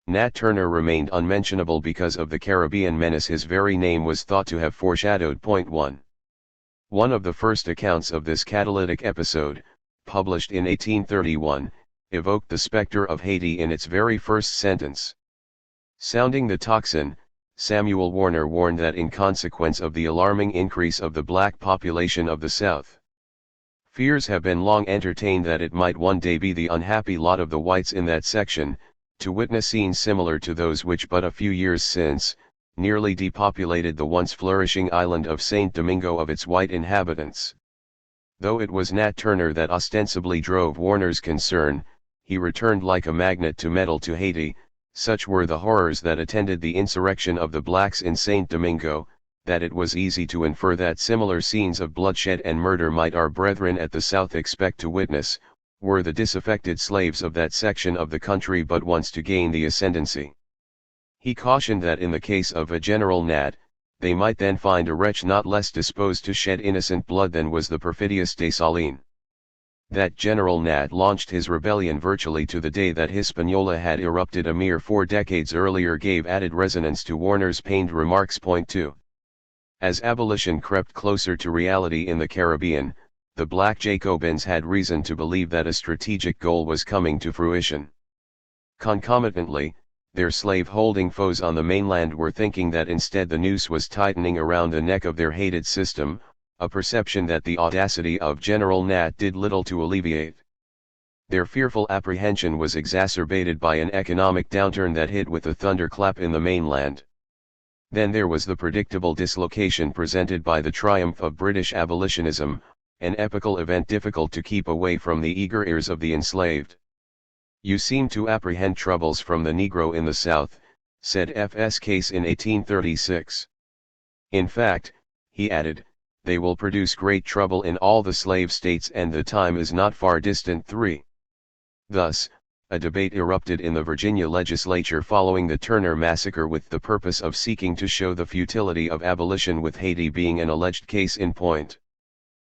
Nat Turner remained unmentionable because of the Caribbean menace his very name was thought to have foreshadowed. 1. One of the first accounts of this catalytic episode, published in 1831, evoked the specter of Haiti in its very first sentence. Sounding the tocsin, Samuel Warner warned that in consequence of the alarming increase of the black population of the South, fears have been long entertained that it might one day be the unhappy lot of the whites in that section, to witness scenes similar to those which but a few years since, nearly depopulated the once flourishing island of Saint Domingo of its white inhabitants. Though it was Nat Turner that ostensibly drove Warner's concern, he returned like a magnet to metal to Haiti. Such were the horrors that attended the insurrection of the blacks in Saint Domingo, that it was easy to infer that similar scenes of bloodshed and murder might our brethren at the South expect to witness, were the disaffected slaves of that section of the country but once to gain the ascendancy. He cautioned that in the case of a General Nat, they might then find a wretch not less disposed to shed innocent blood than was the perfidious Dessalines. That General Nat launched his rebellion virtually to the day that Hispaniola had erupted a mere 4 decades earlier gave added resonance to Warner's pained remarks. Point 2. As abolition crept closer to reality in the Caribbean, the black Jacobins had reason to believe that a strategic goal was coming to fruition. Concomitantly, their slave-holding foes on the mainland were thinking that instead the noose was tightening around the neck of their hated system, a perception that the audacity of General Nat did little to alleviate. Their fearful apprehension was exacerbated by an economic downturn that hit with a thunderclap in the mainland. Then there was the predictable dislocation presented by the triumph of British abolitionism, an epochal event difficult to keep away from the eager ears of the enslaved. "You seem to apprehend troubles from the Negro in the South," said F.S. Case in 1836. "In fact," he added, "they will produce great trouble in all the slave states and the time is not far distant." 3. Thus, a debate erupted in the Virginia legislature following the Turner massacre with the purpose of seeking to show the futility of abolition, with Haiti being an alleged case in point.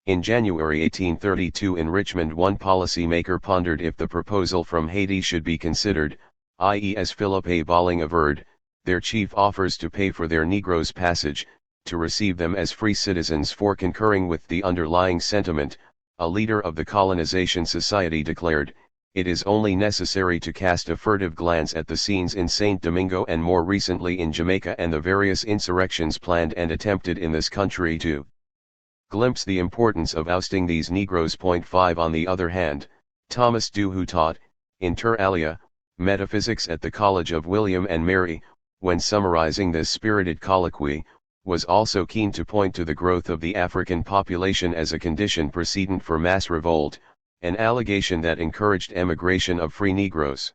In January 1832 in Richmond, one policymaker pondered if the proposal from Haiti should be considered, i.e., as Philippe Bolling averred, their chief offers to pay for their Negroes' passage, to receive them as free citizens. For concurring with the underlying sentiment, a leader of the Colonization Society declared, "It is only necessary to cast a furtive glance at the scenes in Saint Domingo and more recently in Jamaica and the various insurrections planned and attempted in this country to glimpse the importance of ousting these Negroes." 5. On the other hand, Thomas Dew, who taught, inter alia, metaphysics at the College of William and Mary, when summarizing this spirited colloquy, was also keen to point to the growth of the African population as a condition precedent for mass revolt, an allegation that encouraged emigration of free Negroes.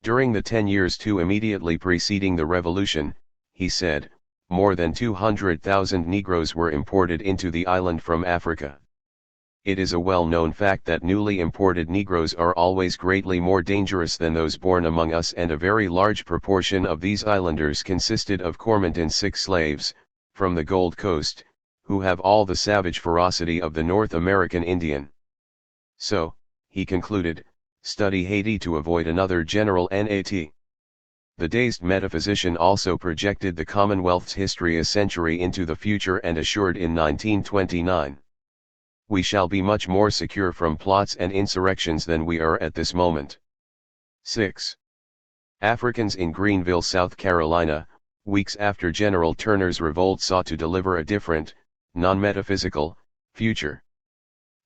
During the 10 years immediately preceding the Revolution, he said, more than 200,000 Negroes were imported into the island from Africa. It is a well-known fact that newly imported Negroes are always greatly more dangerous than those born among us, and a very large proportion of these islanders consisted of Cormontan sick slaves, from the Gold Coast, who have all the savage ferocity of the North American Indian. So, he concluded, study Haiti to avoid another General Nat. The dazed metaphysician also projected the Commonwealth's history a century into the future and assured in 1929, "We shall be much more secure from plots and insurrections than we are at this moment." 6. Africans in Greenville, South Carolina, weeks after General Turner's revolt, sought to deliver a different, non-metaphysical, future.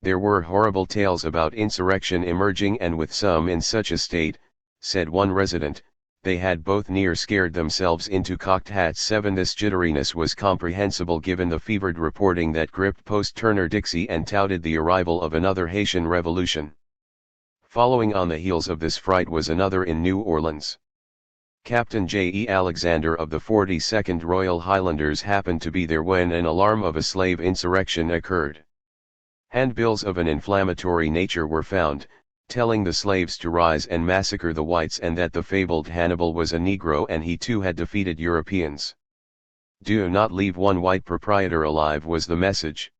There were horrible tales about insurrection emerging, and with some in such a state, said one resident, they had both near scared themselves into cocked hats. 7. This jitteriness was comprehensible given the fevered reporting that gripped post-Turner Dixie and touted the arrival of another Haitian revolution. Following on the heels of this fright was another in New Orleans. Captain J.E. Alexander of the 42nd Royal Highlanders happened to be there when an alarm of a slave insurrection occurred. Handbills of an inflammatory nature were found, telling the slaves to rise and massacre the whites, and that the fabled Hannibal was a Negro and he too had defeated Europeans. "Do not leave one white proprietor alive," was the message.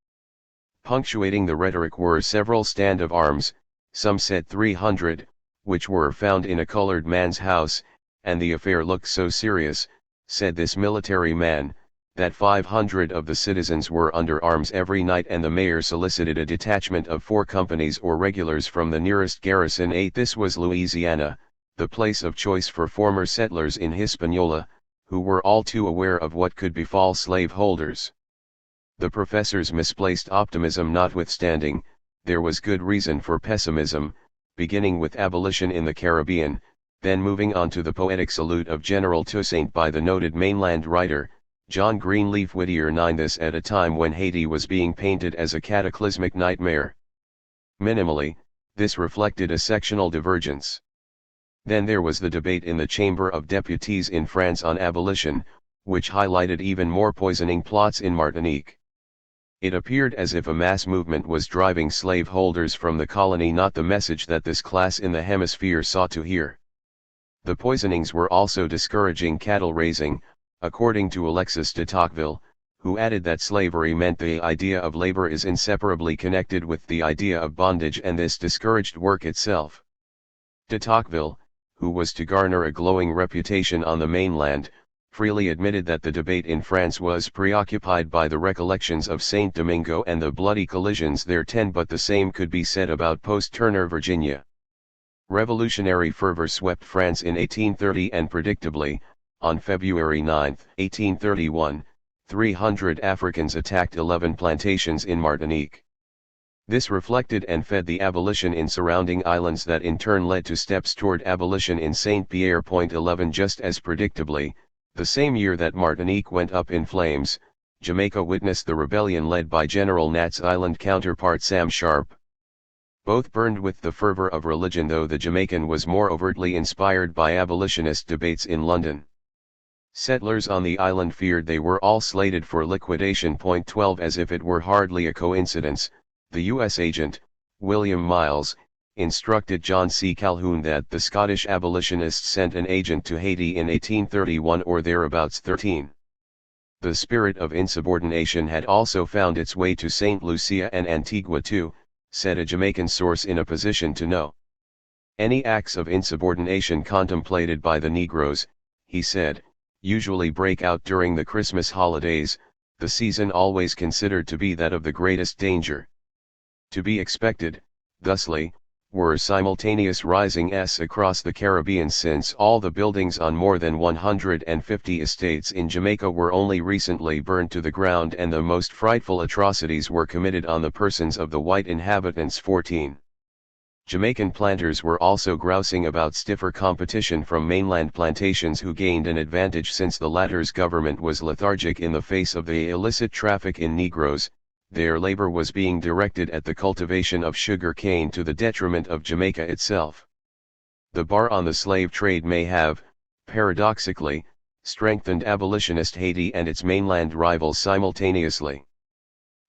Punctuating the rhetoric were several stand of arms, some said 300, which were found in a colored man's house, and the affair looked so serious, said this military man, that 500 of the citizens were under arms every night, and the mayor solicited a detachment of 4 companies or regulars from the nearest garrison. 8. This was Louisiana, the place of choice for former settlers in Hispaniola, who were all too aware of what could befall slaveholders. The professor's misplaced optimism notwithstanding, there was good reason for pessimism, beginning with abolition in the Caribbean, then moving on to the poetic salute of General Toussaint by the noted mainland writer, John Greenleaf Whittier. This at a time when Haiti was being painted as a cataclysmic nightmare. Minimally, this reflected a sectional divergence. Then there was the debate in the Chamber of Deputies in France on abolition, which highlighted even more poisoning plots in Martinique. It appeared as if a mass movement was driving slaveholders from the colony, not the message that this class in the hemisphere sought to hear. The poisonings were also discouraging cattle raising, according to Alexis de Tocqueville, who added that slavery meant the idea of labor is inseparably connected with the idea of bondage, and this discouraged work itself. De Tocqueville, who was to garner a glowing reputation on the mainland, freely admitted that the debate in France was preoccupied by the recollections of Saint Domingo and the bloody collisions there. But the same could be said about post-Turner Virginia. Revolutionary fervor swept France in 1830, and predictably, on February 9, 1831, 300 Africans attacked 11 plantations in Martinique. This reflected and fed the abolition in surrounding islands that in turn led to steps toward abolition in Saint-Pierre. 11 Just as predictably, the same year that Martinique went up in flames, Jamaica witnessed the rebellion led by General Nat's island counterpart Sam Sharp. Both burned with the fervor of religion, though the Jamaican was more overtly inspired by abolitionist debates in London. Settlers on the island feared they were all slated for liquidation. 12 As if it were hardly a coincidence, the U.S. agent, William Miles, instructed John C. Calhoun that the Scottish abolitionists sent an agent to Haiti in 1831 or thereabouts. 13. The spirit of insubordination had also found its way to St. Lucia and Antigua too, said a Jamaican source in a position to know. Any acts of insubordination contemplated by the Negroes, he said, usually break out during the Christmas holidays, the season always considered to be that of the greatest danger. To be expected, thusly, were simultaneous risings across the Caribbean, since all the buildings on more than 150 estates in Jamaica were only recently burned to the ground, and the most frightful atrocities were committed on the persons of the white inhabitants. 14. Jamaican planters were also grousing about stiffer competition from mainland plantations, who gained an advantage since the latter's government was lethargic in the face of the illicit traffic in Negroes. Their labor was being directed at the cultivation of sugar cane to the detriment of Jamaica itself. The bar on the slave trade may have, paradoxically, strengthened abolitionist Haiti and its mainland rivals simultaneously.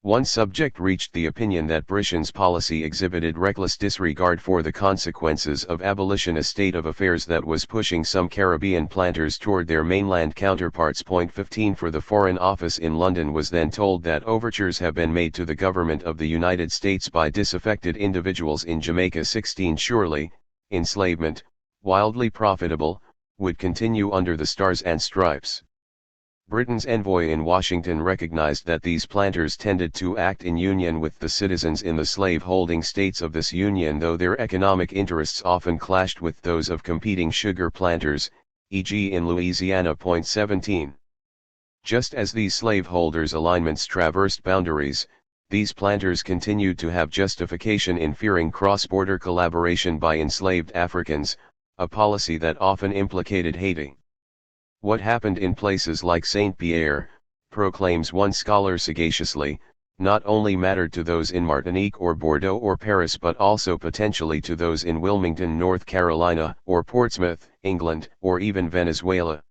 One subject reached the opinion that Britain's policy exhibited reckless disregard for the consequences of abolition, a state of affairs that was pushing some Caribbean planters toward their mainland counterparts. 15 For the Foreign Office in London was then told that overtures have been made to the government of the United States by disaffected individuals in Jamaica. 16 Surely, enslavement, wildly profitable, would continue under the Stars and Stripes. Britain's envoy in Washington recognized that these planters tended to act in union with the citizens in the slave-holding states of this union, though their economic interests often clashed with those of competing sugar planters, e.g. in Louisiana. 17. Just as these slaveholders' alignments traversed boundaries, these planters continued to have justification in fearing cross-border collaboration by enslaved Africans, a policy that often implicated Haiti. What happened in places like Saint-Pierre, proclaims one scholar sagaciously, not only mattered to those in Martinique or Bordeaux or Paris, but also potentially to those in Wilmington, North Carolina, or Portsmouth, England, or even Venezuela.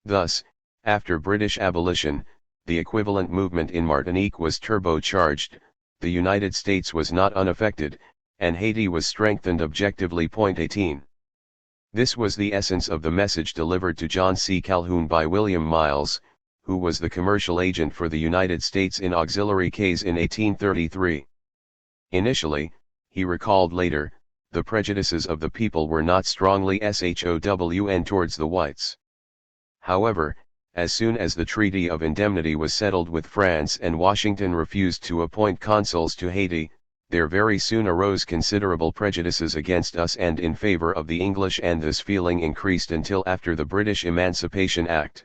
Thus, after British abolition, the equivalent movement in Martinique was turbocharged, the United States was not unaffected, and Haiti was strengthened objectively. 18. This was the essence of the message delivered to John C. Calhoun by William Miles, who was the commercial agent for the United States in auxiliary Cayes in 1833. Initially, he recalled later, the prejudices of the people were not strongly shown towards the whites. However, as soon as the Treaty of Indemnity was settled with France and Washington refused to appoint consuls to Haiti, there very soon arose considerable prejudices against us and in favor of the English, and this feeling increased until after the British Emancipation Act.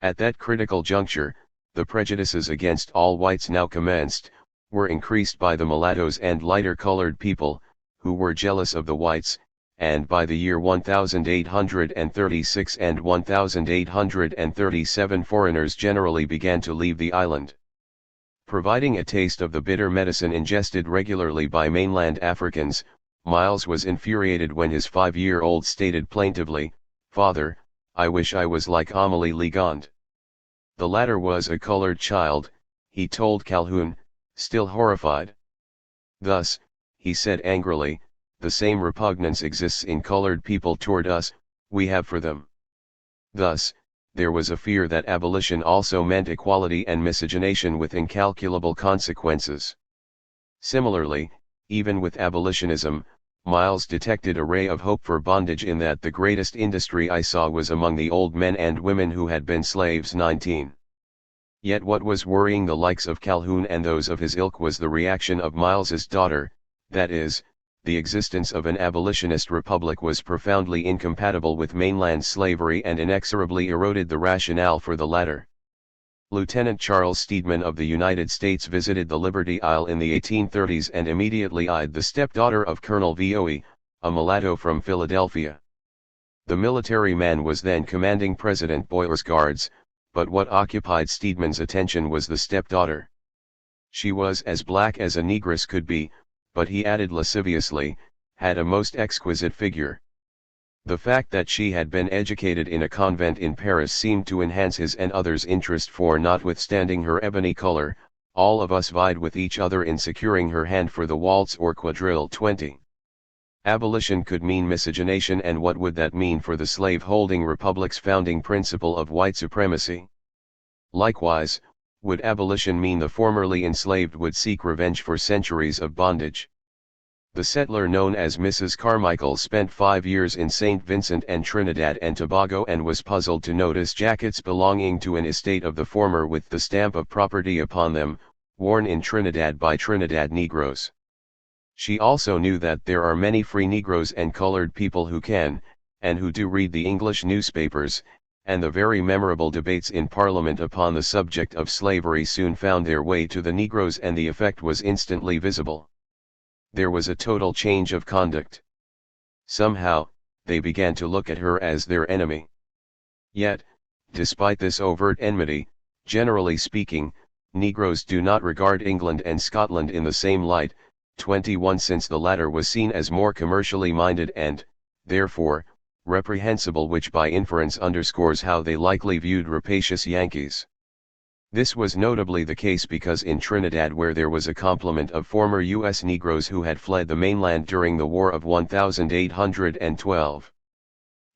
At that critical juncture, the prejudices against all whites now commenced, were increased by the mulattoes and lighter-colored people, who were jealous of the whites, and by the year 1836 and 1837 foreigners generally began to leave the island. Providing a taste of the bitter medicine ingested regularly by mainland Africans, Miles was infuriated when his 5-year-old stated plaintively, "Father, I wish I was like Amélie Legond." The latter was a colored child, he told Calhoun, still horrified. "Thus," he said angrily, "the same repugnance exists in colored people toward us, we have for them." Thus, there was a fear that abolition also meant equality and miscegenation with incalculable consequences. Similarly, even with abolitionism, Miles detected a ray of hope for bondage in that the greatest industry I saw was among the old men and women who had been slaves 19. Yet what was worrying the likes of Calhoun and those of his ilk was the reaction of Miles's daughter, that is, the existence of an abolitionist republic was profoundly incompatible with mainland slavery and inexorably eroded the rationale for the latter. Lieutenant Charles Steedman of the United States visited the Liberty Isle in the 1830s and immediately eyed the stepdaughter of Colonel Voe, a mulatto from Philadelphia. The military man was then commanding President Boyer's guards, but what occupied Steedman's attention was the stepdaughter. She was as black as a negress could be, but he added lasciviously, had a most exquisite figure. The fact that she had been educated in a convent in Paris seemed to enhance his and others' interest, for notwithstanding her ebony color, all of us vied with each other in securing her hand for the waltz or quadrille 20. Abolition could mean miscegenation, and what would that mean for the slave-holding republic's founding principle of white supremacy? Likewise, would abolition mean the formerly enslaved would seek revenge for centuries of bondage? The settler known as Mrs. Carmichael spent 5 years in St. Vincent and Trinidad and Tobago and was puzzled to notice jackets belonging to an estate of the former with the stamp of property upon them, worn in Trinidad by Trinidad Negroes. She also knew that there are many free Negroes and colored people who can, and who do read the English newspapers, and the very memorable debates in Parliament upon the subject of slavery soon found their way to the Negroes, and the effect was instantly visible. There was a total change of conduct. Somehow, they began to look at her as their enemy. Yet, despite this overt enmity, generally speaking, Negroes do not regard England and Scotland in the same light, 21, since the latter was seen as more commercially minded and, therefore, reprehensible, which by inference underscores how they likely viewed rapacious Yankees. This was notably the case because in Trinidad, where there was a complement of former U.S. Negroes who had fled the mainland during the War of 1812.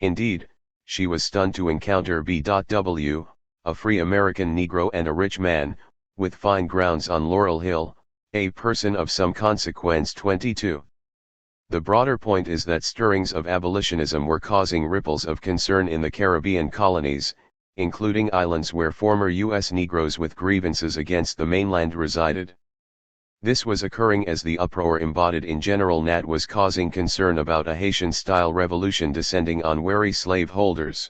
Indeed, she was stunned to encounter B.W., a free American Negro and a rich man, with fine grounds on Laurel Hill, a person of some consequence. 22. The broader point is that stirrings of abolitionism were causing ripples of concern in the Caribbean colonies, including islands where former U.S. Negroes with grievances against the mainland resided. This was occurring as the uproar embodied in General Nat was causing concern about a Haitian-style revolution descending on wary slaveholders.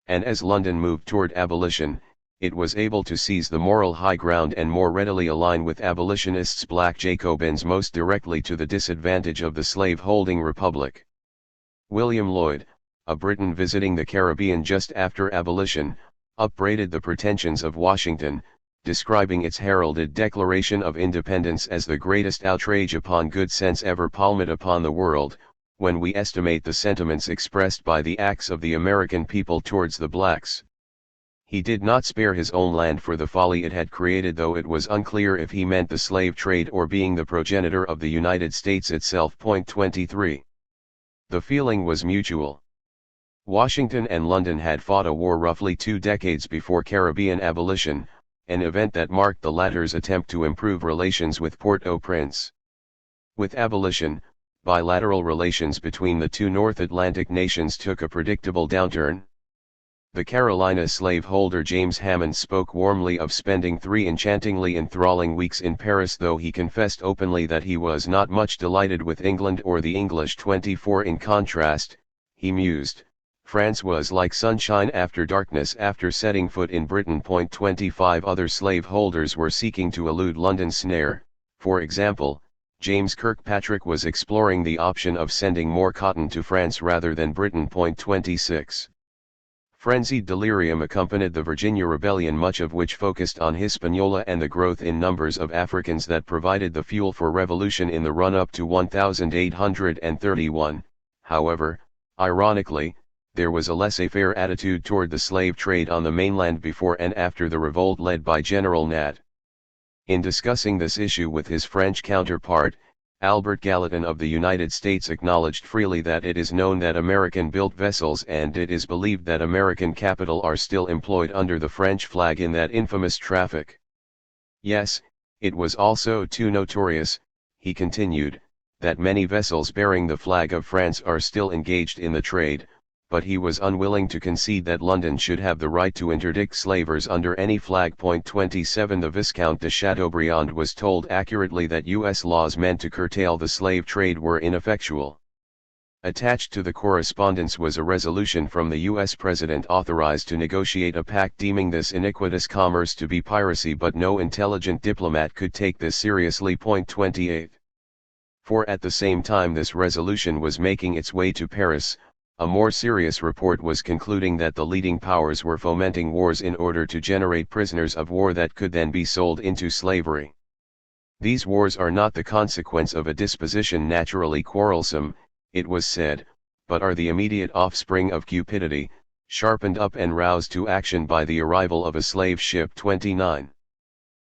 And as London moved toward abolition, it was able to seize the moral high ground and more readily align with abolitionists' black Jacobins, most directly to the disadvantage of the slave-holding republic. William Lloyd, a Briton visiting the Caribbean just after abolition, upbraided the pretensions of Washington, describing its heralded Declaration of Independence as the greatest outrage upon good sense ever palmed upon the world, when we estimate the sentiments expressed by the acts of the American people towards the blacks. He did not spare his own land for the folly it had created, though it was unclear if he meant the slave trade or being the progenitor of the United States itself. 23. The feeling was mutual. Washington and London had fought a war roughly 2 decades before Caribbean abolition, an event that marked the latter's attempt to improve relations with Port-au-Prince. With abolition, bilateral relations between the two North Atlantic nations took a predictable downturn. The Carolina slaveholder James Hammond spoke warmly of spending 3 enchantingly enthralling weeks in Paris, though he confessed openly that he was not much delighted with England or the English. 24 In contrast, he mused, France was like sunshine after darkness after setting foot in Britain. 25 Other slaveholders were seeking to elude London's snare. For example, James Kirkpatrick was exploring the option of sending more cotton to France rather than Britain. 26 Frenzied delirium accompanied the Virginia Rebellion, much of which focused on Hispaniola and the growth in numbers of Africans that provided the fuel for revolution in the run-up to 1831. However, ironically, there was a laissez-faire attitude toward the slave trade on the mainland before and after the revolt led by General Nat. In discussing this issue with his French counterpart, Albert Gallatin of the United States acknowledged freely that it is known that American-built vessels and it is believed that American capital are still employed under the French flag in that infamous traffic. Yes, it was also too notorious, he continued, that many vessels bearing the flag of France are still engaged in the trade, but he was unwilling to concede that London should have the right to interdict slavers under any flag. 27 The Viscount de Chateaubriand was told accurately that U.S. laws meant to curtail the slave trade were ineffectual. Attached to the correspondence was a resolution from the U.S. President authorized to negotiate a pact deeming this iniquitous commerce to be piracy, but no intelligent diplomat could take this seriously. 28 For at the same time this resolution was making its way to Paris, a more serious report was concluding that the leading powers were fomenting wars in order to generate prisoners of war that could then be sold into slavery. These wars are not the consequence of a disposition naturally quarrelsome, it was said, but are the immediate offspring of cupidity, sharpened up and roused to action by the arrival of a slave ship. 29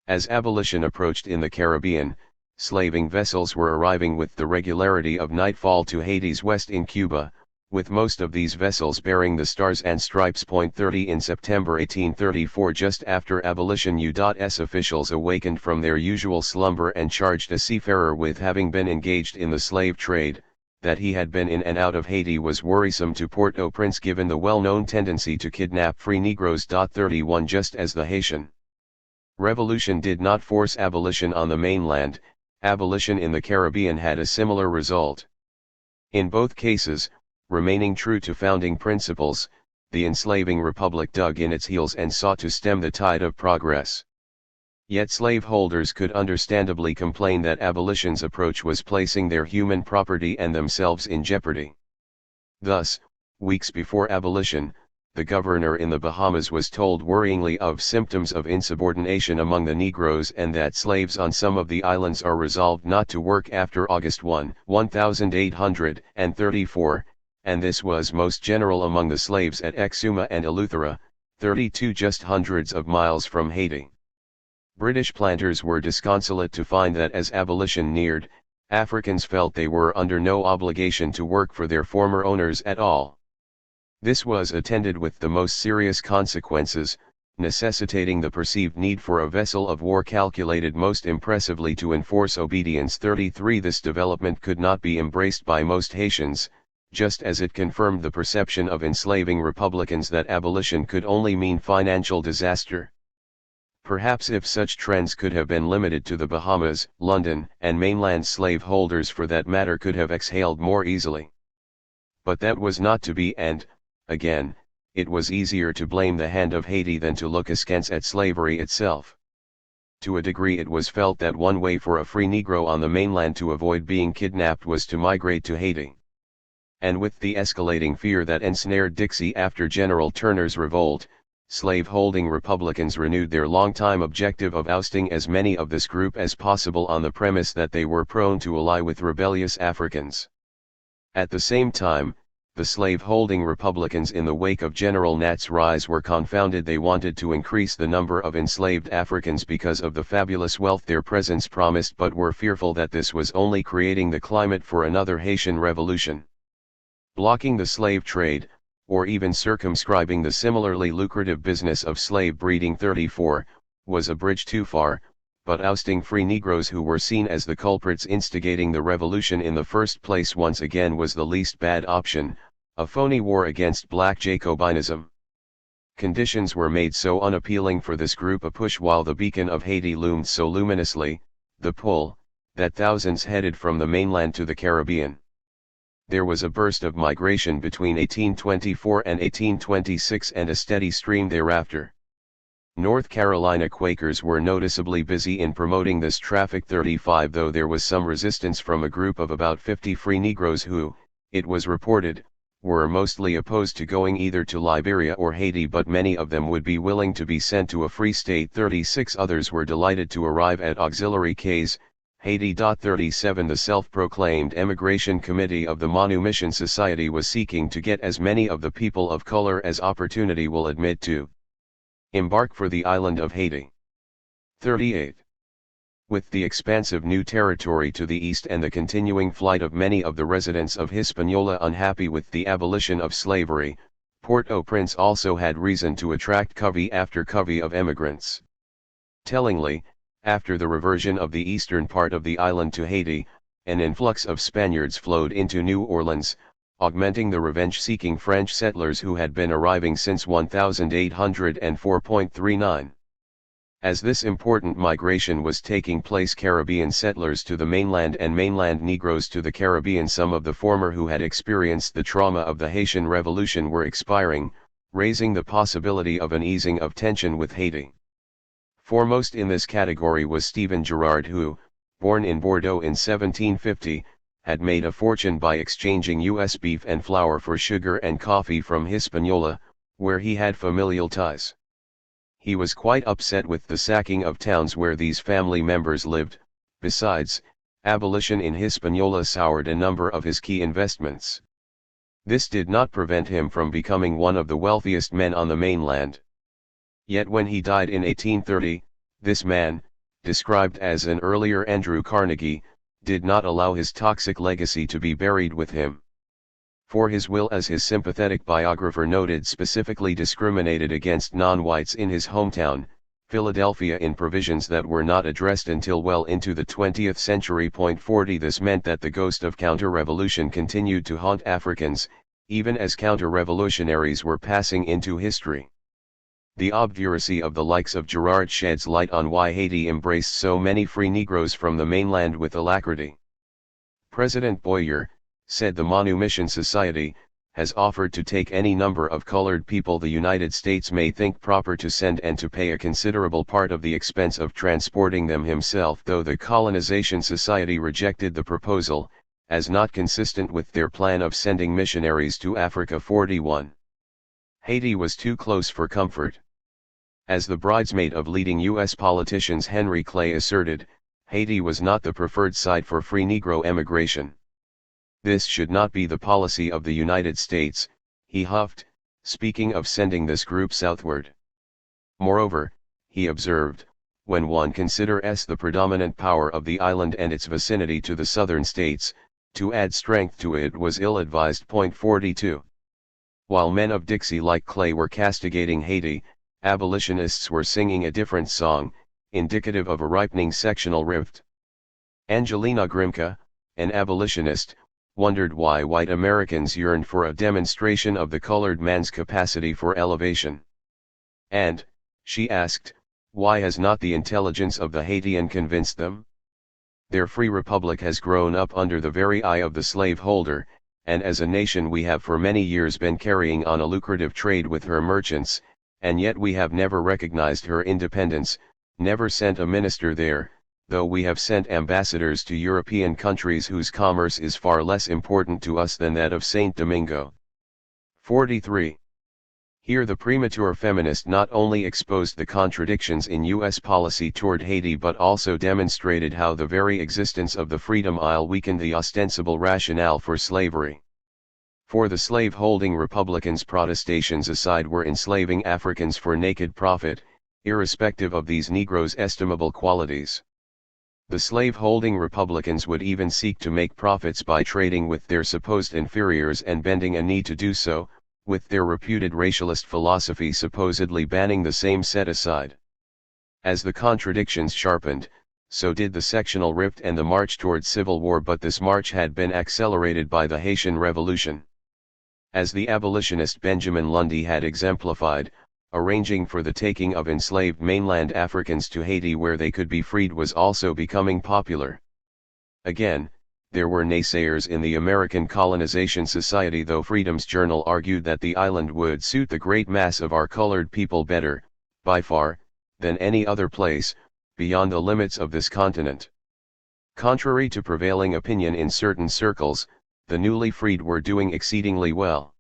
As abolition approached in the Caribbean, slaving vessels were arriving with the regularity of nightfall to Haiti's west in Cuba, with most of these vessels bearing the Stars and Stripes. 30 In September 1834, just after abolition, U.S. officials awakened from their usual slumber and charged a seafarer with having been engaged in the slave trade. That he had been in and out of Haiti was worrisome to Port-au-Prince given the well-known tendency to kidnap free Negroes. 31 Just as the Haitian Revolution did not force abolition on the mainland, abolition in the Caribbean had a similar result. In both cases, remaining true to founding principles, the enslaving republic dug in its heels and sought to stem the tide of progress. Yet slaveholders could understandably complain that abolition's approach was placing their human property and themselves in jeopardy. Thus, weeks before abolition, the governor in the Bahamas was told worryingly of symptoms of insubordination among the Negroes and that slaves on some of the islands are resolved not to work after August 1, 1834, and this was most general among the slaves at Exuma and Eleuthera, 32 just hundreds of miles from Haiti. British planters were disconsolate to find that as abolition neared, Africans felt they were under no obligation to work for their former owners at all. This was attended with the most serious consequences, necessitating the perceived need for a vessel of war calculated most impressively to enforce obedience. 33 This development could not be embraced by most Haitians, just as it confirmed the perception of enslaving Republicans that abolition could only mean financial disaster. Perhaps if such trends could have been limited to the Bahamas, London, and mainland slaveholders for that matter could have exhaled more easily. But that was not to be, and, again, it was easier to blame the hand of Haiti than to look askance at slavery itself. To a degree it was felt that one way for a free Negro on the mainland to avoid being kidnapped was to migrate to Haiti. And with the escalating fear that ensnared Dixie after General Turner's revolt, slave-holding Republicans renewed their long-time objective of ousting as many of this group as possible on the premise that they were prone to ally with rebellious Africans. At the same time, the slave-holding Republicans in the wake of General Nat's rise were confounded. They wanted to increase the number of enslaved Africans because of the fabulous wealth their presence promised, but were fearful that this was only creating the climate for another Haitian revolution. Blocking the slave trade, or even circumscribing the similarly lucrative business of slave breeding. 34, was a bridge too far, but ousting free Negroes who were seen as the culprits instigating the revolution in the first place once again was the least bad option, a phony war against black Jacobinism. Conditions were made so unappealing for this group a push while the beacon of Haiti loomed so luminously, the pull, that thousands headed from the mainland to the Caribbean. There was a burst of migration between 1824 and 1826 and a steady stream thereafter. North Carolina Quakers were noticeably busy in promoting this traffic 35, though there was some resistance from a group of about 50 free Negroes who, it was reported, were mostly opposed to going either to Liberia or Haiti, but many of them would be willing to be sent to a free state. 36 others were delighted to arrive at auxiliary Ks, Haiti. 37 The self-proclaimed Emigration Committee of the Manumission Society was seeking to get as many of the people of color as opportunity will admit to embark for the island of Haiti. 38. With the expansive new territory to the east and the continuing flight of many of the residents of Hispaniola unhappy with the abolition of slavery, Port-au-Prince also had reason to attract covey after covey of emigrants. Tellingly, after the reversion of the eastern part of the island to Haiti, an influx of Spaniards flowed into New Orleans, augmenting the revenge-seeking French settlers who had been arriving since 1804.39. As this important migration was taking place, Caribbean settlers to the mainland and mainland Negroes to the Caribbean, some of the former who had experienced the trauma of the Haitian Revolution were expiring, raising the possibility of an easing of tension with Haiti. Foremost in this category was Stephen Gerard, who, born in Bordeaux in 1750, had made a fortune by exchanging U.S. beef and flour for sugar and coffee from Hispaniola, where he had familial ties. He was quite upset with the sacking of towns where these family members lived. Besides, abolition in Hispaniola soured a number of his key investments. This did not prevent him from becoming one of the wealthiest men on the mainland. Yet when he died in 1830, this man, described as an earlier Andrew Carnegie, did not allow his toxic legacy to be buried with him. For his will, as his sympathetic biographer noted, specifically discriminated against non-whites in his hometown, Philadelphia, in provisions that were not addressed until well into the 20th century. 40 This meant that the ghost of counter-revolution continued to haunt Africans, even as counter-revolutionaries were passing into history. The obduracy of the likes of Gerard sheds light on why Haiti embraced so many free Negroes from the mainland with alacrity. President Boyer, said the Manumission Society, has offered to take any number of colored people the United States may think proper to send, and to pay a considerable part of the expense of transporting them himself, though the Colonization Society rejected the proposal, as not consistent with their plan of sending missionaries to Africa. 41. Haiti was too close for comfort. As the bridesmaid of leading U.S. politicians Henry Clay asserted, Haiti was not the preferred site for free Negro emigration. This should not be the policy of the United States, he huffed, speaking of sending this group southward. Moreover, he observed, when one considers the predominant power of the island and its vicinity to the southern states, to add strength to it was ill-advised. 42. While men of Dixie like Clay were castigating Haiti, abolitionists were singing a different song, indicative of a ripening sectional rift. Angelina Grimke, an abolitionist, wondered why white Americans yearned for a demonstration of the colored man's capacity for elevation. And, she asked, why has not the intelligence of the Haitian convinced them? Their free republic has grown up under the very eye of the slaveholder, and as a nation we have for many years been carrying on a lucrative trade with her merchants, and yet we have never recognized her independence, never sent a minister there, though we have sent ambassadors to European countries whose commerce is far less important to us than that of Saint Domingo. 43. Here the premature feminist not only exposed the contradictions in U.S. policy toward Haiti but also demonstrated how the very existence of the Freedom Isle weakened the ostensible rationale for slavery. For the slave-holding Republicans, protestations aside, were enslaving Africans for naked profit, irrespective of these Negroes' estimable qualities. The slave-holding Republicans would even seek to make profits by trading with their supposed inferiors and bending a knee to do so, with their reputed racialist philosophy supposedly banning the same set-aside. As the contradictions sharpened, so did the sectional rift and the march toward civil war, but this march had been accelerated by the Haitian Revolution. As the abolitionist Benjamin Lundy had exemplified, arranging for the taking of enslaved mainland Africans to Haiti where they could be freed was also becoming popular. Again, there were naysayers in the American Colonization Society, though Freedom's Journal argued that the island would suit the great mass of our colored people better, by far, than any other place, beyond the limits of this continent. Contrary to prevailing opinion in certain circles, the newly freed were doing exceedingly well.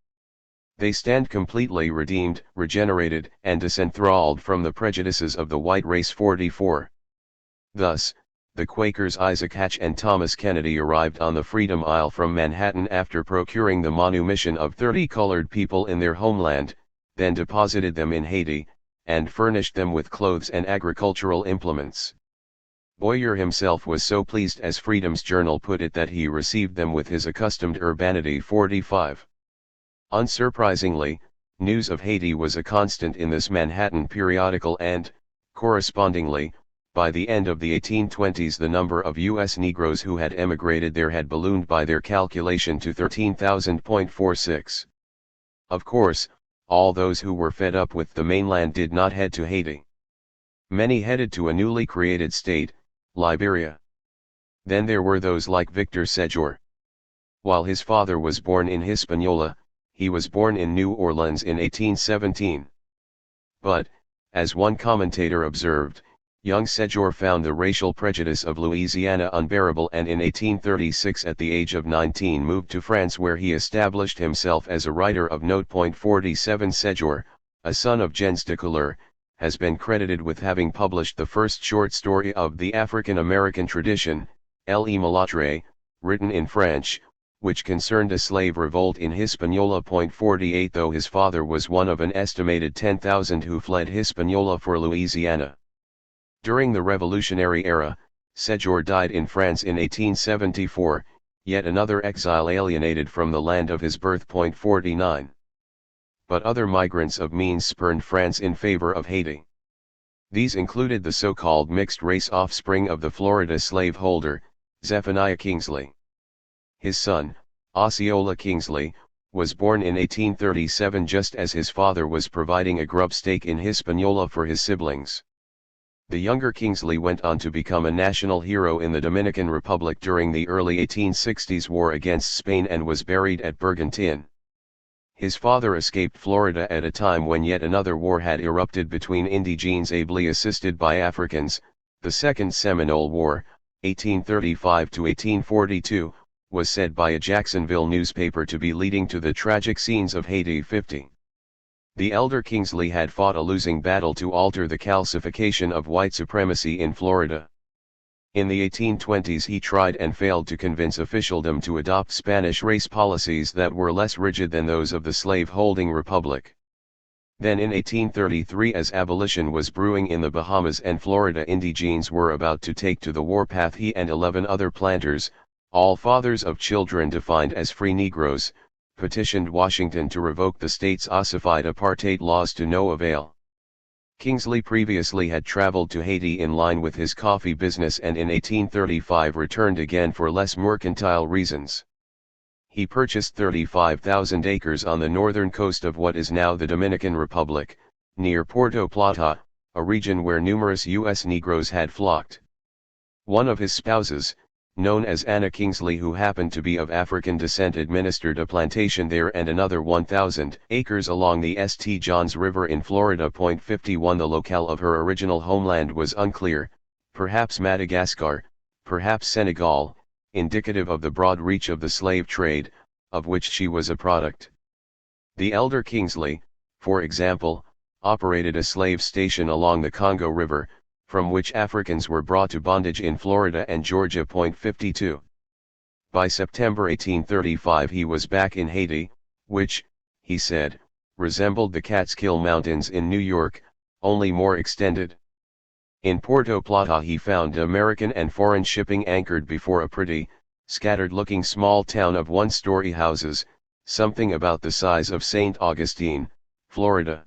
They stand completely redeemed, regenerated, and disenthralled from the prejudices of the white race. 44. Thus, the Quakers Isaac Hatch and Thomas Kennedy arrived on the Freedom Isle from Manhattan after procuring the manumission of 30 colored people in their homeland, then deposited them in Haiti, and furnished them with clothes and agricultural implements. Boyer himself was so pleased, as Freedom's Journal put it, that he received them with his accustomed urbanity. 45. Unsurprisingly, news of Haiti was a constant in this Manhattan periodical and, correspondingly, by the end of the 1820s the number of U.S. Negroes who had emigrated there had ballooned by their calculation to 13,000.46. Of course, all those who were fed up with the mainland did not head to Haiti. Many headed to a newly created state, Liberia. Then there were those like Victor Séjour. While his father was born in Hispaniola, he was born in New Orleans in 1817. But, as one commentator observed, young Séjour found the racial prejudice of Louisiana unbearable, and in 1836 at the age of 19 moved to France, where he established himself as a writer of note. 47 Séjour, a son of gens de couleur, has been credited with having published the first short story of the African-American tradition, Le Malâtre, written in French, which concerned a slave revolt in Hispaniola. 48 Though his father was one of an estimated 10,000 who fled Hispaniola for Louisiana. During the Revolutionary era, Séjour died in France in 1874, yet another exile alienated from the land of his birth. 49. But other migrants of means spurned France in favor of Haiti. These included the so-called mixed-race offspring of the Florida slaveholder, Zephaniah Kingsley. His son, Osceola Kingsley, was born in 1837 just as his father was providing a grub stake in Hispaniola for his siblings. The younger Kingsley went on to become a national hero in the Dominican Republic during the early 1860s war against Spain and was buried at Bergantin. His father escaped Florida at a time when yet another war had erupted between indigenes ably assisted by Africans. The Second Seminole War, 1835 to 1842, was said by a Jacksonville newspaper to be leading to the tragic scenes of Haiti. 50. The elder Kingsley had fought a losing battle to alter the calcification of white supremacy in Florida. In the 1820s he tried and failed to convince officialdom to adopt Spanish race policies that were less rigid than those of the slave-holding republic. Then in 1833, as abolition was brewing in the Bahamas and Florida indigenes were about to take to the warpath, he and 11 other planters, all fathers of children defined as free Negroes, petitioned Washington to revoke the state's ossified apartheid laws to no avail. Kingsley previously had traveled to Haiti in line with his coffee business and in 1835 returned again for less mercantile reasons. He purchased 35,000 acres on the northern coast of what is now the Dominican Republic, near Puerto Plata, a region where numerous U.S. Negroes had flocked. One of his spouses, known as Anna Kingsley, who happened to be of African descent, administered a plantation there, and another 1,000 acres along the St. Johns River in Florida. 51 The locale of her original homeland was unclear, perhaps Madagascar, perhaps Senegal, indicative of the broad reach of the slave trade, of which she was a product. The elder Kingsley, for example, operated a slave station along the Congo River, from which Africans were brought to bondage in Florida and Georgia. 52. By September 1835 he was back in Haiti, which, he said, resembled the Catskill Mountains in New York, only more extended. In Puerto Plata he found American and foreign shipping anchored before a pretty, scattered-looking small town of one-story houses, something about the size of St. Augustine, Florida.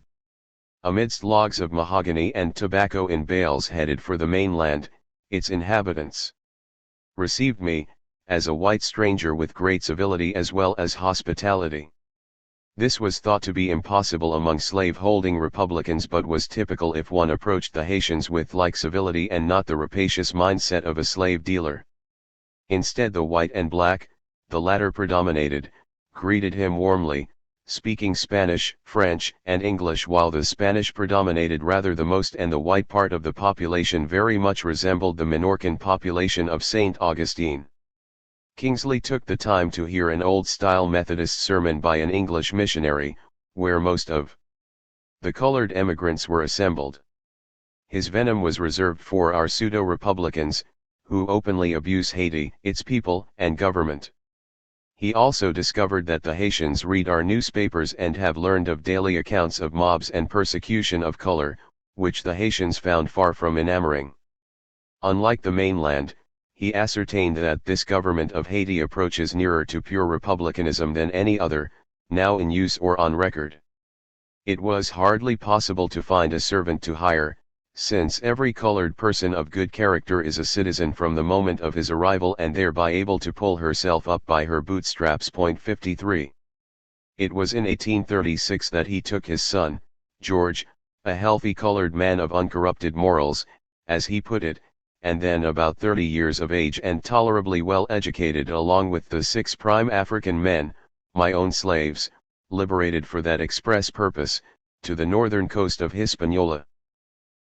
Amidst logs of mahogany and tobacco in bales headed for the mainland, its inhabitants received me, as a white stranger, with great civility as well as hospitality. This was thought to be impossible among slave-holding Republicans but was typical if one approached the Haitians with like civility and not the rapacious mindset of a slave dealer. Instead the white and black, the latter predominated, greeted him warmly, speaking Spanish, French, and English while the Spanish predominated rather the most and the white part of the population very much resembled the Minorcan population of St. Augustine. Kingsley took the time to hear an old-style Methodist sermon by an English missionary, where most of the colored emigrants were assembled. His venom was reserved for our pseudo-republicans, who openly abuse Haiti, its people, and government. He also discovered that the Haitians read our newspapers and have learned of daily accounts of mobs and persecution of color, which the Haitians found far from enamoring. Unlike the mainland, he ascertained that this government of Haiti approaches nearer to pure republicanism than any other, now in use or on record. It was hardly possible to find a servant to hire, since every colored person of good character is a citizen from the moment of his arrival and thereby able to pull herself up by her bootstraps. 53. It was in 1836 that he took his son, George, a healthy colored man of uncorrupted morals, as he put it, and then about 30 years of age and tolerably well educated along with the 6 prime African men, my own slaves, liberated for that express purpose, to the northern coast of Hispaniola.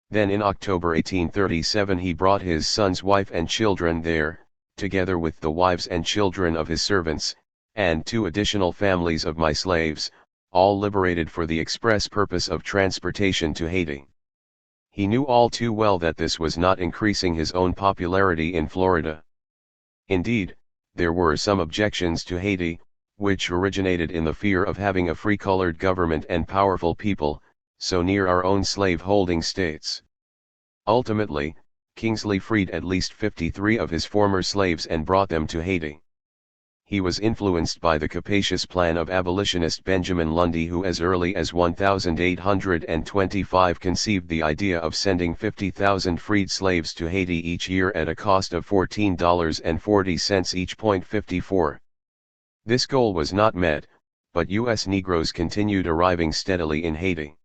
Then in October 1837 he brought his son's wife and children there, together with the wives and children of his servants, and 2 additional families of my slaves, all liberated for the express purpose of transportation to Haiti. He knew all too well that this was not increasing his own popularity in Florida. Indeed, there were some objections to Haiti, which originated in the fear of having a free colored government and powerful people, so near our own slave-holding states. Ultimately, Kingsley freed at least 53 of his former slaves and brought them to Haiti. He was influenced by the capacious plan of abolitionist Benjamin Lundy, who as early as 1825 conceived the idea of sending 50,000 freed slaves to Haiti each year at a cost of $14.40 each. 54. This goal was not met, but U.S. Negroes continued arriving steadily in Haiti.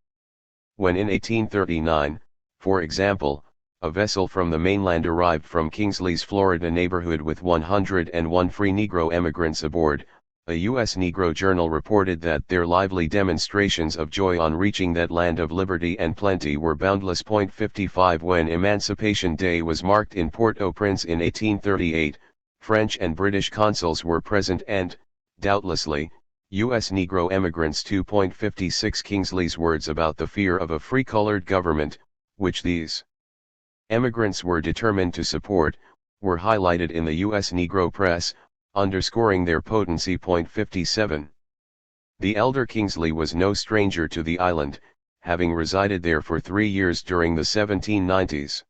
When in 1839, for example, a vessel from the mainland arrived from Kingsley's Florida neighborhood with 101 free Negro emigrants aboard, a U.S. Negro journal reported that their lively demonstrations of joy on reaching that land of liberty and plenty were boundless. 55. When Emancipation Day was marked in Port-au-Prince in 1838, French and British consuls were present and, doubtlessly, U.S. Negro emigrants too. 56. Kingsley's words about the fear of a free colored government, which these emigrants were determined to support, were highlighted in the U.S. Negro press, underscoring their potency. 57. The elder Kingsley was no stranger to the island, having resided there for 3 years during the 1790s.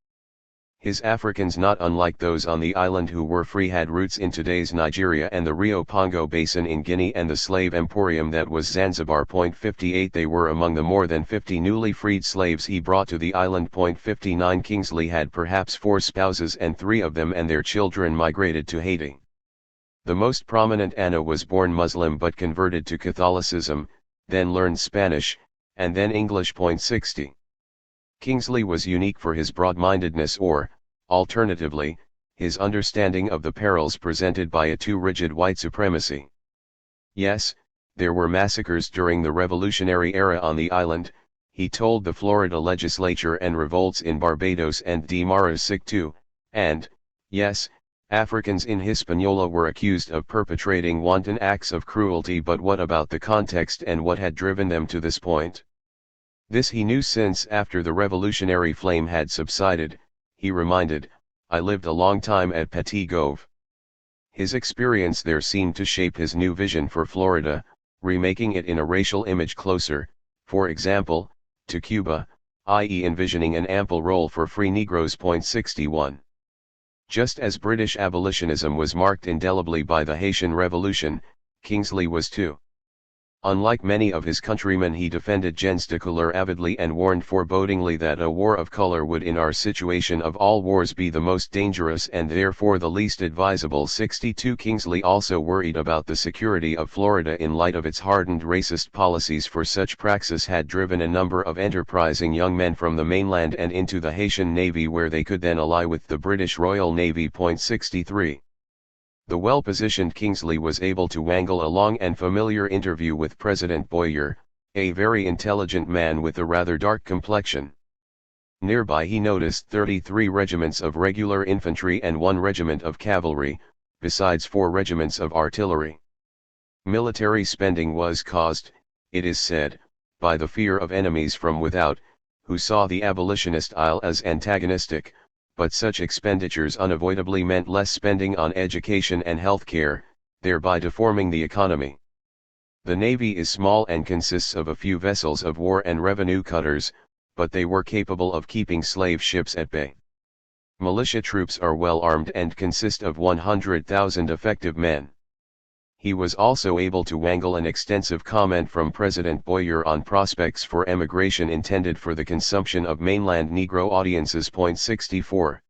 His Africans, not unlike those on the island who were free, had roots in today's Nigeria and the Rio Pongo basin in Guinea and the slave emporium that was Zanzibar. 58. They were among the more than 50 newly freed slaves he brought to the island. 59. Kingsley had perhaps 4 spouses and 3 of them and their children migrated to Haiti. The most prominent Anna was born Muslim but converted to Catholicism, then learned Spanish, and then English. 60. Kingsley was unique for his broad-mindedness or, alternatively, his understanding of the perils presented by a too rigid white supremacy. Yes, there were massacres during the Revolutionary era on the island, he told the Florida legislature, and revolts in Barbados and Martinique too, and, yes, Africans in Hispaniola were accused of perpetrating wanton acts of cruelty. But what about the context and what had driven them to this point? This he knew, since after the revolutionary flame had subsided, he reminded, I lived a long time at Petit Goâve. His experience there seemed to shape his new vision for Florida, remaking it in a racial image closer, for example, to Cuba, i.e. envisioning an ample role for free Negroes. 61. Just as British abolitionism was marked indelibly by the Haitian Revolution, Kingsley was too. Unlike many of his countrymen, he defended gens de couleur avidly and warned forebodingly that a war of color would in our situation of all wars be the most dangerous and therefore the least advisable. 62 Kingsley also worried about the security of Florida in light of its hardened racist policies, for such praxis had driven a number of enterprising young men from the mainland and into the Haitian Navy, where they could then ally with the British Royal Navy. 63. The well-positioned Kingsley was able to wangle a long and familiar interview with President Boyer, a very intelligent man with a rather dark complexion. Nearby he noticed 33 regiments of regular infantry and 1 regiment of cavalry, besides 4 regiments of artillery. Military spending was caused, it is said, by the fear of enemies from without, who saw the abolitionist aisle as antagonistic, but such expenditures unavoidably meant less spending on education and health care, thereby deforming the economy. The Navy is small and consists of a few vessels of war and revenue cutters, but they were capable of keeping slave ships at bay. Militia troops are well armed and consist of 100,000 effective men. He was also able to wangle an extensive comment from President Boyer on prospects for emigration intended for the consumption of mainland Negro audiences. 64.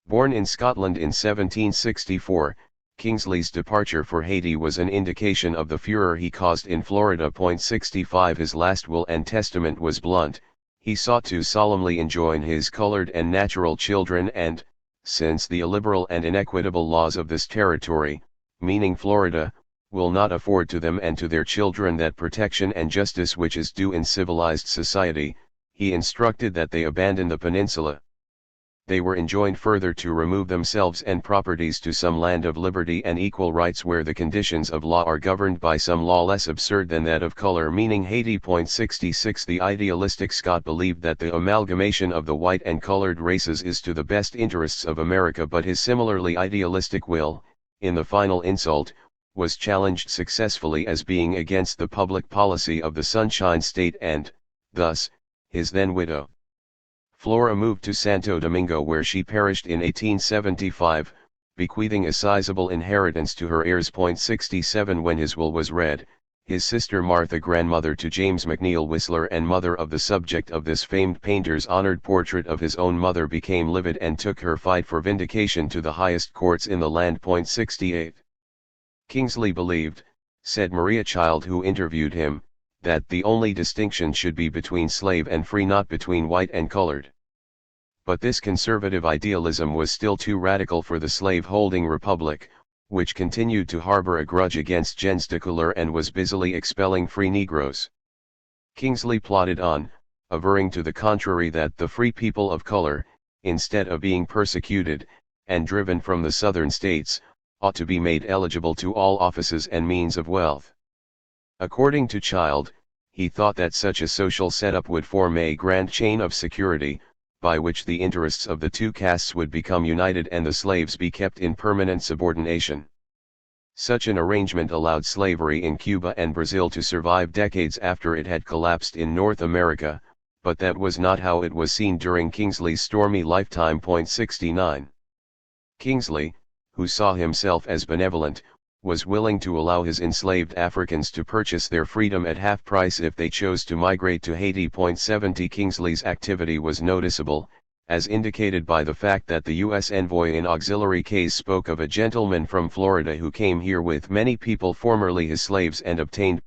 Born in Scotland in 1764, Kingsley's departure for Haiti was an indication of the furor he caused in Florida. 65. His last will and testament was blunt. He sought to solemnly enjoin his colored and natural children and, since the illiberal and inequitable laws of this territory, meaning Florida, will not afford to them and to their children that protection and justice which is due in civilized society, he instructed that they abandon the peninsula. They were enjoined further to remove themselves and properties to some land of liberty and equal rights where the conditions of law are governed by some law less absurd than that of color, meaning Haiti. 66. The idealistic Scot believed that the amalgamation of the white and colored races is to the best interests of America, but his similarly idealistic will, in the final insult, was challenged successfully as being against the public policy of the Sunshine State, and, thus, his then widow, Flora, moved to Santo Domingo, where she perished in 1875, bequeathing a sizable inheritance to her heirs. 67. When his will was read, his sister Martha, grandmother to James McNeill Whistler and mother of the subject of this famed painter's honored portrait of his own mother, became livid and took her fight for vindication to the highest courts in the land. 68. Kingsley believed, said Maria Child who interviewed him, that the only distinction should be between slave and free, not between white and colored. But this conservative idealism was still too radical for the slave-holding republic, which continued to harbor a grudge against gens de couleur and was busily expelling free Negroes. Kingsley plodded on, averring to the contrary that the free people of color, instead of being persecuted, and driven from the southern states, ought to be made eligible to all offices and means of wealth. According to Child, he thought that such a social setup would form a grand chain of security, by which the interests of the two castes would become united and the slaves be kept in permanent subordination. Such an arrangement allowed slavery in Cuba and Brazil to survive decades after it had collapsed in North America, but that was not how it was seen during Kingsley's stormy lifetime. 69. Kingsley, who saw himself as benevolent, was willing to allow his enslaved Africans to purchase their freedom at half price if they chose to migrate to Haiti. 70. Kingsley's activity was noticeable, as indicated by the fact that the U.S. envoy in auxiliary case spoke of a gentleman from Florida who came here with many people formerly his slaves and obtained